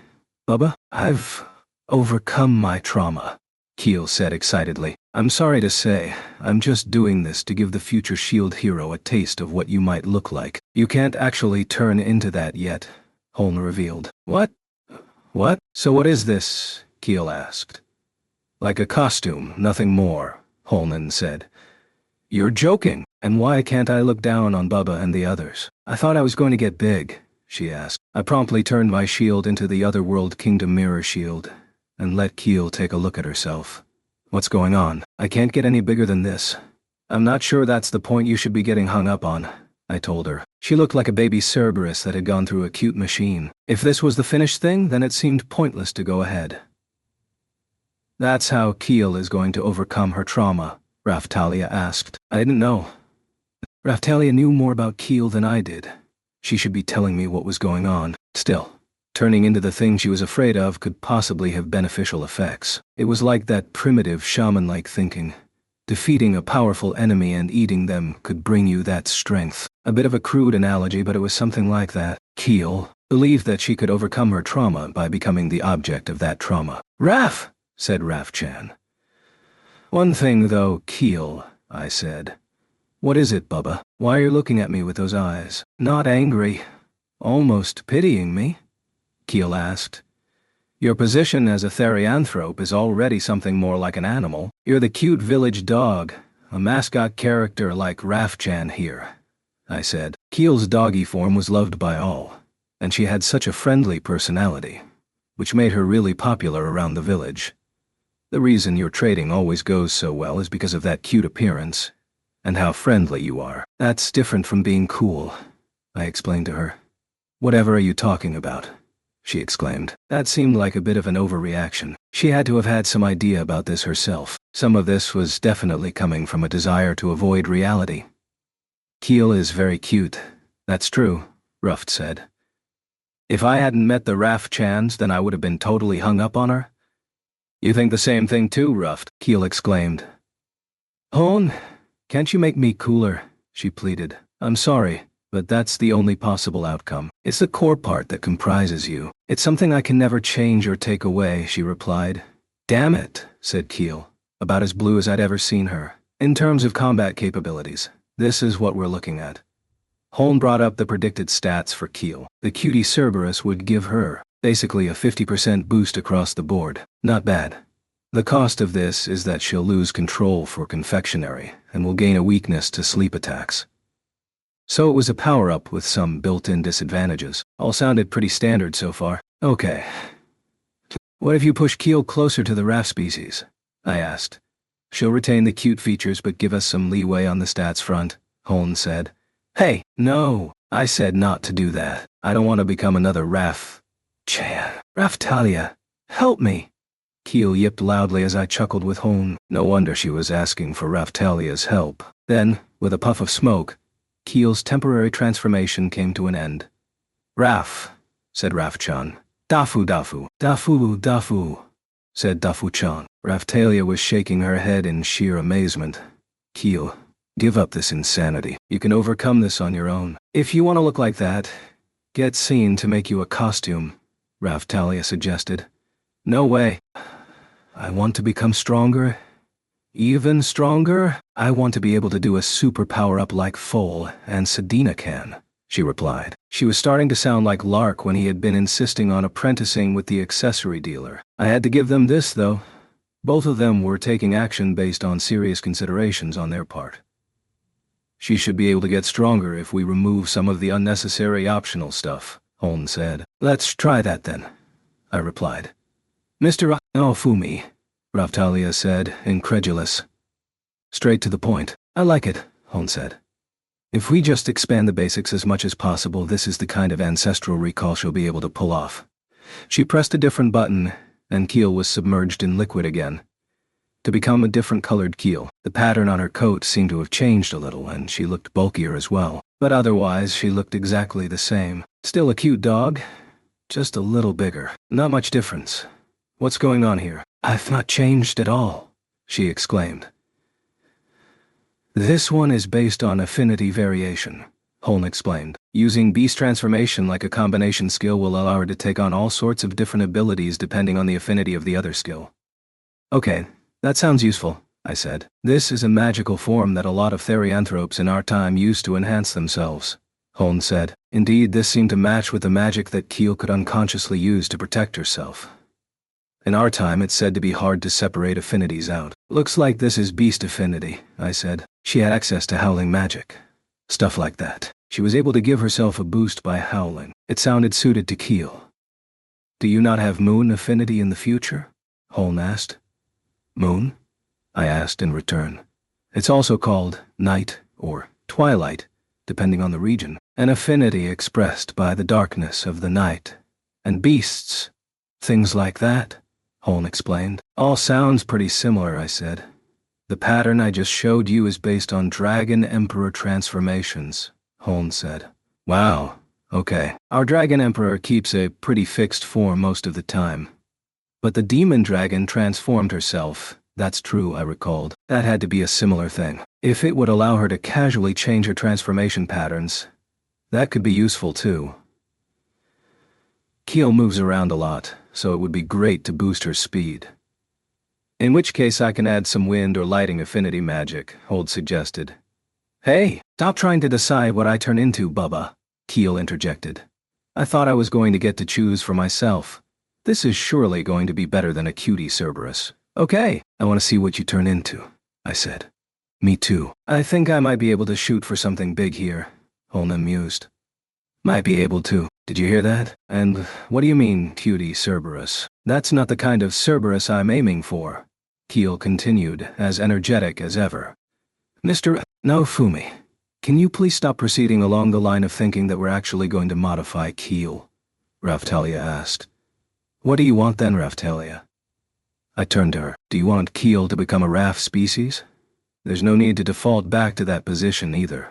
A: Bubba? I've overcome my trauma, Keel said excitedly. I'm sorry to say, I'm just doing this to give the future S.H.I.E.L.D. hero a taste of what you might look like. You can't actually turn into that yet, Holn revealed. What? What? So what is this? Keel asked. Like a costume, nothing more, Holman said. You're joking. And why can't I look down on Bubba and the others? I thought I was going to get big, she asked. I promptly turned my shield into the Otherworld Kingdom mirror shield and let Keel take a look at herself. What's going on? I can't get any bigger than this. I'm not sure that's the point you should be getting hung up on, I told her. She looked like a baby Cerberus that had gone through a cute machine. If this was the finished thing, then it seemed pointless to go ahead. That's how Keel is going to overcome her trauma, Raphtalia asked. I didn't know. Raphtalia knew more about Keel than I did. She should be telling me what was going on. Still, turning into the thing she was afraid of could possibly have beneficial effects. It was like that primitive shaman-like thinking. Defeating a powerful enemy and eating them could bring you that strength. A bit of a crude analogy, but it was something like that. Keel believed that she could overcome her trauma by becoming the object of that trauma. Raf, said Raf Chan. One thing though, Keel, I said. What is it, Bubba? Why are you looking at me with those eyes? Not angry. Almost pitying me? Keel asked. Your position as a therianthrope is already something more like an animal. You're the cute village dog, a mascot character like Raf Chan here, I said. Keel's doggy form was loved by all, and she had such a friendly personality, which made her really popular around the village. The reason your trading always goes so well is because of that cute appearance, and how friendly you are. That's different from being cool, I explained to her. Whatever are you talking about? She exclaimed. That seemed like a bit of an overreaction. She had to have had some idea about this herself. Some of this was definitely coming from a desire to avoid reality. Keel is very cute. That's true, Ruft said. If I hadn't met the Raf Chans, then I would have been totally hung up on her? You think the same thing too, Ruft, Keel exclaimed. Hon, can't you make me cooler? She pleaded. I'm sorry, but that's the only possible outcome. It's the core part that comprises you. It's something I can never change or take away, she replied. Damn it, said Keel, about as blue as I'd ever seen her. In terms of combat capabilities, this is what we're looking at. Holm brought up the predicted stats for Keel. The cutie Cerberus would give her, basically a 50% boost across the board. Not bad. The cost of this is that she'll lose control for confectionery and will gain a weakness to sleep attacks. So it was a power-up with some built-in disadvantages. All sounded pretty standard so far. Okay. What if you push Keel closer to the Raf species? I asked. She'll retain the cute features but give us some leeway on the stats front, Holn said. Hey, no, I said not to do that. I don't want to become another Raf Chan. Raphtalia, help me. Keel yipped loudly as I chuckled with Holn. No wonder she was asking for Raphtalia's help. Then, with a puff of smoke, Keel's temporary transformation came to an end. Raf, said Raf Chan. Dafu Dafu. Dafu Dafu, said Dafu Chan. Raphtalia was shaking her head in sheer amazement. Keel, give up this insanity. You can overcome this on your own. If you want to look like that, get Scene to make you a costume, Raphtalia suggested. No way. I want to become stronger. Even stronger? I want to be able to do a super power-up like Foal and Sedina can, she replied. She was starting to sound like Lark when he had been insisting on apprenticing with the accessory dealer. I had to give them this, though. Both of them were taking action based on serious considerations on their part. She should be able to get stronger if we remove some of the unnecessary optional stuff, Holm said. Let's try that then, I replied. Mr. Fumi, Raphtalia said, incredulous. Straight to the point. I like it, Holm said. If we just expand the basics as much as possible, this is the kind of ancestral recall she'll be able to pull off. She pressed a different button, and Keel was submerged in liquid again. to become a different colored Keel. The pattern on her coat seemed to have changed a little, and she looked bulkier as well. But otherwise, she looked exactly the same. Still a cute dog, just a little bigger. Not much difference. What's going on here? I've not changed at all, she exclaimed. This one is based on affinity variation, Holn explained. Using beast transformation like a combination skill will allow her to take on all sorts of different abilities depending on the affinity of the other skill. Okay, that sounds useful, I said. This is a magical form that a lot of therianthropes in our time used to enhance themselves, Holn said. Indeed, this seemed to match with the magic that Keel could unconsciously use to protect herself. In our time, it's said to be hard to separate affinities out. Looks like this is beast affinity, I said. She had access to howling magic. Stuff like that. She was able to give herself a boost by howling. It sounded suited to Keel. Do you not have moon affinity in the future? Holn asked. Moon? I asked in return. It's also called night or twilight, depending on the region. An affinity expressed by the darkness of the night. And beasts. Things like that, Holn explained. All sounds pretty similar, I said. The pattern I just showed you is based on Dragon Emperor transformations, Holn said. Wow, okay. Our Dragon Emperor keeps a pretty fixed form most of the time. But the Demon Dragon transformed herself. That's true, I recalled. That had to be a similar thing. If it would allow her to casually change her transformation patterns, that could be useful too. Keel moves around a lot, so it would be great to boost her speed. In which case I can add some wind or lighting affinity magic, Holn suggested. Hey, stop trying to decide what I turn into, Bubba, Keel interjected. I thought I was going to get to choose for myself. This is surely going to be better than a cutie Cerberus. Okay, I want to see what you turn into, I said. Me too. I think I might be able to shoot for something big here, Holn mused. Might be able to. Did you hear that? And what do you mean, cutie Cerberus? That's not the kind of Cerberus I'm aiming for, Keel continued, as energetic as ever. Mr. Naofumi, can you please stop proceeding along the line of thinking that we're actually going to modify Keel? Raphtalia asked. What do you want then, Raphtalia? I turned to her. Do you want Keel to become a Raph species? There's no need to default back to that position either,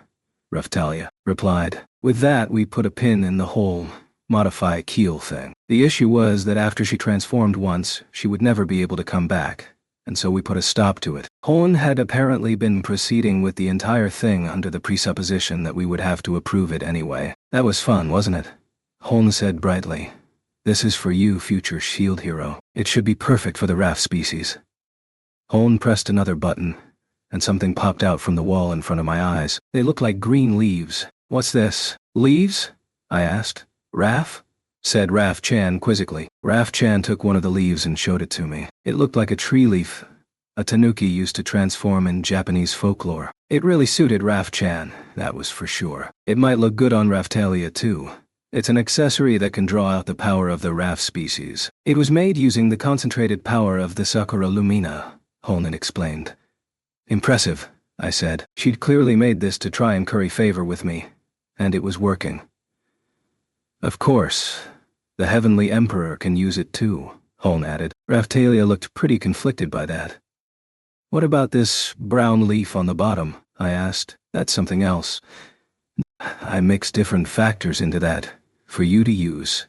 A: Raphtalia replied. With that, we put a pin in the whole modify Keel thing. The issue was that after she transformed once, she would never be able to come back, and so we put a stop to it. Holn had apparently been proceeding with the entire thing under the presupposition that we would have to approve it anyway. That was fun, wasn't it? Holn said brightly. This is for you, future S.H.I.E.L.D. hero. It should be perfect for the Raph species. Holn pressed another button, and something popped out from the wall in front of my eyes. They looked like green leaves. What's this? Leaves? I asked. Raph? Said Raph Chan quizzically. Raph Chan took one of the leaves and showed it to me. It looked like a tree leaf a tanuki used to transform in Japanese folklore. It really suited Raph Chan, that was for sure. It might look good on Raphtalia too. It's an accessory that can draw out the power of the Raph species. It was made using the concentrated power of the Sakura Lumina, Holn explained. Impressive, I said. She'd clearly made this to try and curry favor with me, and it was working. Of course, the Heavenly Emperor can use it too, Holn added. Raphtalia looked pretty conflicted by that. What about this brown leaf on the bottom? I asked. That's something else. I mixed different factors into that, for you to use.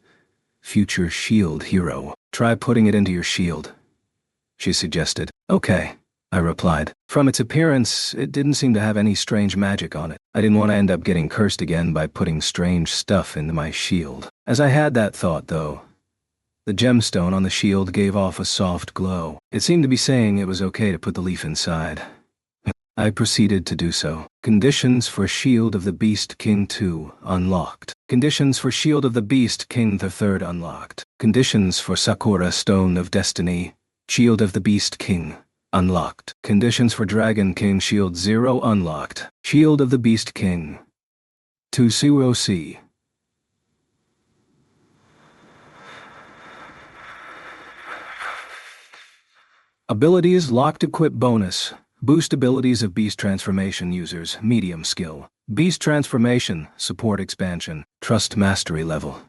A: Future S.H.I.E.L.D. hero. Try putting it into your shield, she suggested. Okay, I replied. From its appearance, it didn't seem to have any strange magic on it. I didn't want to end up getting cursed again by putting strange stuff into my shield. As I had that thought, though, the gemstone on the shield gave off a soft glow. It seemed to be saying it was okay to put the leaf inside. I proceeded to do so. Conditions for Shield of the Beast King 2 unlocked. Conditions for Shield of the Beast King the 3rd unlocked. Conditions for Sakura Stone of Destiny, Shield of the Beast King unlocked. Conditions for Dragon King Shield 0 unlocked. Shield of the Beast King 2 Abilities locked equip bonus. Boost abilities of Beast Transformation users, medium skill. Beast Transformation, support expansion, trust mastery level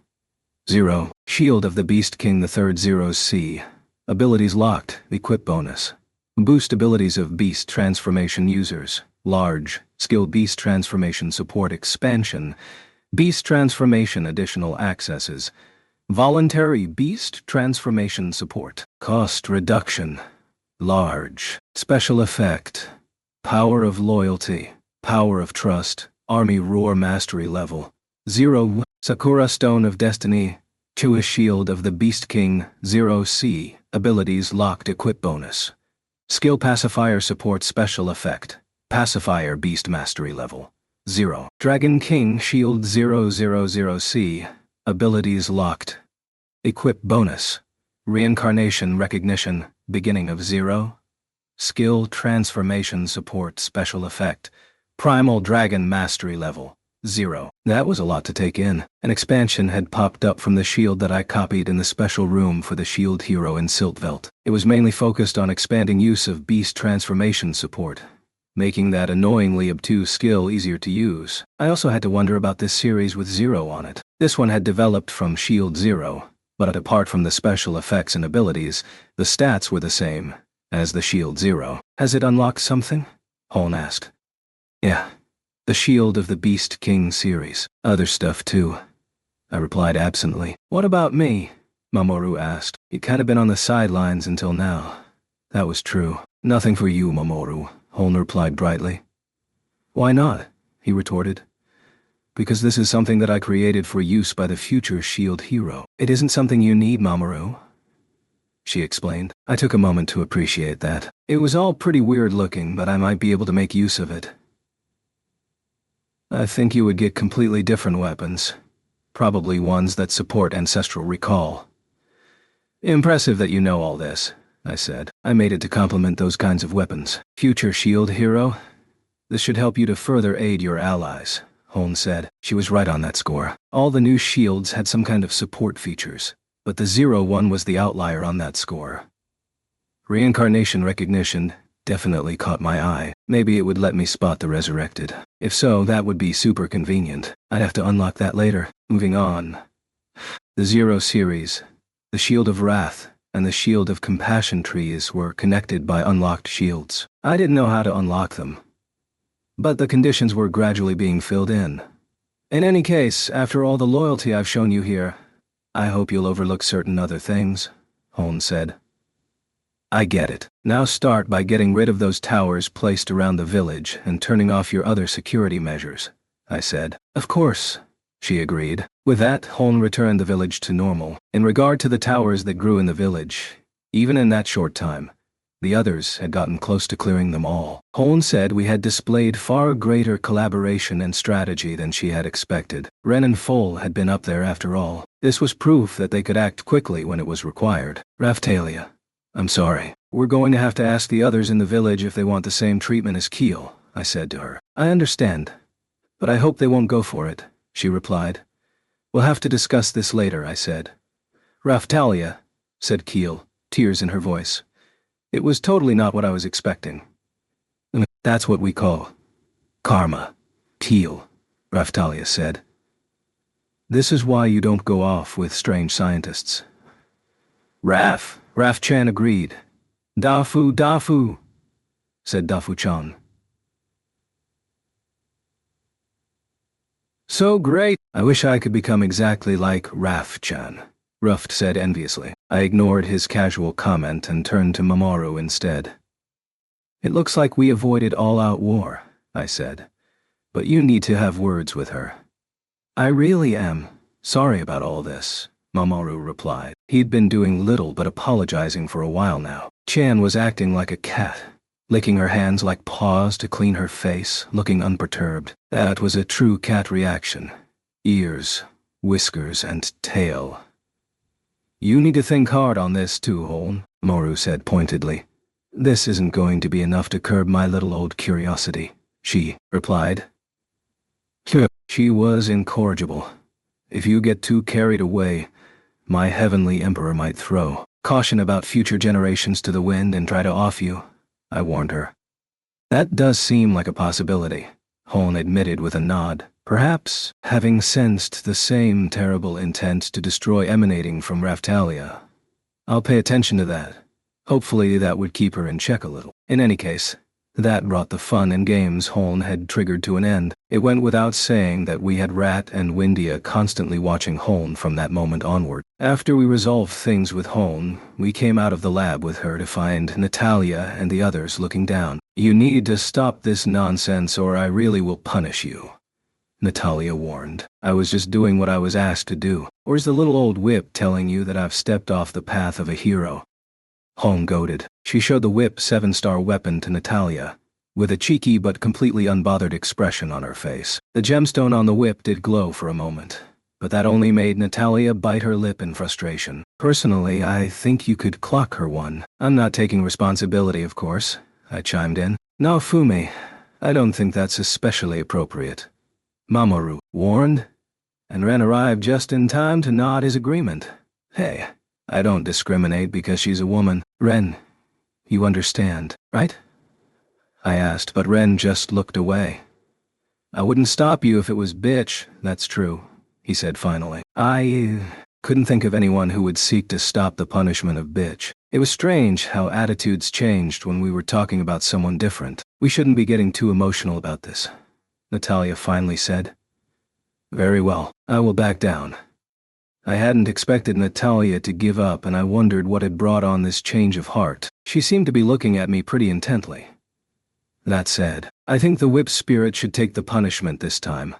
A: 0. Shield of the Beast King the 3rd 0C. Abilities locked, equip bonus. Boost abilities of beast transformation users. Large, skill beast transformation support expansion. Beast transformation additional accesses. Voluntary beast transformation support. Cost reduction. Large. Special effect. Power of loyalty. Power of trust. Army roar mastery level. 0. Sakura Stone of Destiny. Chua Shield of the Beast King. 0C. Abilities locked equip bonus. Skill pacifier support special effect. Pacifier beast mastery level. 0. Dragon King Shield 000C. Abilities locked. Equip bonus. Reincarnation recognition, beginning of 0. Skill transformation support special effect. Primal Dragon mastery level. 0. That was a lot to take in. An expansion had popped up from the shield that I copied in the special room for the shield hero in Siltvelt. It was mainly focused on expanding use of beast transformation support, making that annoyingly obtuse skill easier to use. I also had to wonder about this series with 0 on it. This one had developed from Shield 0, but apart from the special effects and abilities, the stats were the same as the Shield 0. Has it unlocked something? Holn asked. Yeah. The Shield of the Beast King series. Other stuff too, I replied absently. What about me? Mamoru asked. You'd kind of been on the sidelines until now. That was true. Nothing for you, Mamoru, Holn replied brightly. Why not? He retorted. Because this is something that I created for use by the future Shield hero. It isn't something you need, Mamoru, she explained. I took a moment to appreciate that. It was all pretty weird looking, but I might be able to make use of it. I think you would get completely different weapons. Probably ones that support ancestral recall. Impressive that you know all this, I said. I made it to compliment those kinds of weapons. Future Shield hero? This should help you to further aid your allies, Holn said. She was right on that score. All the new shields had some kind of support features, but the 0 one was the outlier on that score. Reincarnation recognition definitely caught my eye. Maybe it would let me spot the resurrected. If so, that would be super convenient. I'd have to unlock that later. Moving on. The 0 series, the Shield of Wrath, and the Shield of Compassion trees were connected by unlocked shields. I didn't know how to unlock them, but the conditions were gradually being filled in. In any case, after all the loyalty I've shown you here, I hope you'll overlook certain other things, Holn said. I get it. Now start by getting rid of those towers placed around the village and turning off your other security measures, I said. Of course, she agreed. With that, Holn returned the village to normal. In regard to the towers that grew in the village, even in that short time, the others had gotten close to clearing them all. Holn said we had displayed far greater collaboration and strategy than she had expected. Ren and Foal had been up there after all. This was proof that they could act quickly when it was required. Raphtalia, I'm sorry. We're going to have to ask the others in the village if they want the same treatment as Keel, I said to her. I understand, but I hope they won't go for it, she replied. We'll have to discuss this later, I said. Raphtalia, said Keel, tears in her voice. It was totally not what I was expecting. That's what we call karma, Keel, Raphtalia said. This is why you don't go off with strange scientists. Raph-chan agreed. Dafu, said Dafu-chan. So great! I wish I could become exactly like Raph-chan, Ruft said enviously. I ignored his casual comment and turned to Mamoru instead. It looks like we avoided all-out war, I said, but you need to have words with her. I really am sorry about all this, Mamoru replied. He'd been doing little but apologizing for a while now. Chan was acting like a cat, licking her hands like paws to clean her face, looking unperturbed. That was a true cat reaction. Ears, whiskers, and tail. You need to think hard on this too, Holn, Mamoru said pointedly. This isn't going to be enough to curb my little old curiosity, she replied. She was incorrigible. If you get too carried away, my heavenly emperor might throw caution about future generations to the wind and try to off you, I warned her. That does seem like a possibility, Holn admitted with a nod, perhaps having sensed the same terrible intent to destroy emanating from Raphtalia. I'll pay attention to that, Hopefully that would keep her in check a little. In any case, that brought the fun and games Holn had triggered to an end. It went without saying that we had Rat and Windia constantly watching Holn from that moment onward. After we resolved things with Holn, we came out of the lab with her to find Natalia and the others looking down. "You need to stop this nonsense or I really will punish you," Natalia warned. "I was just doing what I was asked to do. Or is the little old whip telling you that I've stepped off the path of a hero?" Holm goaded. She showed the whip 7-star weapon to Natalia, with a cheeky but completely unbothered expression on her face. The gemstone on the whip did glow for a moment, but that only made Natalia bite her lip in frustration. "Personally, I think you could clock her one." "I'm not taking responsibility, of course," I chimed in. "No, Fumi, I don't think that's especially appropriate." Mamoru warned, and Ren arrived just in time to nod his agreement. "Hey, I don't discriminate because she's a woman. Ren, you understand, right?" I asked, but Ren just looked away. "I wouldn't stop you if it was bitch, that's true," he said finally. I couldn't think of anyone who would seek to stop the punishment of bitch. It was strange how attitudes changed when we were talking about someone different. "We shouldn't be getting too emotional about this," Natalia finally said. "Very well, I will back down." I hadn't expected Natalia to give up, and I wondered what had brought on this change of heart. She seemed to be looking at me pretty intently. "That said, I think the whip spirit should take the punishment this time."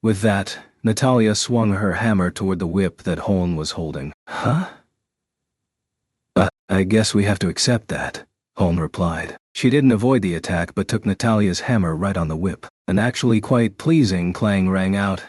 A: With that, Natalia swung her hammer toward the whip that Holn was holding. "Huh?" I guess we have to accept that," Holn replied. She didn't avoid the attack but took Natalia's hammer right on the whip. An actually quite pleasing clang rang out,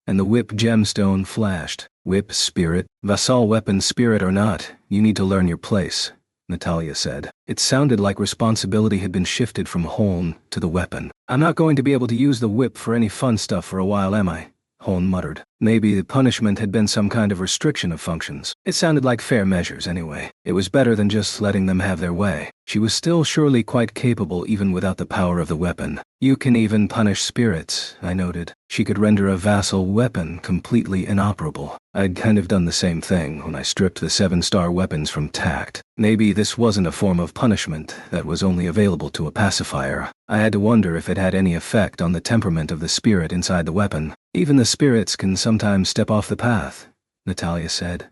A: and the whip gemstone flashed. "Whip spirit, vassal weapon spirit or not, you need to learn your place," Natalia said. It sounded like responsibility had been shifted from Holn to the weapon. "I'm not going to be able to use the whip for any fun stuff for a while, am I?" Holn muttered. Maybe the punishment had been some kind of restriction of functions. It sounded like fair measures anyway. It was better than just letting them have their way. She was still surely quite capable even without the power of the weapon. "You can even punish spirits," I noted. She could render a vassal weapon completely inoperable. I'd kind of done the same thing when I stripped the 7-star weapons from tact. Maybe this wasn't a form of punishment that was only available to a pacifier. I had to wonder if it had any effect on the temperament of the spirit inside the weapon. "Even the spirits can sometimes step off the path," Natalia said.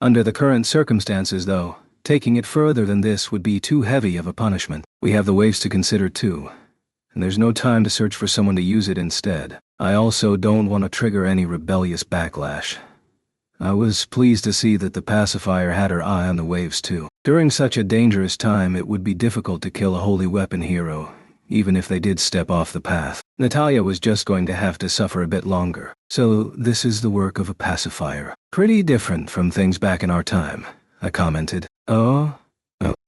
A: "Under the current circumstances, though, taking it further than this would be too heavy of a punishment. We have the waves to consider too, and there's no time to search for someone to use it instead. I also don't want to trigger any rebellious backlash." I was pleased to see that the pacifier had her eye on the waves too. During such a dangerous time, it would be difficult to kill a holy weapon hero, even if they did step off the path. Natalia was just going to have to suffer a bit longer. "So this is the work of a pacifier. Pretty different from things back in our time," I commented. Oh?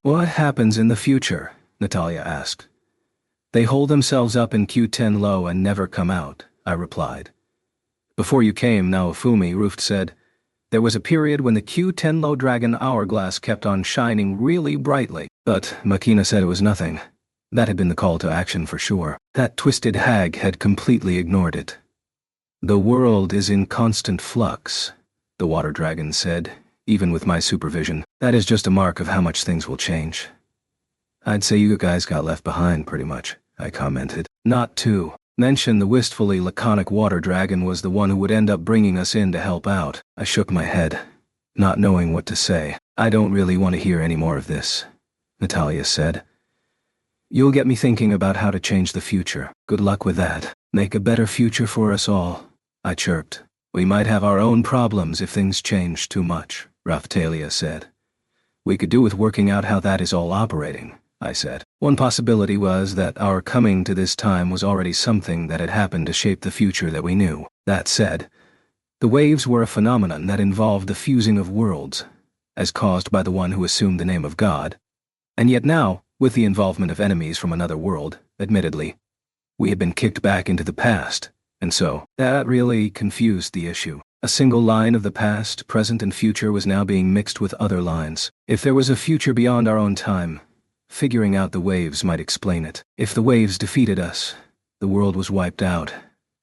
A: What happens in the future?" Natalia asked. "They hold themselves up in Q10 low and never come out," I replied. "Before you came, Naofumi," Ruft said, "there was a period when the Q10 low dragon hourglass kept on shining really brightly. But Makina said it was nothing. That had been the call to action for sure. That twisted hag had completely ignored it." "The world is in constant flux," the water dragon said, "even with my supervision. That is just a mark of how much things will change." "I'd say you guys got left behind pretty much," I commented. "Not to mention the wistfully laconic water dragon was the one who would end up bringing us in to help out." I shook my head, not knowing what to say. "I don't really want to hear any more of this," Natalia said. "You'll get me thinking about how to change the future. Good luck with that. Make a better future for us all," I chirped. "We might have our own problems if things change too much," Raphtalia said. "We could do with working out how that is all operating," I said. One possibility was that our coming to this time was already something that had happened to shape the future that we knew. That said, the waves were a phenomenon that involved the fusing of worlds, as caused by the one who assumed the name of God. And yet now, with the involvement of enemies from another world, admittedly, we had been kicked back into the past, and so, that really confused the issue. A single line of the past, present, and future was now being mixed with other lines. If there was a future beyond our own time, figuring out the waves might explain it. If the waves defeated us, the world was wiped out.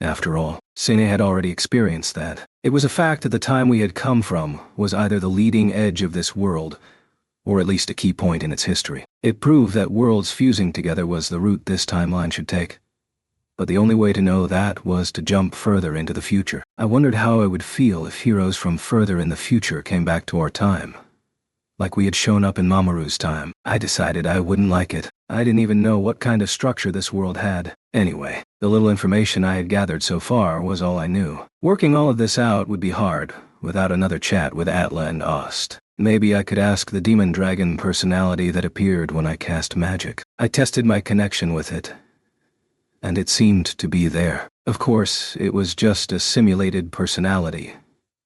A: After all, Sine had already experienced that. It was a fact that the time we had come from was either the leading edge of this world, or at least a key point in its history. It proved that worlds fusing together was the route this timeline should take. But the only way to know that was to jump further into the future. I wondered how I would feel if heroes from further in the future came back to our time. Like we had shown up in Mamoru's time. I decided I wouldn't like it. I didn't even know what kind of structure this world had. Anyway, the little information I had gathered so far was all I knew. Working all of this out would be hard, without another chat with Atla and Ost. Maybe I could ask the demon dragon personality that appeared when I cast magic. I tested my connection with it, and it seemed to be there. Of course, it was just a simulated personality,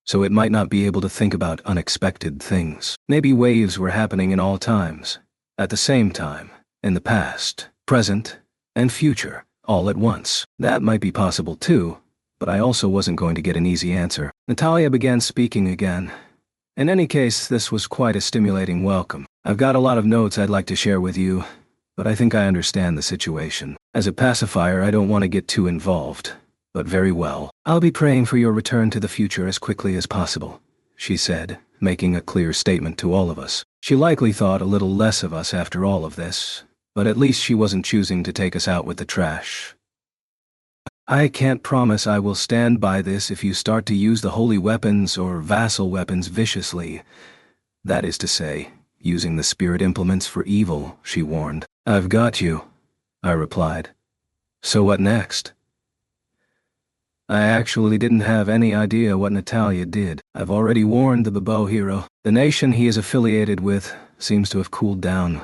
A: so it might not be able to think about unexpected things. Maybe waves were happening in all times, at the same time, in the past, present, and future, all at once. That might be possible too, but I also wasn't going to get an easy answer. Natalia began speaking again. In any case, this was quite a stimulating welcome. I've got a lot of notes I'd like to share with you, but I think I understand the situation. As a pacifier, I don't want to get too involved, but very well. I'll be praying for your return to the future as quickly as possible, she said, making a clear statement to all of us. She likely thought a little less of us after all of this, but at least she wasn't choosing to take us out with the trash. I can't promise I will stand by this if you start to use the holy weapons or vassal weapons viciously. That is to say, using the spirit implements for evil, she warned. I've got you, I replied. So what next? I actually didn't have any idea what Natalia did. I've already warned the Babo hero. The nation he is affiliated with seems to have cooled down.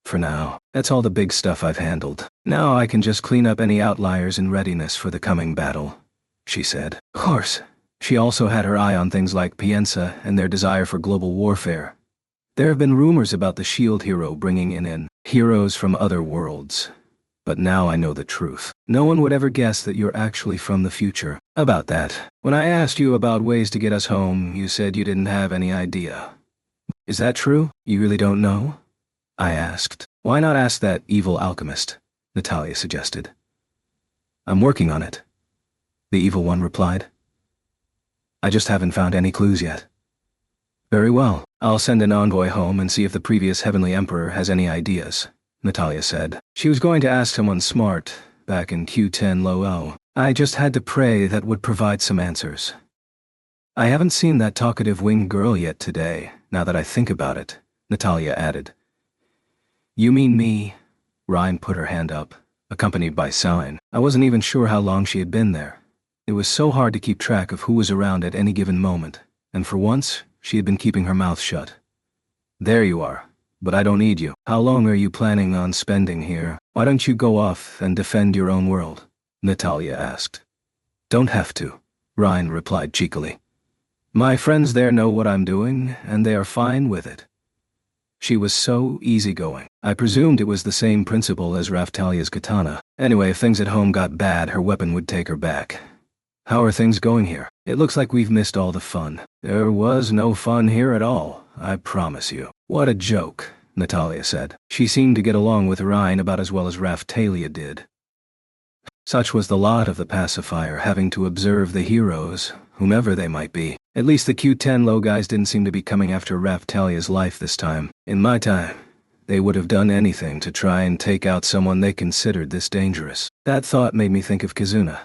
A: For now, that's all the big stuff I've handled. Now I can just clean up any outliers in readiness for the coming battle, she said. Of course, she also had her eye on things like Piensa and their desire for global warfare. There have been rumors about the shield hero bringing in heroes from other worlds. But now I know the truth. No one would ever guess that you're actually from the future. About that, when I asked you about ways to get us home, you said you didn't have any idea. Is that true? You really don't know? I asked. Why not ask that evil alchemist? Natalia suggested. I'm working on it, the evil one replied. I just haven't found any clues yet. Very well. I'll send an envoy home and see if the previous Heavenly Emperor has any ideas, Natalia said. She was going to ask someone smart, back in Q10 Lo. I just had to pray that would provide some answers. I haven't seen that talkative winged girl yet today, now that I think about it, Natalia added. You mean me? Ryan put her hand up, accompanied by Sign. I wasn't even sure how long she had been there. It was so hard to keep track of who was around at any given moment, and for once, she had been keeping her mouth shut. There you are, but I don't need you. How long are you planning on spending here? Why don't you go off and defend your own world? Natalia asked. Don't have to, Ryan replied cheekily. My friends there know what I'm doing, and they are fine with it. She was so easygoing. I presumed it was the same principle as Raftalia's katana. Anyway, if things at home got bad, her weapon would take her back. How are things going here? It looks like we've missed all the fun. There was no fun here at all, I promise you. What a joke, Natalia said. She seemed to get along with Ryan about as well as Raftalia did. Such was the lot of the pacifier, having to observe the heroes, whomever they might be. At least the Q10 Lo guys didn't seem to be coming after Raftalia's life this time. In my time, they would have done anything to try and take out someone they considered this dangerous. That thought made me think of Kizuna,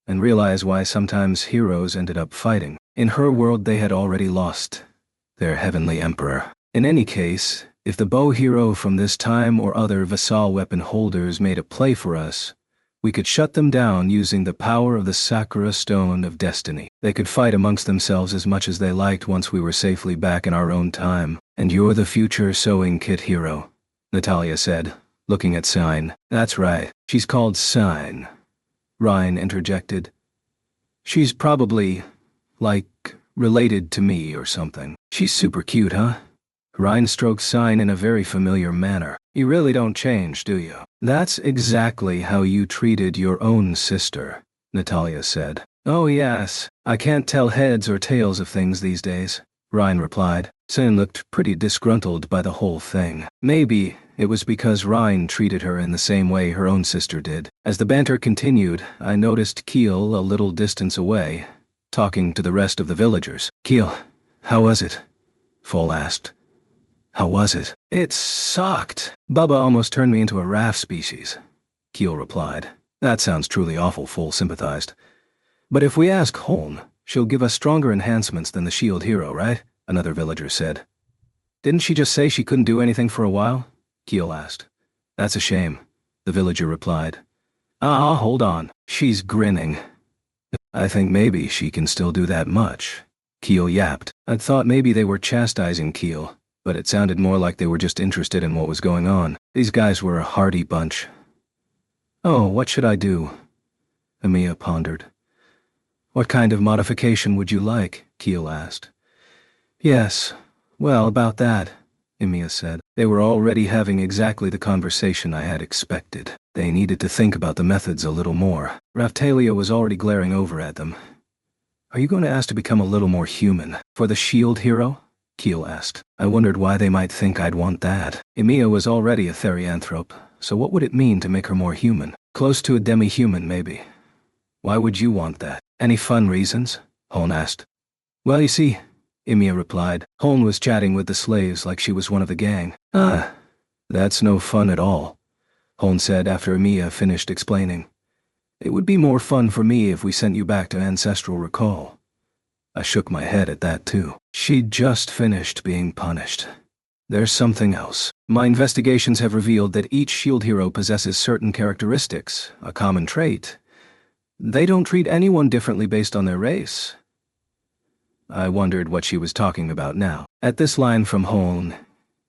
A: and realize why sometimes heroes ended up fighting. In her world they had already lost their Heavenly Emperor. In any case, if the bow hero from this time or other Vassal weapon holders made a play for us, we could shut them down using the power of the Sakura Stone of Destiny. They could fight amongst themselves as much as they liked once we were safely back in our own time. And you're the future sewing kit hero, Natalia said, looking at Sign. That's right, she's called Sign, Ryan interjected. She's probably, like, related to me or something. She's super cute, huh? Ryan stroked Sign in a very familiar manner. You really don't change, do you? That's exactly how you treated your own sister, Natalia said. Oh yes, I can't tell heads or tails of things these days, Ryan replied. Sign looked pretty disgruntled by the whole thing. Maybe it was because Ryan treated her in the same way her own sister did. As the banter continued, I noticed Keel a little distance away, talking to the rest of the villagers. Keel, how was it? Foal asked. How was it? It sucked. Bubba almost turned me into a raft species, Keel replied. That sounds truly awful, Foal sympathized. But if we ask Holn, she'll give us stronger enhancements than the shield hero, right? Another villager said. Didn't she just say she couldn't do anything for a while? Keel asked. That's a shame, the villager replied. Hold on. She's grinning. I think maybe she can still do that much, Keel yapped. I'd thought maybe they were chastising Keel, but it sounded more like they were just interested in what was going on. These guys were a hardy bunch. Oh, what should I do? Emiya pondered. What kind of modification would you like? Keel asked. Yes, well, about that, Emiya said. They were already having exactly the conversation I had expected. They needed to think about the methods a little more. Raphtalia was already glaring over at them. Are you going to ask to become a little more human? For the shield hero? Keel asked. I wondered why they might think I'd want that. Emiya was already a therianthrope, so what would it mean to make her more human? Close to a demi-human, maybe. Why would you want that? Any fun reasons? Holn asked. Well, you see, Emiya replied. Holn was chatting with the slaves like she was one of the gang. That's no fun at all, Holn said after Emiya finished explaining. It would be more fun for me if we sent you back to Ancestral Recall. I shook my head at that too. She'd just finished being punished. There's something else. My investigations have revealed that each shield hero possesses certain characteristics, a common trait. They don't treat anyone differently based on their race. I wondered what she was talking about now. At this line from Holn,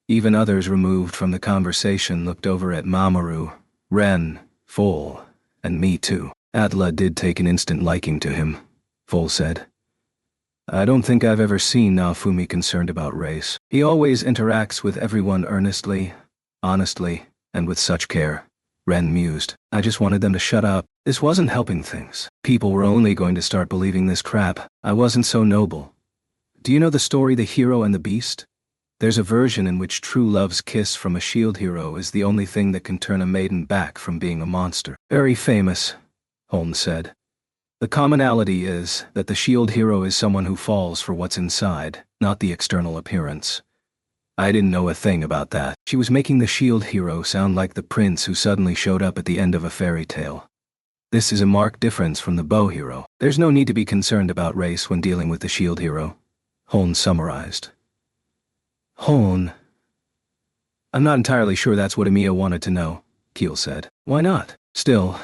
A: even others removed from the conversation looked over at Mamoru, Ren, Foal, and me too. Atla did take an instant liking to him, Foal said. I don't think I've ever seen Naofumi concerned about race. He always interacts with everyone earnestly, honestly, and with such care. Ren mused. I just wanted them to shut up. This wasn't helping things. People were only going to start believing this crap. I wasn't so noble. Do you know the story The Hero and the Beast? There's a version in which true love's kiss from a shield hero is the only thing that can turn a maiden back from being a monster. Very famous, Holmes said. The commonality is that the shield hero is someone who falls for what's inside, not the external appearance. I didn't know a thing about that. She was making the shield hero sound like the prince who suddenly showed up at the end of a fairy tale. This is a marked difference from the bow hero. There's no need to be concerned about race when dealing with the shield hero, Holn summarized. Holn. I'm not entirely sure that's what Emiya wanted to know, Keel said. Why not? Still,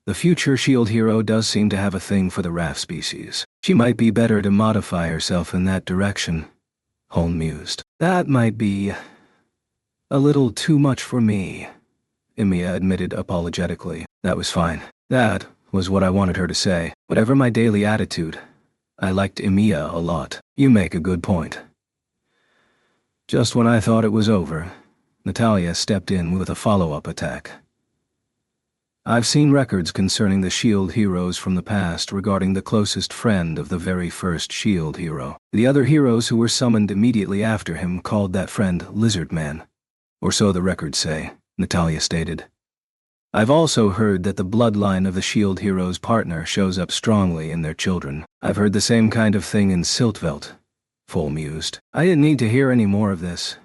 A: the future shield hero does seem to have a thing for the raft species. She might be better to modify herself in that direction, Holn mused. That might be a little too much for me, Emiya admitted apologetically. That was fine. That was what I wanted her to say. Whatever my daily attitude, I liked Emiya a lot. You make a good point. Just when I thought it was over, Natalia stepped in with a follow-up attack. I've seen records concerning the shield heroes from the past regarding the closest friend of the very first shield hero. The other heroes who were summoned immediately after him called that friend Lizard Man. Or so the records say, Natalia stated. I've also heard that the bloodline of the shield hero's partner shows up strongly in their children. I've heard the same kind of thing in Siltveld, Foal mused. I didn't need to hear any more of this,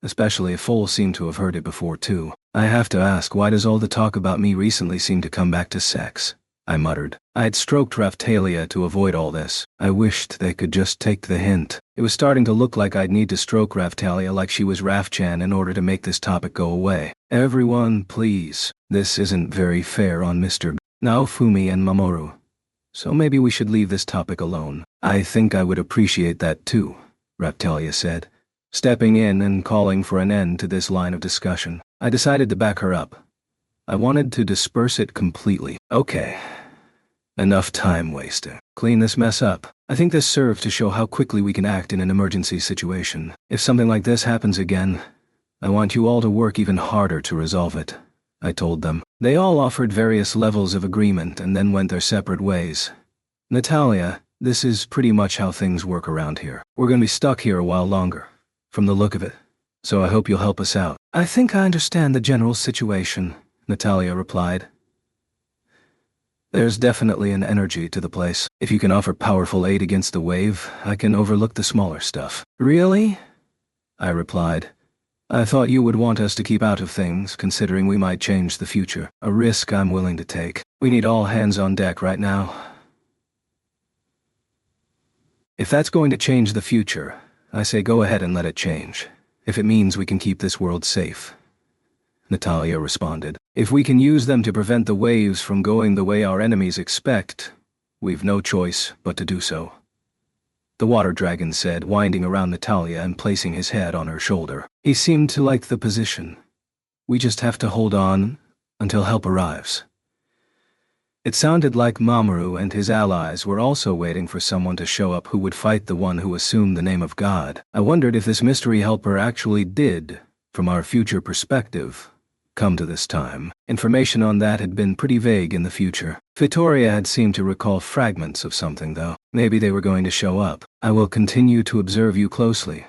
A: especially if Foal seemed to have heard it before too. I have to ask, why does all the talk about me recently seem to come back to sex? I muttered. I had stroked Raphtalia to avoid all this. I wished they could just take the hint. It was starting to look like I'd need to stroke Raphtalia like she was Rafchan in order to make this topic go away. Everyone, please. This isn't very fair on Mr. Naofumi and Mamoru. So maybe we should leave this topic alone. I think I would appreciate that too, Raphtalia said, stepping in and calling for an end to this line of discussion. I decided to back her up. I wanted to disperse it completely. Okay. Enough time wasting. Clean this mess up. I think this served to show how quickly we can act in an emergency situation. If something like this happens again, I want you all to work even harder to resolve it, I told them. They all offered various levels of agreement and then went their separate ways. Natalia, this is pretty much how things work around here. We're going to be stuck here a while longer, from the look of it. So I hope you'll help us out. I think I understand the general situation, Natalia replied. There's definitely an energy to the place. If you can offer powerful aid against the wave, I can overlook the smaller stuff. Really? I replied. I thought you would want us to keep out of things, considering we might change the future. A risk I'm willing to take. We need all hands on deck right now. If that's going to change the future, I say go ahead and let it change. If it means we can keep this world safe. Natalia responded. If we can use them to prevent the waves from going the way our enemies expect, we've no choice but to do so. The water dragon said, winding around Natalia and placing his head on her shoulder. He seemed to like the position. We just have to hold on until help arrives. It sounded like Mamoru and his allies were also waiting for someone to show up who would fight the one who assumed the name of God. I wondered if this mystery helper actually did, from our future perspective, come to this time. Information on that had been pretty vague in the future. Vittoria had seemed to recall fragments of something, though. Maybe they were going to show up. I will continue to observe you closely.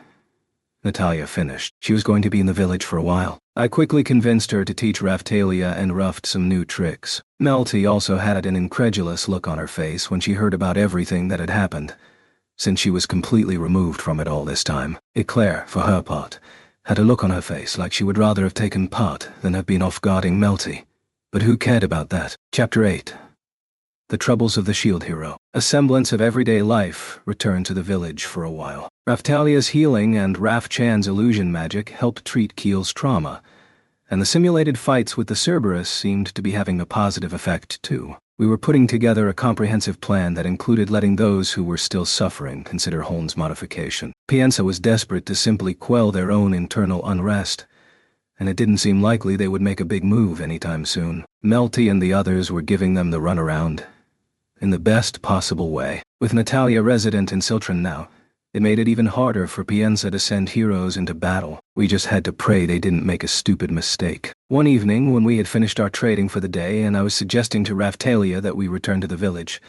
A: Natalia finished. She was going to be in the village for a while. I quickly convinced her to teach Raphtalia and Ruft some new tricks. Melty also had an incredulous look on her face when she heard about everything that had happened, since she was completely removed from it all this time. Eclair, for her part, had a look on her face like she would rather have taken part than have been off-guarding Melty. But who cared about that? Chapter 8. The troubles of the shield hero. A semblance of everyday life returned to the village for a while. Raphtalia's healing and Raf Chan's illusion magic helped treat Keel's trauma, and the simulated fights with the Cerberus seemed to be having a positive effect too. We were putting together a comprehensive plan that included letting those who were still suffering consider Holmes' modification. Pienza was desperate to simply quell their own internal unrest, and it didn't seem likely they would make a big move anytime soon. Melty and the others were giving them the runaround, in the best possible way. With Natalia resident in Siltron now, it made it even harder for Pienza to send heroes into battle. We just had to pray they didn't make a stupid mistake. One evening, when we had finished our trading for the day and I was suggesting to Raphtalia that we return to the village,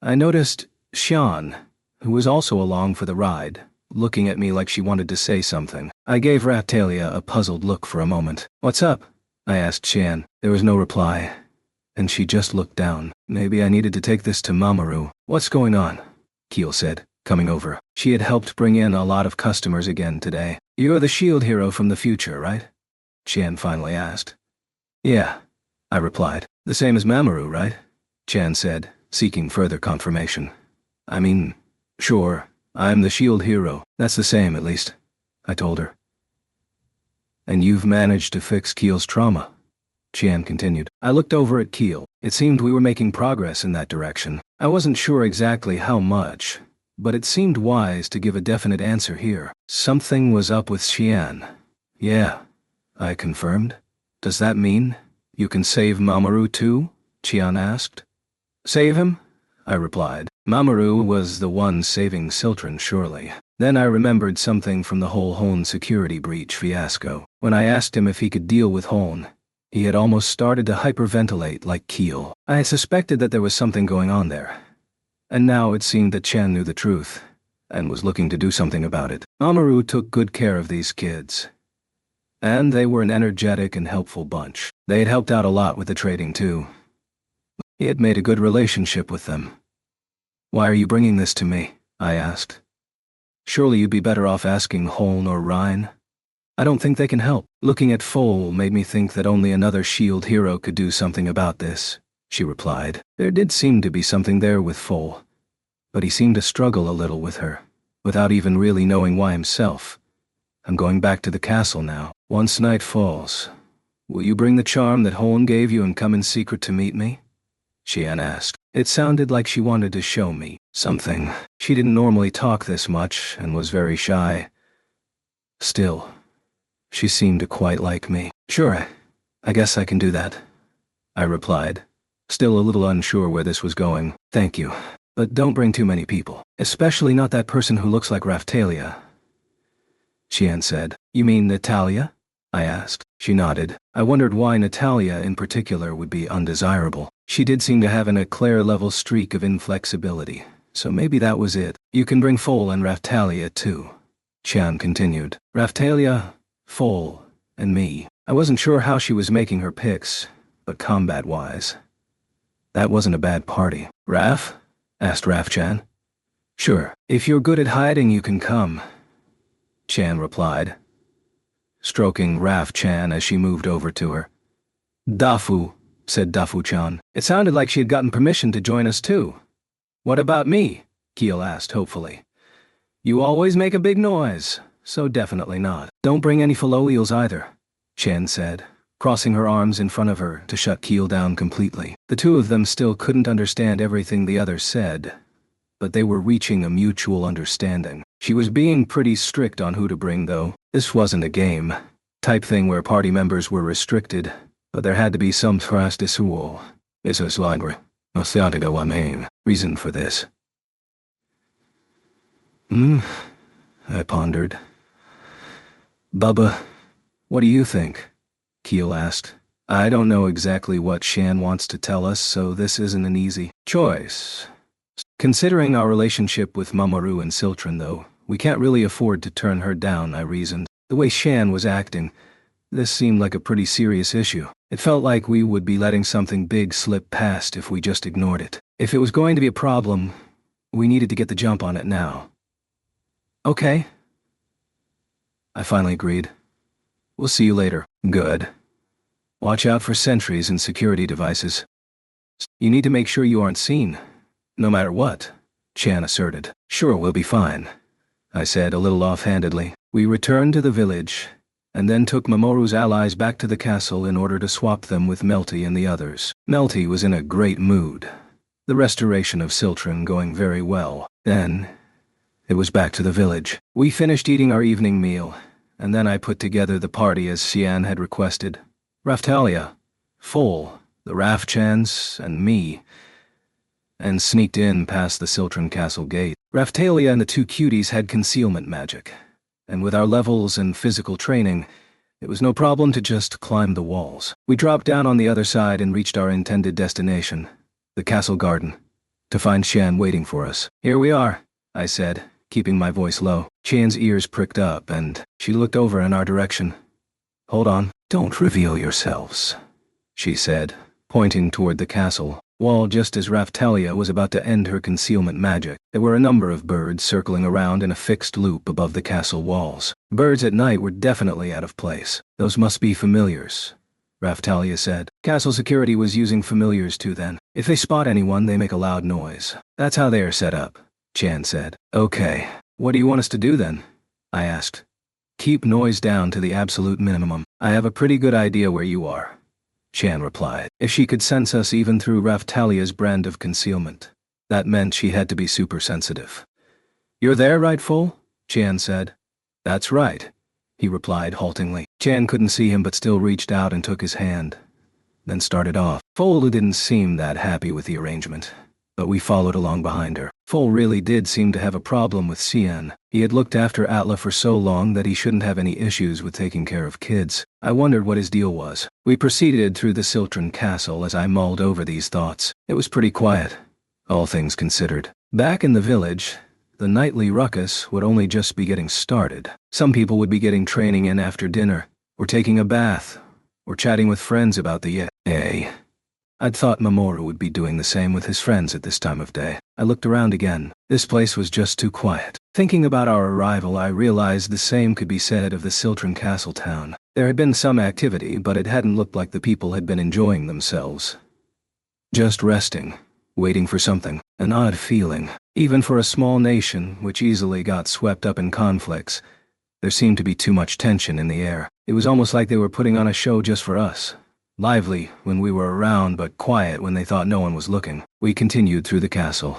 A: I noticed Xian, who was also along for the ride, looking at me like she wanted to say something. I gave Raphtalia a puzzled look for a moment. "What's up?" I asked Xian. There was no reply, and she just looked down. Maybe I needed to take this to Mamoru. "What's going on?" Keel said, coming over. She had helped bring in a lot of customers again today. "You're the shield hero from the future, right?" Xian finally asked. "Yeah," I replied. "The same as Mamoru, right?" Xian said, seeking further confirmation. "I mean, sure, I'm the shield hero. That's the same, at least," I told her. "And you've managed to fix Keel's trauma," Xian continued. I looked over at Keel. It seemed we were making progress in that direction. I wasn't sure exactly how much, but it seemed wise to give a definite answer here. Something was up with Xian. "Yeah," I confirmed. "Does that mean you can save Mamoru too?" Xian asked. "Save him?" I replied. Mamoru was the one saving Siltron, surely. Then I remembered something from the whole Hone security breach fiasco. When I asked him if he could deal with Hone, he had almost started to hyperventilate like Keel. I had suspected that there was something going on there, and now it seemed that Chen knew the truth, and was looking to do something about it. Mamoru took good care of these kids, and they were an energetic and helpful bunch. They had helped out a lot with the trading too. He had made a good relationship with them. "Why are you bringing this to me?" I asked. "Surely you'd be better off asking Holn or Rhine." "I don't think they can help." Looking at Foal made me think that only another shield hero could do something about this, she replied. There did seem to be something there with Foal, but he seemed to struggle a little with her, without even really knowing why himself. "I'm going back to the castle now. Once night falls, will you bring the charm that Holn gave you and come in secret to meet me?" Xian asked. It sounded like she wanted to show me something. She didn't normally talk this much and was very shy. Still, she seemed to quite like me. "Sure, I guess I can do that," I replied, still a little unsure where this was going. "Thank you, but don't bring too many people, especially not that person who looks like Raphtalia," Xian said. "You mean Natalia?" I asked. She nodded. I wondered why Natalia in particular would be undesirable. She did seem to have an Eclair-level streak of inflexibility, so maybe that was it. "You can bring Foal and Raphtalia too," Xian continued. "Raphtalia, Foal, and me." I wasn't sure how she was making her picks, but combat-wise, that wasn't a bad party. "Raph?" asked Raphchan. "Sure. If you're good at hiding, you can come," Chan replied, stroking Raf-chan as she moved over to her. Dafu, said Dafu-chan. It sounded like she had gotten permission to join us too. What about me? Keel asked hopefully. You always make a big noise, so definitely not. Don't bring any faloeals either, Chan said, crossing her arms in front of her to shut Keel down completely. The two of them still couldn't understand everything the other said, but they were reaching a mutual understanding. She was being pretty strict on who to bring, though. This wasn't a game type thing where party members were restricted, but there had to be some reason for this. I pondered. Bubba, what do you think? Keel asked. I don't know exactly what Shan wants to tell us, so this isn't an easy choice. Considering our relationship with Mamoru and Ciltron, though, we can't really afford to turn her down, I reasoned. The way Shan was acting, this seemed like a pretty serious issue. It felt like we would be letting something big slip past if we just ignored it. If it was going to be a problem, we needed to get the jump on it now. Okay. I finally agreed. We'll see you later. Good. Watch out for sentries and security devices. You need to make sure you aren't seen, no matter what, Chan asserted. Sure, we'll be fine, I said a little offhandedly. We returned to the village, and then took Mamoru's allies back to the castle in order to swap them with Melty and the others. Melty was in a great mood, the restoration of Ciltron going very well. Then, it was back to the village. We finished eating our evening meal, and then I put together the party as Xian had requested. Raphtalia, Foal, the Raf-chans, and me, and sneaked in past the Ciltron castle gate. Raphtalia and the two cuties had concealment magic, and with our levels and physical training, it was no problem to just climb the walls. We dropped down on the other side and reached our intended destination, the castle garden, to find Shan waiting for us. Here we are, I said, keeping my voice low. Chan's ears pricked up, and she looked over in our direction. Hold on. Don't reveal yourselves, she said, pointing toward the castle wall just as Raphtalia was about to end her concealment magic. There were a number of birds circling around in a fixed loop above the castle walls. Birds at night were definitely out of place. Those must be familiars, Raphtalia said. Castle security was using familiars too then. If they spot anyone, they make a loud noise. That's how they are set up, Chan said. Okay, what do you want us to do then? I asked. Keep noise down to the absolute minimum. I have a pretty good idea where you are, Chan replied. If she could sense us even through Raphtalia's brand of concealment, that meant she had to be super sensitive. You're there, right, Foal? Chan said. That's right, he replied haltingly. Chan couldn't see him but still reached out and took his hand, then started off. Foal didn't seem that happy with the arrangement, but we followed along behind her. Foal really did seem to have a problem with Xian. He had looked after Atla for so long that he shouldn't have any issues with taking care of kids. I wondered what his deal was. We proceeded through the Ciltron castle as I mulled over these thoughts. It was pretty quiet, all things considered. Back in the village, the nightly ruckus would only just be getting started. Some people would be getting training in after dinner, or taking a bath, or chatting with friends about the AA. I'd thought Mamoru would be doing the same with his friends at this time of day. I looked around again. This place was just too quiet. Thinking about our arrival, I realized the same could be said of the Ciltron castle town. There had been some activity, but it hadn't looked like the people had been enjoying themselves. Just resting, waiting for something. An odd feeling. Even for a small nation, which easily got swept up in conflicts, there seemed to be too much tension in the air. It was almost like they were putting on a show just for us. Lively when we were around, but quiet when they thought no one was looking. We continued through the castle.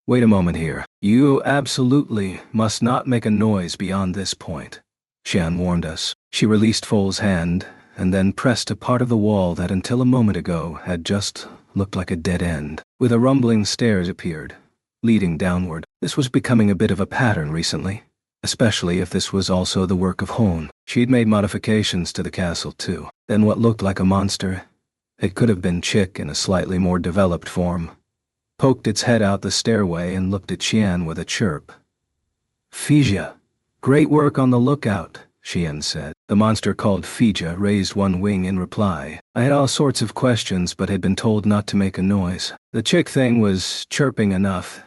A: Wait a moment here. You absolutely must not make a noise beyond this point, Xian warned us. She released Foal's hand, and then pressed a part of the wall that until a moment ago had just looked like a dead end. With a rumbling, stairs appeared, leading downward. This was becoming a bit of a pattern recently, especially if this was also the work of Hone. She'd made modifications to the castle too. Then what looked like a monster, it could have been Chick in a slightly more developed form, poked its head out the stairway and looked at Xian with a chirp. Fija, great work on the lookout, Xian said. The monster called Fija raised one wing in reply. I had all sorts of questions but had been told not to make a noise. The Chick thing was chirping enough,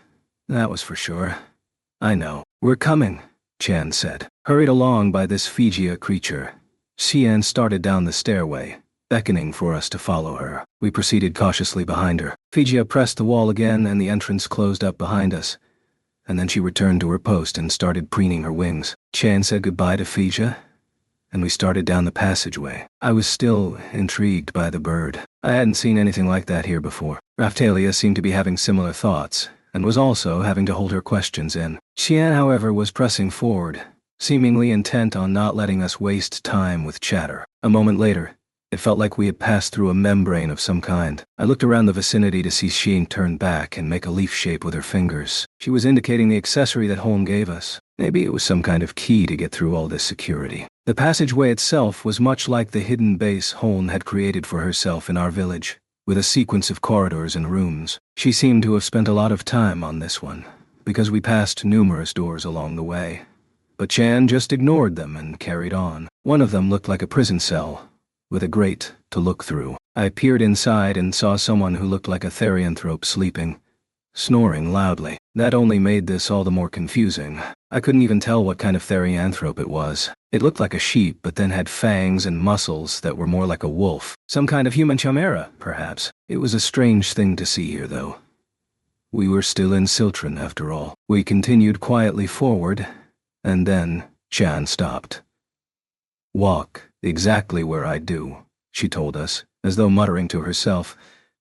A: that was for sure. I know. We're coming, Chan said. Hurried along by this Fijian creature, Xian started down the stairway, beckoning for us to follow her. We proceeded cautiously behind her. Fijian pressed the wall again and the entrance closed up behind us, and then she returned to her post and started preening her wings. Chan said goodbye to Fijian, and we started down the passageway. I was still intrigued by the bird. I hadn't seen anything like that here before. Raphtalia seemed to be having similar thoughts, and was also having to hold her questions in. Xian, however, was pressing forward, seemingly intent on not letting us waste time with chatter. A moment later, it felt like we had passed through a membrane of some kind. I looked around the vicinity to see Xian turn back and make a leaf shape with her fingers. She was indicating the accessory that Holm gave us. Maybe it was some kind of key to get through all this security. The passageway itself was much like the hidden base Holm had created for herself in our village, with a sequence of corridors and rooms. She seemed to have spent a lot of time on this one, because we passed numerous doors along the way. But Chan just ignored them and carried on. One of them looked like a prison cell, with a grate to look through. I peered inside and saw someone who looked like a therianthrope sleeping, snoring loudly. That only made this all the more confusing. I couldn't even tell what kind of therianthrope it was. It looked like a sheep, but then had fangs and muscles that were more like a wolf. Some kind of human chimera, perhaps. It was a strange thing to see here, though. We were still in Siltron, after all. We continued quietly forward, and then Chan stopped. Walk exactly where I do, she told us, as though muttering to herself,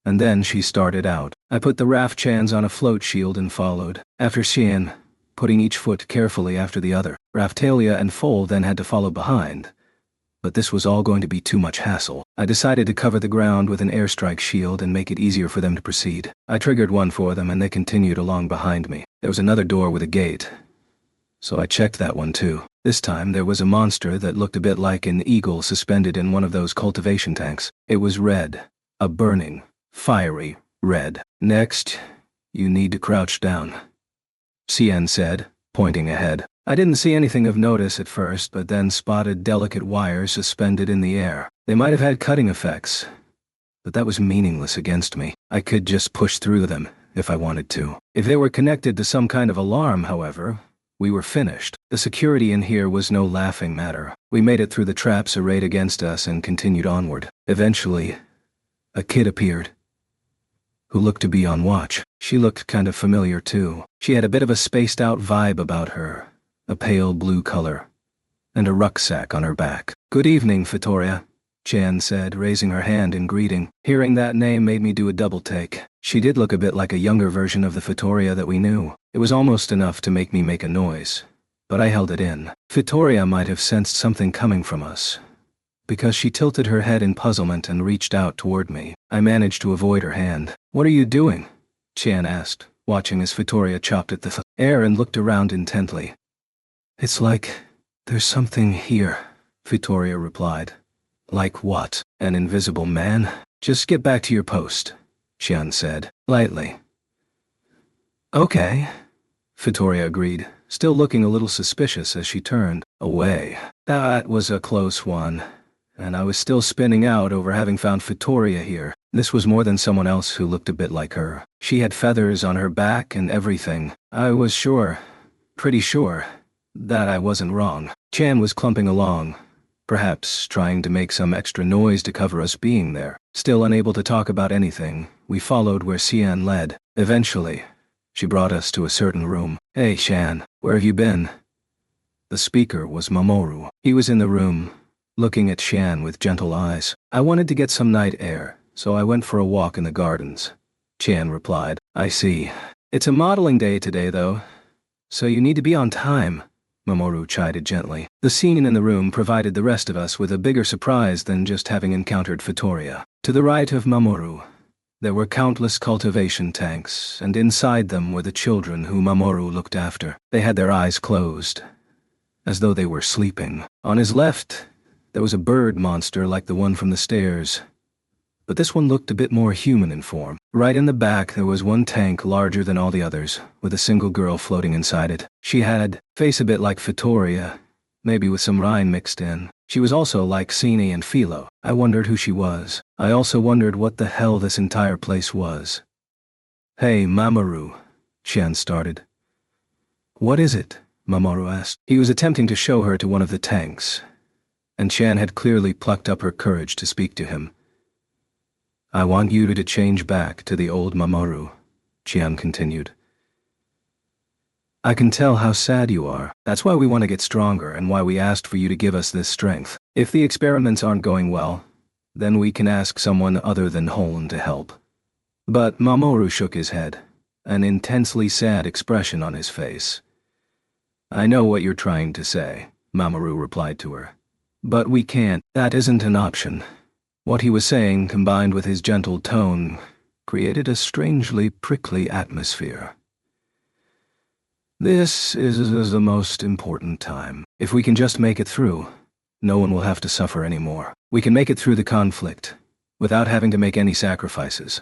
A: and then she started out. I put the raft chans on a float shield and followed, after Xian, putting each foot carefully after the other. Raphtalia and Foal then had to follow behind, but this was all going to be too much hassle. I decided to cover the ground with an airstrike shield and make it easier for them to proceed. I triggered one for them and they continued along behind me. There was another door with a gate, so I checked that one too. This time there was a monster that looked a bit like an eagle suspended in one of those cultivation tanks. It was red, a burning, fiery red. Next, you need to crouch down, Xian said, pointing ahead. I didn't see anything of notice at first, but then spotted delicate wires suspended in the air. They might have had cutting effects, but that was meaningless against me. I could just push through them if I wanted to. If they were connected to some kind of alarm, however, we were finished. The security in here was no laughing matter. We made it through the traps arrayed against us and continued onward. Eventually, a kid appeared, who looked to be on watch. She looked kind of familiar too. She had a bit of a spaced-out vibe about her, a pale blue color, and a rucksack on her back. Good evening, Fitoria, Chan said, raising her hand in greeting. Hearing that name made me do a double take. She did look a bit like a younger version of the Fitoria that we knew. It was almost enough to make me make a noise, but I held it in. Fitoria might have sensed something coming from us, because she tilted her head in puzzlement and reached out toward me. I managed to avoid her hand. What are you doing? Chan asked, watching as Fitoria chopped at the air and looked around intently. It's like there's something here, Fitoria replied. Like what? An invisible man? Just get back to your post, Xian said, lightly. Okay, Fitoria agreed, still looking a little suspicious as she turned away. That was a close one, and I was still spinning out over having found Fitoria here. This was more than someone else who looked a bit like her. She had feathers on her back and everything. I was sure, pretty sure, that I wasn't wrong. Chan was clumping along, perhaps trying to make some extra noise to cover us being there. Still unable to talk about anything, we followed where Xian led. Eventually, she brought us to a certain room. Hey Shan, where have you been? The speaker was Mamoru. He was in the room, looking at Shan with gentle eyes. I wanted to get some night air, so I went for a walk in the gardens, Chan replied. I see. It's a modeling day today though, so you need to be on time, Mamoru chided gently. The scene in the room provided the rest of us with a bigger surprise than just having encountered Fitoria. To the right of Mamoru, there were countless cultivation tanks, and inside them were the children who Mamoru looked after. They had their eyes closed, as though they were sleeping. On his left, there was a bird monster like the one from the stairs, but this one looked a bit more human in form. Right in the back there was one tank larger than all the others, with a single girl floating inside it. She had face a bit like Fitoria, maybe with some Rhine mixed in. She was also like Sini and Philo. I wondered who she was. I also wondered what the hell this entire place was. Hey, Mamoru, Xian started. What is it? Mamoru asked. He was attempting to show her to one of the tanks, and Chan had clearly plucked up her courage to speak to him. I want you to change back to the old Mamoru, Chian continued. I can tell how sad you are. That's why we want to get stronger and why we asked for you to give us this strength. If the experiments aren't going well, then we can ask someone other than Holn to help. But Mamoru shook his head, an intensely sad expression on his face. I know what you're trying to say, Mamoru replied to her. But we can't. That isn't an option. What he was saying, combined with his gentle tone, created a strangely prickly atmosphere. This is the most important time. If we can just make it through, no one will have to suffer anymore. We can make it through the conflict, without having to make any sacrifices.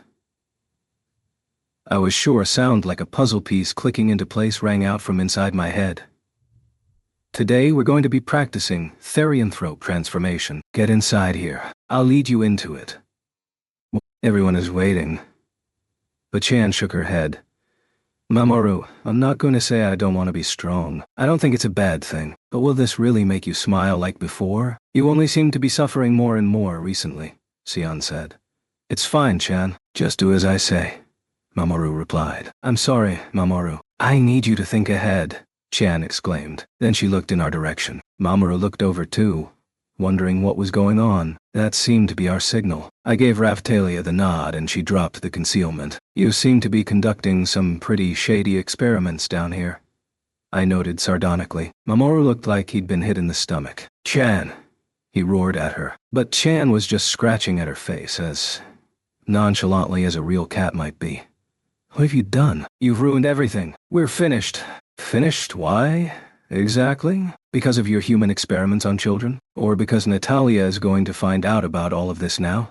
A: I was sure a sound like a puzzle piece clicking into place rang out from inside my head. Today we're going to be practicing therianthrope transformation. Get inside here. I'll lead you into it. Everyone is waiting. But Chan shook her head. Mamoru, I'm not going to say I don't want to be strong. I don't think it's a bad thing. But will this really make you smile like before? You only seem to be suffering more and more recently, Xian said. It's fine, Chan. Just do as I say, Mamoru replied. I'm sorry, Mamoru. I need you to think ahead, Chan exclaimed. Then she looked in our direction. Mamoru looked over too, wondering what was going on. That seemed to be our signal. I gave Raphtalia the nod and she dropped the concealment. You seem to be conducting some pretty shady experiments down here, I noted sardonically. Mamoru looked like he'd been hit in the stomach. Chan, he roared at her. But Chan was just scratching at her face as nonchalantly as a real cat might be. What have you done? You've ruined everything. We're finished. Finished? Why? Exactly? Because of your human experiments on children? Or because Natalia is going to find out about all of this now?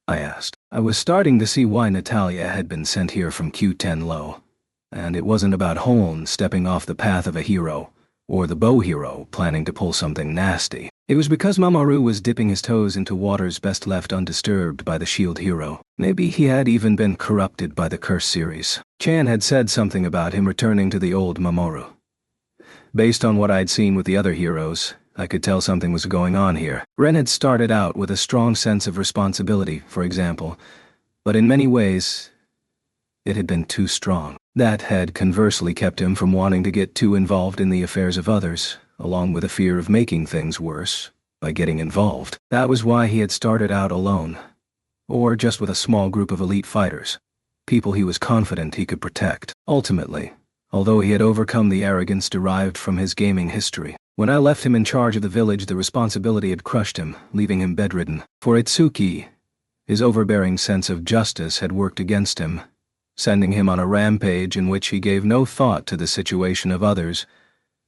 A: I asked. I was starting to see why Natalia had been sent here from Q10 Low. And it wasn't about Holn stepping off the path of a hero, or the bow hero planning to pull something nasty. It was because Mamoru was dipping his toes into waters best left undisturbed by the shield hero. Maybe he had even been corrupted by the Curse series. Chan had said something about him returning to the old Mamoru. Based on what I'd seen with the other heroes, I could tell something was going on here. Ren had started out with a strong sense of responsibility, for example, but in many ways, it had been too strong. That had conversely kept him from wanting to get too involved in the affairs of others, along with a fear of making things worse by getting involved. That was why he had started out alone, or just with a small group of elite fighters, people he was confident he could protect. Ultimately, although he had overcome the arrogance derived from his gaming history, when I left him in charge of the village, the responsibility had crushed him, leaving him bedridden. For Itsuki, his overbearing sense of justice had worked against him, sending him on a rampage in which he gave no thought to the situation of others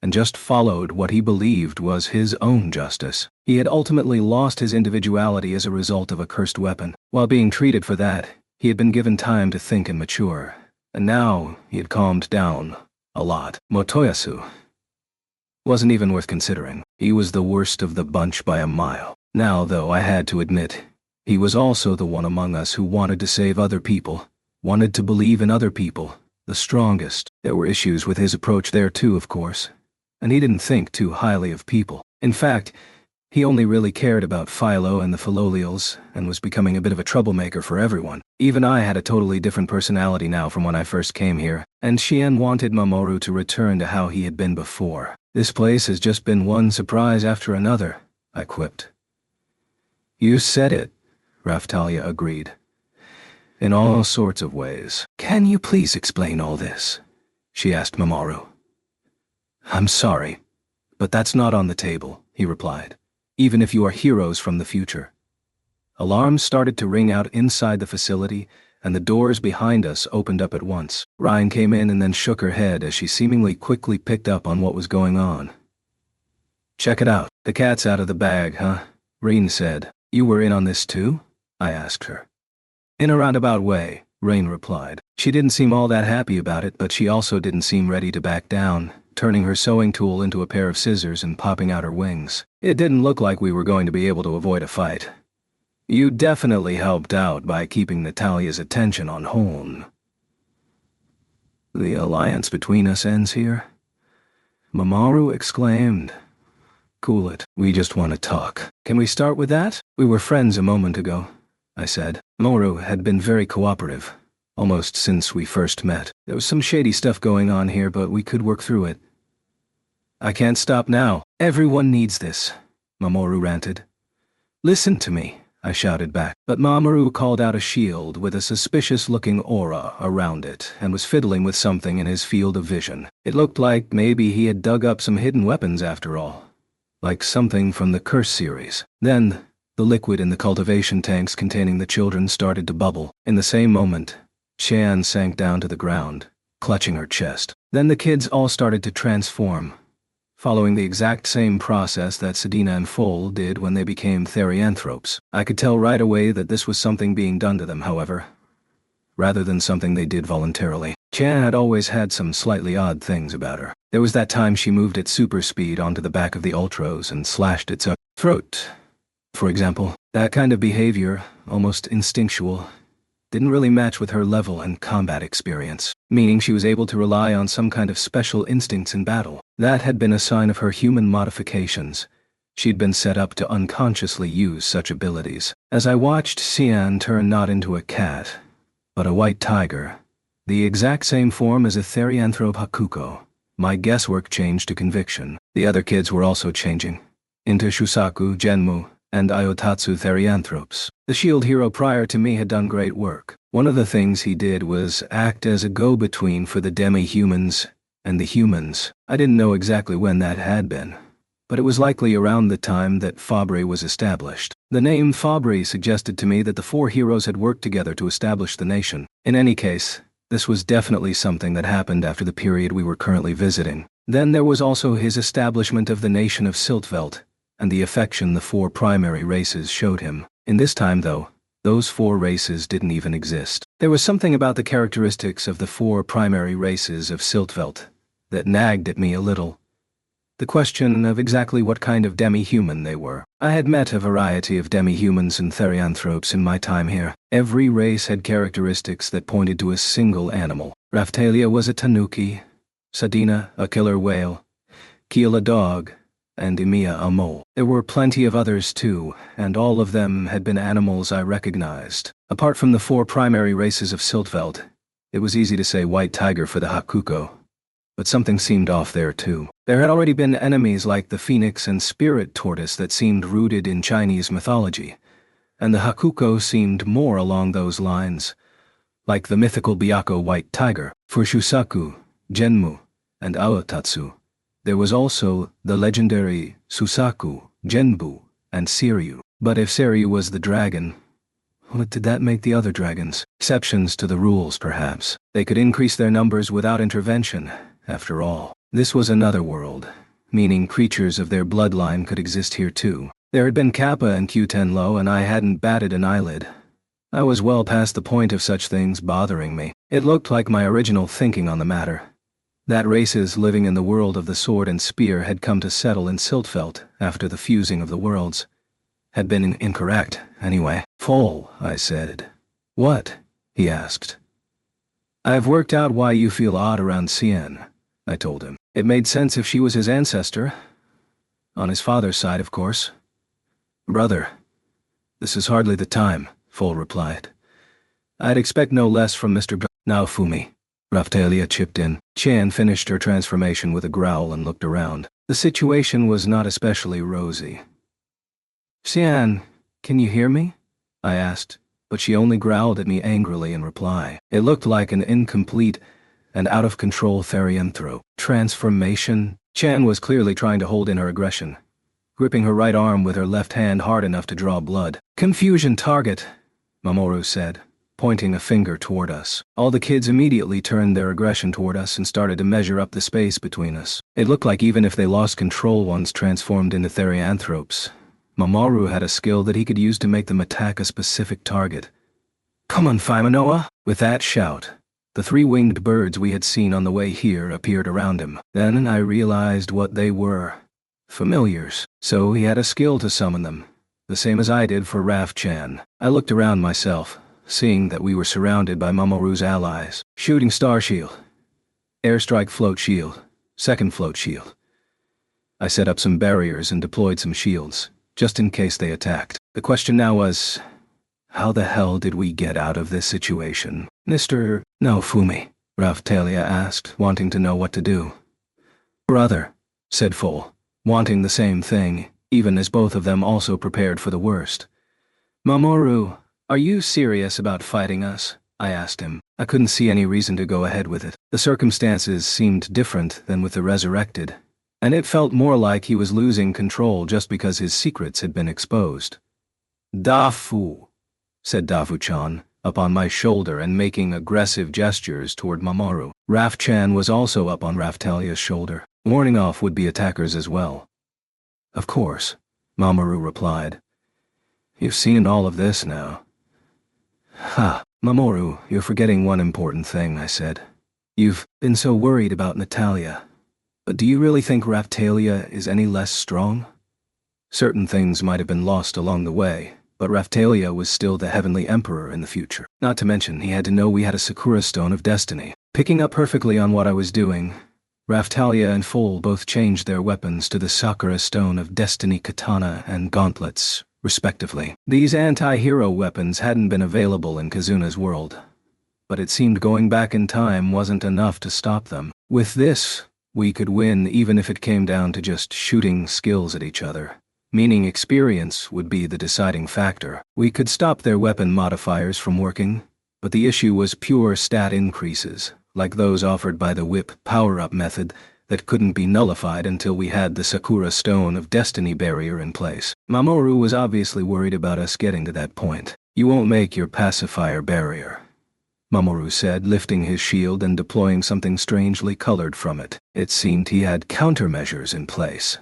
A: and just followed what he believed was his own justice. He had ultimately lost his individuality as a result of a cursed weapon. While being treated for that, he had been given time to think and mature, and now he had calmed down a lot. Motoyasu wasn't even worth considering. He was the worst of the bunch by a mile. Now, though, I had to admit, he was also the one among us who wanted to save other people, wanted to believe in other people, the strongest. There were issues with his approach there too, of course, and he didn't think too highly of people. In fact, he only really cared about Philo and the Philolials and was becoming a bit of a troublemaker for everyone. Even I had a totally different personality now from when I first came here, and Xian wanted Mamoru to return to how he had been before. This place has just been one surprise after another, I quipped. You said it, Raphtalia agreed. In all sorts of ways. Can you please explain all this? She asked Mamoru. I'm sorry, but that's not on the table, he replied, even if you are heroes from the future. Alarms started to ring out inside the facility, and the doors behind us opened up at once. Ryan came in and then shook her head as she seemingly quickly picked up on what was going on. Check it out. The cat's out of the bag, huh? Rain said. You were in on this too? I asked her. In a roundabout way, Rain replied. She didn't seem all that happy about it, but she also didn't seem ready to back down, turning her sewing tool into a pair of scissors and popping out her wings. It didn't look like we were going to be able to avoid a fight. You definitely helped out by keeping Natalia's attention on Holn. The alliance between us ends here? Mamoru exclaimed. Cool it. We just want to talk. Can we start with that? We were friends a moment ago, I said. Mamoru had been very cooperative, almost since we first met. There was some shady stuff going on here, but we could work through it. I can't stop now. Everyone needs this, Mamoru ranted. Listen to me, I shouted back. But Mamoru called out a shield with a suspicious-looking aura around it and was fiddling with something in his field of vision. It looked like maybe he had dug up some hidden weapons after all, like something from the Curse series. Then, the liquid in the cultivation tanks containing the children started to bubble. In the same moment, Qian sank down to the ground, clutching her chest. Then the kids all started to transform, following the exact same process that Sedina and Foal did when they became therianthropes. I could tell right away that this was something being done to them, however, rather than something they did voluntarily. Qian had always had some slightly odd things about her. There was that time she moved at super speed onto the back of the Ultros and slashed its throat, for example. That kind of behavior, almost instinctual, didn't really match with her level and combat experience, meaning she was able to rely on some kind of special instincts in battle. That had been a sign of her human modifications. She'd been set up to unconsciously use such abilities. As I watched Qian turn not into a cat, but a white tiger, the exact same form as a therianthrope Hakuko, my guesswork changed to conviction. The other kids were also changing, into Shusaku, Genmu, and Iotatsu therianthropes. The shield hero prior to me had done great work. One of the things he did was act as a go-between for the demi-humans and the humans. I didn't know exactly when that had been, but it was likely around the time that Fabre was established. The name Fabre suggested to me that the four heroes had worked together to establish the nation. In any case, this was definitely something that happened after the period we were currently visiting. Then there was also his establishment of the nation of Siltvelt, and the affection the four primary races showed him. In this time, though, those four races didn't even exist. There was something about the characteristics of the four primary races of Siltvelt that nagged at me a little. The question of exactly what kind of demi-human they were. I had met a variety of demi-humans and therianthropes in my time here. Every race had characteristics that pointed to a single animal. Raphtalia was a tanuki, Sedina a killer whale, Kiel a dog, and Emiya a mole. There were plenty of others too, and all of them had been animals I recognized. Apart from the four primary races of Siltveld, it was easy to say white tiger for the Hakuko. But something seemed off there too. There had already been enemies like the phoenix and spirit tortoise that seemed rooted in Chinese mythology, and the Hakuko seemed more along those lines, like the mythical Byakko white tiger. For Shusaku, Genmu, and Aotatsu, there was also the legendary Susaku, Genbu, and Seiryu. But if Seiryu was the dragon, what did that make the other dragons? Exceptions to the rules, perhaps. They could increase their numbers without intervention, after all. This was another world, meaning creatures of their bloodline could exist here too. There had been Kappa and Q10Lo, and I hadn't batted an eyelid. I was well past the point of such things bothering me. It looked like my original thinking on the matter, that races living in the world of the sword and spear had come to settle in Siltvelt after the fusing of the worlds, had been incorrect, anyway. Foal, I said. What? He asked. I've worked out why you feel odd around Qian, I told him. It made sense if she was his ancestor. On his father's side, of course. Brother, this is hardly the time, Foal replied. I'd expect no less from Mr. Naofumi. Raphtalia chipped in. Qian finished her transformation with a growl and looked around. The situation was not especially rosy. Qian, can you hear me? I asked, but she only growled at me angrily in reply. It looked like an incomplete and out-of-control therianthrope. Transformation? Qian was clearly trying to hold in her aggression, gripping her right arm with her left hand hard enough to draw blood. Confusion target, Mamoru said, pointing a finger toward us. All the kids immediately turned their aggression toward us and started to measure up the space between us. It looked like even if they lost control once transformed into therianthropes, Mamoru had a skill that he could use to make them attack a specific target. Come on, Fimanoa! With that shout, the three winged birds we had seen on the way here appeared around him. Then I realized what they were. Familiars. So he had a skill to summon them, the same as I did for Raf-chan. I looked around myself, seeing that we were surrounded by Mamoru's allies. Shooting star shield, airstrike float shield, second float shield, I set up some barriers and deployed some shields, just in case they attacked. The question now was, how the hell did we get out of this situation? Mr. Naofumi, Raphtalia asked, wanting to know what to do. Brother, said Full, wanting the same thing, even as both of them also prepared for the worst. Mamoru, are you serious about fighting us? I asked him. I couldn't see any reason to go ahead with it. The circumstances seemed different than with the resurrected, and it felt more like he was losing control just because his secrets had been exposed. Dafu, said Dafu-chan, up on my shoulder and making aggressive gestures toward Mamoru. Raf-chan was also up on Raphtalia's shoulder, warning off would-be attackers as well. Of course, Mamoru replied. You've seen all of this now. Ha, Mamoru, you're forgetting one important thing, I said. You've been so worried about Natalia. But do you really think Raphtalia is any less strong? Certain things might have been lost along the way, but Raphtalia was still the Heavenly Emperor in the future. Not to mention, he had to know we had a Sakura Stone of Destiny. Picking up perfectly on what I was doing, Raphtalia and Full both changed their weapons to the Sakura Stone of Destiny katana and gauntlets, respectively. These anti-hero weapons hadn't been available in Kazuna's world, but it seemed going back in time wasn't enough to stop them. With this, we could win even if it came down to just shooting skills at each other, meaning experience would be the deciding factor. We could stop their weapon modifiers from working, but the issue was pure stat increases, like those offered by the whip power-up method that couldn't be nullified until we had the Sakura Stone of Destiny barrier in place. Mamoru was obviously worried about us getting to that point. You won't make your pacifier barrier, Mamoru said, lifting his shield and deploying something strangely colored from it. It seemed he had countermeasures in place.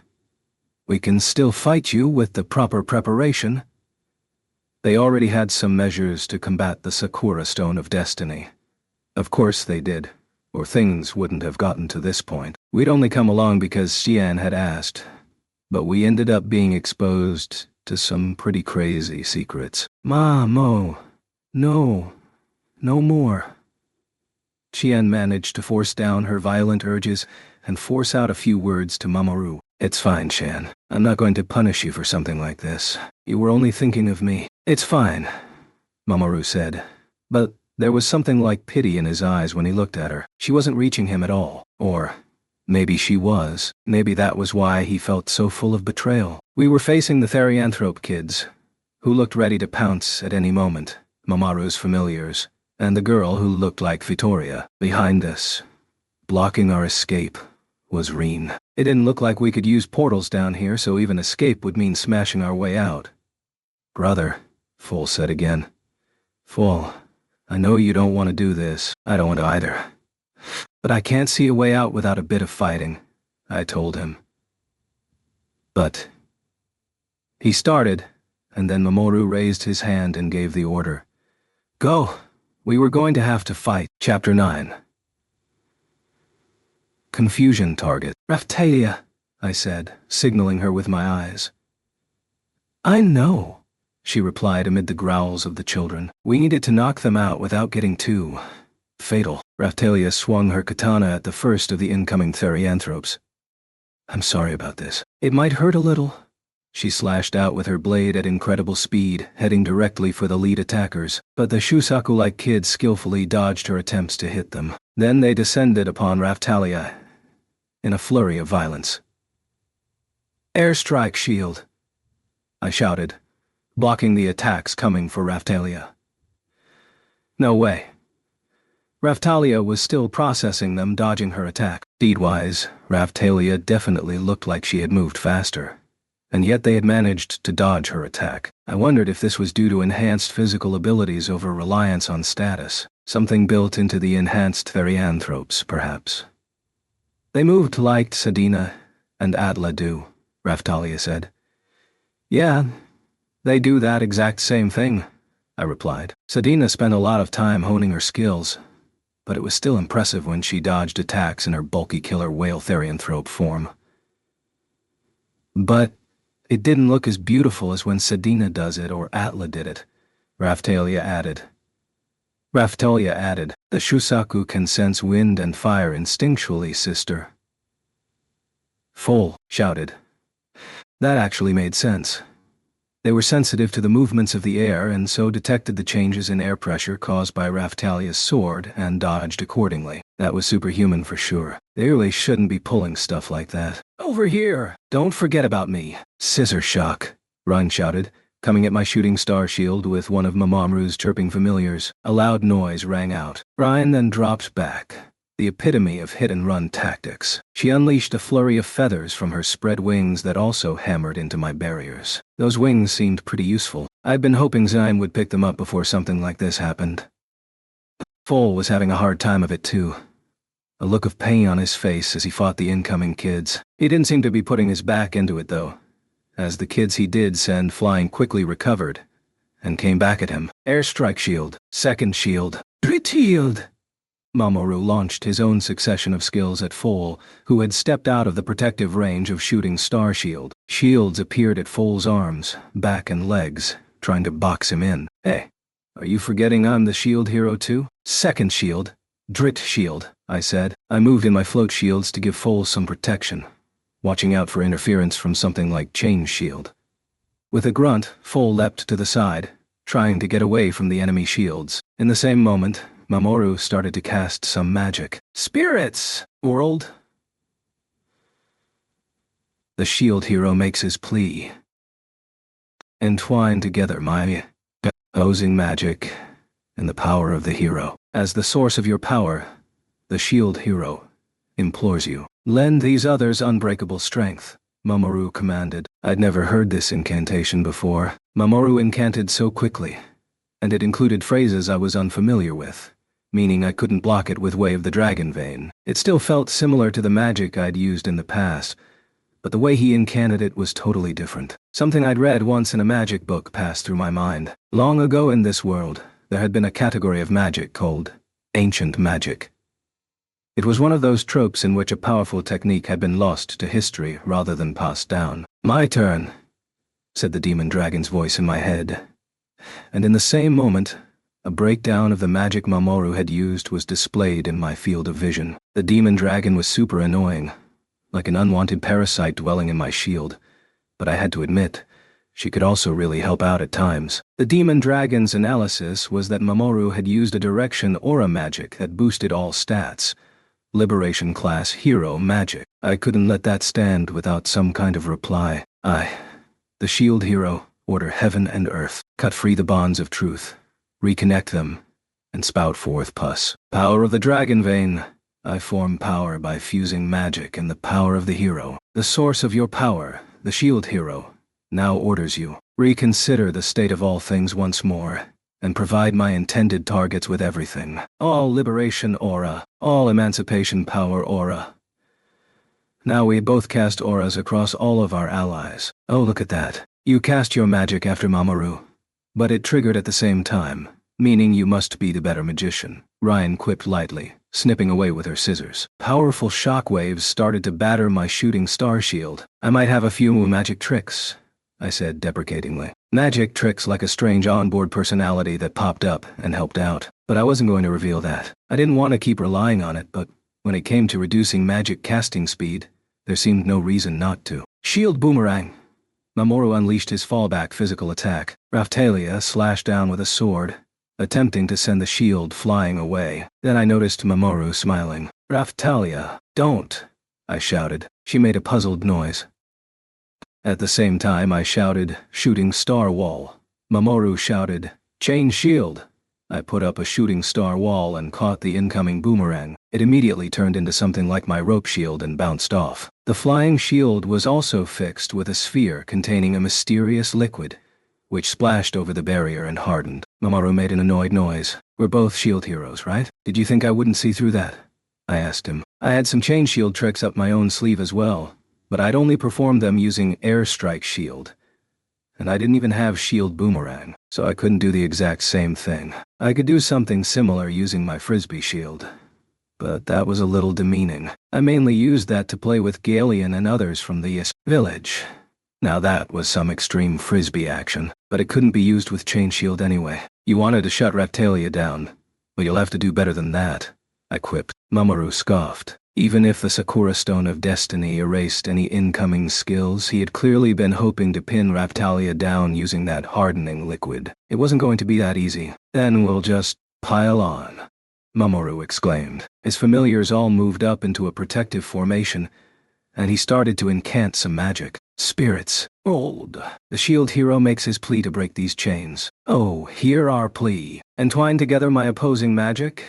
A: We can still fight you with the proper preparation. They already had some measures to combat the Sakura Stone of Destiny. Of course they did, or things wouldn't have gotten to this point. We'd only come along because Xian had asked, but we ended up being exposed to some pretty crazy secrets. No more. Xian managed to force down her violent urges and force out a few words to Mamoru. It's fine, Shan. I'm not going to punish you for something like this. You were only thinking of me. It's fine, Mamoru said. But there was something like pity in his eyes when he looked at her. She wasn't reaching him at all. Or maybe she was. Maybe that was why he felt so full of betrayal. We were facing the Therianthrope kids, who looked ready to pounce at any moment, Mamoru's familiars, and the girl who looked like Vittoria. Behind us, blocking our escape, was Reen. It didn't look like we could use portals down here, so even escape would mean smashing our way out. Brother, Full said again. Full, I know you don't want to do this. I don't want to either. But I can't see a way out without a bit of fighting, I told him. But he started, and then Mamoru raised his hand and gave the order. Go! We were going to have to fight. Chapter 9. Confusion target. Raphtalia, I said, signaling her with my eyes. I know, she replied amid the growls of the children. We needed to knock them out without getting too fatal. Raphtalia swung her katana at the first of the incoming Therianthropes. I'm sorry about this. It might hurt a little. She slashed out with her blade at incredible speed, heading directly for the lead attackers, but the Shusaku-like kids skillfully dodged her attempts to hit them. Then they descended upon Raphtalia in a flurry of violence. Airstrike shield, I shouted, blocking the attacks coming for Raphtalia. No way. Raphtalia was still processing them, dodging her attack. Deed-wise, Raphtalia definitely looked like she had moved faster, and yet they had managed to dodge her attack. I wondered if this was due to enhanced physical abilities over reliance on status, something built into the enhanced Therianthropes, perhaps. They moved like Sadina and Atla do, Raphtalia said. Yeah, they do that exact same thing, I replied. Sadina spent a lot of time honing her skills, but it was still impressive when she dodged attacks in her bulky killer whale Therianthrope form. But it didn't look as beautiful as when Sadina does it or Atla did it, Raphtalia added. The Shusaku can sense wind and fire instinctually, sister. Foal shouted. That actually made sense. They were sensitive to the movements of the air and so detected the changes in air pressure caused by Raphtalia's sword and dodged accordingly. That was superhuman for sure. They really shouldn't be pulling stuff like that. Over here! Don't forget about me! Scissor shock, Ryan shouted, coming at my shooting star shield with one of Mamoru's chirping familiars. A loud noise rang out. Ryan then dropped back. The epitome of hit-and-run tactics. She unleashed a flurry of feathers from her spread wings that also hammered into my barriers. Those wings seemed pretty useful. I'd been hoping Zion would pick them up before something like this happened. Foal was having a hard time of it too. A look of pain on his face as he fought the incoming kids. He didn't seem to be putting his back into it though, as the kids he did send flying quickly recovered and came back at him. Airstrike shield, second shield, Drit shield. Mamoru launched his own succession of skills at Foal, who had stepped out of the protective range of shooting star shield. Shields appeared at Foal's arms, back and legs, trying to box him in. Hey, are you forgetting I'm the shield hero too? Second shield, Drit shield, I said. I moved in my float shields to give Foal some protection, watching out for interference from something like chain shield. With a grunt, Foal leapt to the side, trying to get away from the enemy shields. In the same moment, Mamoru started to cast some magic. Spirits! World! The shield hero makes his plea. Entwine together my opposing magic and the power of the hero. As the source of your power, the shield hero implores you. Lend these others unbreakable strength, Mamoru commanded. I'd never heard this incantation before. Mamoru incanted so quickly, and it included phrases I was unfamiliar with, meaning I couldn't block it with Wave the Dragon Vein. It still felt similar to the magic I'd used in the past, but the way he incanted it was totally different. Something I'd read once in a magic book passed through my mind. Long ago in this world, there had been a category of magic called ancient magic. It was one of those tropes in which a powerful technique had been lost to history rather than passed down. My turn, said the demon dragon's voice in my head. And in the same moment, a breakdown of the magic Mamoru had used was displayed in my field of vision. The demon dragon was super annoying, like an unwanted parasite dwelling in my shield, but I had to admit, she could also really help out at times. The demon dragon's analysis was that Mamoru had used a direction aura magic that boosted all stats. Liberation class hero magic. I couldn't let that stand without some kind of reply. The shield hero, order heaven and earth, cut free the bonds of truth, reconnect them, and spout forth pus. Power of the dragon vein. I form power by fusing magic and the power of the hero. The source of your power, the shield hero, now orders you. Reconsider the state of all things once more, and provide my intended targets with everything. All liberation aura, all emancipation power aura. Now we both cast auras across all of our allies. Oh, look at that. You cast your magic after Mamoru, but it triggered at the same time, meaning you must be the better magician, Ryan quipped lightly, snipping away with her scissors. Powerful shockwaves started to batter my shooting star shield. I might have a few magic tricks, I said deprecatingly. Magic tricks like a strange onboard personality that popped up and helped out, but I wasn't going to reveal that. I didn't want to keep relying on it, but when it came to reducing magic casting speed, there seemed no reason not to. Shield boomerang. Mamoru unleashed his fallback physical attack. Raphtalia slashed down with a sword, attempting to send the shield flying away. Then I noticed Mamoru smiling. Raphtalia, don't, I shouted. She made a puzzled noise. At the same time I shouted, shooting star wall. Mamoru shouted, chain shield. I put up a shooting star wall and caught the incoming boomerang. It immediately turned into something like my rope shield and bounced off. The flying shield was also fixed with a sphere containing a mysterious liquid, which splashed over the barrier and hardened. Mamoru made an annoyed noise. We're both shield heroes, right? Did you think I wouldn't see through that? I asked him. I had some chain shield tricks up my own sleeve as well, but I'd only performed them using airstrike shield. And I didn't even have shield boomerang, so I couldn't do the exact same thing. I could do something similar using my frisbee shield, but that was a little demeaning. I mainly used that to play with Galeon and others from the village. Now that was some extreme frisbee action, but it couldn't be used with chain shield anyway. You wanted to shut Raphtalia down, but you'll have to do better than that, I quipped. Mamoru scoffed. Even if the Sakura Stone of Destiny erased any incoming skills, he had clearly been hoping to pin Raphtalia down using that hardening liquid. It wasn't going to be that easy. Then we'll just pile on, Mamoru exclaimed. His familiars all moved up into a protective formation, and he started to incant some magic. Spirits, old. The shield hero makes his plea to break these chains. Oh, hear our plea. Entwine together my opposing magic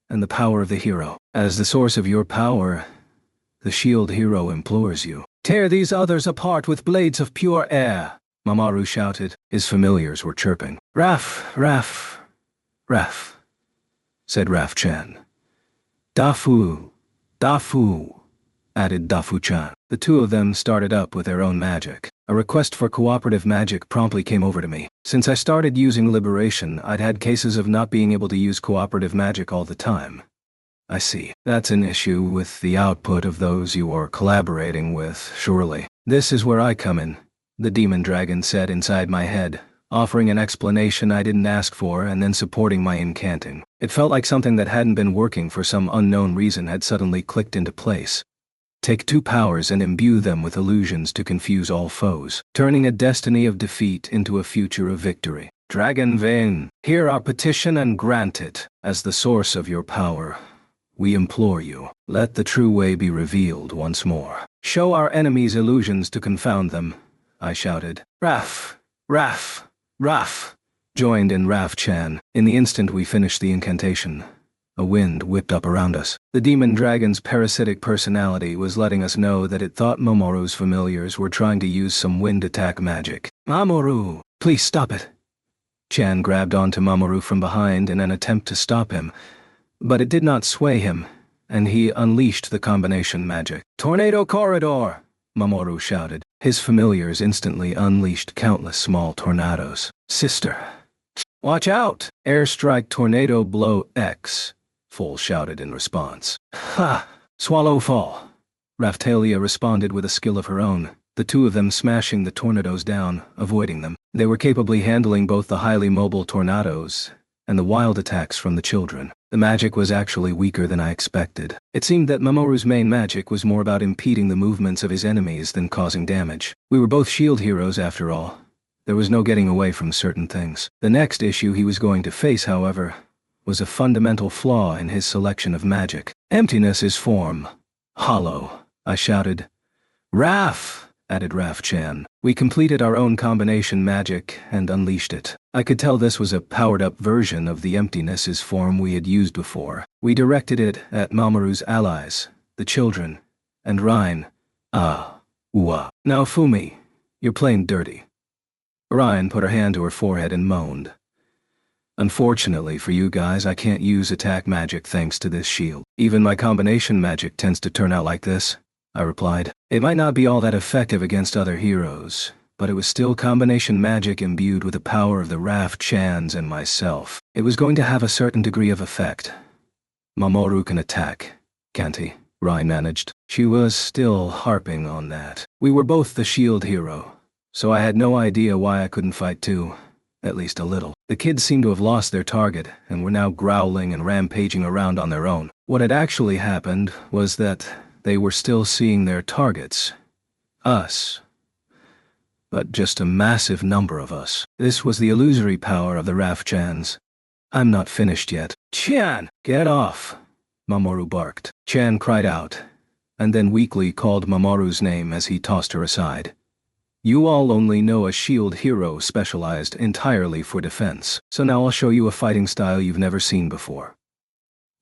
A: and the power of the hero. As the source of your power, the shield hero implores you. Tear these others apart with blades of pure air, Mamoru shouted. His familiars were chirping. Raf, said Raf-chan. Dafu, added Dafu-chan. The two of them started up with their own magic. A request for cooperative magic promptly came over to me. Since I started using Liberation, I'd had cases of not being able to use cooperative magic all the time. I see. That's an issue with the output of those you are collaborating with, surely. This is where I come in, the demon dragon said inside my head, offering an explanation I didn't ask for and then supporting my incanting. It felt like something that hadn't been working for some unknown reason had suddenly clicked into place. Take two powers and imbue them with illusions to confuse all foes, turning a destiny of defeat into a future of victory. Dragon Vein, hear our petition and grant it. As the source of your power, we implore you, let the true way be revealed once more. Show our enemies illusions to confound them, I shouted. Raf, joined in Raf-chan. In the instant we finished the incantation, a wind whipped up around us. The demon dragon's parasitic personality was letting us know that it thought Mamoru's familiars were trying to use some wind attack magic. Mamoru, please stop it. Chan grabbed onto Mamoru from behind in an attempt to stop him, but it did not sway him, and he unleashed the combination magic. Tornado Corridor, Mamoru shouted. His familiars instantly unleashed countless small tornadoes. Sister, watch out! Airstrike Tornado Blow X, Full shouted in response. Ha! Swallow Fall! Raphtalia responded with a skill of her own, the two of them smashing the tornadoes down, avoiding them. They were capably handling both the highly mobile tornadoes and the wild attacks from the children. The magic was actually weaker than I expected. It seemed that Mamoru's main magic was more about impeding the movements of his enemies than causing damage. We were both shield heroes after all. There was no getting away from certain things. The next issue he was going to face, however, was a fundamental flaw in his selection of magic. Emptiness is form. Hollow, I shouted. Raf, added Raf-chan. We completed our own combination magic and unleashed it. I could tell this was a powered-up version of the emptiness is form we had used before. We directed it at Mamoru's allies, the children, and Ryan. Now Fumi, you're playing dirty. Ryan put her hand to her forehead and moaned. Unfortunately for you guys, I can't use attack magic thanks to this shield. Even my combination magic tends to turn out like this, I replied. It might not be all that effective against other heroes, but it was still combination magic imbued with the power of the Raf-chans and myself. It was going to have a certain degree of effect. Mamoru can attack, can't he? Ryan managed. She was still harping on that. We were both the shield hero, so I had no idea why I couldn't fight too. At least a little. The kids seemed to have lost their target and were now growling and rampaging around on their own. What had actually happened was that they were still seeing their targets. Us. But just a massive number of us. This was the illusory power of the Raf-chans. I'm not finished yet. Chan, get off! Mamoru barked. Chan cried out, and then weakly called Mamoru's name as he tossed her aside. You all only know a shield hero specialized entirely for defense, so now I'll show you a fighting style you've never seen before.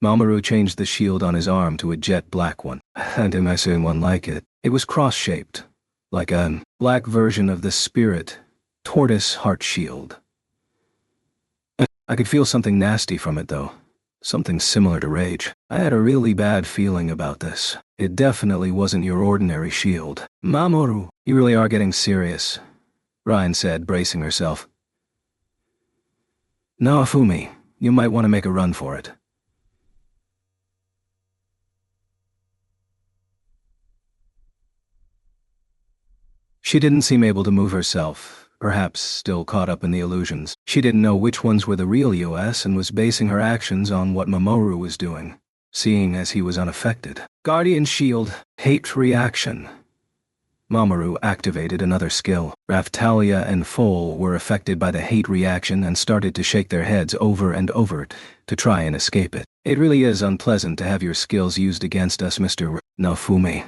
A: Mamoru changed the shield on his arm to a jet black one. I hadn't ever seen one like it. It was cross-shaped, like a black version of the spirit, tortoise heart shield. I could feel something nasty from it though. Something similar to rage. I had a really bad feeling about this. It definitely wasn't your ordinary shield. Mamoru, you really are getting serious, Ryan said, bracing herself. Naofumi, you might want to make a run for it. She didn't seem able to move herself, perhaps still caught up in the illusions. She didn't know which ones were the real US and was basing her actions on what Mamoru was doing. seeing as he was unaffected. Guardian Shield, Hate Reaction. Mamoru activated another skill. Raphtalia and Foal were affected by the hate reaction and started to shake their heads over and over to try and escape it. It really is unpleasant to have your skills used against us, Mr. Naofumi,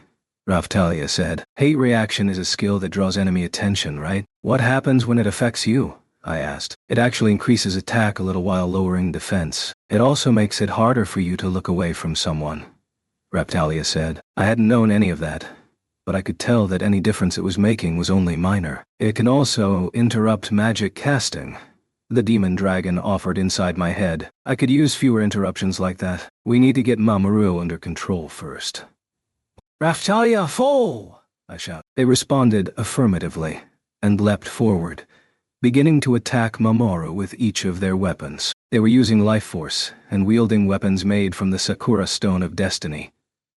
A: Raphtalia said. Hate reaction is a skill that draws enemy attention, right? What happens when it affects you? I asked. It actually increases attack a little while lowering defense. It also makes it harder for you to look away from someone, Raphtalia said. I hadn't known any of that, but I could tell that any difference it was making was only minor. It can also interrupt magic casting, the demon dragon offered inside my head. I could use fewer interruptions like that. We need to get Mamoru under control first. Raphtalia, Foal! I shouted. They responded affirmatively and leapt forward, beginning to attack Mamoru with each of their weapons. They were using life force and wielding weapons made from the Sakura Stone of Destiny,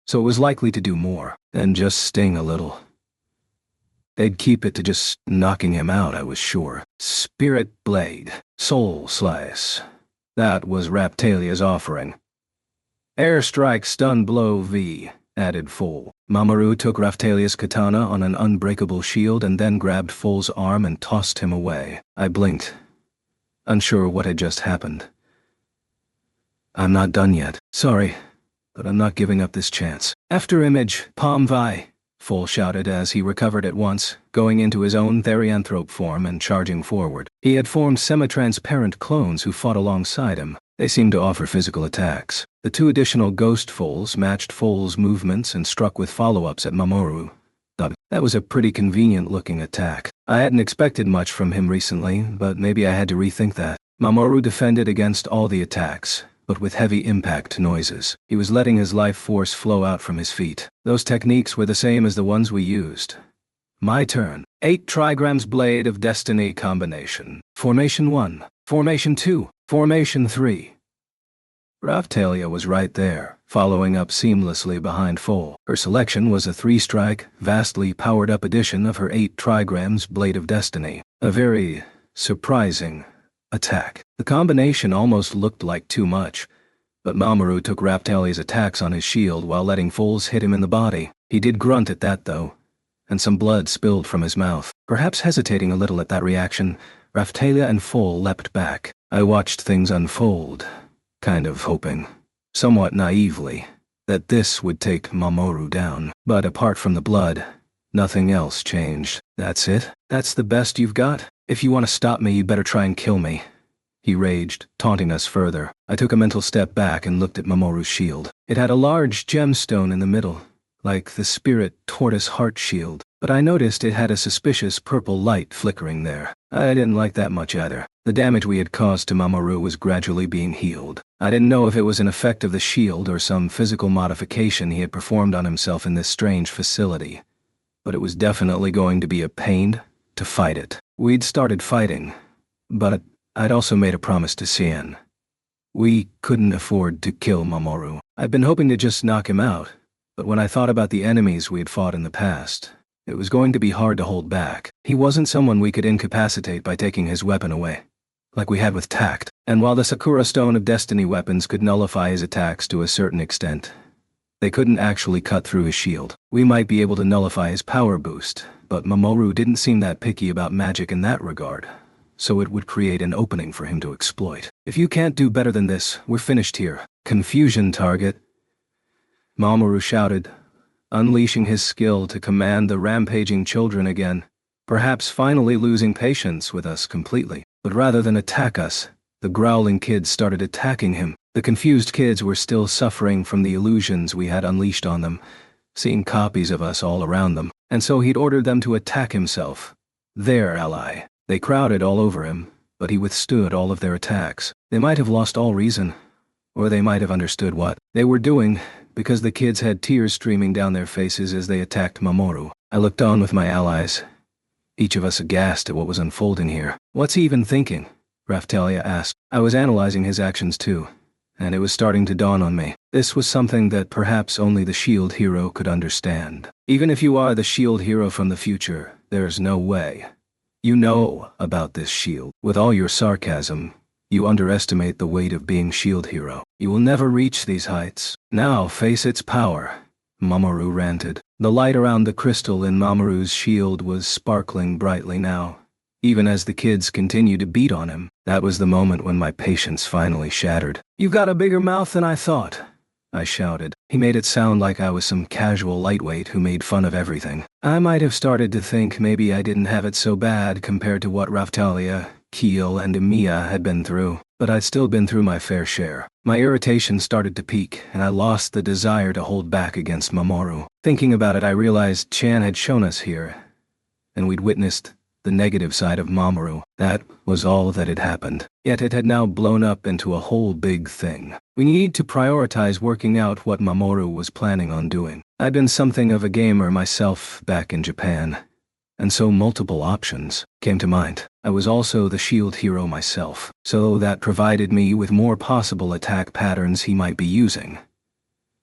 A: so it was likely to do more than just sting a little. They'd keep it to just knocking him out, I was sure. Spirit Blade, Soul Slice. That was Raphtalia's offering. Airstrike Stun Blow V, added Foal. Mamoru took Raphtalia's katana on an unbreakable shield and then grabbed Foal's arm and tossed him away. I blinked, unsure what had just happened. I'm not done yet. Sorry, but I'm not giving up this chance. After image, Palm Vi, Foal shouted as he recovered at once, going into his own Therianthrope form and charging forward. He had formed semi-transparent clones who fought alongside him. They seemed to offer physical attacks. The two additional ghost Foals matched Foal's movements and struck with follow-ups at Mamoru. That was a pretty convenient-looking attack. I hadn't expected much from him recently, but maybe I had to rethink that. Mamoru defended against all the attacks, but with heavy impact noises. He was letting his life force flow out from his feet. Those techniques were the same as the ones we used. My turn. 8 Trigrams Blade of Destiny combination. Formation 1. Formation 2. Formation 3. Raphtalia was right there, following up seamlessly behind Foal. Her selection was a 3-strike, vastly powered-up edition of her 8 Trigrams Blade of Destiny. A very surprising attack. The combination almost looked like too much, but Mamoru took Raphtalia's attacks on his shield while letting Foal's hit him in the body. He did grunt at that, though, and some blood spilled from his mouth. Perhaps hesitating a little at that reaction, Raphtalia and Foal leapt back. I watched things unfold, kind of hoping, somewhat naively, that this would take Mamoru down. But apart from the blood, nothing else changed. That's it? That's the best you've got? If you want to stop me, you better try and kill me, he raged, taunting us further. I took a mental step back and looked at Mamoru's shield. It had a large gemstone in the middle, like the spirit tortoise heart shield, but I noticed it had a suspicious purple light flickering there. I didn't like that much either. The damage we had caused to Mamoru was gradually being healed. I didn't know if it was an effect of the shield or some physical modification he had performed on himself in this strange facility, but it was definitely going to be a pain to fight it. We'd started fighting, but I'd also made a promise to Cien. We couldn't afford to kill Mamoru. I'd been hoping to just knock him out, but when I thought about the enemies we had fought in the past, it was going to be hard to hold back. He wasn't someone we could incapacitate by taking his weapon away, like we had with Tact. And while the Sakura Stone of Destiny weapons could nullify his attacks to a certain extent, they couldn't actually cut through his shield. We might be able to nullify his power boost, but Mamoru didn't seem that picky about magic in that regard, so it would create an opening for him to exploit. If you can't do better than this, we're finished here. Confusion target, Mamoru shouted, unleashing his skill to command the rampaging children again, perhaps finally losing patience with us completely. But rather than attack us, the growling kids started attacking him. The confused kids were still suffering from the illusions we had unleashed on them, seeing copies of us all around them, and so he'd ordered them to attack himself, their ally. They crowded all over him, but he withstood all of their attacks. They might have lost all reason, or they might have understood what they were doing, because the kids had tears streaming down their faces as they attacked Mamoru. I looked on with my allies, each of us aghast at what was unfolding here. What's he even thinking? Raphtalia asked. I was analyzing his actions too, and it was starting to dawn on me. This was something that perhaps only the SHIELD hero could understand. Even if you are the SHIELD hero from the future, there's no way you know about this shield. With all your sarcasm, You underestimate the weight of being shield hero. You will never reach these heights. Now face its power, Mamoru ranted. The light around the crystal in Mamoru's shield was sparkling brightly now. Even as the kids continued to beat on him, that was the moment when my patience finally shattered. "You've got a bigger mouth than I thought," I shouted. He made it sound like I was some casual lightweight who made fun of everything. I might have started to think maybe I didn't have it so bad compared to what Raphtalia, Keel, and Emiya had been through, but I'd still been through my fair share. My irritation started to peak, and I lost the desire to hold back against Mamoru. Thinking about it, I realized Chan had shown us here, and we'd witnessed the negative side of Mamoru. That was all that had happened. Yet it had now blown up into a whole big thing. We need to prioritize working out what Mamoru was planning on doing. I'd been something of a gamer myself back in Japan, and so multiple options came to mind. I was also the shield hero myself, so that provided me with more possible attack patterns he might be using,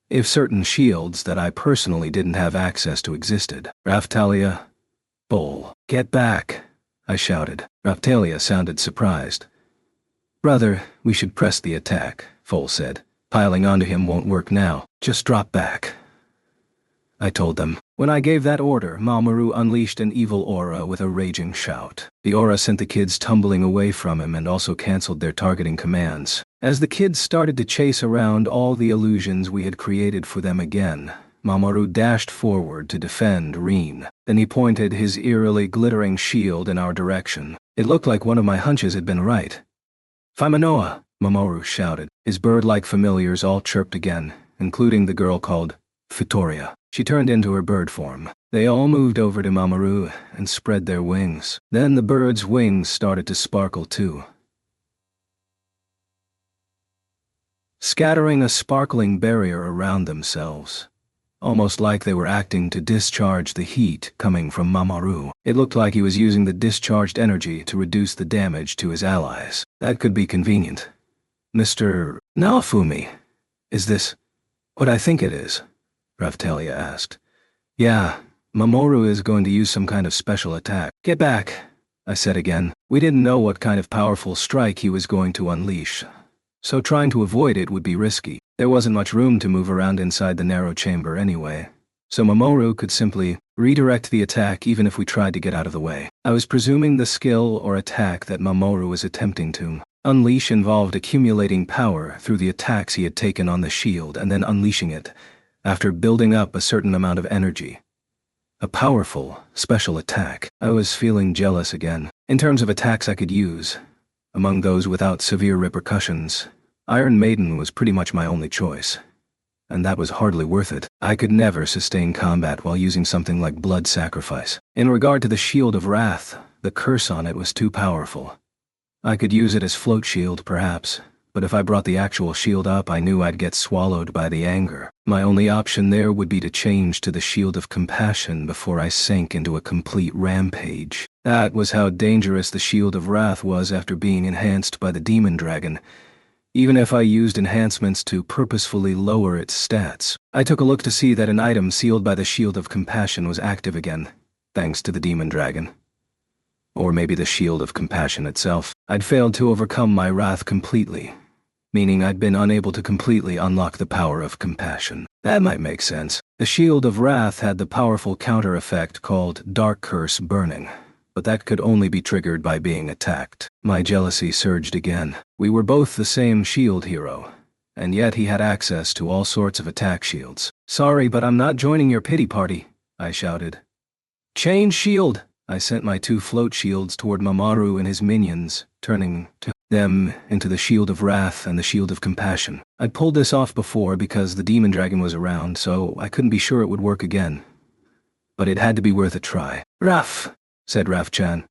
A: if certain shields that I personally didn't have access to existed. Raphtalia, Bull, get back, I shouted. Raphtalia sounded surprised. "Brother, we should press the attack," Foal said. "Piling onto him won't work now. Just drop back," I told them. When I gave that order, Mamoru unleashed an evil aura with a raging shout. The aura sent the kids tumbling away from him and also canceled their targeting commands. As the kids started to chase around all the illusions we had created for them again, Mamoru dashed forward to defend Rin. Then he pointed his eerily glittering shield in our direction. It looked like one of my hunches had been right. "Faimanoa!" Mamoru shouted. His bird-like familiars all chirped again, including the girl called Fitoria. She turned into her bird form. They all moved over to Mamoru and spread their wings. Then the bird's wings started to sparkle too, scattering a sparkling barrier around themselves, almost like they were acting to discharge the heat coming from Mamoru. It looked like he was using the discharged energy to reduce the damage to his allies. That could be convenient. "Mr. Naofumi, is this what I think it is?" Raphtalia asked. "Yeah, Mamoru is going to use some kind of special attack." "Get back," I said again. We didn't know what kind of powerful strike he was going to unleash, so trying to avoid it would be risky. There wasn't much room to move around inside the narrow chamber anyway, so Mamoru could simply redirect the attack even if we tried to get out of the way. I was presuming the skill or attack that Mamoru was attempting to unleash involved accumulating power through the attacks he had taken on the shield and then unleashing it after building up a certain amount of energy. A powerful, special attack. I was feeling jealous again. In terms of attacks I could use, among those without severe repercussions, Iron Maiden was pretty much my only choice. And that was hardly worth it. I could never sustain combat while using something like blood sacrifice. In regard to the Shield of Wrath, the curse on it was too powerful. I could use it as float shield, perhaps, but if I brought the actual shield up, I knew I'd get swallowed by the anger. My only option there would be to change to the Shield of Compassion before I sank into a complete rampage. That was how dangerous the Shield of Wrath was after being enhanced by the Demon Dragon, even if I used enhancements to purposefully lower its stats. I took a look to see that an item sealed by the Shield of Compassion was active again, thanks to the Demon Dragon. Or maybe the Shield of Compassion itself. I'd failed to overcome my wrath completely, meaning I'd been unable to completely unlock the power of compassion. That might make sense. The Shield of Wrath had the powerful counter effect called Dark Curse Burning, but that could only be triggered by being attacked. My jealousy surged again. We were both the same shield hero, and yet he had access to all sorts of attack shields. "Sorry, but I'm not joining your pity party," I shouted. "Change shield!" I sent my 2 float shields toward Mamoru and his minions, turning them into the Shield of Wrath and the Shield of Compassion. I'd pulled this off before because the Demon Dragon was around, so I couldn't be sure it would work again. But it had to be worth a try. "Raph," said Raph-chan.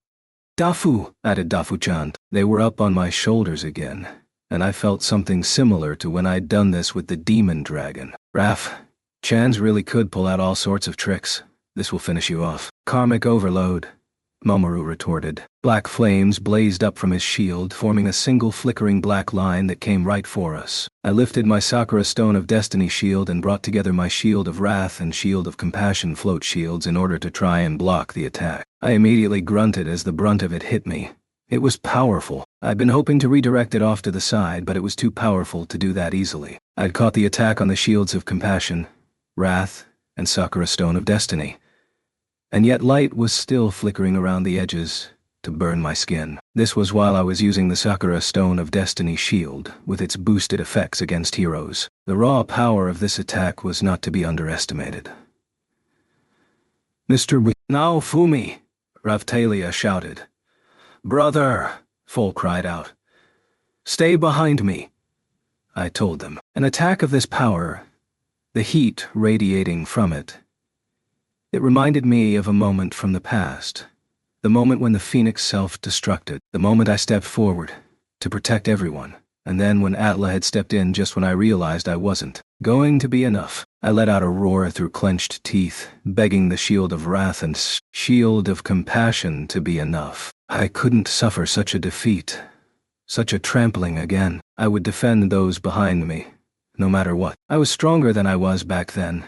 A: "Dafu," added Dafu-chan. They were up on my shoulders again, and I felt something similar to when I'd done this with the Demon Dragon. "Raph-chan's really could pull out all sorts of tricks. This will finish you off." "Karmic overload," Mamoru retorted. Black flames blazed up from his shield, forming a single flickering black line that came right for us. I lifted my Sakura Stone of Destiny shield and brought together my Shield of Wrath and Shield of Compassion float shields in order to try and block the attack. I immediately grunted as the brunt of it hit me. It was powerful. I'd been hoping to redirect it off to the side, but it was too powerful to do that easily. I'd caught the attack on the shields of compassion, wrath, and Sakura Stone of Destiny. And yet light was still flickering around the edges to burn my skin. This was while I was using the Sakura Stone of Destiny shield with its boosted effects against heroes. The raw power of this attack was not to be underestimated. Mr. Naofumi, Raphtalia shouted. Brother, Foal cried out. Stay behind me. I told them. An attack of this power, the heat radiating from it. It reminded me of a moment from the past, the moment when the Phoenix self-destructed, the moment I stepped forward to protect everyone, and then when Atla had stepped in just when I realized I wasn't going to be enough. I let out a roar through clenched teeth, begging the Shield of Wrath and Shield of Compassion to be enough. I couldn't suffer such a defeat, such a trampling again. I would defend those behind me, no matter what. I was stronger than I was back then,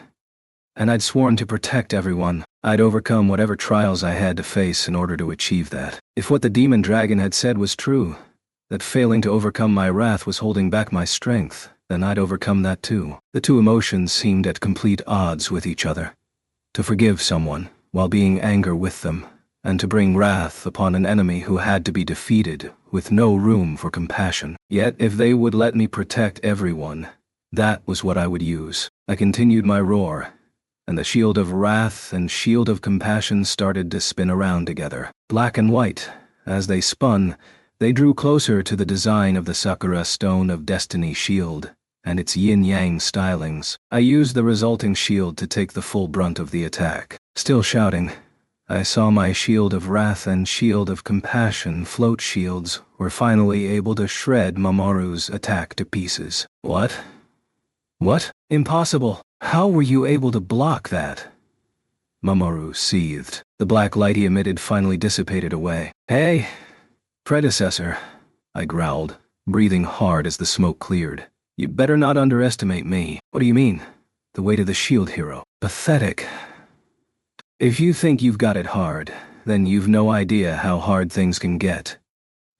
A: and I'd sworn to protect everyone. I'd overcome whatever trials I had to face in order to achieve that. If what the demon dragon had said was true, that failing to overcome my wrath was holding back my strength, then I'd overcome that too. The two emotions seemed at complete odds with each other. To forgive someone, while being angry with them, and to bring wrath upon an enemy who had to be defeated, with no room for compassion. Yet if they would let me protect everyone, that was what I would use. I continued my roar, and the Shield of Wrath and Shield of Compassion started to spin around together. Black and white, as they spun, they drew closer to the design of the Sakura Stone of Destiny shield and its yin-yang stylings. I used the resulting shield to take the full brunt of the attack. Still shouting, I saw my Shield of Wrath and Shield of Compassion float shields were finally able to shred Mamoru's attack to pieces. What? What? Impossible! How were you able to block that? Mamoru seethed. The black light he emitted finally dissipated away. Hey, predecessor, I growled, breathing hard as the smoke cleared. You better not underestimate me. What do you mean? The weight of the shield hero. Pathetic. If you think you've got it hard, then you've no idea how hard things can get.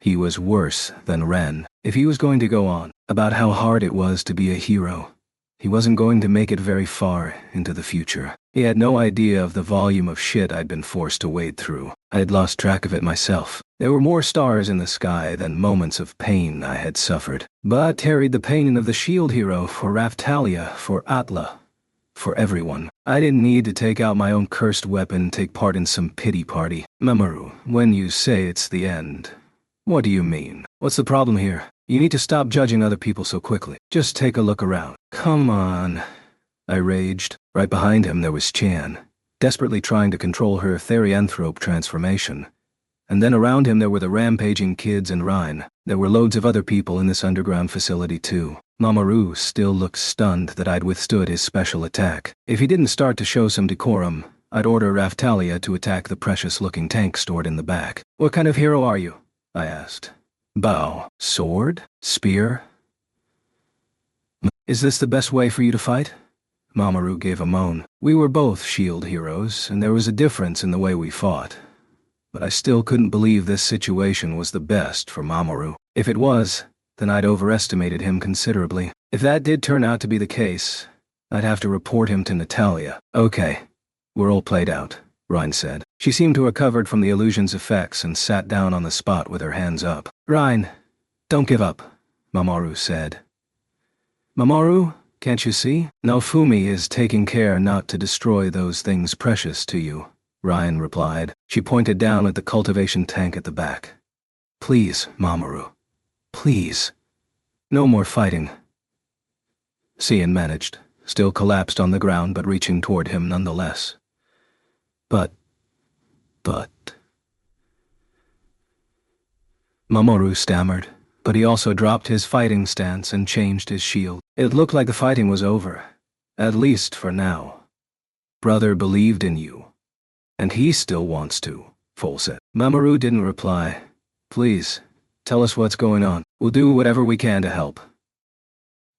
A: He was worse than Ren. If he was going to go on about how hard it was to be a hero, he wasn't going to make it very far into the future. He had no idea of the volume of shit I'd been forced to wade through. I had lost track of it myself. There were more stars in the sky than moments of pain I had suffered. But carried the pain of the shield hero for Raphtalia, for Atla, for everyone. I didn't need to take out my own cursed weapon, take part in some pity party. Mamoru, when you say it's the end, what do you mean? What's the problem here? You need to stop judging other people so quickly. Just take a look around. Come on, I raged. Right behind him there was Chan, desperately trying to control her therianthrope transformation. And then around him there were the rampaging kids and Rhine. There were loads of other people in this underground facility too. Mamoru still looked stunned that I'd withstood his special attack. If he didn't start to show some decorum, I'd order Raphtalia to attack the precious-looking tank stored in the back. What kind of hero are you? I asked. Bow. Sword? Spear? Is this the best way for you to fight? Mamoru gave a moan. We were both shield heroes, and there was a difference in the way we fought. But I still couldn't believe this situation was the best for Mamoru. If it was, then I'd overestimated him considerably. If that did turn out to be the case, I'd have to report him to Natalia. Okay, we're all played out, Rhine said. She seemed to have recovered from the illusion's effects and sat down on the spot with her hands up. Rhine, don't give up, Mamoru said. Mamoru, can't you see? Naofumi is taking care not to destroy those things precious to you, Rhine replied. She pointed down at the cultivation tank at the back. Please, Mamoru. Please. No more fighting. Cian managed, still collapsed on the ground but reaching toward him nonetheless. But... Mamoru stammered, but he also dropped his fighting stance and changed his shield. It looked like the fighting was over, at least for now. Brother believed in you, and he still wants to, Foal said. Mamoru didn't reply. Please, tell us what's going on. We'll do whatever we can to help.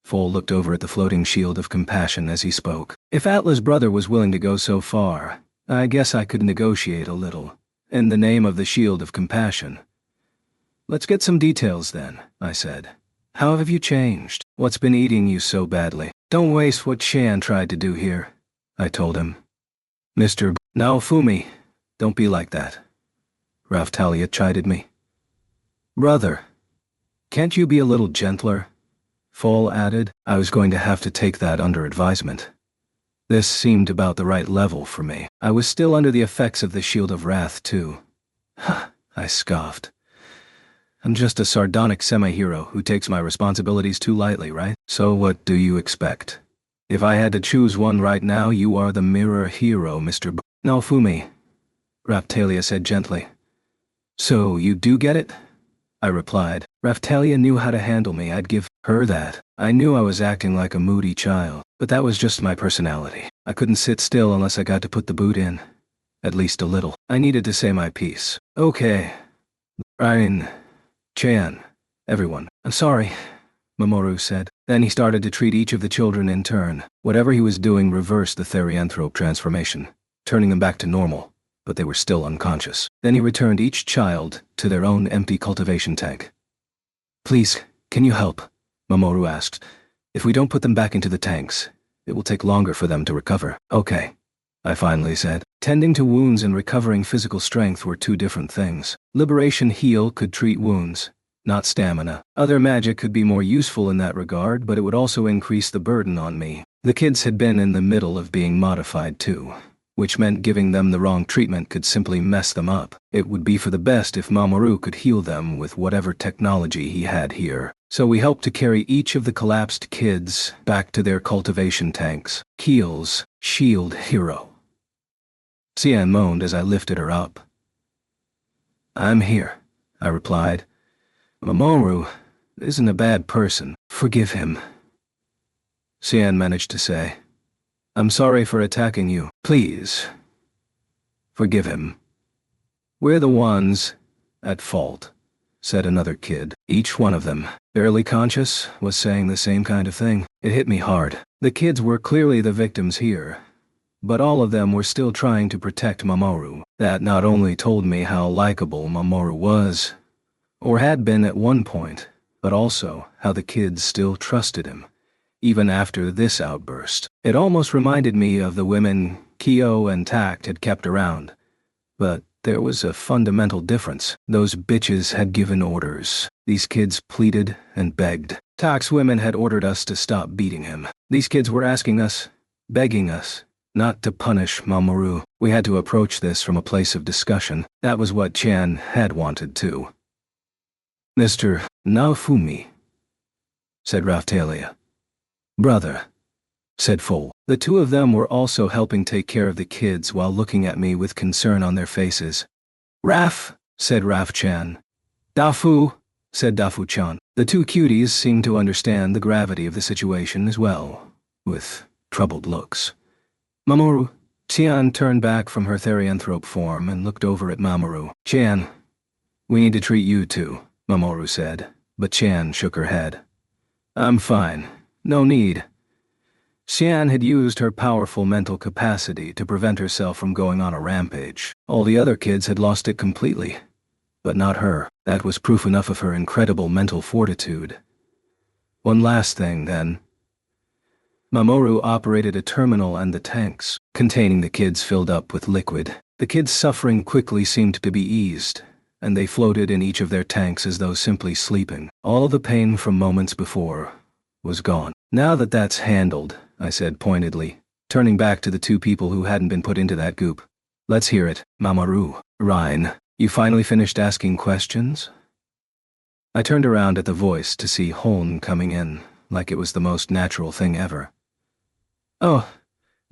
A: Foal looked over at the floating shield of compassion as he spoke. If Atla's brother was willing to go so far, I guess I could negotiate a little, in the name of the shield of compassion. Let's get some details then, I said. How have you changed? What's been eating you so badly? Don't waste what Shan tried to do here, I told him. Mr. Naofumi, don't be like that. Raftalia chided me. Brother, can't you be a little gentler? Fall added. I was going to have to take that under advisement. This seemed about the right level for me. I was still under the effects of the Shield of Wrath, too. Ha, I scoffed. I'm just a sardonic semi-hero who takes my responsibilities too lightly, right? So what do you expect? If I had to choose one right now, you are the mirror hero, Mr. Naofumi, Raftalia said gently. So you do get it? I replied. Raftalia knew how to handle me. I'd give her that. I knew I was acting like a moody child, but that was just my personality. I couldn't sit still unless I got to put the boot in. At least a little. I needed to say my piece. Okay. Ryan, Chan, everyone. I'm sorry, Mamoru said. Then he started to treat each of the children in turn. Whatever he was doing reversed the therianthrope transformation, turning them back to normal, but they were still unconscious. Then he returned each child to their own empty cultivation tank. Please, can you help? Mamoru asked. If we don't put them back into the tanks, it will take longer for them to recover. Okay, I finally said. Tending to wounds and recovering physical strength were two different things. Liberation Heal could treat wounds, not stamina. Other magic could be more useful in that regard, but it would also increase the burden on me. The kids had been in the middle of being modified too, which meant giving them the wrong treatment could simply mess them up. It would be for the best if Mamoru could heal them with whatever technology he had here. So we helped to carry each of the collapsed kids back to their cultivation tanks. Keel's shield hero. Xian moaned as I lifted her up. I'm here, I replied. Mamoru isn't a bad person. Forgive him. Xian managed to say. I'm sorry for attacking you. Please, forgive him. We're the ones at fault, said another kid. Each one of them, barely conscious, was saying the same kind of thing. It hit me hard. The kids were clearly the victims here, but all of them were still trying to protect Mamoru. That not only told me how likable Mamoru was, or had been at one point, but also how the kids still trusted him, even after this outburst. It almost reminded me of the women Kyo and Tact had kept around, but there was a fundamental difference. Those bitches had given orders. These kids pleaded and begged. Tact's women had ordered us to stop beating him. These kids were asking us, begging us, not to punish Mamoru. We had to approach this from a place of discussion. That was what Chan had wanted too. Mr. Naofumi, said Raftalia. Brother, said Fol. The two of them were also helping take care of the kids while looking at me with concern on their faces. Raf, said Raf-chan. Dafu, said Dafu-chan. The two cuties seemed to understand the gravity of the situation as well, with troubled looks. Mamoru. Xian turned back from her therianthrope form and looked over at Mamoru. Chan, we need to treat you too, Mamoru said, but Chan shook her head. I'm fine. No need. Xian had used her powerful mental capacity to prevent herself from going on a rampage. All the other kids had lost it completely, but not her. That was proof enough of her incredible mental fortitude. One last thing, then. Mamoru operated a terminal and the tanks, containing the kids, filled up with liquid. The kids' suffering quickly seemed to be eased, and they floated in each of their tanks as though simply sleeping. All the pain from moments before was gone. Now that that's handled, I said pointedly, turning back to the two people who hadn't been put into that goop. Let's hear it, Mamoru. Ryan, you finally finished asking questions? I turned around at the voice to see Hon coming in, like it was the most natural thing ever. Oh,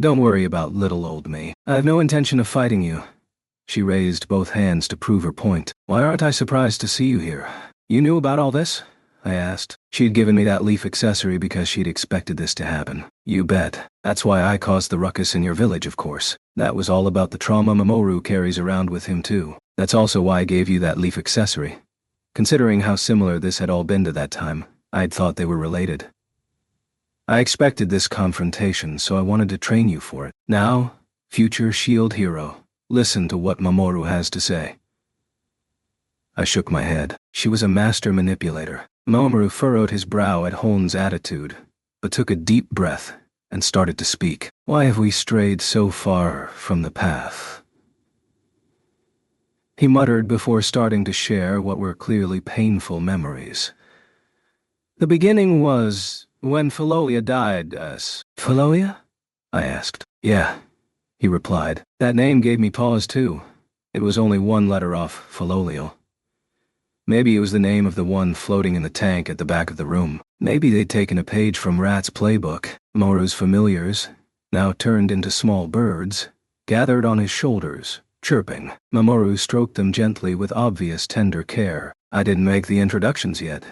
A: don't worry about little old me. I have no intention of fighting you. She raised both hands to prove her point. Why aren't I surprised to see you here? You knew about all this? I asked. She'd given me that leaf accessory because she'd expected this to happen. You bet. That's why I caused the ruckus in your village, of course. That was all about the trauma Mamoru carries around with him too. That's also why I gave you that leaf accessory. Considering how similar this had all been to that time, I'd thought they were related. I expected this confrontation, so I wanted to train you for it. Now, future shield hero, listen to what Mamoru has to say. I shook my head. She was a master manipulator. Mamoru furrowed his brow at Hon's attitude, but took a deep breath and started to speak. Why have we strayed so far from the path? He muttered before starting to share what were clearly painful memories. The beginning was when Falolia died, Falolia? I asked. Yeah, he replied. That name gave me pause too. It was only one letter off Falolio. Maybe it was the name of the one floating in the tank at the back of the room. Maybe they'd taken a page from Rat's playbook. Mamoru's familiars, now turned into small birds, gathered on his shoulders, chirping. Mamoru stroked them gently with obvious tender care. I didn't make the introductions yet.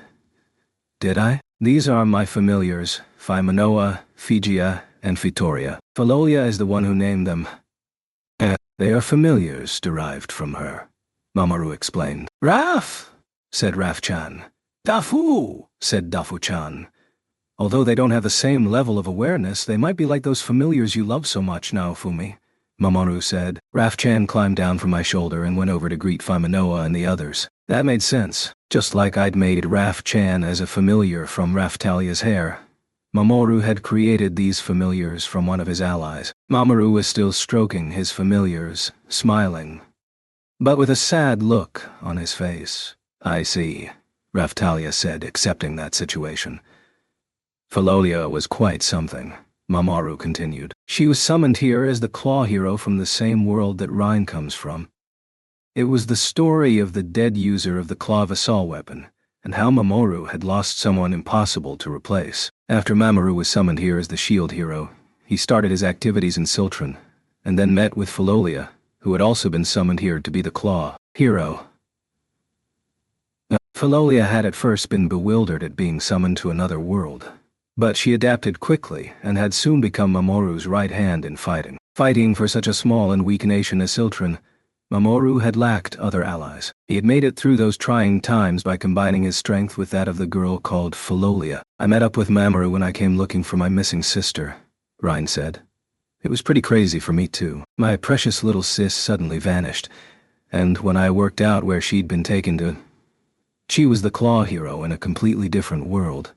A: Did I? These are my familiars, Phimanoa, Figia, and Fitoria. Falolia is the one who named them. They are familiars derived from her, Mamoru explained. Raf, said Raf-chan. Dafu, said Dafu-chan. Although they don't have the same level of awareness, they might be like those familiars you love so much, Naofumi, Mamoru said. Raf-chan climbed down from my shoulder and went over to greet Phimanoa and the others. That made sense, just like I'd made Raf-chan as a familiar from Raftalia's hair. Mamoru had created these familiars from one of his allies. Mamoru was still stroking his familiars, smiling, but with a sad look on his face. I see, Raftalia said, accepting that situation. Falolia was quite something, Mamoru continued. She was summoned here as the Claw Hero from the same world that Rein comes from. It was the story of the dead user of the Claw Assault weapon, and how Mamoru had lost someone impossible to replace. After Mamoru was summoned here as the Shield Hero, he started his activities in Siltron, and then met with Falolia, who had also been summoned here to be the Claw Hero. Falolia had at first been bewildered at being summoned to another world, but she adapted quickly and had soon become Mamoru's right hand in fighting. Fighting for such a small and weak nation as Siltron, Mamoru had lacked other allies. He had made it through those trying times by combining his strength with that of the girl called Falolia. I met up with Mamoru when I came looking for my missing sister, Rein said. It was pretty crazy for me too. My precious little sis suddenly vanished, and when I worked out where she'd been taken to, she was the Claw Hero in a completely different world.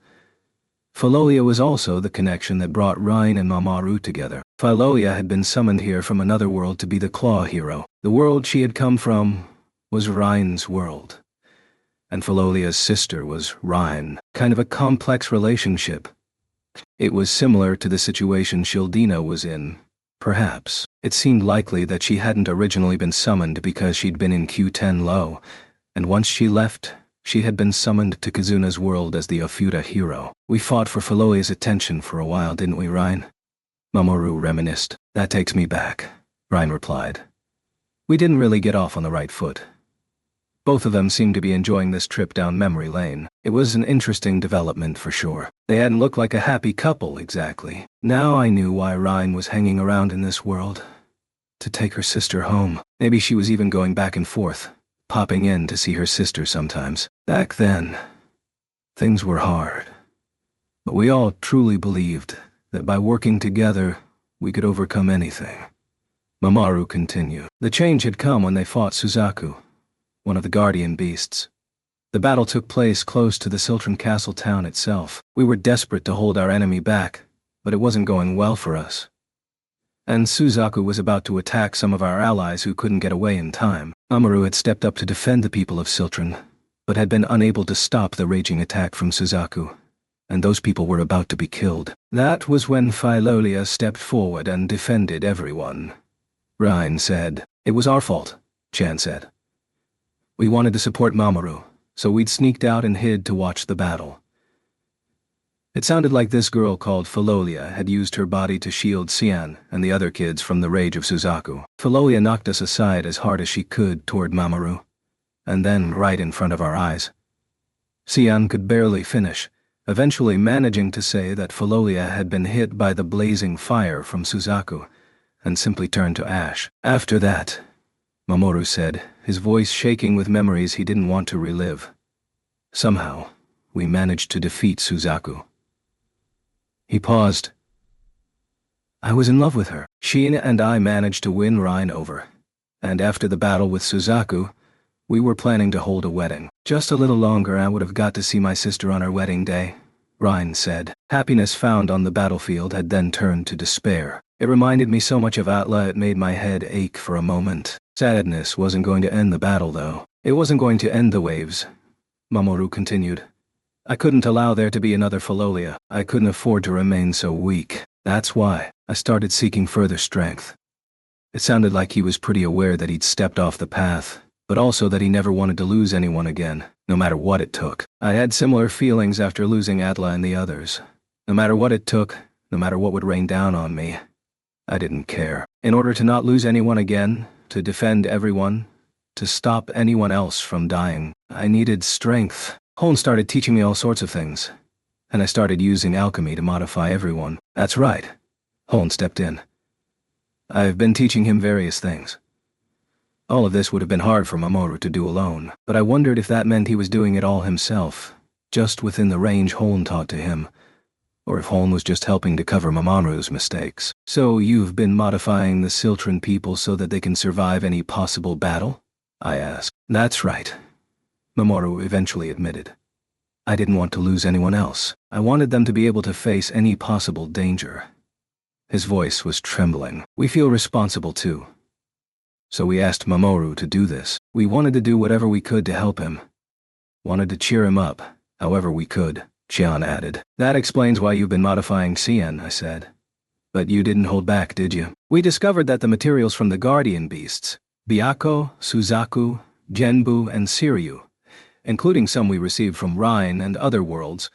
A: Falolia was also the connection that brought Rein and Mamoru together. Falolia had been summoned here from another world to be the Claw Hero. The world she had come from was Rein's world, and Falolia's sister was Rein. Kind of a complex relationship. It was similar to the situation Shieldina was in, perhaps. It seemed likely that she hadn't originally been summoned because she'd been in Q10 Low, and once she left, she had been summoned to Kazuna's world as the Ofuda hero. We fought for Falolia's attention for a while, didn't we, Rein? Mamoru reminisced. That takes me back, Rein replied. We didn't really get off on the right foot. Both of them seemed to be enjoying this trip down memory lane. It was an interesting development for sure. They hadn't looked like a happy couple, exactly. Now I knew why Rein was hanging around in this world. To take her sister home. Maybe she was even going back and forth, popping in to see her sister sometimes. Back then, things were hard. But we all truly believed that by working together, we could overcome anything. Mamoru continued. The change had come when they fought Suzaku, one of the guardian beasts. The battle took place close to the Siltron Castle town itself. We were desperate to hold our enemy back, but it wasn't going well for us. And Suzaku was about to attack some of our allies who couldn't get away in time. Mamoru had stepped up to defend the people of Siltron, but had been unable to stop the raging attack from Suzaku, and those people were about to be killed. That was when Falolia stepped forward and defended everyone. Rein said. It was our fault, Chan said. We wanted to support Mamoru, so we'd sneaked out and hid to watch the battle. It sounded like this girl called Falolia had used her body to shield Xian and the other kids from the rage of Suzaku. Falolia knocked us aside as hard as she could toward Mamoru, and then right in front of our eyes. Xian could barely finish, eventually managing to say that Falolia had been hit by the blazing fire from Suzaku, and simply turned to ash. After that, Mamoru said, his voice shaking with memories he didn't want to relive. Somehow, we managed to defeat Suzaku. He paused. I was in love with her. She and I managed to win Rein over, and after the battle with Suzaku, We were planning to hold a wedding. Just a little longer I would have got to see my sister on her wedding day, Ryan said. Happiness found on the battlefield had then turned to despair. It reminded me so much of Atla it made my head ache for a moment. Sadness wasn't going to end the battle though. It wasn't going to end the waves. Mamoru continued. I couldn't allow there to be another Falolia. I couldn't afford to remain so weak. That's why I started seeking further strength. It sounded like he was pretty aware that he'd stepped off the path, but also that he never wanted to lose anyone again, no matter what it took. I had similar feelings after losing Atla and the others. No matter what it took, no matter what would rain down on me, I didn't care. In order to not lose anyone again, to defend everyone, to stop anyone else from dying, I needed strength. Holn started teaching me all sorts of things, and I started using alchemy to modify everyone. That's right. Holn stepped in. I've been teaching him various things. All of this would have been hard for Mamoru to do alone, but I wondered if that meant he was doing it all himself, just within the range Holn taught to him, or if Holn was just helping to cover Mamoru's mistakes. So you've been modifying the Siltran people so that they can survive any possible battle? I asked. That's right, Mamoru eventually admitted. I didn't want to lose anyone else. I wanted them to be able to face any possible danger. His voice was trembling. We feel responsible too. So we asked Mamoru to do this. We wanted to do whatever we could to help him. Wanted to cheer him up, however we could, Qian added. That explains why you've been modifying Xian, I said. But you didn't hold back, did you? We discovered that the materials from the guardian beasts, Byakko, Suzaku, Genbu, and Siryu, including some we received from Rhine and other worlds,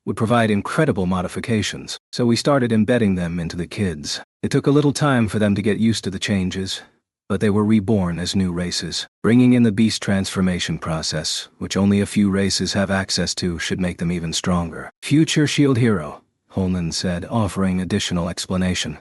A: would provide incredible modifications, so we started embedding them into the kids. It took a little time for them to get used to the changes, but they were reborn as new races. Bringing in the beast transformation process, which only a few races have access to, should make them even stronger. Future Shield Hero, Holman said, offering additional explanation.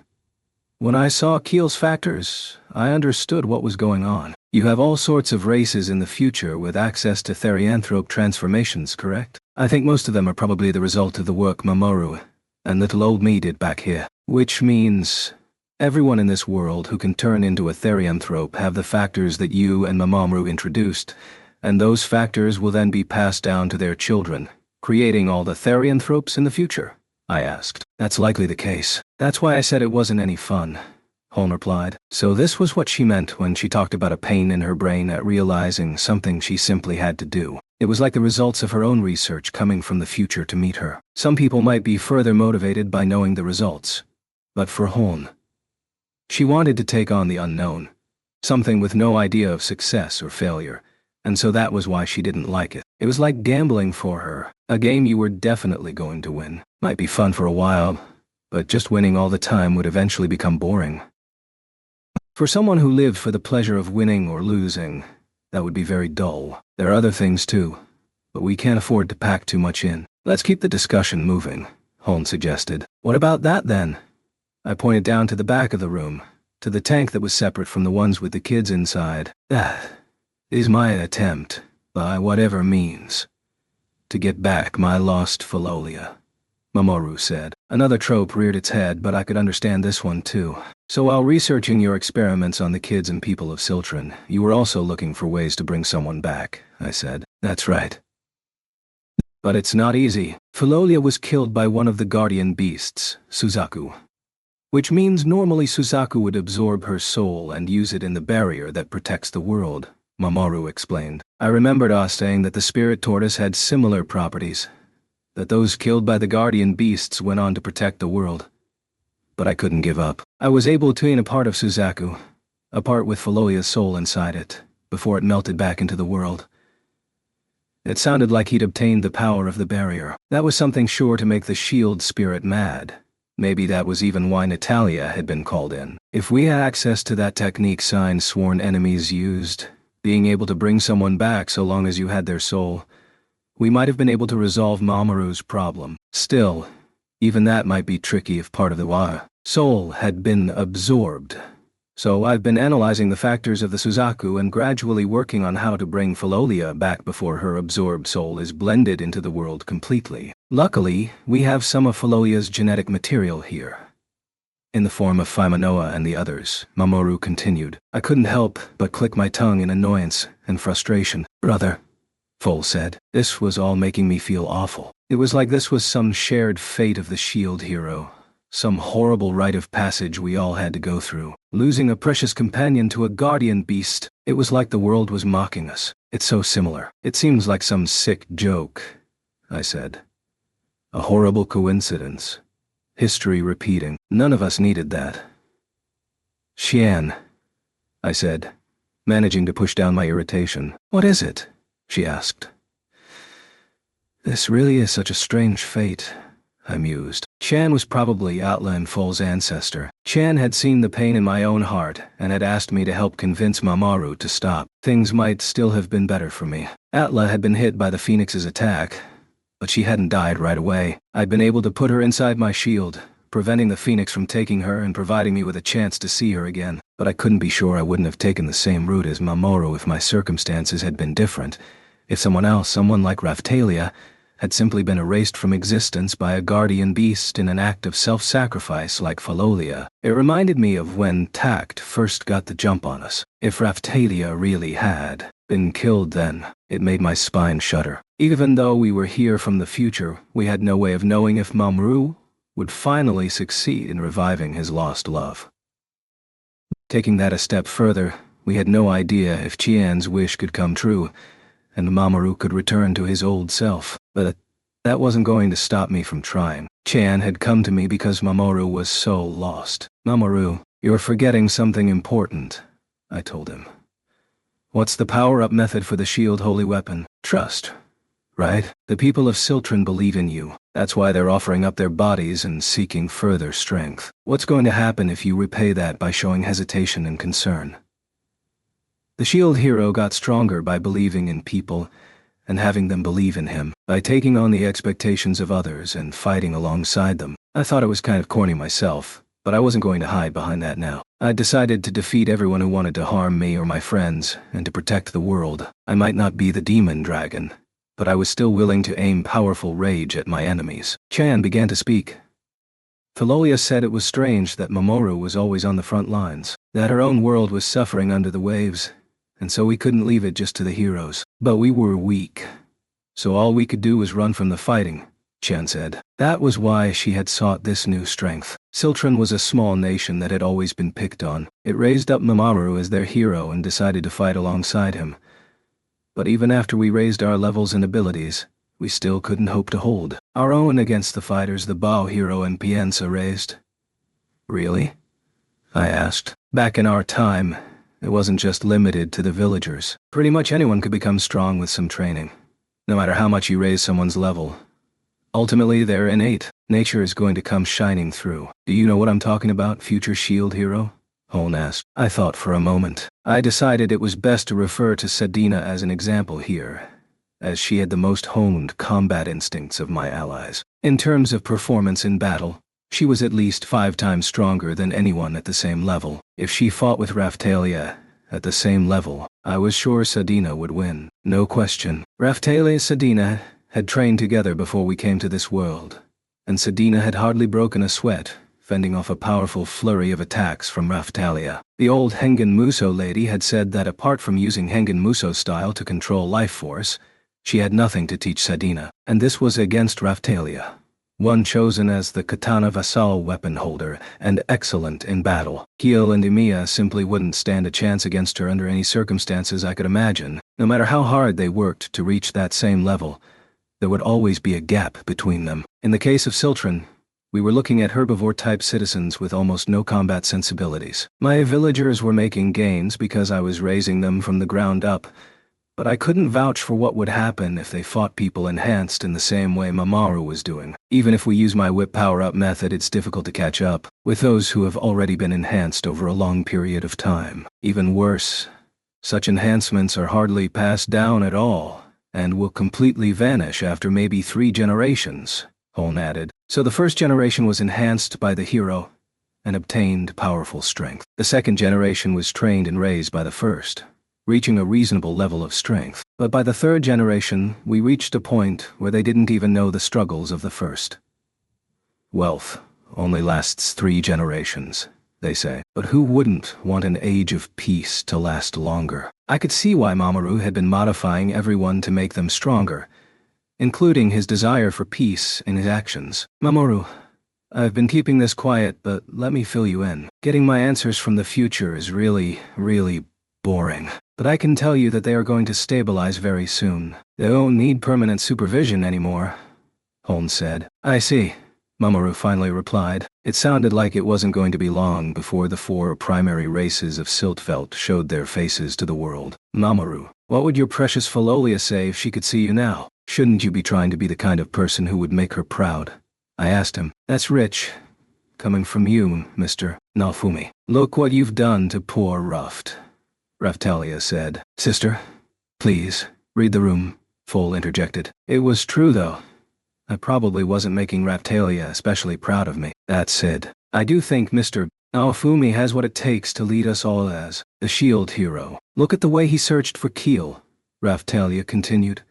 A: When I saw Keel's factors, I understood what was going on. You have all sorts of races in the future with access to therianthrope transformations, correct? I think most of them are probably the result of the work Mamoru and little old me did back here. Which means everyone in this world who can turn into a therianthrope have the factors that you and Mamoru introduced, and those factors will then be passed down to their children, creating all the therianthropes in the future? I asked. That's likely the case. That's why I said it wasn't any fun, Holm replied. So this was what she meant when she talked about a pain in her brain at realizing something she simply had to do. It was like the results of her own research coming from the future to meet her. Some people might be further motivated by knowing the results. But for Holm, she wanted to take on the unknown, something with no idea of success or failure, and so that was why she didn't like it. It was like gambling for her, a game you were definitely going to win. Might be fun for a while, but just winning all the time would eventually become boring. For someone who lived for the pleasure of winning or losing, that would be very dull. There are other things too, but we can't afford to pack too much in. Let's keep the discussion moving, Holm suggested. What about that then? I pointed down to the back of the room, to the tank that was separate from the ones with the kids inside. That is my attempt, by whatever means, to get back my lost Falolia, Mamoru said. Another trope reared its head, but I could understand this one too. So while researching your experiments on the kids and people of Siltran, you were also looking for ways to bring someone back, I said. That's right. But it's not easy. Falolia was killed by one of the guardian beasts, Suzaku. Which means normally Suzaku would absorb her soul and use it in the barrier that protects the world, Mamoru explained. I remembered us saying that the spirit tortoise had similar properties, that those killed by the guardian beasts went on to protect the world. But I couldn't give up. I was able to obtain a part of Suzaku, a part with Falolia's soul inside it, before it melted back into the world. It sounded like he'd obtained the power of the barrier. That was something sure to make the shield spirit mad. Maybe that was even why Natalia had been called in. If we had access to that technique Sign's sworn enemies used, being able to bring someone back so long as you had their soul, we might have been able to resolve Mamoru's problem. Still, even that might be tricky if part of the soul had been absorbed. So I've been analyzing the factors of the Suzaku and gradually working on how to bring Falolia back before her absorbed soul is blended into the world completely. Luckily, we have some of Falolia's genetic material here. In the form of Faimanoa and the others, Mamoru continued. I couldn't help but click my tongue in annoyance and frustration. Brother, Foal said. This was all making me feel awful. It was like this was some shared fate of the shield hero. Some horrible rite of passage we all had to go through. Losing a precious companion to a guardian beast, it was like the world was mocking us. It's so similar. It seems like some sick joke, I said. A horrible coincidence. History repeating. None of us needed that. Xian, I said, managing to push down my irritation. What is it? She asked. This really is such a strange fate, I mused. Chan was probably Atla and Foal's ancestor. Chan had seen the pain in my own heart and had asked me to help convince Mamoru to stop. Things might still have been better for me. Atla had been hit by the Phoenix's attack, but she hadn't died right away. I'd been able to put her inside my shield, preventing the Phoenix from taking her and providing me with a chance to see her again. But I couldn't be sure I wouldn't have taken the same route as Mamoru if my circumstances had been different. If someone else, someone like Raphtalia, had simply been erased from existence by a guardian beast in an act of self-sacrifice like Falolia. It reminded me of when Tact first got the jump on us. If Raphtalia really had been killed then, it made my spine shudder. Even though we were here from the future, we had no way of knowing if Mamoru would finally succeed in reviving his lost love. Taking that a step further, we had no idea if Qian's wish could come true, and Mamoru could return to his old self. But that wasn't going to stop me from trying. Qian had come to me because Mamoru was so lost. Mamoru, you're forgetting something important, I told him. What's the power-up method for the shield holy weapon? Trust, right? The people of Siltron believe in you. That's why they're offering up their bodies and seeking further strength. What's going to happen if you repay that by showing hesitation and concern? The shield hero got stronger by believing in people and having them believe in him, by taking on the expectations of others and fighting alongside them. I thought it was kind of corny myself, but I wasn't going to hide behind that now. I decided to defeat everyone who wanted to harm me or my friends and to protect the world. I might not be the demon dragon, but I was still willing to aim powerful rage at my enemies. Chan began to speak. Falolia said it was strange that Mamoru was always on the front lines, that her own world was suffering under the waves, and so we couldn't leave it just to the heroes. But we were weak, so all we could do was run from the fighting, Chen said. That was why she had sought this new strength. Siltron was a small nation that had always been picked on. It raised up Mamoru as their hero and decided to fight alongside him. But even after we raised our levels and abilities, we still couldn't hope to hold our own against the fighters the Bao hero and Pienza raised. Really? I asked. Back in our time, it wasn't just limited to the villagers. Pretty much anyone could become strong with some training, no matter how much you raise someone's level. Ultimately, they're innate. Nature is going to come shining through. Do you know what I'm talking about, future shield hero? Holn asked. I thought for a moment. I decided it was best to refer to Sedina as an example here, as she had the most honed combat instincts of my allies. In terms of performance in battle, she was at least 5 times stronger than anyone at the same level. If she fought with Raphtalia at the same level, I was sure Sedina would win. No question. Raphtalia and Sedina had trained together before we came to this world, and Sedina had hardly broken a sweat, fending off a powerful flurry of attacks from Raphtalia. The old Hengen Muso lady had said that apart from using Hengen Muso style to control life force, she had nothing to teach Sedina, and this was against Raphtalia, one chosen as the Katana Vassal weapon holder and excellent in battle. Kiel and Emiya simply wouldn't stand a chance against her under any circumstances I could imagine. No matter how hard they worked to reach that same level, there would always be a gap between them. In the case of Siltron, we were looking at herbivore-type citizens with almost no combat sensibilities. My villagers were making gains because I was raising them from the ground up, but I couldn't vouch for what would happen if they fought people enhanced in the same way Mamoru was doing. Even if we use my whip power-up method, it's difficult to catch up with those who have already been enhanced over a long period of time. Even worse, such enhancements are hardly passed down at all, and will completely vanish after maybe 3 generations, Holn added. So the first generation was enhanced by the hero and obtained powerful strength. The second generation was trained and raised by the first, reaching a reasonable level of strength. But by the third generation, we reached a point where they didn't even know the struggles of the first. Wealth, only lasts 3 generations, they say. But who wouldn't want an age of peace to last longer? I could see why Mamoru had been modifying everyone to make them stronger, including his desire for peace in his actions. Mamoru, I've been keeping this quiet, but let me fill you in. Getting my answers from the future is really, really boring. But I can tell you that they are going to stabilize very soon. They don't need permanent supervision anymore, Holmes said. I see, Mamoru finally replied. It sounded like it wasn't going to be long before the 4 primary races of Siltveld showed their faces to the world. Mamoru, what would your precious Falolia say if she could see you now? Shouldn't you be trying to be the kind of person who would make her proud? I asked him. That's rich, coming from you, Mr. Naofumi. Look what you've done to poor Ruft, Raftalia said. Sister, please, read the room, Foal interjected. It was true, though. I probably wasn't making Raftalia especially proud of me. That said, I do think Mr. Naofumi has what it takes to lead us all as the shield hero. Look at the way he searched for Keel, Raftalia continued.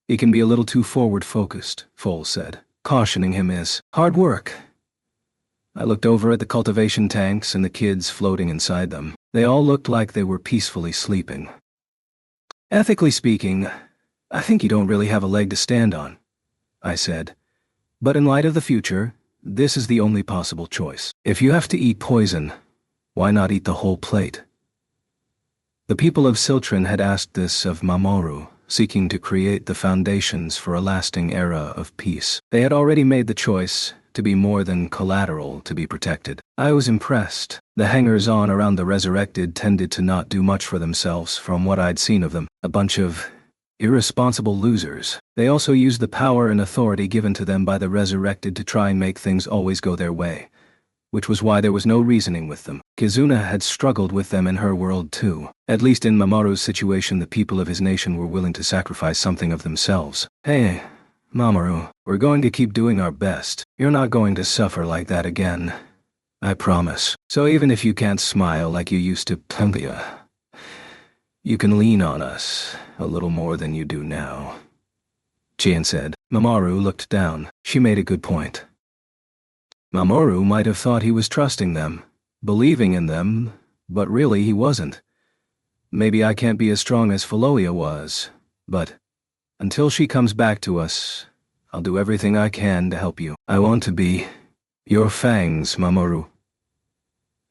A: He can be a little too forward-focused, Foal said. Cautioning him is hard work. I looked over at the cultivation tanks and the kids floating inside them. They all looked like they were peacefully sleeping. Ethically speaking, I think you don't really have a leg to stand on, I said. But in light of the future, this is the only possible choice. If you have to eat poison, why not eat the whole plate? The people of Siltran had asked this of Mamoru, seeking to create the foundations for a lasting era of peace. They had already made the choice to be more than collateral to be protected. I was impressed. The hangers-on around the resurrected tended to not do much for themselves from what I'd seen of them. A bunch of irresponsible losers. They also used the power and authority given to them by the resurrected to try and make things always go their way, which was why there was no reasoning with them. Kizuna had struggled with them in her world too. At least in Mamoru's situation, the people of his nation were willing to sacrifice something of themselves. Hey, Mamoru, we're going to keep doing our best. You're not going to suffer like that again. I promise. So even if you can't smile like you used to, Pembia, you can lean on us a little more than you do now. Chien said. Mamoru looked down. She made a good point. Mamoru might have thought he was trusting them, believing in them, but really he wasn't. Maybe I can't be as strong as Falolia was, but until she comes back to us, I'll do everything I can to help you. I want to be your fangs, Mamoru.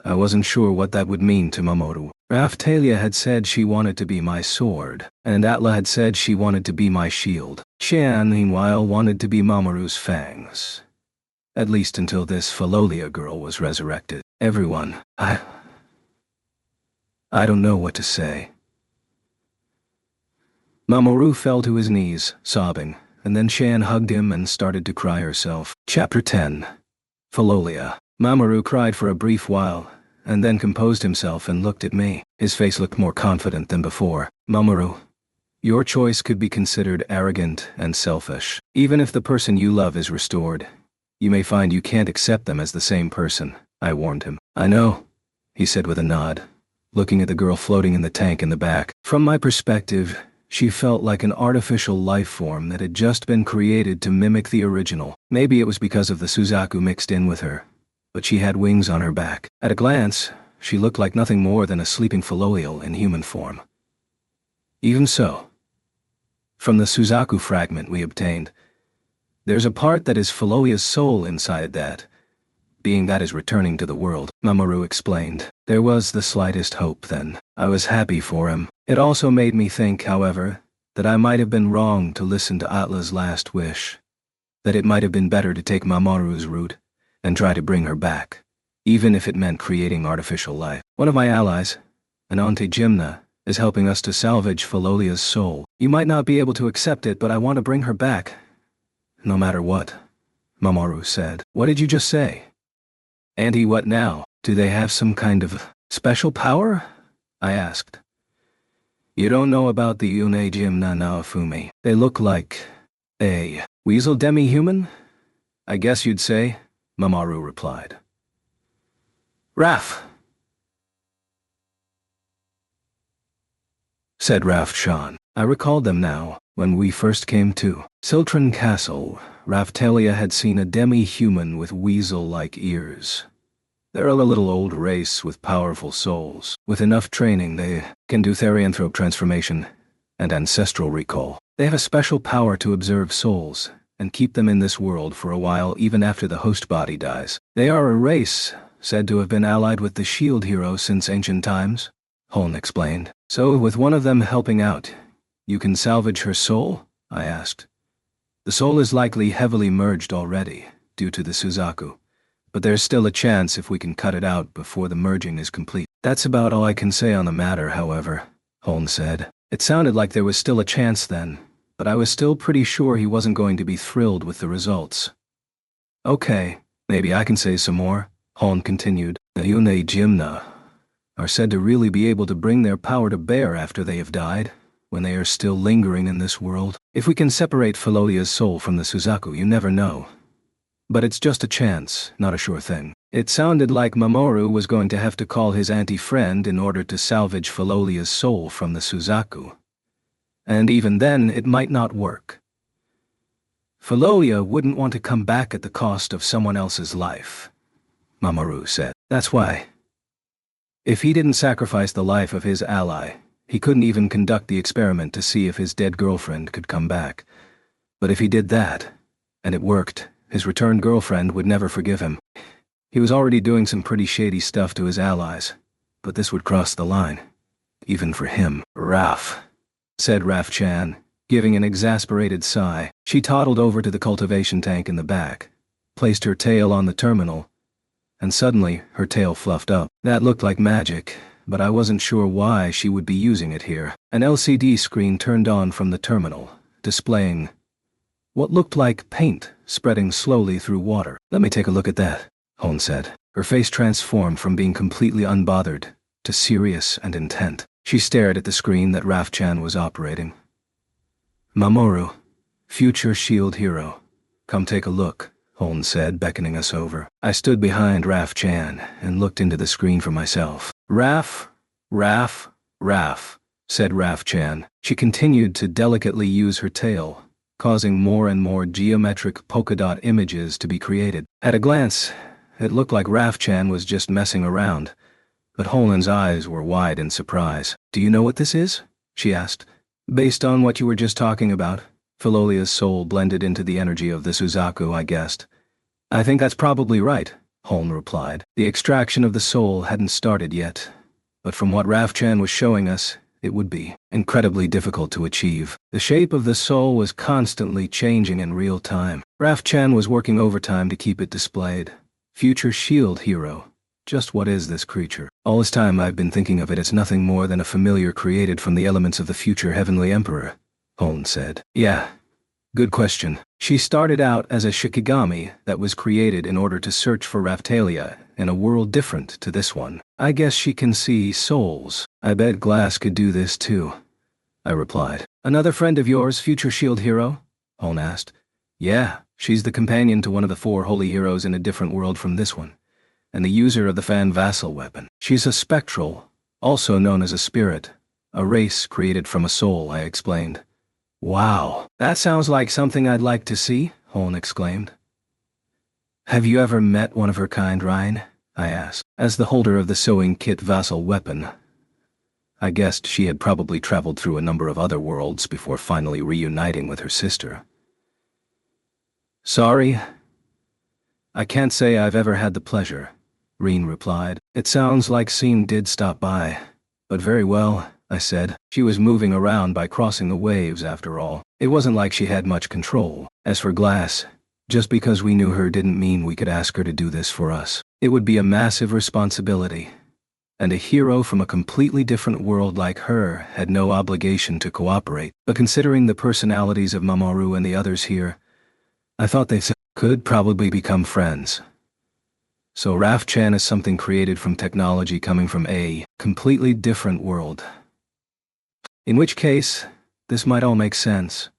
A: I wasn't sure what that would mean to Mamoru. Raftalia had said she wanted to be my sword, and Atla had said she wanted to be my shield. Chan, meanwhile, wanted to be Mamoru's fangs. At least until this Falolia girl was resurrected. Everyone, I don't know what to say. Mamoru fell to his knees, sobbing, and then Chan hugged him and started to cry herself. Chapter 10. Falolia. Mamoru cried for a brief while, and then composed himself and looked at me. His face looked more confident than before. Mamoru, your choice could be considered arrogant and selfish. Even if the person you love is restored, you may find you can't accept them as the same person, I warned him. I know, he said with a nod, looking at the girl floating in the tank in the back. From my perspective, she felt like an artificial life form that had just been created to mimic the original. Maybe it was because of the Suzaku mixed in with her, but she had wings on her back. At a glance, she looked like nothing more than a sleeping Faloial in human form. Even so, from the Suzaku fragment we obtained, there's a part that is Faloia's soul inside that, being that is returning to the world, Mamoru explained. There was the slightest hope then. I was happy for him. It also made me think, however, that I might have been wrong to listen to Atla's last wish, that it might have been better to take Mamoru's route and try to bring her back, even if it meant creating artificial life. One of my allies, Anante Jimna, is helping us to salvage Falolia's soul. You might not be able to accept it, but I want to bring her back, no matter what, Mamoru said. What did you just say? Auntie, what now? Do they have some kind of special power? I asked. You don't know about the Une Jimna Naofumi. They look like a weasel demi-human? I guess you'd say, Mamoru replied. Raf, said Raf Shan. I recalled them now. When we first came to Siltran Castle, Raphtalia had seen a demi-human with weasel-like ears. They're a little old race with powerful souls. With enough training, they can do therianthrope transformation and ancestral recall. They have a special power to observe souls and keep them in this world for a while even after the host body dies. They are a race said to have been allied with the shield hero since ancient times, Holn explained. So with one of them helping out, you can salvage her soul? I asked. The soul is likely heavily merged already, due to the Suzaku. But there's still a chance if we can cut it out before the merging is complete. That's about all I can say on the matter, however, Holn said. It sounded like there was still a chance then, but I was still pretty sure he wasn't going to be thrilled with the results. Okay, maybe I can say some more, Holn continued. The Yune Jimna are said to really be able to bring their power to bear after they have died, when they are still lingering in this world. If we can separate Filolia's soul from the Suzaku, you never know. But it's just a chance, not a sure thing. It sounded like Mamoru was going to have to call his anti-friend in order to salvage Filolia's soul from the Suzaku. And even then, it might not work. Filolia wouldn't want to come back at the cost of someone else's life, Mamoru said. That's why. If he didn't sacrifice the life of his ally, he couldn't even conduct the experiment to see if his dead girlfriend could come back. But if he did that, and it worked, his returned girlfriend would never forgive him. He was already doing some pretty shady stuff to his allies, but this would cross the line. Even for him. Raph, said Raph-chan, giving an exasperated sigh. She toddled over to the cultivation tank in the back, placed her tail on the terminal, and suddenly her tail fluffed up. That looked like magic, but I wasn't sure why she would be using it here. An LCD screen turned on from the terminal, displaying what looked like paint spreading slowly through water. Let me take a look at that, Holn said. Her face transformed from being completely unbothered to serious and intent. She stared at the screen that Raph-chan was operating. Mamoru, future shield hero, come take a look, Holn said, beckoning us over. I stood behind Raph-chan and looked into the screen for myself. Raph, said Raph-chan. She continued to delicately use her tail, causing more and more geometric polka dot images to be created. At a glance, it looked like Raph-chan was just messing around, but Holn's eyes were wide in surprise. Do you know what this is? She asked. Based on what you were just talking about, Filolia's soul blended into the energy of the Suzaku, I guessed. I think that's probably right, Holn replied. The extraction of the soul hadn't started yet, but from what Raph-chan was showing us, it would be incredibly difficult to achieve. The shape of the soul was constantly changing in real time. Raph-chan was working overtime to keep it displayed. Future shield hero. Just what is this creature? All this time I've been thinking of it as nothing more than a familiar created from the elements of the future Heavenly Emperor, Holn said. Yeah, good question. She started out as a Shikigami that was created in order to search for Raphtalia in a world different to this one. I guess she can see souls. I bet Glass could do this too, I replied. Another friend of yours, future shield hero? Holn asked. Yeah, she's the companion to one of the 4 holy heroes in a different world from this one, and the user of the Fan Vassal weapon. She's a spectral, also known as a spirit, a race created from a soul, I explained. Wow, that sounds like something I'd like to see, Holn exclaimed. Have you ever met one of her kind, Ryan? I asked. As the holder of the sewing kit Vassal weapon, I guessed she had probably traveled through a number of other worlds before finally reuniting with her sister. Sorry, I can't say I've ever had the pleasure, Reen replied. It sounds like Seem did stop by, but very well, I said. She was moving around by crossing the waves after all. It wasn't like she had much control. As for Glass, just because we knew her didn't mean we could ask her to do this for us. It would be a massive responsibility, and a hero from a completely different world like her had no obligation to cooperate. But considering the personalities of Mamoru and the others here, I thought they could probably become friends. So Raph-chan is something created from technology coming from a completely different world. In which case, this might all make sense.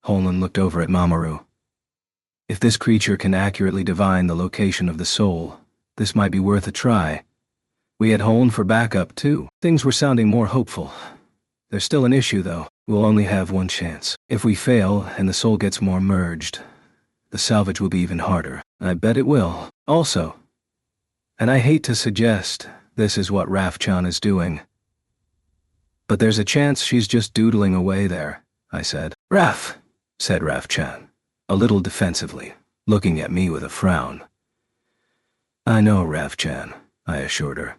A: Holn looked over at Mamoru. If this creature can accurately divine the location of the soul, this might be worth a try. We had Holn for backup too. Things were sounding more hopeful. There's still an issue though. We'll only have one chance. If we fail and the soul gets more merged, the salvage will be even harder. I bet it will. Also, and I hate to suggest this is what Raf-chan is doing, but there's a chance she's just doodling away there, I said. Raf, said Raf-chan, a little defensively, looking at me with a frown. I know, Raf-chan, I assured her.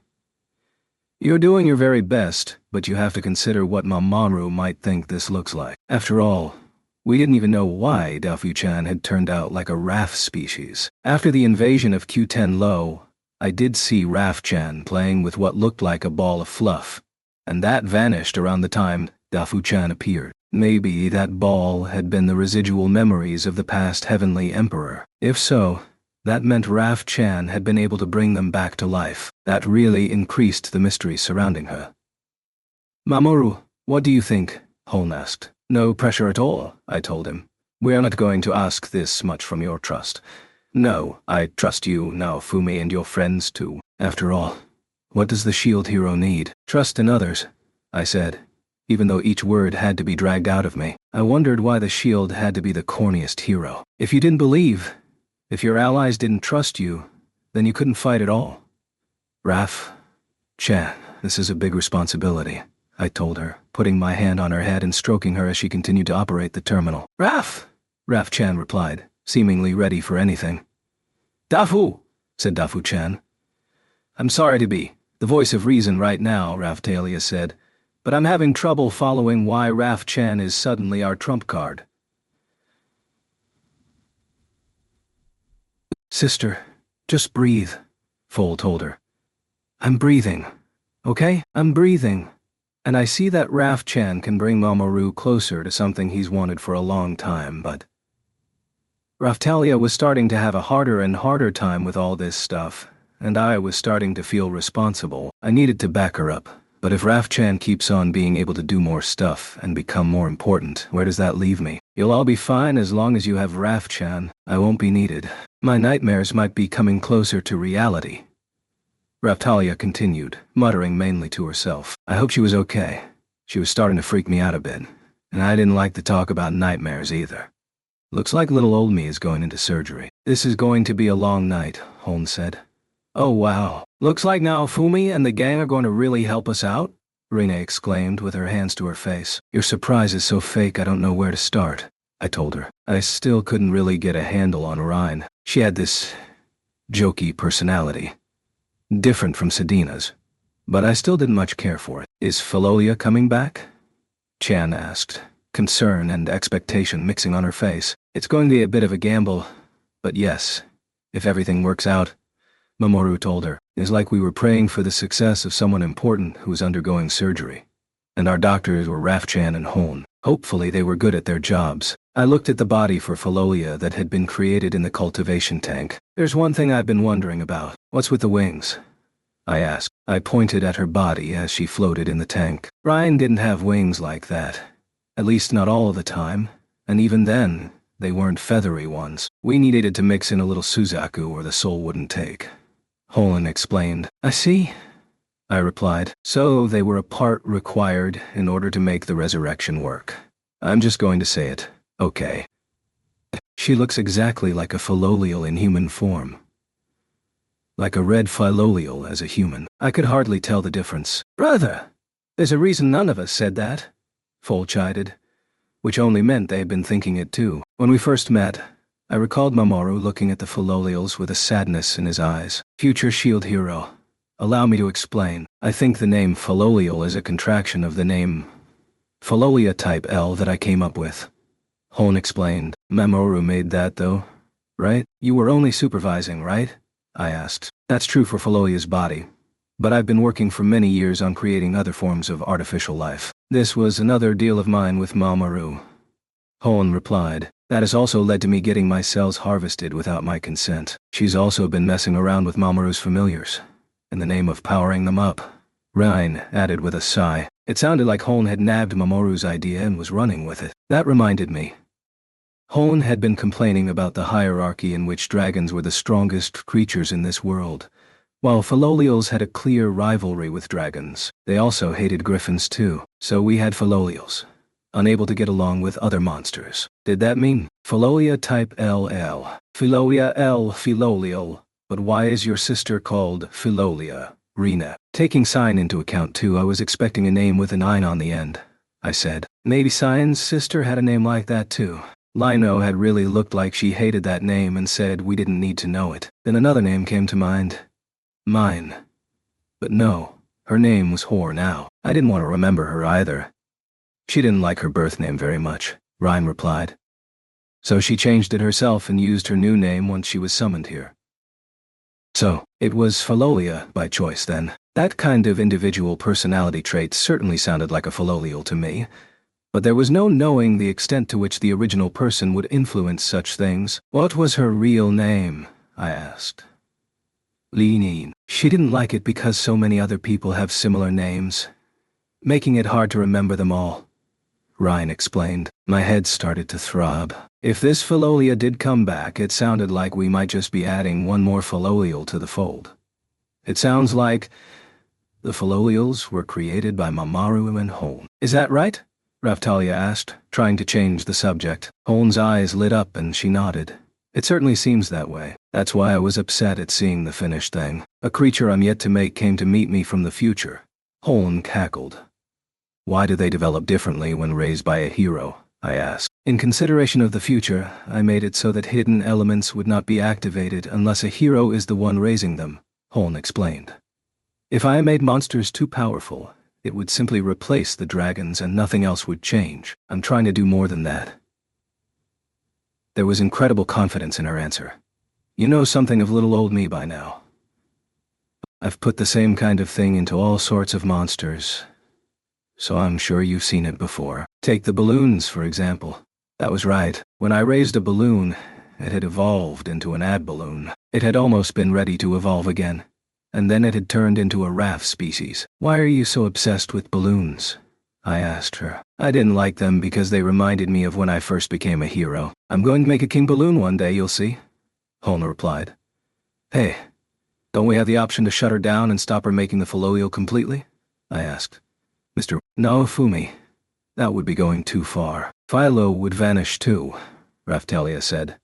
A: You're doing your very best, but you have to consider what Mamoru might think this looks like. After all, we didn't even know why Dafu-chan had turned out like a Raf species. After the invasion of Q10-Lo, I did see Raf-chan playing with what looked like a ball of fluff, and that vanished around the time Dafu-chan appeared. Maybe that ball had been the residual memories of the past Heavenly Emperor. If so, that meant Raf-chan had been able to bring them back to life. That really increased the mystery surrounding her. Mamoru, what do you think? Hon asked. No pressure at all, I told him. We are not going to ask this much from your trust. No, I trust you, Naofumi, and your friends too. After all, what does the shield hero need? Trust in others, I said, even though each word had to be dragged out of me. I wondered why the shield had to be the corniest hero. If you didn't believe, if your allies didn't trust you, then you couldn't fight at all. Raf-chan, this is a big responsibility, I told her, putting my hand on her head and stroking her as she continued to operate the terminal. Raf-chan replied, seemingly ready for anything. Dafu, said Dafu-chan. I'm sorry to be the voice of reason right now, Raftalia said, but I'm having trouble following why Raf-chan is suddenly our trump card. Sister, just breathe, Foal told her. I'm breathing, okay? I'm breathing. And I see that Raf-chan can bring Mamoru closer to something he's wanted for a long time, but Raftalia was starting to have a harder and harder time with all this stuff, and I was starting to feel responsible. I needed to back her up. But if Raf-chan keeps on being able to do more stuff and become more important, where does that leave me? You'll all be fine as long as you have Raf-chan. I won't be needed. My nightmares might be coming closer to reality. Raftalia continued, muttering mainly to herself. I hope she was okay. She was starting to freak me out a bit, and I didn't like to talk about nightmares either. Looks like little old me is going into surgery. This is going to be a long night, Hon said. Oh wow, looks like Naofumi and the gang are going to really help us out? Rine exclaimed with her hands to her face. Your surprise is so fake I don't know where to start, I told her. I still couldn't really get a handle on Rine. She had this jokey personality, different from Sedina's, but I still didn't much care for it. Is Philolia coming back? Chan asked, concern and expectation mixing on her face. It's going to be a bit of a gamble, but yes, if everything works out, Mamoru told her. It's like we were praying for the success of someone important who was undergoing surgery. And our doctors were Raf-chan and Hon. Hopefully they were good at their jobs. I looked at the body for Philolia that had been created in the cultivation tank. There's one thing I've been wondering about. What's with the wings? I asked. I pointed at her body as she floated in the tank. Ryan didn't have wings like that. At least not all of the time. And even then, they weren't feathery ones. We needed to mix in a little Suzaku or the soul wouldn't take. Hon explained. I see, I replied. So they were a part required in order to make the resurrection work. I'm just going to say it. Okay. She looks exactly like a Philolial in human form. Like a red Philolial as a human. I could hardly tell the difference. Brother, there's a reason none of us said that, Foal chided, which only meant they had been thinking it too. When we first met, I recalled Mamoru looking at the Philolials with a sadness in his eyes. Future shield hero, allow me to explain. I think the name Philolial is a contraction of the name Philolia type L that I came up with. Hon explained. Mamoru made that though, right? You were only supervising, right? I asked. That's true for Philolia's body, but I've been working for many years on creating other forms of artificial life. This was another deal of mine with Mamoru. Hon replied. That has also led to me getting my cells harvested without my consent. She's also been messing around with Mamoru's familiars, in the name of powering them up. Rine added with a sigh. It sounded like Hon had nabbed Mamoru's idea and was running with it. That reminded me. Hon had been complaining about the hierarchy in which dragons were the strongest creatures in this world, while Philolials had a clear rivalry with dragons. They also hated griffins too, so we had Philolials. unable to get along with other monsters. Did that mean Philolia type LL? Philolia L. Philolial. But why is your sister called Philolia, Rena? Taking Sign into account too, I was expecting a name with an "ine" on the end, I said. Maybe Sign's sister had a name like that too. Lino had really looked like she hated that name and said we didn't need to know it. Then another name came to mind. Mine. But no, her name was Whore now. I didn't want to remember her either. She didn't like her birth name very much, Ryan replied. So she changed it herself and used her new name once she was summoned here. So, it was Philolia by choice then. That kind of individual personality trait certainly sounded like a Philolial to me, but there was no knowing the extent to which the original person would influence such things. What was her real name? I asked. Lenine. She didn't like it because so many other people have similar names, making it hard to remember them all. Ryan explained. My head started to throb. If this Philolia did come back, it sounded like we might just be adding one more Philolial to the fold. It sounds like the Philolials were created by Mamoru and Hone. Is that right? Raftalia asked, trying to change the subject. Hone's eyes lit up and she nodded. It certainly seems that way. That's why I was upset at seeing the finished thing. A creature I'm yet to make came to meet me from the future. Hone cackled. Why do they develop differently when raised by a hero? I asked. In consideration of the future, I made it so that hidden elements would not be activated unless a hero is the one raising them, Hone explained. If I made monsters too powerful, it would simply replace the dragons and nothing else would change. I'm trying to do more than that. There was incredible confidence in her answer. You know something of little old me by now. I've put the same kind of thing into all sorts of monsters, so I'm sure you've seen it before. Take the balloons, for example. That was right. When I raised a balloon, it had evolved into an ad balloon. It had almost been ready to evolve again, and then it had turned into a raft species. Why are you so obsessed with balloons? I asked her. I didn't like them because they reminded me of when I first became a hero. I'm going to make a king balloon one day, you'll see, Hone replied. Hey, don't we have the option to shut her down and stop her making the Philolial completely? I asked. Mr. Naofumi, that would be going too far. Philo would vanish too, Raftalia said.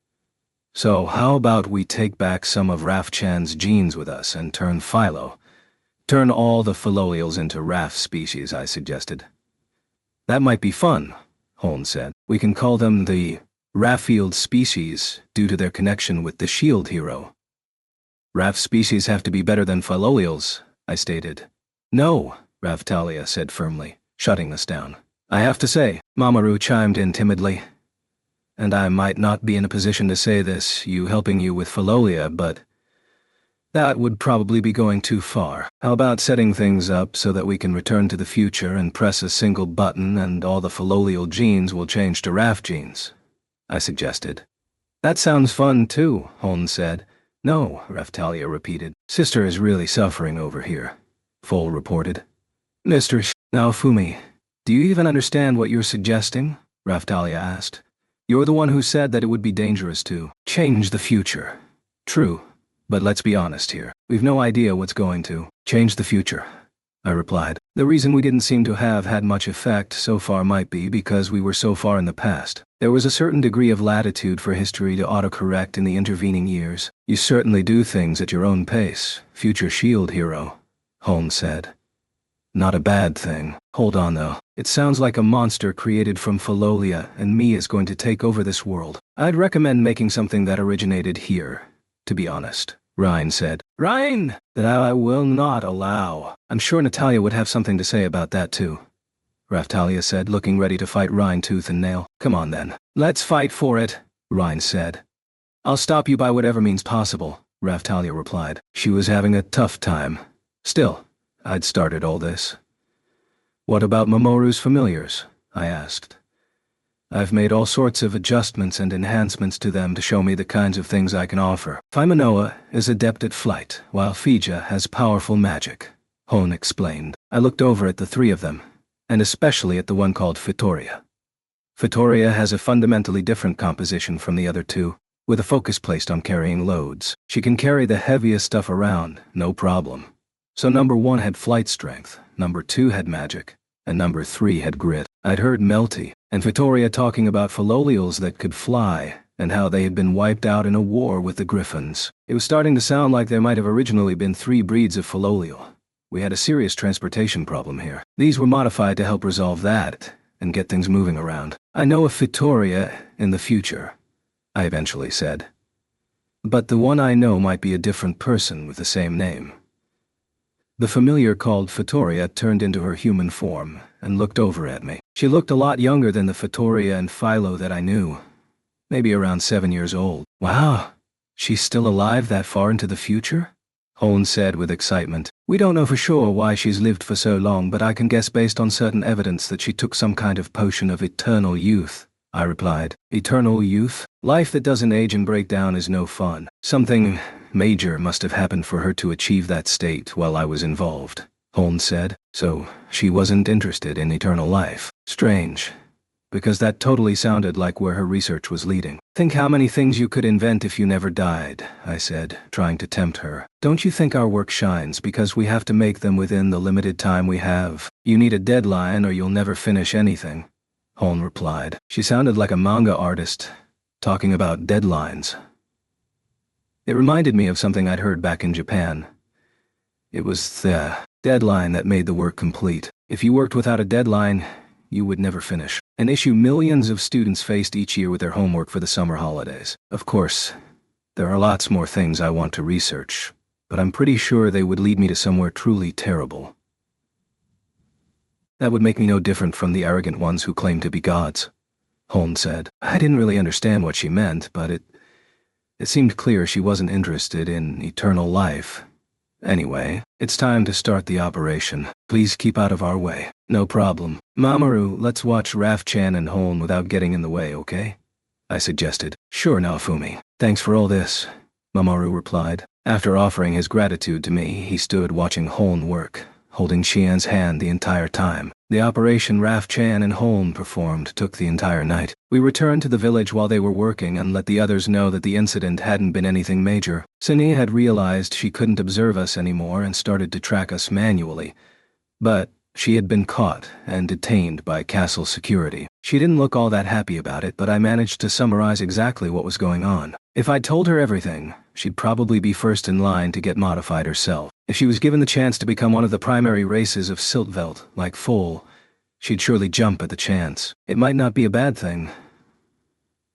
A: So how about we take back some of Raf-chan's genes with us and turn all the Philolials into Raf species, I suggested. That might be fun, Hone said. We can call them the Rafield species due to their connection with the shield hero. Raf species have to be better than Philolials, I stated. No, Raftalia said firmly, shutting us down. I have to say, Mamoru chimed in timidly. And I might not be in a position to say this, you helping you with Philolia, but that would probably be going too far. How about setting things up so that we can return to the future and press a single button and all the Philolial genes will change to Raf genes? I suggested. That sounds fun too, Hone said. No, Raftalia repeated. Sister is really suffering over here, Foal reported. Mr. Naofumi, do you even understand what you're suggesting? Raftalia asked. You're the one who said that it would be dangerous to change the future. True, but let's be honest here. We've no idea what's going to change the future, I replied. The reason we didn't seem to have had much effect so far might be because we were so far in the past. There was a certain degree of latitude for history to autocorrect in the intervening years. You certainly do things at your own pace, future shield hero, Hone said. Not a bad thing. Hold on though. It sounds like a monster created from Philolia and me is going to take over this world. I'd recommend making something that originated here, to be honest, Ryan said. Ryan! That I will not allow. I'm sure Natalia would have something to say about that too, Raftalia said, looking ready to fight Ryan tooth and nail. Come on then. Let's fight for it, Ryan said. I'll stop you by whatever means possible, Raftalia replied. She was having a tough time. Still, I'd started all this. What about Mamoru's familiars? I asked. I've made all sorts of adjustments and enhancements to them to show me the kinds of things I can offer. Faimanoa is adept at flight, while Fija has powerful magic, Hone explained. I looked over at the three of them, and especially at the one called Fitoria. Fitoria has a fundamentally different composition from the other two, with a focus placed on carrying loads. She can carry the heaviest stuff around, no problem. So number 1 had flight strength, number 2 had magic, and number 3 had grit. I'd heard Melty and Vittoria talking about Philolials that could fly, and how they had been wiped out in a war with the Griffins. It was starting to sound like there might have originally been 3 breeds of Philolial. We had a serious transportation problem here. These were modified to help resolve that, and get things moving around. I know of Vittoria in the future, I eventually said. But the one I know might be a different person with the same name. The familiar called Vittoria turned into her human form and looked over at me. She looked a lot younger than the Vittoria and Philo that I knew. Maybe around 7 years old. Wow, she's still alive that far into the future? Holmes said with excitement. We don't know for sure why she's lived for so long, but I can guess based on certain evidence that she took some kind of potion of eternal youth, I replied. Eternal youth? Life that doesn't age and break down is no fun. Something major must have happened for her to achieve that state while I was involved, Holmes said. So, she wasn't interested in eternal life. Strange, because that totally sounded like where her research was leading. Think how many things you could invent if you never died, I said, trying to tempt her. Don't you think our work shines because we have to make them within the limited time we have? You need a deadline or you'll never finish anything, Holmes replied. She sounded like a manga artist, talking about deadlines. It reminded me of something I'd heard back in Japan. It was the deadline that made the work complete. If you worked without a deadline, you would never finish. An issue millions of students faced each year with their homework for the summer holidays. Of course, there are lots more things I want to research, but I'm pretty sure they would lead me to somewhere truly terrible. That would make me no different from the arrogant ones who claim to be gods, Holmes said. I didn't really understand what she meant, but it seemed clear she wasn't interested in eternal life. Anyway, it's time to start the operation. Please keep out of our way. No problem. Mamoru, let's watch Raf-chan and Hon without getting in the way, okay? I suggested. Sure, Naofumi. Thanks for all this, Mamoru replied. After offering his gratitude to me, he stood watching Hon work, holding Qian's hand the entire time. The operation Raf-chan and Hon performed took the entire night. We returned to the village while they were working and let the others know that the incident hadn't been anything major. Sunny had realized she couldn't observe us anymore and started to track us manually. But she had been caught and detained by castle security. She didn't look all that happy about it, but I managed to summarize exactly what was going on. If I'd told her everything, she'd probably be first in line to get modified herself. If she was given the chance to become one of the primary races of Siltveld, like Foal, she'd surely jump at the chance. It might not be a bad thing,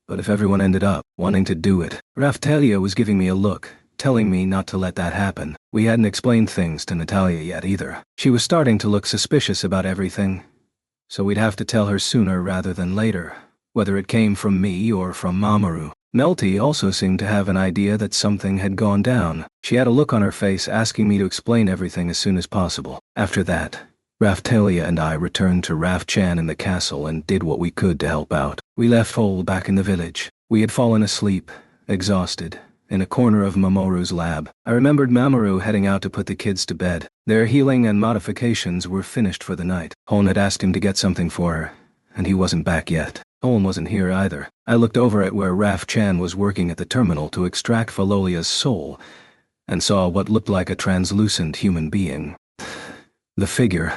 A: but if everyone ended up wanting to do it. Raftalia was giving me a look, telling me not to let that happen. We hadn't explained things to Natalia yet either. She was starting to look suspicious about everything, so we'd have to tell her sooner rather than later, whether it came from me or from Mamoru. Melty also seemed to have an idea that something had gone down. She had a look on her face asking me to explain everything as soon as possible. After that, Raftalia and I returned to Raf-chan in the castle and did what we could to help out. We left Hole back in the village. We had fallen asleep, exhausted, in a corner of Mamoru's lab. I remembered Mamoru heading out to put the kids to bed. Their healing and modifications were finished for the night. Hon had asked him to get something for her, and he wasn't back yet. Hon wasn't here either. I looked over at where Raf-chan was working at the terminal to extract Philolia's soul, and saw what looked like a translucent human being. The figure,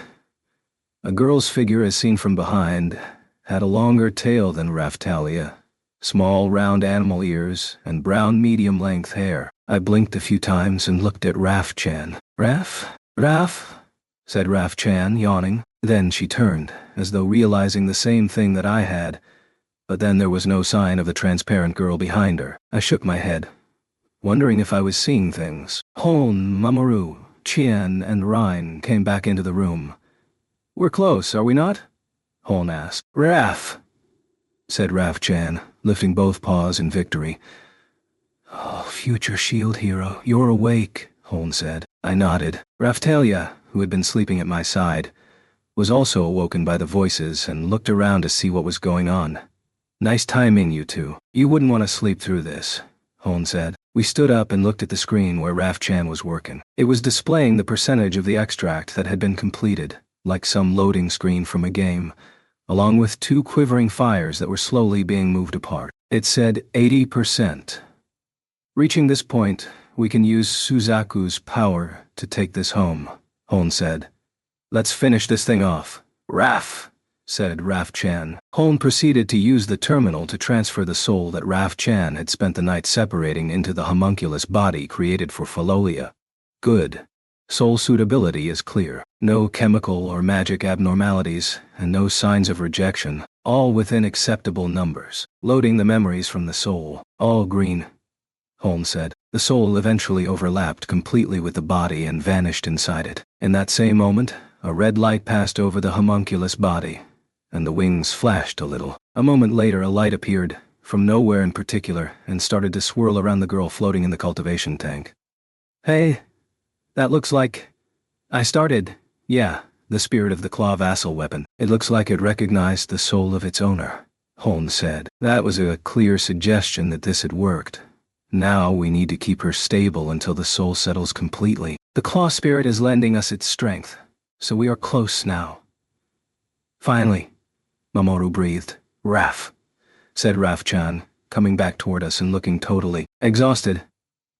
A: a girl's figure as seen from behind, had a longer tail than Raftalia, small round animal ears, and brown medium-length hair. I blinked a few times and looked at Raf-chan. Raf, said Raf-chan, yawning. Then she turned, as though realizing the same thing that I had, but then there was no sign of the transparent girl behind her. I shook my head, wondering if I was seeing things. Hon, Mamoru, Qian, and Rhine came back into the room. We're close, are we not? Hon asked. Raf, said Raf-chan, lifting both paws in victory. Oh, future shield hero, you're awake, Hon said. I nodded. Raftalia, who had been sleeping at my side, was also awoken by the voices and looked around to see what was going on. Nice timing, you two. You wouldn't want to sleep through this, Hon said. We stood up and looked at the screen where Raf-chan was working. It was displaying the percentage of the extract that had been completed, like some loading screen from a game, along with 2 quivering fires that were slowly being moved apart. It said 80%. Reaching this point, we can use Suzaku's power to take this home, Hon said. Let's finish this thing off. Raf, said Raf Chan. Hon proceeded to use the terminal to transfer the soul that Raf Chan had spent the night separating into the homunculus body created for Falolia. Good. Soul suitability is clear. No chemical or magic abnormalities, and no signs of rejection, all within acceptable numbers. Loading the memories from the soul. All green. Holmes said. The soul eventually overlapped completely with the body and vanished inside it. In that same moment, a red light passed over the homunculus body, and the wings flashed a little. A moment later, a light appeared, from nowhere in particular, and started to swirl around the girl floating in the cultivation tank. Hey, that looks like... I started. Yeah, the spirit of the claw vassal weapon. It looks like it recognized the soul of its owner, Holmes said. That was a clear suggestion that this had worked. Now we need to keep her stable until the soul settles completely. The claw spirit is lending us its strength, so we are close now. Finally, Mamoru breathed. Raf, said Raf-chan, coming back toward us and looking totally exhausted.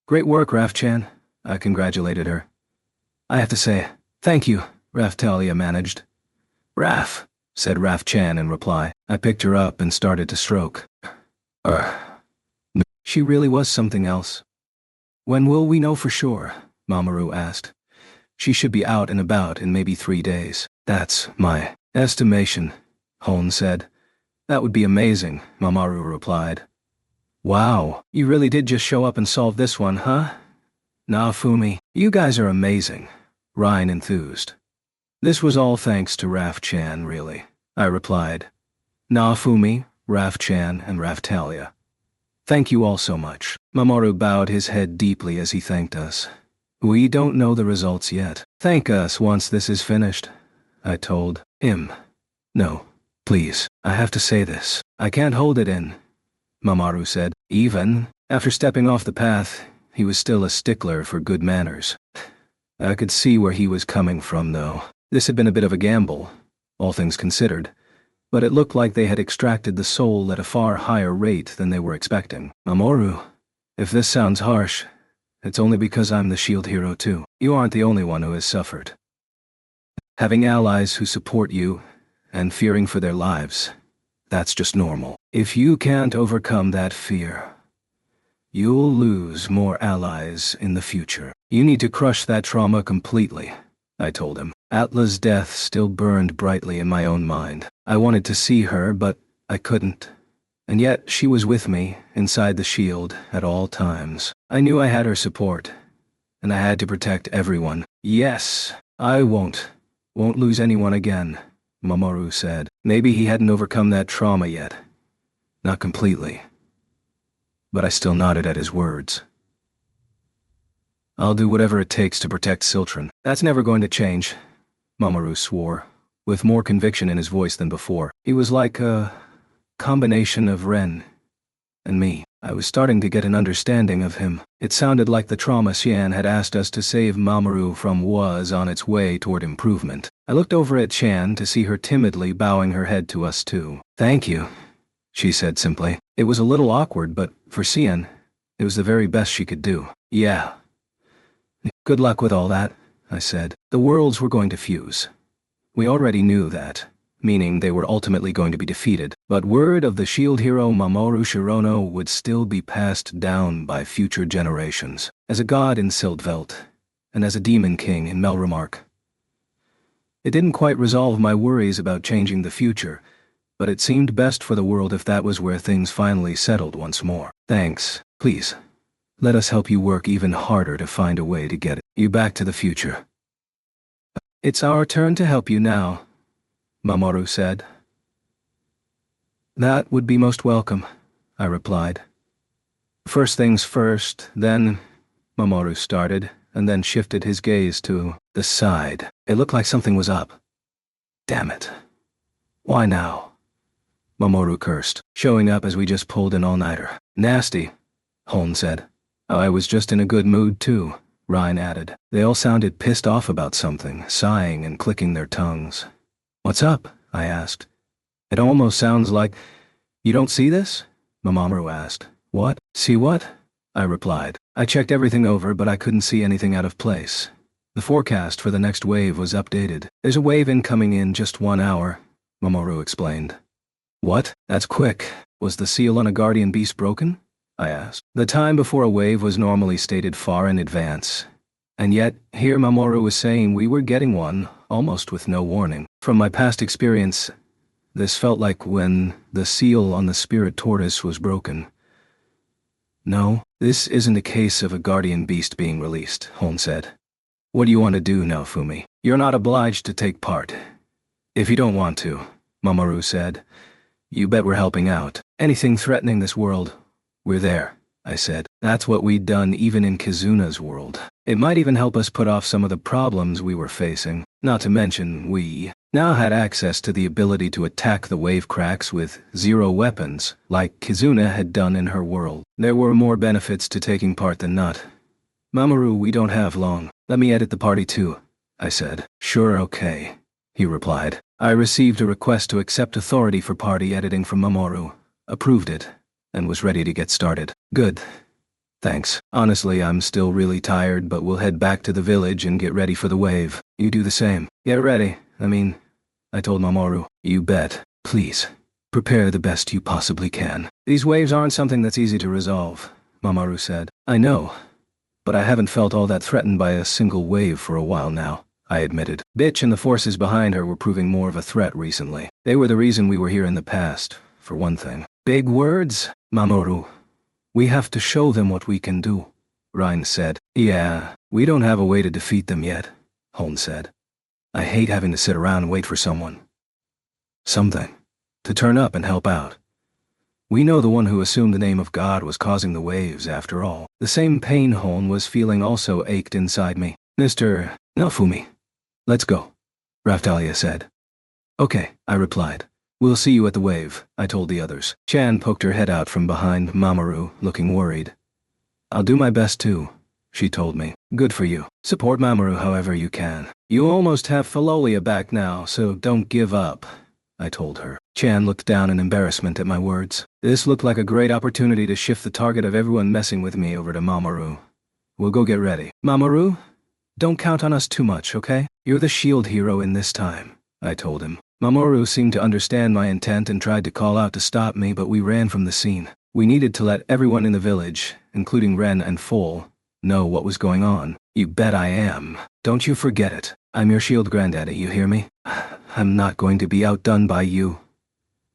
A: Great work, Raf-chan, I congratulated her. I have to say, thank you, Raftalia managed. Raf, said Raf-chan in reply. I picked her up and started to stroke. She really was something else. When will we know for sure? Mamoru asked. She should be out and about in maybe 3 days. That's my estimation, Hon said. That would be amazing, Mamoru replied. Wow, you really did just show up and solve this one, huh? Naofumi, you guys are amazing, Ryan enthused. This was all thanks to Raf-chan, really, I replied. Naofumi, Raf-chan, and Raftalia. Thank you all so much. Mamoru bowed his head deeply as he thanked us. We don't know the results yet. Thank us once this is finished, I told him. No, please, I have to say this. I can't hold it in, Mamoru said. Even after stepping off the path, he was still a stickler for good manners. I could see where he was coming from, though. This had been a bit of a gamble, all things considered. But it looked like they had extracted the soul at a far higher rate than they were expecting. Mamoru, if this sounds harsh, it's only because I'm the shield hero too. You aren't the only one who has suffered. Having allies who support you, and fearing for their lives, that's just normal. If you can't overcome that fear, you'll lose more allies in the future. You need to crush that trauma completely, I told him. Atla's death still burned brightly in my own mind. I wanted to see her, but I couldn't. And yet she was with me, inside the shield, at all times. I knew I had her support, and I had to protect everyone. Yes, I won't lose anyone again, Mamoru said. Maybe he hadn't overcome that trauma yet. Not completely. But I still nodded at his words. I'll do whatever it takes to protect Ciltron. That's never going to change, Mamoru swore, with more conviction in his voice than before. He was like a combination of Ren and me. I was starting to get an understanding of him. It sounded like the trauma Xian had asked us to save Mamoru from was on its way toward improvement. I looked over at Xian to see her timidly bowing her head to us too. Thank you, she said simply. It was a little awkward, but for Xian, it was the very best she could do. Yeah. Good luck with all that, I said. The worlds were going to fuse. We already knew that, meaning they were ultimately going to be defeated, but word of the shield hero Mamoru Shirono would still be passed down by future generations, as a god in Sildvelt, and as a demon king in Melremark. It didn't quite resolve my worries about changing the future, but it seemed best for the world if that was where things finally settled once more. Thanks. Please, let us help you work even harder to find a way to get you back to the future. It's our turn to help you now, Mamoru said. That would be most welcome, I replied. First things first, then, Mamoru started, and then shifted his gaze to the side. It looked like something was up. Damn it. Why now? Mamoru cursed, showing up as we just pulled an all-nighter. Nasty, Hon said. I was just in a good mood too, Ryan added. They all sounded pissed off about something, sighing and clicking their tongues. What's up? I asked. It almost sounds like... You don't see this? Mamoru asked. What? See what? I replied. I checked everything over, but I couldn't see anything out of place. The forecast for the next wave was updated. There's a wave incoming in just 1 hour, Mamoru explained. What? That's quick. Was the seal on a guardian beast broken? I asked. The time before a wave was normally stated far in advance. And yet, here Mamoru was saying we were getting one, almost with no warning. From my past experience, this felt like when the seal on the spirit tortoise was broken. No, this isn't a case of a guardian beast being released, Hon said. What do you want to do now, Fumi? You're not obliged to take part. If you don't want to, Mamoru said, you bet we're helping out. Anything threatening this world, we're there, I said. That's what we'd done even in Kizuna's world. It might even help us put off some of the problems we were facing. Not to mention, we now had access to the ability to attack the wave cracks with zero weapons, like Kizuna had done in her world. There were more benefits to taking part than not. Mamoru, we don't have long. Let me edit the party too, I said. Sure, okay, he replied. I received a request to accept authority for party editing from Mamoru, approved it, and was ready to get started. Good. Thanks. Honestly, I'm still really tired, but we'll head back to the village and get ready for the wave. You do the same. Get ready. I told Mamoru. You bet. Please. Prepare the best you possibly can. These waves aren't something that's easy to resolve, Mamoru said. I know, but I haven't felt all that threatened by a single wave for a while now, I admitted. Bitch and the forces behind her were proving more of a threat recently. They were the reason we were here in the past, for one thing. Big words, Mamoru. We have to show them what we can do, Rein said. Yeah, we don't have a way to defeat them yet, Hon said. I hate having to sit around and wait for something to turn up and help out. We know the one who assumed the name of God was causing the waves after all. The same pain Hon was feeling also ached inside me. Mr. Naofumi, let's go, Raphtalia said. Okay, I replied. We'll see you at the wave, I told the others. Chan poked her head out from behind Mamoru, looking worried. I'll do my best too, she told me. Good for you. Support Mamoru however you can. You almost have Philolia back now, so don't give up, I told her. Chan looked down in embarrassment at my words. This looked like a great opportunity to shift the target of everyone messing with me over to Mamoru. We'll go get ready. Mamoru, don't count on us too much, okay? You're the shield hero in this time, I told him. Mamoru seemed to understand my intent and tried to call out to stop me, but we ran from the scene. We needed to let everyone in the village, including Ren and Foal, know what was going on. You bet I am. Don't you forget it. I'm your shield granddaddy, you hear me? I'm not going to be outdone by you.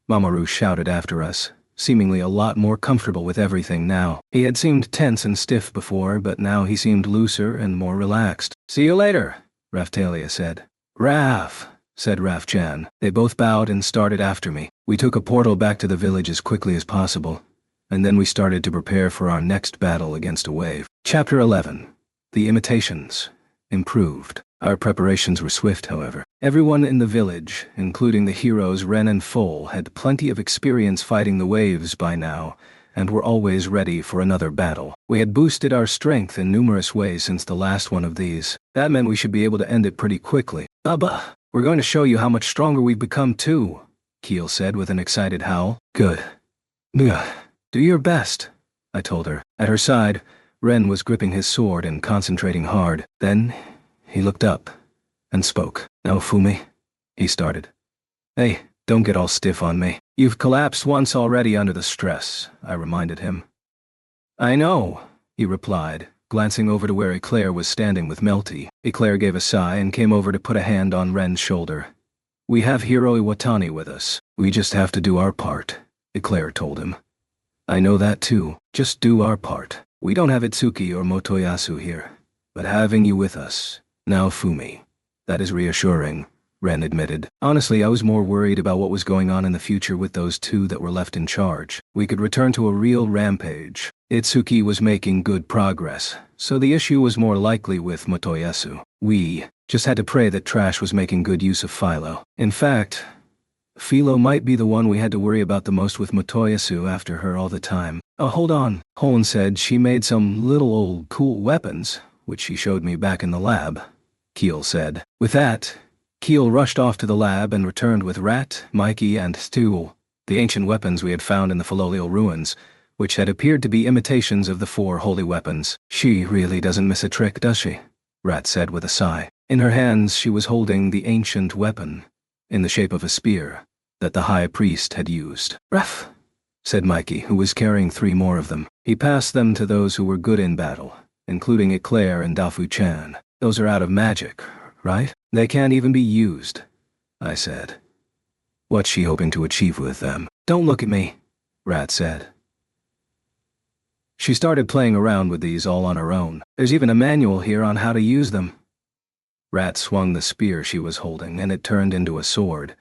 A: Mamoru shouted after us, seemingly a lot more comfortable with everything now. He had seemed tense and stiff before, but now he seemed looser and more relaxed. See you later, Raphtalia said. Raph, said Raph-chan. They both bowed and started after me. We took a portal back to the village as quickly as possible, and then we started to prepare for our next battle against a wave. Chapter 11. The Imitations. Improved. Our preparations were swift, however. Everyone in the village, including the heroes Ren and Foal, had plenty of experience fighting the waves by now, and were always ready for another battle. We had boosted our strength in numerous ways since the last one of these. That meant we should be able to end it pretty quickly. Abba, we're going to show you how much stronger we've become too, Keel said with an excited howl. Good. Ugh. Do your best, I told her. At her side, Ren was gripping his sword and concentrating hard. Then, he looked up and spoke. Naofumi, he started. Hey, don't get all stiff on me. You've collapsed once already under the stress, I reminded him. I know, he replied, glancing over to where Eclair was standing with Melty. Eclair gave a sigh and came over to put a hand on Ren's shoulder. We have Hiro Iwatani with us. We just have to do our part, Eclair told him. I know that too. Just do our part. We don't have Itsuki or Motoyasu here, but having you with us, Naofumi, that is reassuring, Ren admitted. Honestly, I was more worried about what was going on in the future with those two that were left in charge. We could return to a real rampage. Itsuki was making good progress, so the issue was more likely with Motoyasu. We just had to pray that Trash was making good use of Philo. In fact, Philo might be the one we had to worry about the most with Motoyasu after her all the time. Oh, hold on. Hon said she made some little old cool weapons, which she showed me back in the lab, Keel said. With that, Keel rushed off to the lab and returned with Rat, Mikey, and Stool, the ancient weapons we had found in the Philolial ruins, which had appeared to be imitations of the 4 holy weapons. She really doesn't miss a trick, does she? Rat said with a sigh. In her hands she was holding the ancient weapon, in the shape of a spear, that the high priest had used. "Ref," said Mikey, who was carrying 3 more of them. He passed them to those who were good in battle, including Eclair and Dafu-chan. "Those are out of magic, right? They can't even be used," I said. "What's she hoping to achieve with them?" "Don't look at me," Rat said. She started playing around with these all on her own. "There's even a manual here on how to use them." Rat swung the spear she was holding, and it turned into a sword.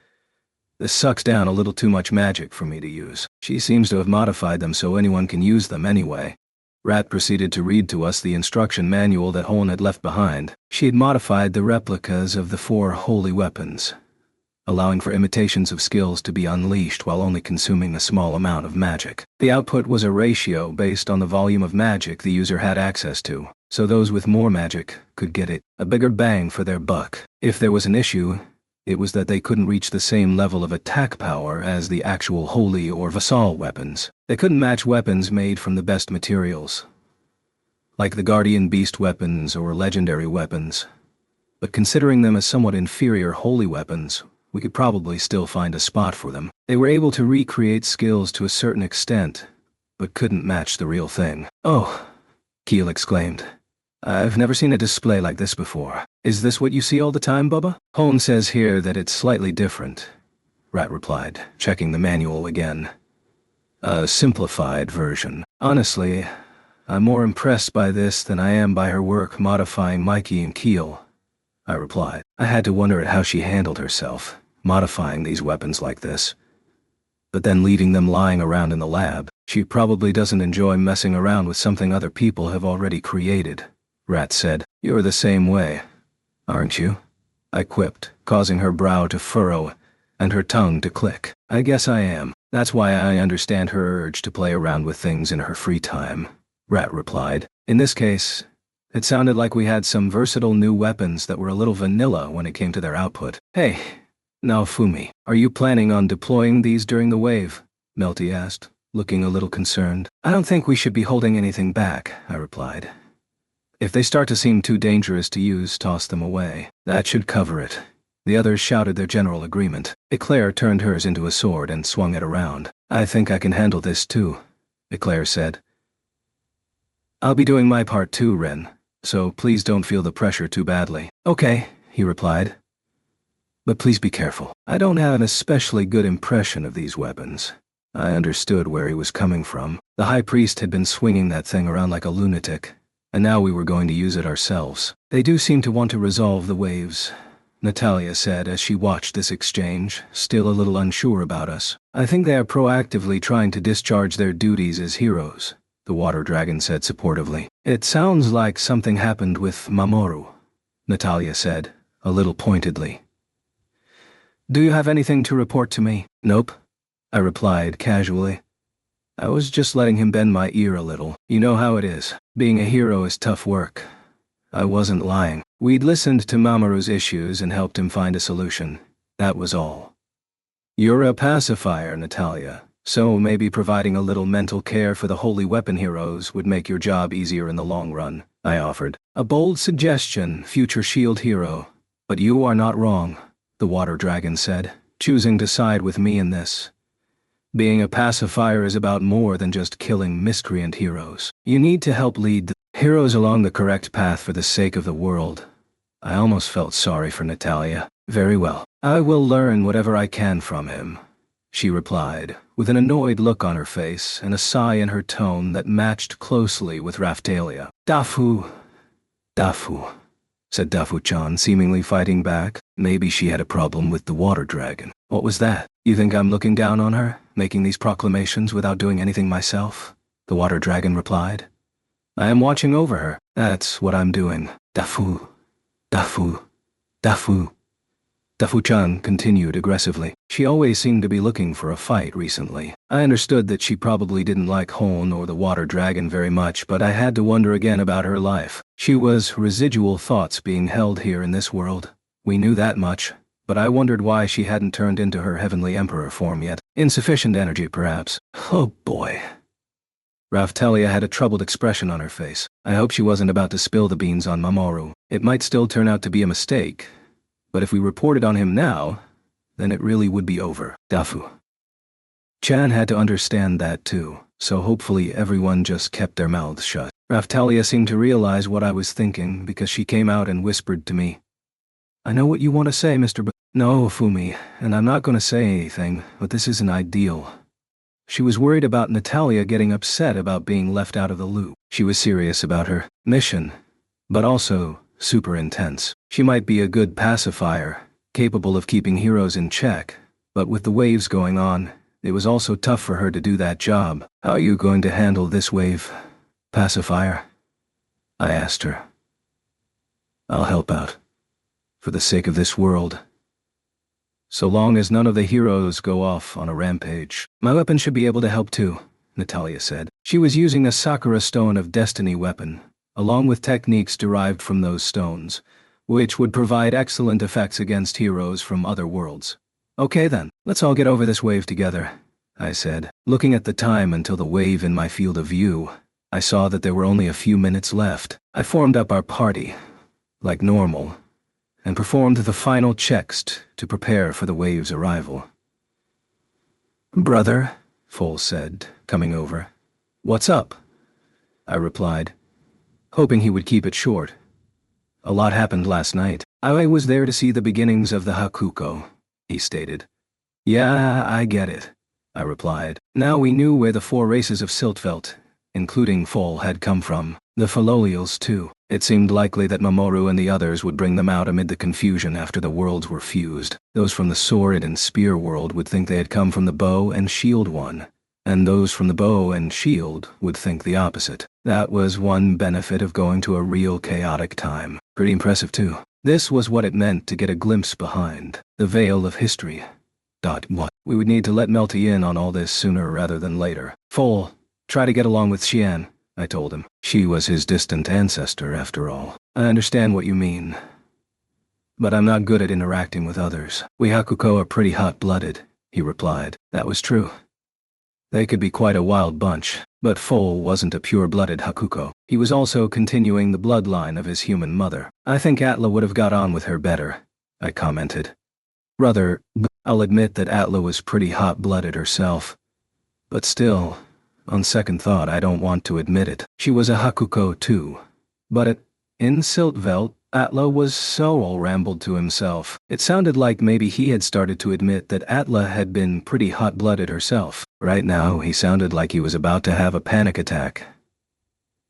A: "This sucks down a little too much magic for me to use. She seems to have modified them so anyone can use them anyway." Rat proceeded to read to us the instruction manual that Hon had left behind. She had modified the replicas of the 4 holy weapons, allowing for imitations of skills to be unleashed while only consuming a small amount of magic. The output was a ratio based on the volume of magic the user had access to, so those with more magic could get a bigger bang for their buck. If there was an issue, it was that they couldn't reach the same level of attack power as the actual holy or vassal weapons. They couldn't match weapons made from the best materials, like the Guardian Beast weapons or legendary weapons. But considering them as somewhat inferior holy weapons, we could probably still find a spot for them. They were able to recreate skills to a certain extent, but couldn't match the real thing. "Oh," Keel exclaimed. "I've never seen a display like this before. Is this what you see all the time, Bubba?" "Hon says here that it's slightly different," Rat replied, checking the manual again. "A simplified version. Honestly, I'm more impressed by this than I am by her work modifying Mikey and Keel," I replied. I had to wonder at how she handled herself, modifying these weapons like this, but then leaving them lying around in the lab. She probably doesn't enjoy messing around with something other people have already created, Rat said. "You're the same way, aren't you?" I quipped, causing her brow to furrow and her tongue to click. "I guess I am. That's why I understand her urge to play around with things in her free time," Rat replied. In this case, it sounded like we had some versatile new weapons that were a little vanilla when it came to their output. "Hey, Naofumi, are you planning on deploying these during the wave?" Melty asked, looking a little concerned. "I don't think we should be holding anything back," I replied. "If they start to seem too dangerous to use, toss them away. That should cover it." The others shouted their general agreement. Eclair turned hers into a sword and swung it around. "I think I can handle this too," Eclair said. "I'll be doing my part too, Ren, so please don't feel the pressure too badly." "Okay," he replied. "But please be careful. I don't have an especially good impression of these weapons." I understood where he was coming from. The high priest had been swinging that thing around like a lunatic, and now we were going to use it ourselves. "They do seem to want to resolve the waves," Natalia said as she watched this exchange, still a little unsure about us. "I think they are proactively trying to discharge their duties as heroes," the water dragon said supportively. "It sounds like something happened with Mamoru," Natalia said, a little pointedly. "Do you have anything to report to me?" "Nope," I replied casually. I was just letting him bend my ear a little. You know how it is. Being a hero is tough work. I wasn't lying. We'd listened to Mamoru's issues and helped him find a solution. That was all. "You're a pacifier, Natalia, so maybe providing a little mental care for the holy weapon heroes would make your job easier in the long run," I offered. "A bold suggestion, future shield hero. But you are not wrong," the water dragon said, choosing to side with me in this. "Being a pacifier is about more than just killing miscreant heroes. You need to help lead the heroes along the correct path for the sake of the world." I almost felt sorry for Natalia. "Very well. I will learn whatever I can from him," she replied, with an annoyed look on her face and a sigh in her tone that matched closely with Raphtalia. Dafu, said Dafu-chan, seemingly fighting back. Maybe she had a problem with the water dragon. "What was that? You think I'm looking down on her, making these proclamations without doing anything myself?" the water dragon replied. "I am watching over her. That's what I'm doing." Dafu. Dafu-chan continued aggressively. She always seemed to be looking for a fight recently. I understood that she probably didn't like Hon or the water dragon very much, but I had to wonder again about her life. She was residual thoughts being held here in this world. We knew that much, but I wondered why she hadn't turned into her heavenly emperor form yet. Insufficient energy, perhaps. Oh boy. Raftalia had a troubled expression on her face. I hope she wasn't about to spill the beans on Mamoru. It might still turn out to be a mistake, but if we reported on him now, then it really would be over. Dafu. Chan had to understand that too, so hopefully everyone just kept their mouths shut. Raftalia seemed to realize what I was thinking because she came out and whispered to me, "I know what you want to say, Mr. No, Fumi, and I'm not going to say anything, but this isn't ideal." She was worried about Natalia getting upset about being left out of the loop. She was serious about her mission, but also super intense. She might be a good pacifier, capable of keeping heroes in check, but with the waves going on, it was also tough for her to do that job. "How are you going to handle this wave, pacifier?" I asked her. "I'll help out. For the sake of this world. So long as none of the heroes go off on a rampage. My weapon should be able to help too," Natalia said. She was using a Sakura Stone of Destiny weapon, along with techniques derived from those stones, which would provide excellent effects against heroes from other worlds. "Okay then, let's all get over this wave together," I said. Looking at the time until the wave in my field of view, I saw that there were only a few minutes left. I formed up our party, like normal, and performed the final checks to prepare for the wave's arrival. "Brother," Foal said, coming over. "What's up?" I replied, hoping he would keep it short. "A lot happened last night. I was there to see the beginnings of the Hakuko," he stated. "Yeah, I get it," I replied. Now we knew where the 4 races of Siltvelt, including Foal, had come from. The Filolials too. It seemed likely that Mamoru and the others would bring them out amid the confusion after the worlds were fused. Those from the sword and spear world would think they had come from the bow and shield one, and those from the bow and shield would think the opposite. That was one benefit of going to a real chaotic time. Pretty impressive too. This was what it meant to get a glimpse behind the veil of history. What? We would need to let Melty in on all this sooner rather than later. "Foal, try to get along with Xian," I told him. She was his distant ancestor, after all. "I understand what you mean, but I'm not good at interacting with others. We Hakuko are pretty hot-blooded," he replied. That was true. They could be quite a wild bunch, but Foal wasn't a pure-blooded Hakuko. He was also continuing the bloodline of his human mother. "I think Atla would have got on with her better," I commented. "Brother, I'll admit that Atla was pretty hot-blooded herself, but still, on second thought, I don't want to admit it. She was a Hakuko too. But in Siltvelt, Atla was so all rambled to himself. It sounded like maybe he had started to admit that Atla had been pretty hot-blooded herself. Right now, he sounded like he was about to have a panic attack.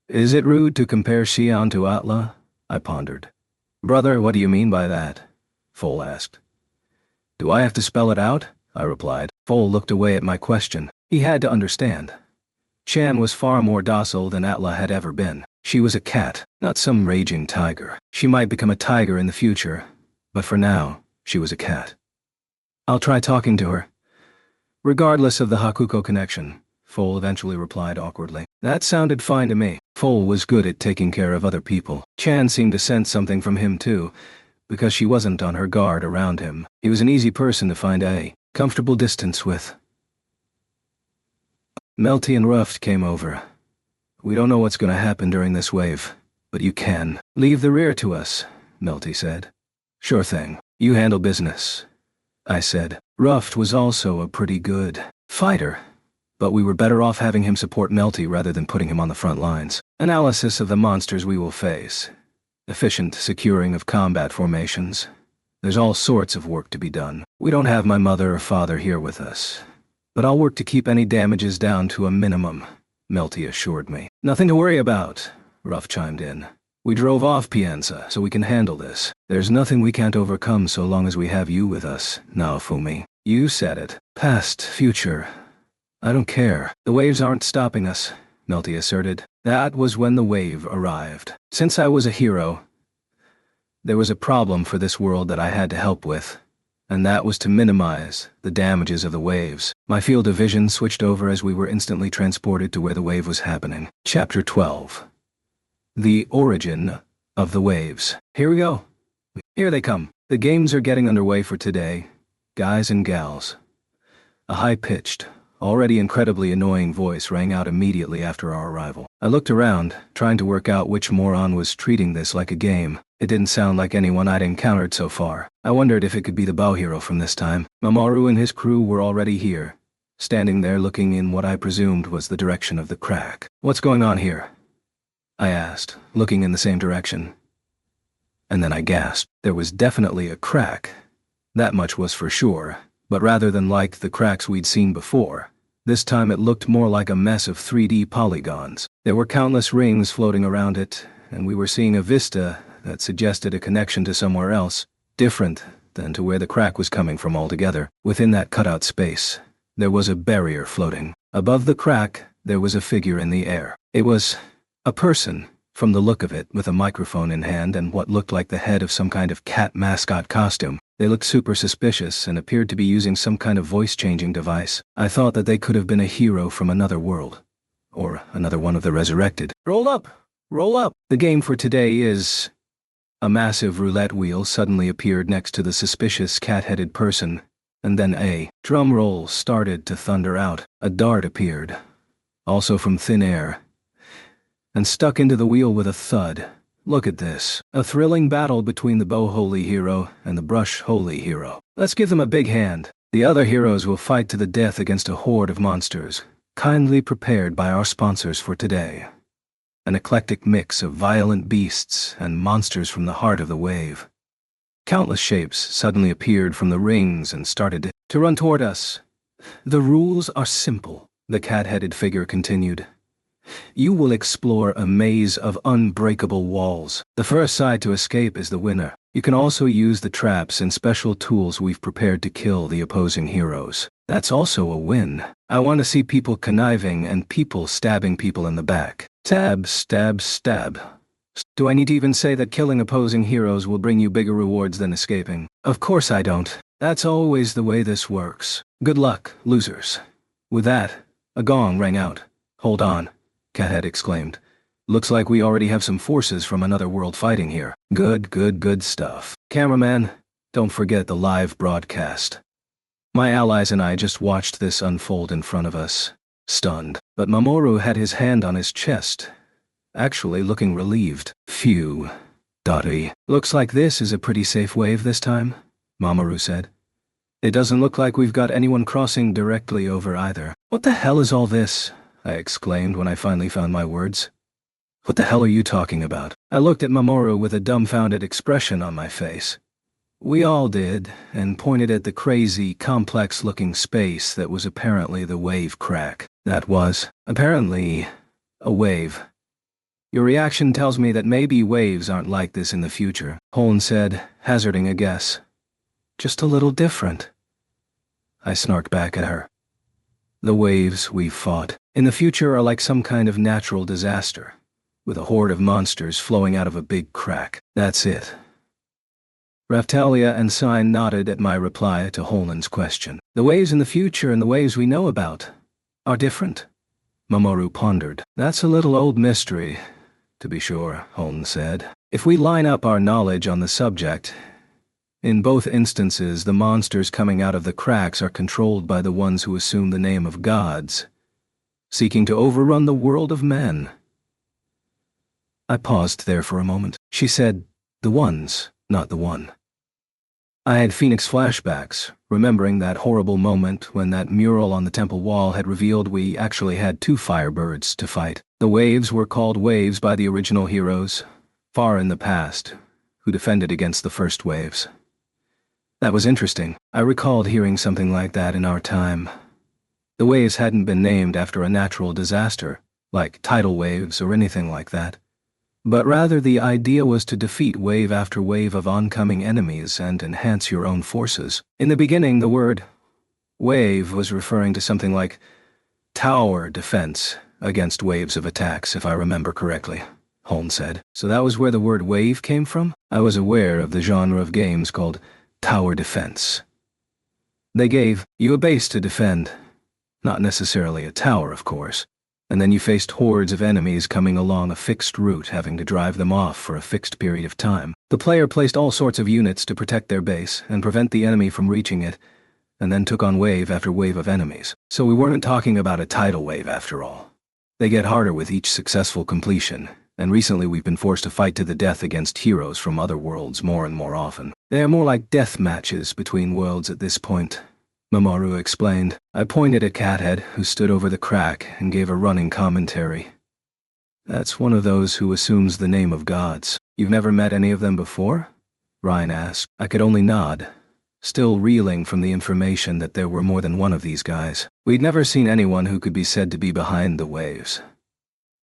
A: "Is it rude to compare Xian to Atla?" I pondered. "Brother, what do you mean by that?" Foal asked. "Do I have to spell it out?" I replied. Foal looked away at my question. He had to understand. Chan was far more docile than Atla had ever been. She was a cat, not some raging tiger. She might become a tiger in the future, but for now, she was a cat. "I'll try talking to her, regardless of the Hakuko connection," Foal eventually replied awkwardly. That sounded fine to me. Foal was good at taking care of other people. Chan seemed to sense something from him too, because she wasn't on her guard around him. He was an easy person to find a comfortable distance with. Melty and Ruft came over. "We don't know what's going to happen during this wave, but you can. Leave the rear to us," Melty said. "Sure thing. You handle business," I said. Ruft was also a pretty good fighter, but we were better off having him support Melty rather than putting him on the front lines. Analysis of the monsters we will face. Efficient securing of combat formations. There's all sorts of work to be done. We don't have my mother or father here with us, but I'll work to keep any damages down to a minimum, Melty assured me. "Nothing to worry about," Ruff chimed in. "We drove off Pienza, so we can handle this. There's nothing we can't overcome so long as we have you with us, Naofumi." "You said it. Past, future. I don't care. The waves aren't stopping us," Melty asserted. That was when the wave arrived. Since I was a hero, there was a problem for this world that I had to help with, and that was to minimize the damages of the waves. My field of vision switched over as we were instantly transported to where the wave was happening. Chapter 12. The origin of the waves. Here we go. Here they come. The games are getting underway for today, guys and gals. A high-pitched, already incredibly annoying voice rang out immediately after our arrival. I looked around, trying to work out which moron was treating this like a game. It didn't sound like anyone I'd encountered so far. I wondered if it could be the bow hero from this time. Mamoru and his crew were already here, standing there looking in what I presumed was the direction of the crack. "What's going on here?" I asked, looking in the same direction. And then I gasped. There was definitely a crack. That much was for sure, but rather than like the cracks we'd seen before, this time it looked more like a mess of 3D polygons. There were countless rings floating around it, and we were seeing a vista that suggested a connection to somewhere else, different than to where the crack was coming from altogether. Within that cutout space, there was a barrier floating. Above the crack, there was a figure in the air. It was a person, from the look of it, with a microphone in hand and what looked like the head of some kind of cat mascot costume. They looked super suspicious and appeared to be using some kind of voice-changing device. I thought that they could have been a hero from another world, or another one of the resurrected. "Roll up! Roll up!" The game for today is... A massive roulette wheel suddenly appeared next to the suspicious cat-headed person, and then a drum roll started to thunder out. A dart appeared, also from thin air, and stuck into the wheel with a thud. Look at this. A thrilling battle between the bow holy hero and the brush holy hero. Let's give them a big hand. The other heroes will fight to the death against a horde of monsters, kindly prepared by our sponsors for today. An eclectic mix of violent beasts and monsters from the heart of the wave. Countless shapes suddenly appeared from the rings and started to run toward us. "The rules are simple," the cat-headed figure continued. "You will explore a maze of unbreakable walls. The first side to escape is the winner. You can also use the traps and special tools we've prepared to kill the opposing heroes. That's also a win. I want to see people conniving and people stabbing people in the back. Stab, stab, stab. Do I need to even say that killing opposing heroes will bring you bigger rewards than escaping? Of course I don't. That's always the way this works. Good luck, losers." With that, a gong rang out. "Hold on," Cathead exclaimed. "Looks like we already have some forces from another world fighting here. Good stuff. Cameraman, don't forget the live broadcast." My allies and I just watched this unfold in front of us, stunned. But Mamoru had his hand on his chest, actually looking relieved. "Phew. Dotty. Looks like this is a pretty safe wave this time," Mamoru said. "It doesn't look like we've got anyone crossing directly over either." "What the hell is all this?" I exclaimed when I finally found my words. "What the hell are you talking about?" I looked at Mamoru with a dumbfounded expression on my face. We all did, and pointed at the crazy, complex-looking space that was apparently the wave crack. That was, apparently, a wave. "Your reaction tells me that maybe waves aren't like this in the future," Holn said, hazarding a guess. "Just a little different." I snarked back at her. "The waves we've fought in the future are like some kind of natural disaster, with a horde of monsters flowing out of a big crack. That's it." Raftalia and Sign nodded at my reply to Holn's question. "The waves in the future and the waves we know about are different?" Mamoru pondered. "That's a little old mystery, to be sure," Holn said. "If we line up our knowledge on the subject, in both instances the monsters coming out of the cracks are controlled by the ones who assume the name of gods, seeking to overrun the world of men." I paused there for a moment. She said, "the ones, not the one." I had Phoenix flashbacks, remembering that horrible moment when that mural on the temple wall had revealed we actually had two firebirds to fight. The waves were called waves by the original heroes, far in the past, who defended against the first waves. That was interesting. I recalled hearing something like that in our time. The waves hadn't been named after a natural disaster, like tidal waves or anything like that. But rather the idea was to defeat wave after wave of oncoming enemies and enhance your own forces. In the beginning, the word wave was referring to something like tower defense against waves of attacks, if I remember correctly, Holn said. So that was where the word wave came from? I was aware of the genre of games called tower defense. They gave you a base to defend. Not necessarily a tower, of course. And then you faced hordes of enemies coming along a fixed route, having to drive them off for a fixed period of time. The player placed all sorts of units to protect their base and prevent the enemy from reaching it, and then took on wave after wave of enemies. So we weren't talking about a tidal wave after all. They get harder with each successful completion, and recently we've been forced to fight to the death against heroes from other worlds more and more often. They are more like death matches between worlds at this point, Mamoru explained. I pointed at Cathead, who stood over the crack and gave a running commentary. That's one of those who assumes the name of gods. You've never met any of them before? Ryan asked. I could only nod, still reeling from the information that there were more than one of these guys. We'd never seen anyone who could be said to be behind the waves.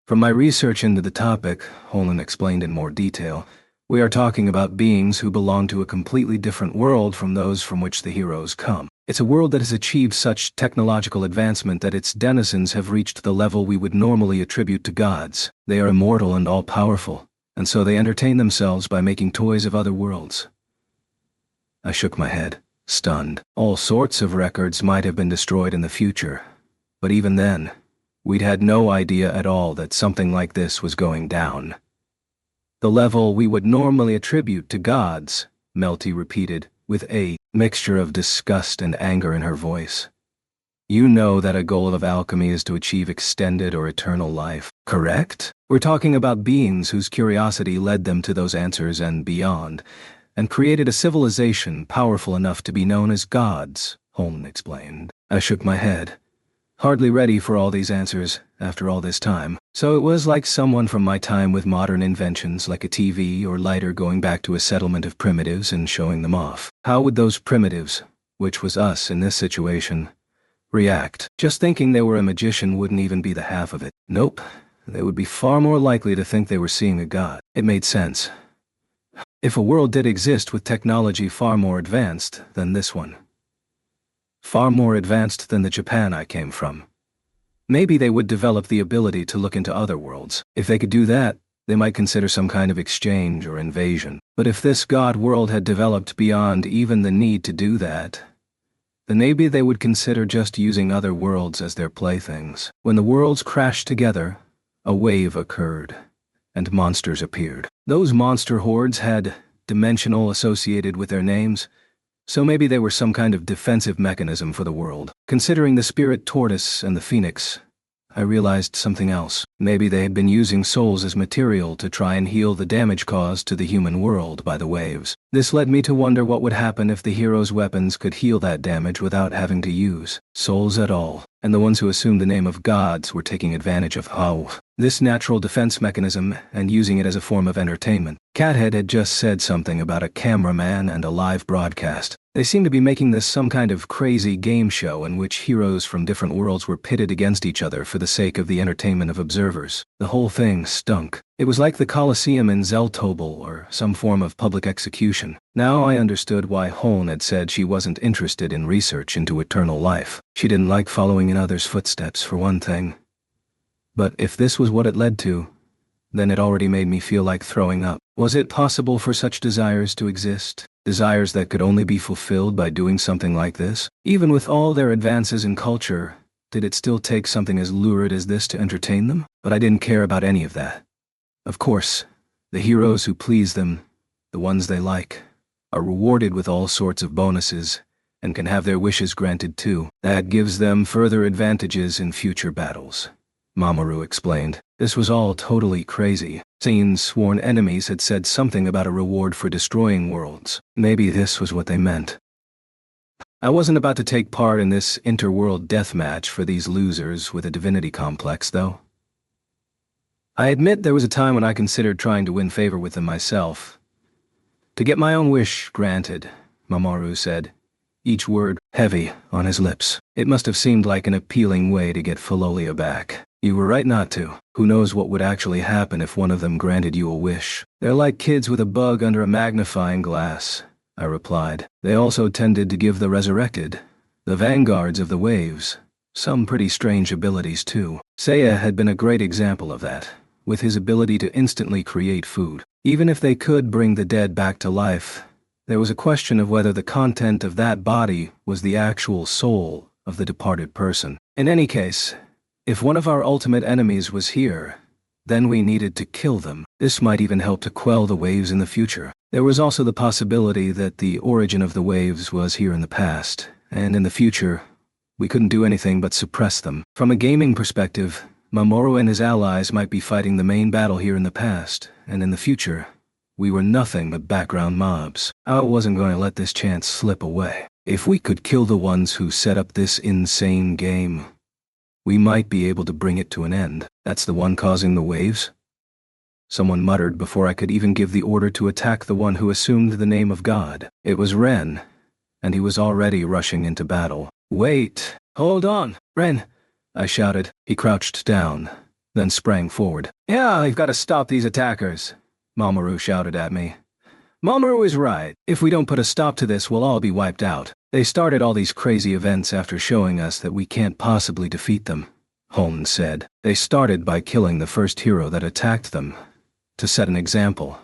A: From my research into the topic, Holland explained in more detail, we are talking about beings who belong to a completely different world from those from which the heroes come. It's a world that has achieved such technological advancement that its denizens have reached the level we would normally attribute to gods. They are immortal and all-powerful, and so they entertain themselves by making toys of other worlds. I shook my head, stunned. All sorts of records might have been destroyed in the future, but even then, we'd had no idea at all that something like this was going down. The level we would normally attribute to gods, Melty repeated, with a mixture of disgust and anger in her voice. You know that a goal of alchemy is to achieve extended or eternal life, correct? We're talking about beings whose curiosity led them to those answers and beyond, and created a civilization powerful enough to be known as gods, Holman explained. I shook my head, hardly ready for all these answers after all this time. So it was like someone from my time with modern inventions like a TV or lighter going back to a settlement of primitives and showing them off. How would those primitives, which was us in this situation, react? Just thinking they were a magician wouldn't even be the half of it. Nope, they would be far more likely to think they were seeing a god. It made sense. If a world did exist with technology far more advanced than this one, far more advanced than the Japan I came from, maybe they would develop the ability to look into other worlds. If they could do that, they might consider some kind of exchange or invasion. But if this god world had developed beyond even the need to do that, then maybe they would consider just using other worlds as their playthings. When the worlds crashed together, a wave occurred, and monsters appeared. Those monster hordes had dimensional associated with their names, so maybe they were some kind of defensive mechanism for the world. Considering the spirit tortoise and the phoenix, I realized something else. Maybe they had been using souls as material to try and heal the damage caused to the human world by the waves. This led me to wonder what would happen if the heroes' weapons could heal that damage without having to use souls at all. And the ones who assumed the name of gods were taking advantage of this natural defense mechanism and using it as a form of entertainment. Cathead had just said something about a cameraman and a live broadcast. They seemed to be making this some kind of crazy game show in which heroes from different worlds were pitted against each other for the sake of the entertainment of observers. The whole thing stunk. It was like the Colosseum in Zeltobel or some form of public execution. Now I understood why Holn had said she wasn't interested in research into eternal life. She didn't like following in others' footsteps, for one thing. But if this was what it led to, then it already made me feel like throwing up. Was it possible for such desires to exist? Desires that could only be fulfilled by doing something like this? Even with all their advances in culture, did it still take something as lurid as this to entertain them? But I didn't care about any of that. Of course, the heroes who please them, the ones they like, are rewarded with all sorts of bonuses and can have their wishes granted too. That gives them further advantages in future battles, Mamoru explained. This was all totally crazy. Zane's sworn enemies had said something about a reward for destroying worlds. Maybe this was what they meant. I wasn't about to take part in this interworld deathmatch for these losers with a divinity complex, though. I admit there was a time when I considered trying to win favor with them myself. To get my own wish granted, Mamoru said, each word heavy on his lips. It must have seemed like an appealing way to get Felolia back. You were right not to. Who knows what would actually happen if one of them granted you a wish? They're like kids with a bug under a magnifying glass, I replied. They also tended to give the resurrected, the vanguards of the waves, some pretty strange abilities too. Seiya had been a great example of that, with his ability to instantly create food. Even if they could bring the dead back to life, there was a question of whether the content of that body was the actual soul of the departed person. In any case, if one of our ultimate enemies was here, then we needed to kill them. This might even help to quell the waves in the future. There was also the possibility that the origin of the waves was here in the past, and in the future, we couldn't do anything but suppress them. From a gaming perspective, Mamoru and his allies might be fighting the main battle here in the past, and in the future, we were nothing but background mobs. I wasn't going to let this chance slip away. If we could kill the ones who set up this insane game, we might be able to bring it to an end. That's the one causing the waves? Someone muttered before I could even give the order to attack the one who assumed the name of God. It was Ren, and he was already rushing into battle. Wait! Hold on! Ren! I shouted. He crouched down, then sprang forward. Yeah, you've got to stop these attackers, Mamoru shouted at me. Mamoru is right. If we don't put a stop to this, we'll all be wiped out. They started all these crazy events after showing us that we can't possibly defeat them, Holmes said. They started by killing the first hero that attacked them, to set an example,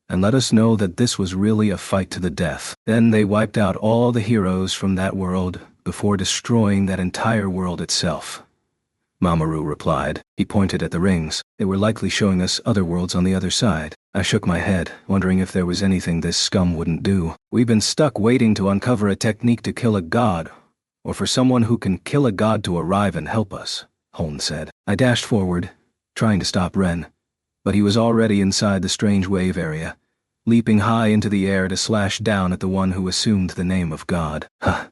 A: and let us know that this was really a fight to the death. Then they wiped out all the heroes from that world before destroying that entire world itself. Mamoru replied. He pointed at the rings. They were likely showing us other worlds on the other side. I shook my head, wondering if there was anything this scum wouldn't do. We've been stuck waiting to uncover a technique to kill a god, or for someone who can kill a god to arrive and help us, Holmes said. I dashed forward, trying to stop Ren, but he was already inside the strange wave area, leaping high into the air to slash down at the one who assumed the name of God. Huh.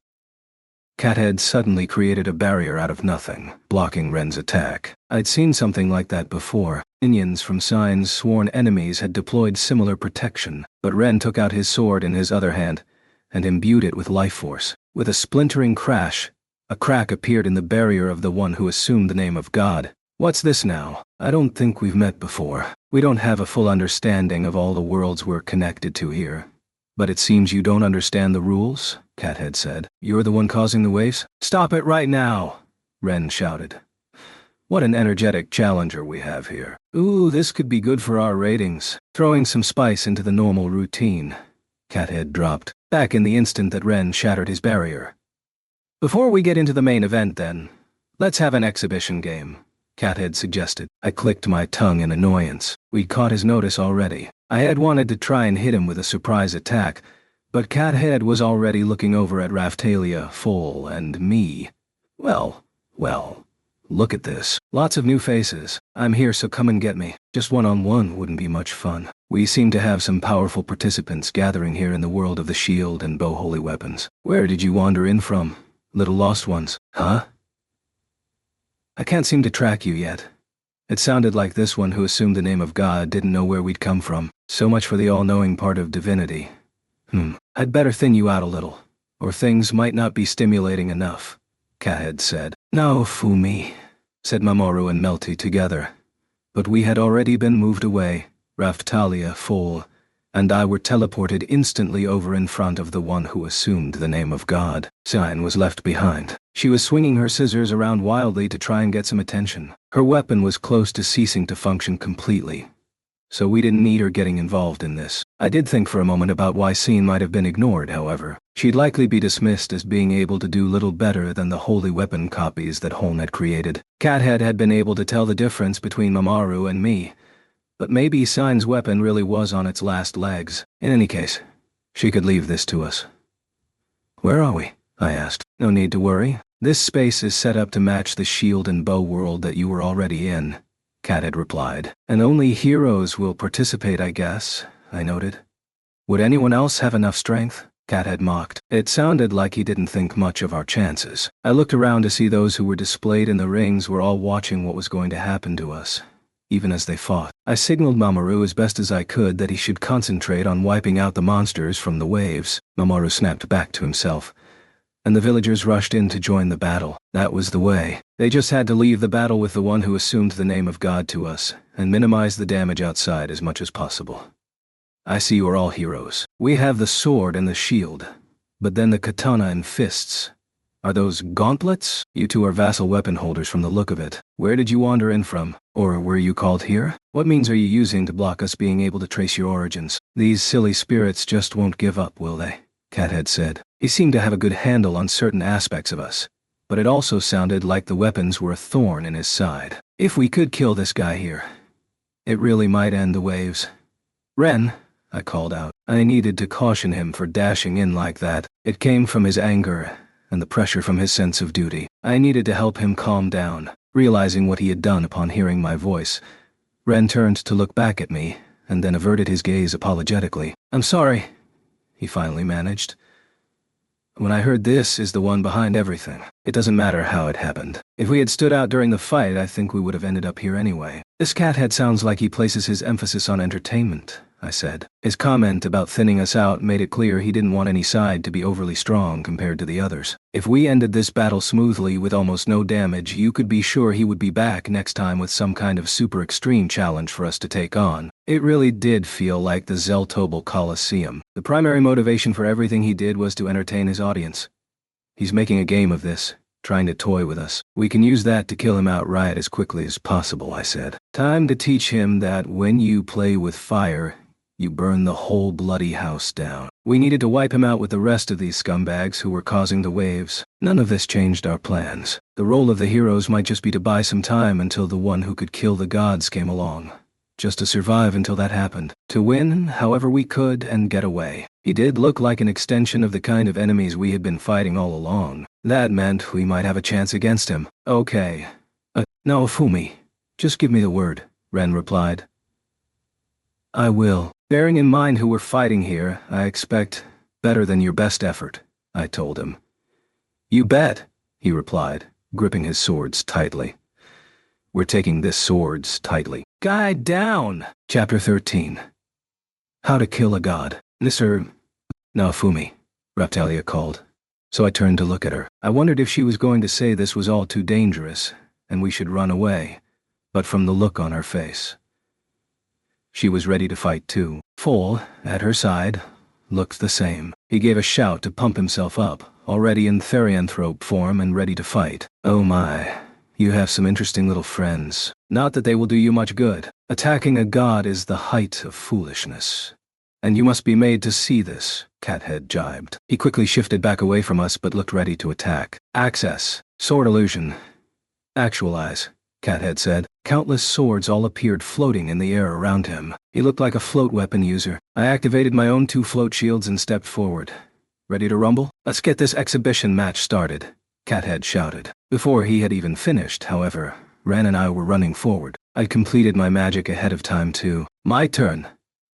A: Cathead suddenly created a barrier out of nothing, blocking Ren's attack. I'd seen something like that before. Minions from Sign's sworn enemies had deployed similar protection, but Ren took out his sword in his other hand and imbued it with life force. With a splintering crash, a crack appeared in the barrier of the one who assumed the name of God. What's this now? I don't think we've met before. We don't have a full understanding of all the worlds we're connected to here. But it seems you don't understand the rules, Cathead said. You're the one causing the waves? Stop it right now, Ren shouted. What an energetic challenger we have here. Ooh, this could be good for our ratings. Throwing some spice into the normal routine. Cathead dropped, back in the instant that Ren shattered his barrier. Before we get into the main event then, let's have an exhibition game, Cathead suggested. I clicked my tongue in annoyance. We'd caught his notice already. I had wanted to try and hit him with a surprise attack, but Cathead was already looking over at Raphtalia, Foal, and me. Well, look at this. Lots of new faces. I'm here, so come and get me. Just one-on-one wouldn't be much fun. We seem to have some powerful participants gathering here in the world of the shield and bow holy weapons. Where did you wander in from, little lost ones? Huh? I can't seem to track you yet. It sounded like this one who assumed the name of God didn't know where we'd come from. So much for the all-knowing part of divinity. I'd better thin you out a little, or things might not be stimulating enough, Cathead said. No, Fumi, said Mamoru and Melty together. But we had already been moved away. Raphtalia, Foal, and I were teleported instantly over in front of the one who assumed the name of God. Sign was left behind. She was swinging her scissors around wildly to try and get some attention. Her weapon was close to ceasing to function completely, so we didn't need her getting involved in this. I did think for a moment about why Scene might have been ignored, however. She'd likely be dismissed as being able to do little better than the holy weapon copies that Holm had created. Cathead had been able to tell the difference between Mamoru and me, but maybe Sign's weapon really was on its last legs. In any case, she could leave this to us. Where are we? I asked. No need to worry. This space is set up to match the shield and bow world that you were already in, Cathead replied. And only heroes will participate, I guess, I noted. Would anyone else have enough strength? Cathead mocked. It sounded like he didn't think much of our chances. I looked around to see those who were displayed in the rings were all watching what was going to happen to us, even as they fought. I signaled Mamoru as best as I could that he should concentrate on wiping out the monsters from the waves. Mamoru snapped back to himself, and the villagers rushed in to join the battle. That was the way. They just had to leave the battle with the one who assumed the name of God to us, and minimize the damage outside as much as possible. I see you are all heroes. We have the sword and the shield, but then the katana and fists. Are those gauntlets? You two are vassal weapon holders from the look of it. Where did you wander in from? Or were you called here? What means are you using to block us being able to trace your origins? These silly spirits just won't give up, will they? Cathead said. He seemed to have a good handle on certain aspects of us, but it also sounded like the weapons were a thorn in his side. If we could kill this guy here, it really might end the waves. Ren, I called out. I needed to caution him for dashing in like that. It came from his anger and the pressure from his sense of duty. I needed to help him calm down, realizing what he had done upon hearing my voice. Ren turned to look back at me, and then averted his gaze apologetically. "I'm sorry," he finally managed. "When I heard this is the one behind everything. It doesn't matter how it happened. If we had stood out during the fight, I think we would have ended up here anyway." "This cathead sounds like he places his emphasis on entertainment," I said. His comment about thinning us out made it clear he didn't want any side to be overly strong compared to the others. If we ended this battle smoothly with almost no damage, you could be sure he would be back next time with some kind of super extreme challenge for us to take on. It really did feel like the Zeltobel Coliseum. The primary motivation for everything he did was to entertain his audience. He's making a game of this, trying to toy with us. We can use that to kill him outright as quickly as possible, I said. Time to teach him that when you play with fire, you burn the whole bloody house down. We needed to wipe him out with the rest of these scumbags who were causing the waves. None of this changed our plans. The role of the heroes might just be to buy some time until the one who could kill the gods came along. Just to survive until that happened. To win however we could and get away. He did look like an extension of the kind of enemies we had been fighting all along. That meant we might have a chance against him. Okay. No, Fumi. Just give me the word, Ren replied. I will. Bearing in mind who we're fighting here, I expect better than your best effort, I told him. You bet, he replied, gripping his swords tightly. We're taking this swords tightly. Guide down! Chapter 13. How to kill a god. Nisser... Naofumi, Raphtalia called. So I turned to look at her. I wondered if she was going to say this was all too dangerous, and we should run away, but from the look on her face. She was ready to fight too. Foal, at her side, looked the same. He gave a shout to pump himself up, already in therianthrope form and ready to fight. Oh my, you have some interesting little friends. Not that they will do you much good. Attacking a god is the height of foolishness. And you must be made to see this, Cathead jibed. He quickly shifted back away from us but looked ready to attack. Access. Sword illusion. Actualize, Cathead said. Countless swords all appeared floating in the air around him. He looked like a float weapon user. I activated my own 2 float shields and stepped forward. Ready to rumble? Let's get this exhibition match started, Cathead shouted. Before he had even finished, however, Ren and I were running forward. I'd completed my magic ahead of time too. My turn,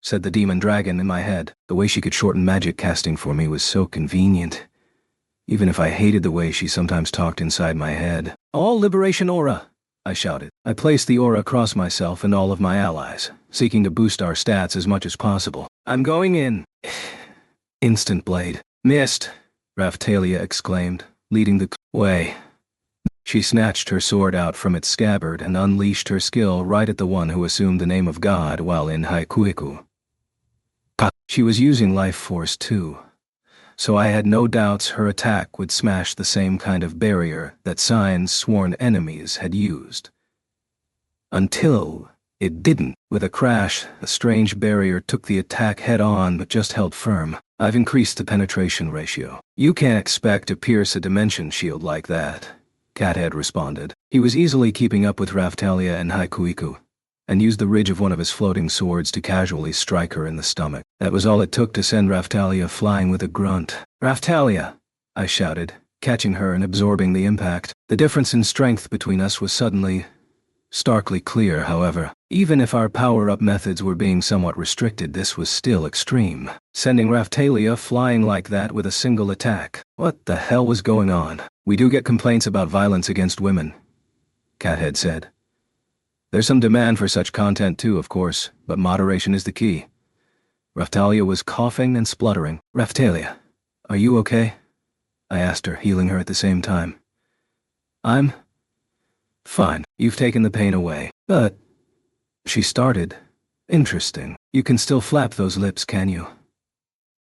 A: said the demon dragon in my head. The way she could shorten magic casting for me was so convenient. Even if I hated the way she sometimes talked inside my head. All liberation aura, I shouted. I placed the aura across myself and all of my allies, seeking to boost our stats as much as possible. I'm going in. Instant blade. Missed, Raphtalia exclaimed, leading the way. She snatched her sword out from its scabbard and unleashed her skill right at the one who assumed the name of God while in Haikuiku. She was using life force too, so I had no doubts her attack would smash the same kind of barrier that Sign's sworn enemies had used. Until it didn't. With a crash, a strange barrier took the attack head-on but just held firm. I've increased the penetration ratio. You can't expect to pierce a dimension shield like that, Cathead responded. He was easily keeping up with Raphtalia and Haikuiku, and used the ridge of one of his floating swords to casually strike her in the stomach. That was all it took to send Raphtalia flying with a grunt. Raphtalia, I shouted, catching her and absorbing the impact. The difference in strength between us was suddenly starkly clear, however. Even if our power-up methods were being somewhat restricted, this was still extreme. Sending Raphtalia flying like that with a single attack. What the hell was going on? We do get complaints about violence against women, Cathead said. There's some demand for such content too, of course, but moderation is the key. Raphtalia was coughing and spluttering. Raphtalia, are you okay? I asked her, healing her at the same time. I'm fine. You've taken the pain away. But, she started. Interesting. You can still flap those lips, can you?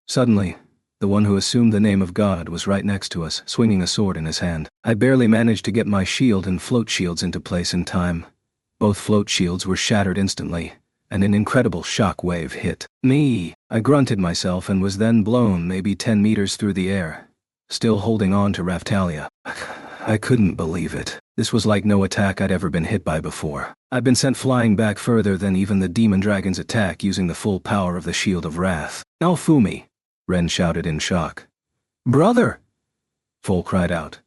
A: Suddenly, the one who assumed the name of God was right next to us, swinging a sword in his hand. I barely managed to get my shield and float shields into place in time. Both float shields were shattered instantly, and an incredible shock wave hit me. I grunted myself and was then blown maybe 10 meters through the air, still holding on to Raphtalia. I couldn't believe it. This was like no attack I'd ever been hit by before. I'd been sent flying back further than even the demon dragon's attack using the full power of the Shield of Wrath. Naofumi, Ren shouted in shock. Brother! Foal cried out.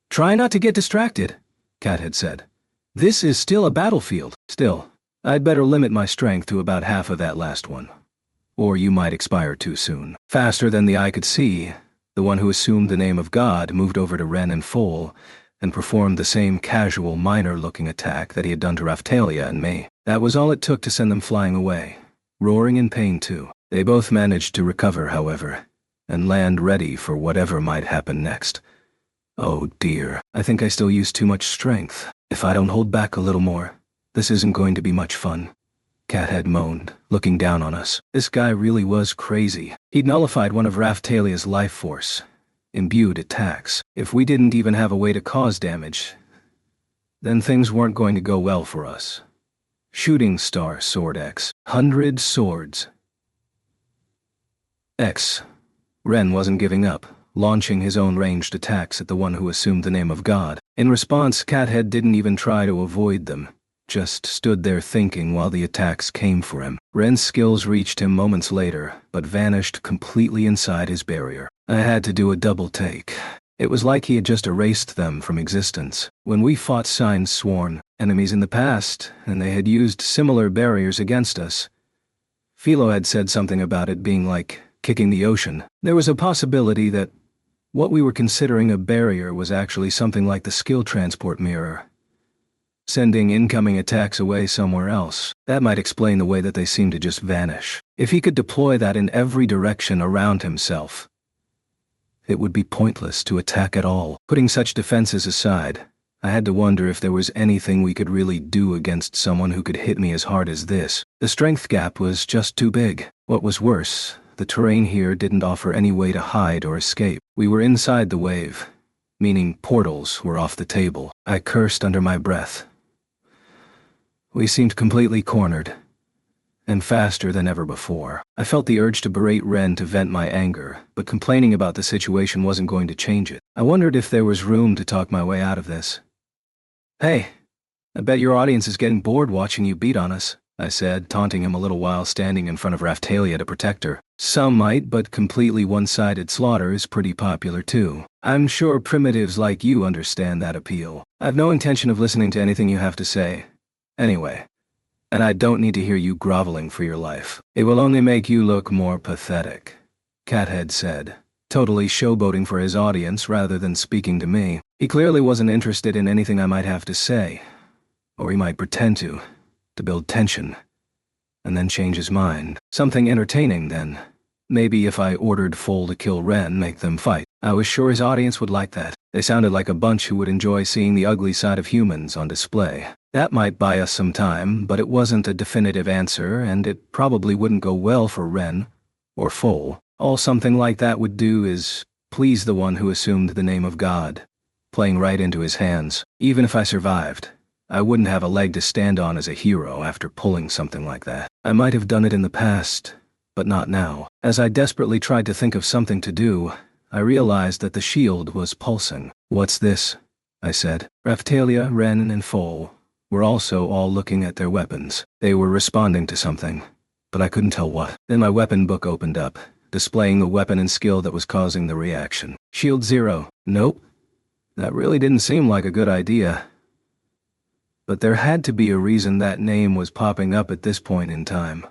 A: Try not to get distracted, Cat had said. This is still a battlefield. Still, I'd better limit my strength to about half of that last one. Or you might expire too soon. Faster than the eye could see, the one who assumed the name of God moved over to Ren and Foal and performed the same casual, minor-looking attack that he had done to Raphtalia and me. That was all it took to send them flying away, roaring in pain too. They both managed to recover, however, and land ready for whatever might happen next. Oh dear, I think I still use too much strength. If I don't hold back a little more, this isn't going to be much fun. Cat had moaned, looking down on us. This guy really was crazy. He'd nullified one of Raphtalia's life force, imbued attacks. If we didn't even have a way to cause damage, then things weren't going to go well for us. Shooting Star Sword X. 100 swords. X. Ren wasn't giving up, launching his own ranged attacks at the one who assumed the name of God. In response, Cathead didn't even try to avoid them, just stood there thinking while the attacks came for him. Ren's skills reached him moments later, but vanished completely inside his barrier. I had to do a double take. It was like he had just erased them from existence. When we fought Signs Sworn enemies in the past, and they had used similar barriers against us, Philo had said something about it being like kicking the ocean. There was a possibility that what we were considering a barrier was actually something like the skill transport mirror, sending incoming attacks away somewhere else. That might explain the way that they seemed to just vanish. If he could deploy that in every direction around himself, it would be pointless to attack at all. Putting such defenses aside, I had to wonder if there was anything we could really do against someone who could hit me as hard as this. The strength gap was just too big. What was worse, the terrain here didn't offer any way to hide or escape. We were inside the wave, meaning portals were off the table. I cursed under my breath. We seemed completely cornered, and faster than ever before. I felt the urge to berate Ren to vent my anger, but complaining about the situation wasn't going to change it. I wondered if there was room to talk my way out of this. Hey, I bet your audience is getting bored watching you beat on us, I said, taunting him a little while standing in front of Raphtalia to protect her. Some might, but completely one-sided slaughter is pretty popular too. I'm sure primitives like you understand that appeal. I've no intention of listening to anything you have to say. Anyway, and I don't need to hear you groveling for your life. It will only make you look more pathetic, Cathead said, totally showboating for his audience rather than speaking to me. He clearly wasn't interested in anything I might have to say, or he might pretend to build tension, and then change his mind. Something entertaining, then. Maybe if I ordered Foal to kill Ren, make them fight. I was sure his audience would like that. They sounded like a bunch who would enjoy seeing the ugly side of humans on display. That might buy us some time, but it wasn't a definitive answer, and it probably wouldn't go well for Ren or Foal. All something like that would do is please the one who assumed the name of God, playing right into his hands. Even if I survived, I wouldn't have a leg to stand on as a hero after pulling something like that. I might have done it in the past, but not now. As I desperately tried to think of something to do, I realized that the shield was pulsing. What's this? I said. Raphtalia, Ren, and Foal were also all looking at their weapons. They were responding to something, but I couldn't tell what. Then my weapon book opened up, displaying the weapon and skill that was causing the reaction. Shield 0. Nope. That really didn't seem like a good idea. But there had to be a reason that name was popping up at this point in time.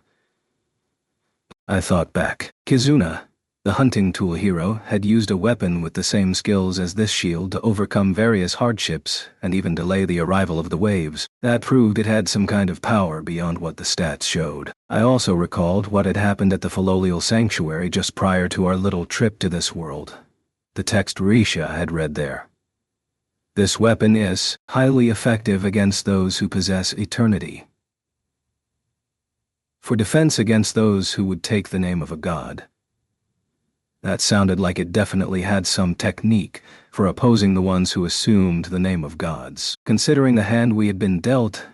A: I thought back. Kizuna, the hunting tool hero, had used a weapon with the same skills as this shield to overcome various hardships and even delay the arrival of the waves. That proved it had some kind of power beyond what the stats showed. I also recalled what had happened at the Philolial Sanctuary just prior to our little trip to this world. The text Risha had read there. This weapon is highly effective against those who possess eternity. For defense against those who would take the name of a god. That sounded like it definitely had some technique for opposing the ones who assumed the name of gods. Considering the hand we had been dealt,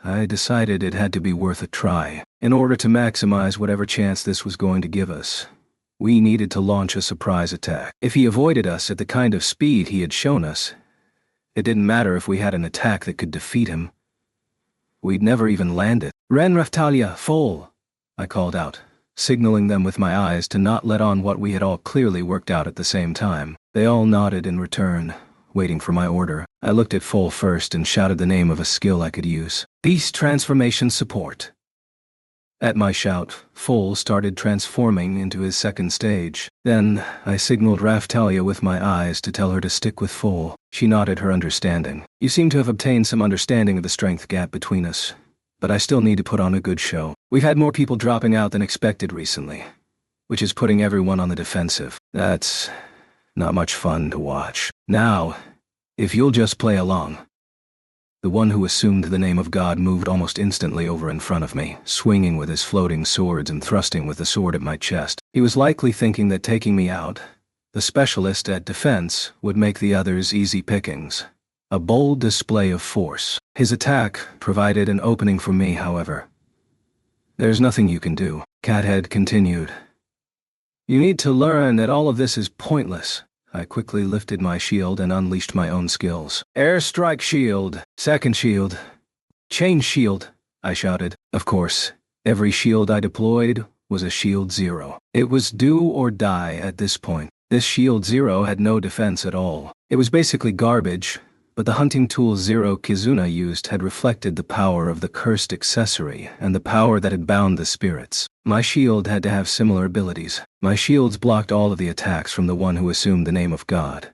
A: I decided it had to be worth a try. In order to maximize whatever chance this was going to give us, we needed to launch a surprise attack. If he avoided us at the kind of speed he had shown us, it didn't matter if we had an attack that could defeat him. We'd never even land it. Ren, Raphtalia, Foal, I called out, signaling them with my eyes to not let on what we had all clearly worked out at the same time. They all nodded in return, waiting for my order. I looked at Full first and shouted the name of a skill I could use. Beast Transformation Support. At my shout, Full started transforming into his second stage. Then, I signaled Raftalia with my eyes to tell her to stick with Full. She nodded her understanding. You seem to have obtained some understanding of the strength gap between us, but I still need to put on a good show. We've had more people dropping out than expected recently, which is putting everyone on the defensive. That's not much fun to watch. Now, if you'll just play along. The one who assumed the name of God moved almost instantly over in front of me, swinging with his floating swords and thrusting with the sword at my chest. He was likely thinking that taking me out, the specialist at defense, would make the others easy pickings. A bold display of force. His attack provided an opening for me, however. There's nothing you can do, Cathead continued. You need to learn that all of this is pointless. I quickly lifted my shield and unleashed my own skills. Airstrike shield, second shield, chain shield, I shouted. Of course, every shield I deployed was a shield 0. It was do or die at this point. This shield 0 had no defense at all. It was basically garbage, but the hunting tool Zero Kizuna used had reflected the power of the cursed accessory and the power that had bound the spirits. My shield had to have similar abilities. My shields blocked all of the attacks from the one who assumed the name of God.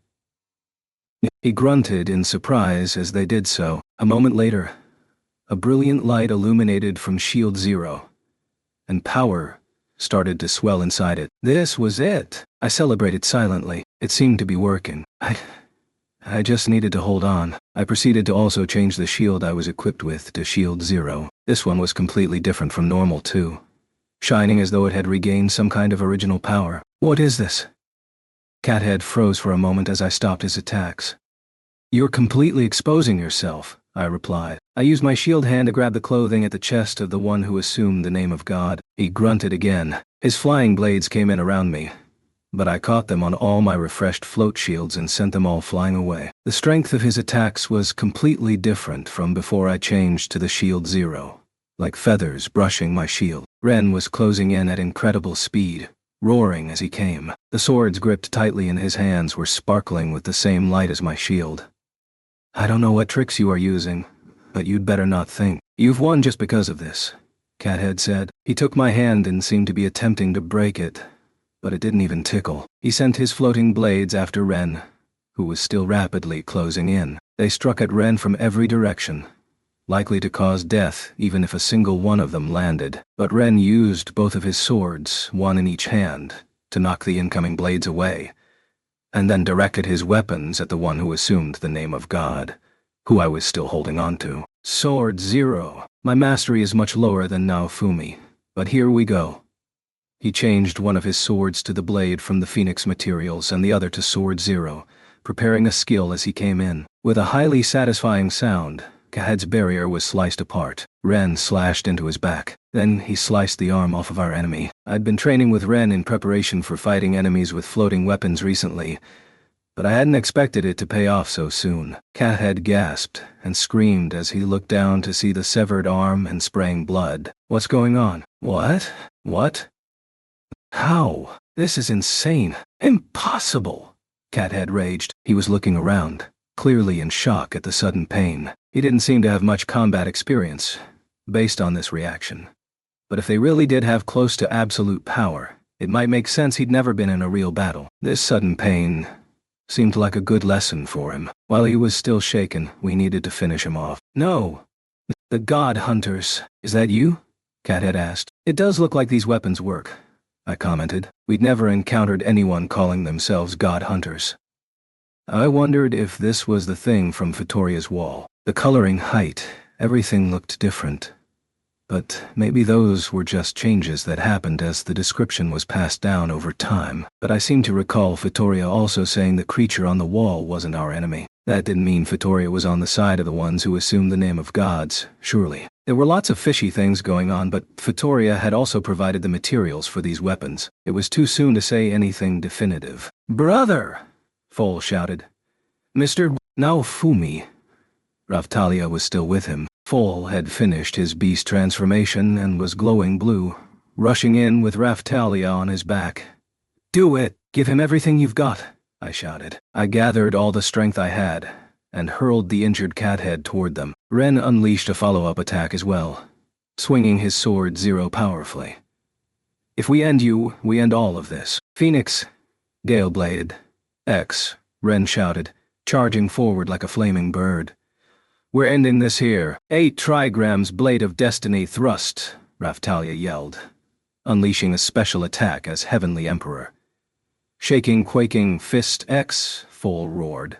A: He grunted in surprise as they did so. A moment later, a brilliant light illuminated from Shield 0, and power started to swell inside it. This was it. I celebrated silently. It seemed to be working. I just needed to hold on. I proceeded to also change the shield I was equipped with to Shield 0. This one was completely different from normal too, shining as though it had regained some kind of original power. What is this? Cathead froze for a moment as I stopped his attacks. You're completely exposing yourself, I replied. I used my shield hand to grab the clothing at the chest of the one who assumed the name of God. He grunted again. His flying blades came in around me, but I caught them on all my refreshed float shields and sent them all flying away. The strength of his attacks was completely different from before I changed to the Shield 0, like feathers brushing my shield. Ren was closing in at incredible speed, roaring as he came. The swords gripped tightly in his hands were sparkling with the same light as my shield. I don't know what tricks you are using, but you'd better not think. You've won just because of this, Cathead said. He took my hand and seemed to be attempting to break it, but it didn't even tickle. He sent his floating blades after Ren, who was still rapidly closing in. They struck at Ren from every direction, likely to cause death even if a single one of them landed. But Ren used both of his swords, one in each hand, to knock the incoming blades away, and then directed his weapons at the one who assumed the name of God, who I was still holding on to. Sword 0. My mastery is much lower than Naofumi, but here we go. He changed one of his swords to the blade from the Phoenix materials and the other to Sword 0, preparing a skill as he came in. With a highly satisfying sound, Cathead's barrier was sliced apart. Ren slashed into his back. Then he sliced the arm off of our enemy. I'd been training with Ren in preparation for fighting enemies with floating weapons recently, but I hadn't expected it to pay off so soon. Cathead gasped and screamed as he looked down to see the severed arm and spraying blood. What's going on? What? What? How? This is insane. Impossible! Cathead raged. He was looking around, clearly in shock at the sudden pain. He didn't seem to have much combat experience, based on this reaction. But if they really did have close to absolute power, it might make sense he'd never been in a real battle. This sudden pain seemed like a good lesson for him. While he was still shaken, we needed to finish him off. No! The God Hunters. Is that you? Cathead asked. It does look like these weapons work, I commented. We'd never encountered anyone calling themselves God Hunters. I wondered if this was the thing from Vittoria's wall. The coloring, height, everything looked different. But maybe those were just changes that happened as the description was passed down over time. But I seem to recall Vittoria also saying the creature on the wall wasn't our enemy. That didn't mean Vittoria was on the side of the ones who assumed the name of gods, surely. There were lots of fishy things going on, but Vittoria had also provided the materials for these weapons. It was too soon to say anything definitive. Brother! Foal shouted. Mr. Naofumi. Raftalia was still with him. Foal had finished his beast transformation and was glowing blue, rushing in with Raftalia on his back. "Do it! Give him everything you've got!" I shouted. I gathered all the strength I had and hurled the injured cathead toward them. Ren unleashed a follow-up attack as well, swinging his sword Zero powerfully. "If we end you, we end all of this. Phoenix!" Gale bladed. "X," Ren shouted, charging forward like a flaming bird. "We're ending this here. 8 trigrams Blade of Destiny thrust," Raftalia yelled, unleashing a special attack as Heavenly Emperor. "Shaking, quaking fist X," Foal roared,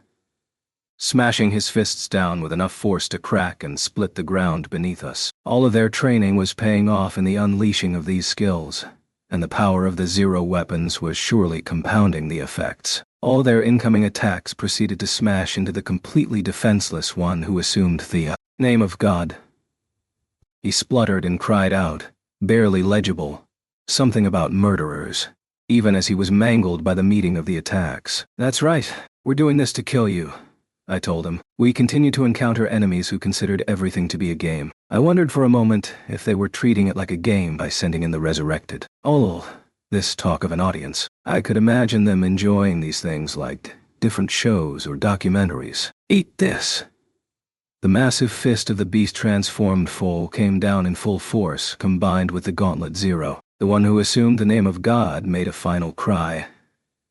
A: smashing his fists down with enough force to crack and split the ground beneath us. All of their training was paying off in the unleashing of these skills, and the power of the Zero weapons was surely compounding the effects. All their incoming attacks proceeded to smash into the completely defenseless one who assumed the name of God. He spluttered and cried out, barely legible, something about murderers, even as he was mangled by the meeting of the attacks. "That's right, we're doing this to kill you," I told him. We continued to encounter enemies who considered everything to be a game. I wondered for a moment if they were treating it like a game by sending in the resurrected. All this talk of an audience, I could imagine them enjoying these things like different shows or documentaries. "Eat this!" The massive fist of the beast-transformed foal came down in full force, combined with the Gauntlet Zero. The one who assumed the name of God made a final cry,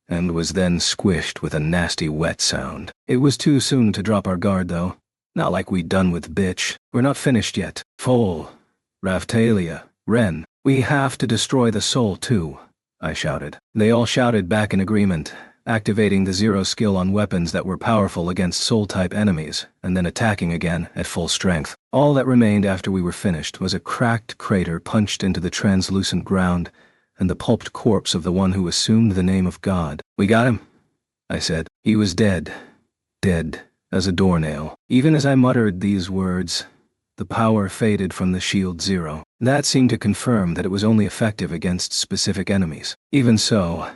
A: and was then squished with a nasty wet sound. It was too soon to drop our guard, though. Not like we'd done with bitch. "We're not finished yet. Foal, Raftalia, Ren, we have to destroy the soul too," I shouted. They all shouted back in agreement, activating the Zero skill on weapons that were powerful against soul-type enemies, and then attacking again at full strength. All that remained after we were finished was a cracked crater punched into the translucent ground, and the pulped corpse of the one who assumed the name of God. "We got him," I said. He was dead. Dead as a doornail. Even as I muttered these words, the power faded from the Shield Zero. That seemed to confirm that it was only effective against specific enemies. Even so,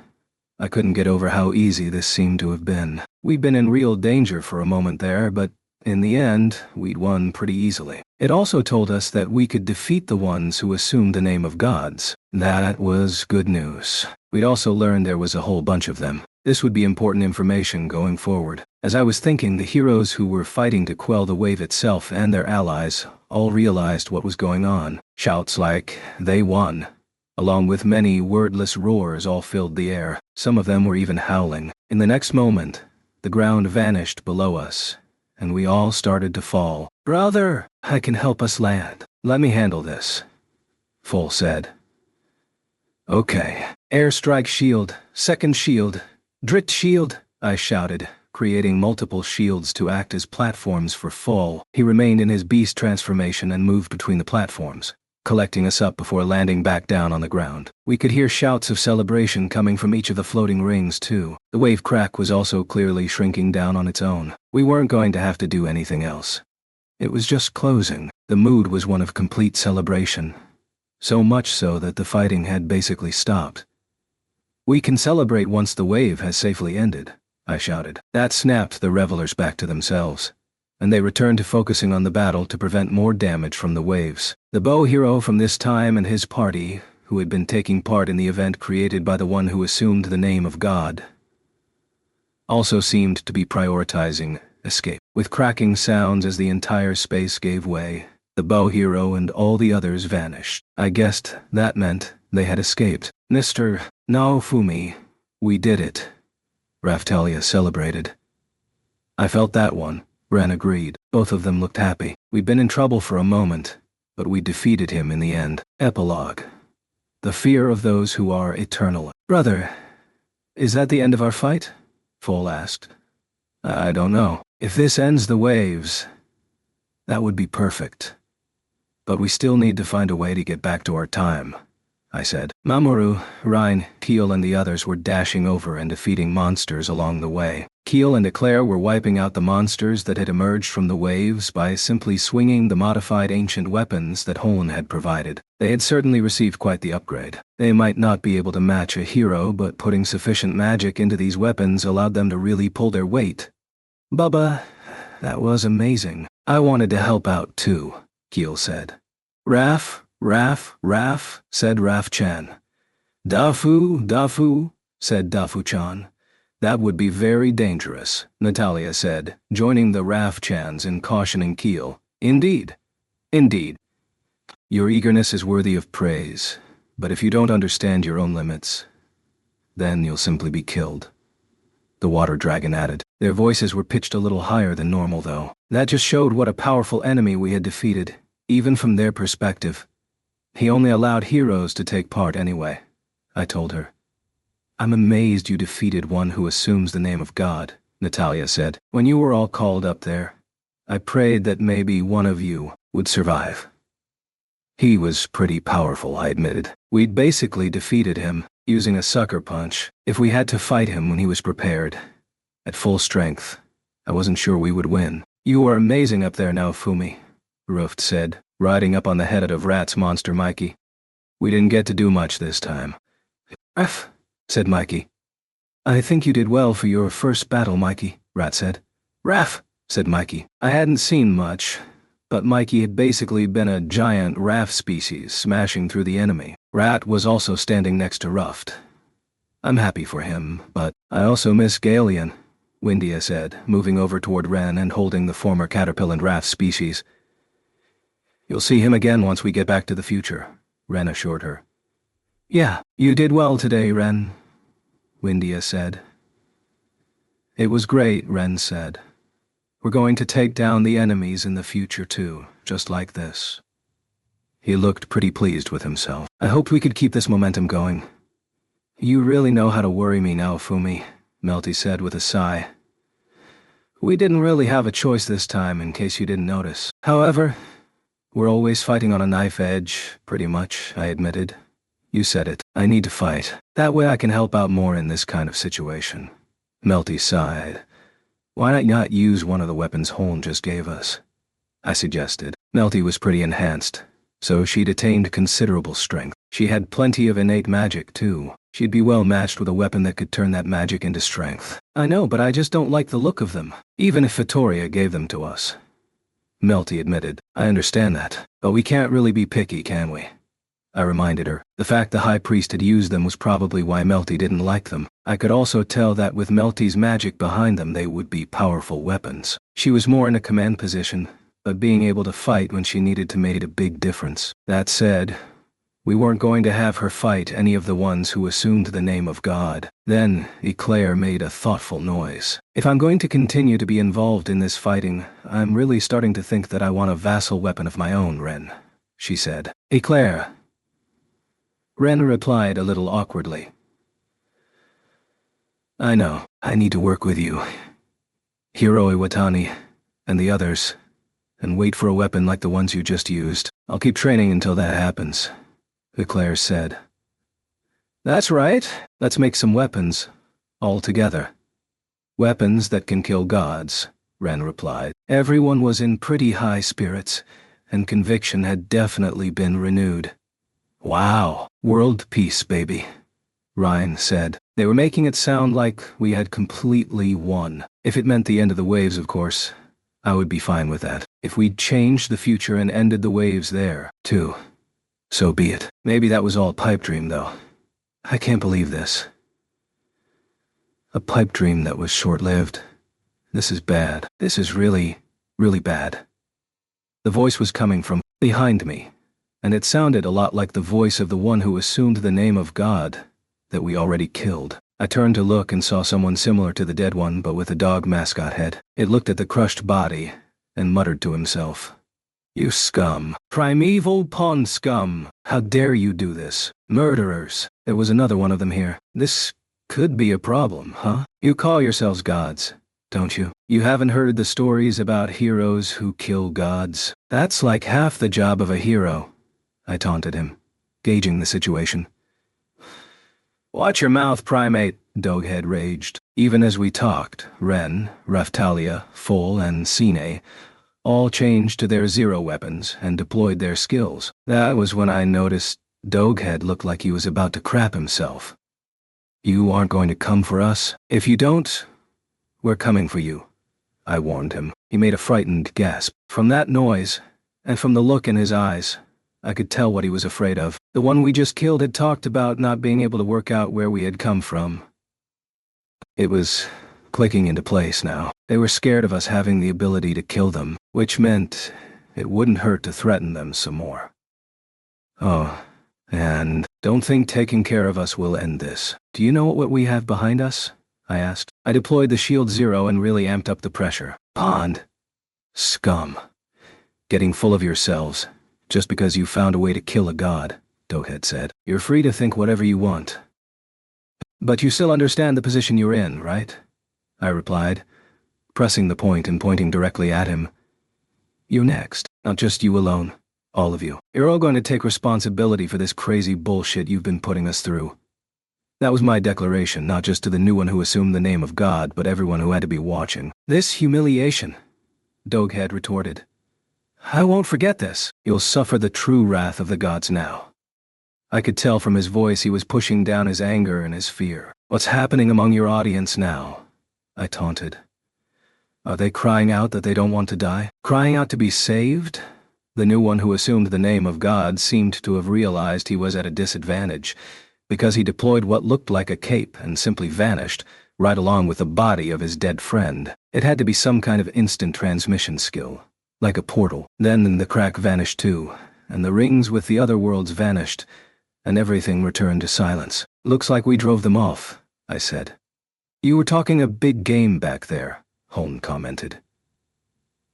A: I couldn't get over how easy this seemed to have been. We'd been in real danger for a moment there, but in the end, we'd won pretty easily. It also told us that we could defeat the ones who assumed the name of gods. That was good news. We'd also learned there was a whole bunch of them. This would be important information going forward. As I was thinking, the heroes who were fighting to quell the wave itself and their allies all realized what was going on. Shouts like, "They won!" along with many wordless roars all filled the air. Some of them were even howling. In the next moment, the ground vanished below us, and we all started to fall. "Brother, I can help us land. Let me handle this," Foal said. "Okay. Airstrike shield, second shield, Drit shield," I shouted, creating multiple shields to act as platforms for Foal. He remained in his beast transformation and moved between the platforms, collecting us up before landing back down on the ground. We could hear shouts of celebration coming from each of the floating rings, too. The wave crack was also clearly shrinking down on its own. We weren't going to have to do anything else. It was just closing. The mood was one of complete celebration. So much so that the fighting had basically stopped. "We can celebrate once the wave has safely ended," I shouted. That snapped the revelers back to themselves, and they returned to focusing on the battle to prevent more damage from the waves. The bow hero from this time and his party, who had been taking part in the event created by the one who assumed the name of God, also seemed to be prioritizing escape. With cracking sounds as the entire space gave way, the bow hero and all the others vanished. I guessed that meant they had escaped. "Mr. Naofumi, we did it," Raftalia celebrated. "I felt that one," Ren agreed. Both of them looked happy. We'd been in trouble for a moment, but we defeated him in the end. Epilogue. The fear of those who are eternal. "Brother, is that the end of our fight?" Foal asked. "I don't know. If this ends the waves, that would be perfect. But we still need to find a way to get back to our time," I said. Mamoru, Rhine, Keel and the others were dashing over and defeating monsters along the way. Keel and Eclair were wiping out the monsters that had emerged from the waves by simply swinging the modified ancient weapons that Holn had provided. They had certainly received quite the upgrade. They might not be able to match a hero, but putting sufficient magic into these weapons allowed them to really pull their weight. "Bubba, that was amazing. I wanted to help out too," Keel said. "Raf, Raf, said Raf-chan. Dafu, said Dafu-chan. That would be very dangerous, Natalia said, joining the Raf-chans in cautioning Keel. Indeed. Your eagerness is worthy of praise, but if you don't understand your own limits, then you'll simply be killed. The water dragon added. Their voices were pitched a little higher than normal, though. That just showed what a powerful enemy we had defeated, even from their perspective. He only allowed heroes to take part anyway, I told her. I'm amazed you defeated one who assumes the name of God, Natalia said. When you were all called up there, I prayed that maybe one of you would survive. He was pretty powerful, I admitted. We'd basically defeated him, using a sucker punch. If we had to fight him when he was prepared, at full strength, I wasn't sure we would win. You are amazing up there now, Fumi, Ruft said, riding up on the head of Rat's monster Mikey. We didn't get to do much this time. Raf, said Mikey. I think you did well for your first battle, Mikey, Rat said. Raf, said Mikey. I hadn't seen much, but Mikey had basically been a giant Raf species smashing through the enemy. Rat was also standing next to Ruft. I'm happy for him, but I also miss Galeon, Windia said, moving over toward Ren and holding the former caterpillar and Raf species. You'll see him again once we get back to the future, Ren assured her. Yeah, you did well today, Ren, Windia said. It was great, Ren said. We're going to take down the enemies in the future too, just like this. He looked pretty pleased with himself. I hoped we could keep this momentum going. You really know how to worry me now, Fumi, Melty said with a sigh. We didn't really have a choice this time, in case you didn't notice. However, we're always fighting on a knife edge, pretty much, I admitted. You said it. I need to fight. That way I can help out more in this kind of situation. Melty sighed. Why not use one of the weapons Holm just gave us? I suggested. Melty was pretty enhanced, so she'd attained considerable strength. She had plenty of innate magic, too. She'd be well matched with a weapon that could turn that magic into strength. I know, but I just don't like the look of them, even if Vittoria gave them to us. Melty admitted. I understand that, but we can't really be picky, can we? I reminded her. The fact the High Priest had used them was probably why Melty didn't like them. I could also tell that with Melty's magic behind them they would be powerful weapons. She was more in a command position, but being able to fight when she needed to made a big difference. That said, we weren't going to have her fight any of the ones who assumed the name of God. Then, Eclair made a thoughtful noise. If I'm going to continue to be involved in this fighting, I'm really starting to think that I want a vassal weapon of my own, Ren, she said. Eclair. Ren replied a little awkwardly. I know, I need to work with you, Hiro Iwatani, and the others, and wait for a weapon like the ones you just used. I'll keep training until that happens, Eclair said. That's right, let's make some weapons, all together. Weapons that can kill gods, Ren replied. Everyone was in pretty high spirits, and conviction had definitely been renewed. Wow, world peace, baby, Ryan said. They were making it sound like we had completely won. If it meant the end of the waves, of course, I would be fine with that. If we'd changed the future and ended the waves there, too, so be it. Maybe that was all pipe dream, though. I can't believe this. A pipe dream that was short-lived. This is bad. This is really, really bad. The voice was coming from behind me, and it sounded a lot like the voice of the one who assumed the name of God that we already killed. I turned to look and saw someone similar to the dead one, but with a dog mascot head. It looked at the crushed body and muttered to himself. You scum. Primeval pawn scum. How dare you do this? Murderers. There was another one of them here. This could be a problem, huh? You call yourselves gods, don't you? You haven't heard the stories about heroes who kill gods? That's like half the job of a hero, I taunted him, gauging the situation. Watch your mouth, primate, Doghead raged. Even as we talked, Ren, Raftalia, Fol, and Sine all changed to their zero weapons and deployed their skills. That was when I noticed Doghead looked like he was about to crap himself. You aren't going to come for us? If you don't, we're coming for you, I warned him. He made a frightened gasp. From that noise, and from the look in his eyes, I could tell what he was afraid of. The one we just killed had talked about not being able to work out where we had come from. It was clicking into place now. They were scared of us having the ability to kill them, which meant it wouldn't hurt to threaten them some more. Oh, and don't think taking care of us will end this. Do you know what we have behind us? I asked. I deployed the Shield Zero and really amped up the pressure. Pond. Scum. Getting full of yourselves, just because you found a way to kill a god, Doghead said. You're free to think whatever you want. But you still understand the position you're in, right? I replied, pressing the point and pointing directly at him. You're next, not just you alone. All of you. You're all going to take responsibility for this crazy bullshit you've been putting us through. That was my declaration, not just to the new one who assumed the name of God, but everyone who had to be watching. This humiliation, Doghead retorted. I won't forget this. You'll suffer the true wrath of the gods now. I could tell from his voice he was pushing down his anger and his fear. What's happening among your audience now? I taunted. Are they crying out that they don't want to die? Crying out to be saved? The new one who assumed the name of God seemed to have realized he was at a disadvantage, because he deployed what looked like a cape and simply vanished, right along with the body of his dead friend. It had to be some kind of instant transmission skill, like a portal. Then the crack vanished too, and the rings with the other worlds vanished, and everything returned to silence. Looks like we drove them off, I said. You were talking a big game back there, Hone commented.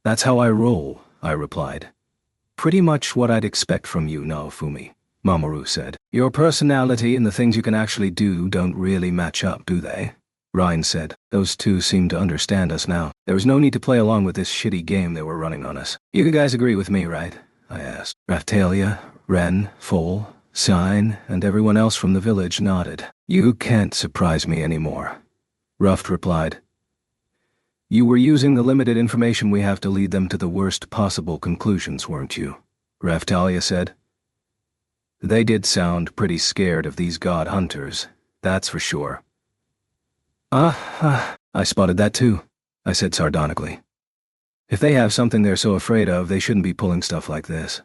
A: That's how I roll, I replied. Pretty much what I'd expect from you, Naofumi, Mamoru said. Your personality and the things you can actually do don't really match up, do they? Ryan said. Those two seemed to understand us now. There was no need to play along with this shitty game they were running on us. You guys agree with me, right? I asked. Raftalia, Ren, Foal, Sign, and everyone else from the village nodded. You can't surprise me anymore, Ruft replied. You were using the limited information we have to lead them to the worst possible conclusions, weren't you? Raftalia said. They did sound pretty scared of these god hunters, that's for sure. I spotted that too, I said sardonically. If they have something they're so afraid of, they shouldn't be pulling stuff like this.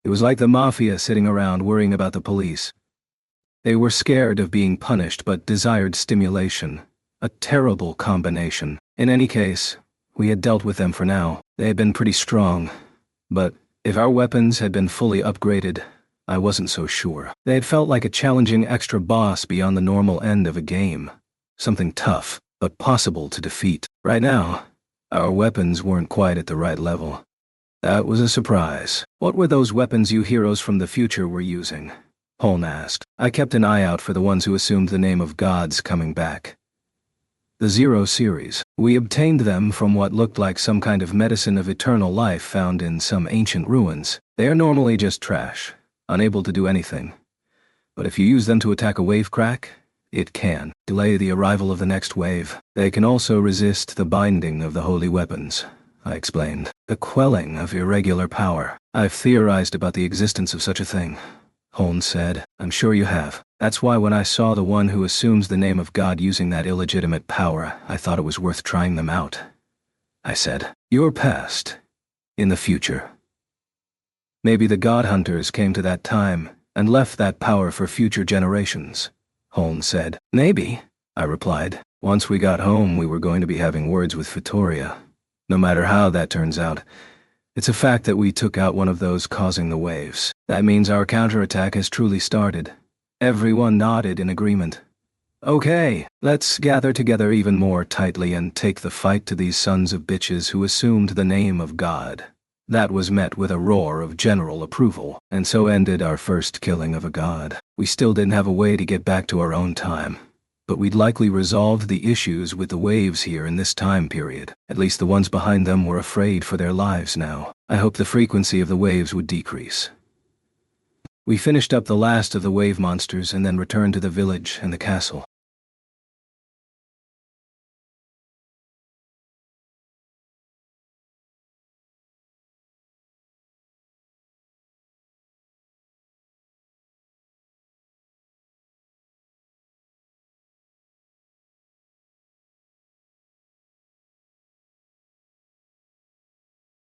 A: It was like the mafia sitting around worrying about the police. They were scared of being punished but desired stimulation. A terrible combination. In any case, we had dealt with them for now. They had been pretty strong. But if our weapons had been fully upgraded, I wasn't so sure. They had felt like a challenging extra boss beyond the normal end of a game. Something tough, but possible to defeat. Right now, our weapons weren't quite at the right level. That was a surprise. What were those weapons you heroes from the future were using? Holn asked. I kept an eye out for the ones who assumed the name of gods coming back. The Zero series. We obtained them from what looked like some kind of medicine of eternal life found in some ancient ruins. They are normally just trash, unable to do anything. But if you use them to attack a wave crack, it can delay the arrival of the next wave. They can also resist the binding of the holy weapons, I explained. The quelling of irregular power. I've theorized about the existence of such a thing, Holmes said. I'm sure you have. That's why when I saw the one who assumes the name of God using that illegitimate power, I thought it was worth trying them out. I said, your past. In the future. Maybe the God Hunters came to that time and left that power for future generations, Holmes said. Maybe, I replied. Once we got home, we were going to be having words with Vittoria. No matter how that turns out, it's a fact that we took out one of those causing the waves. That means our counterattack has truly started. Everyone nodded in agreement. Okay, let's gather together even more tightly and take the fight to these sons of bitches who assumed the name of God. That was met with a roar of general approval, and so ended our first killing of a god. We still didn't have a way to get back to our own time, but we'd likely resolved the issues with the waves here in this time period. At least the ones behind them were afraid for their lives now. I hoped the frequency of the waves would decrease. We finished up the last of the wave monsters and then returned to the village and the castle.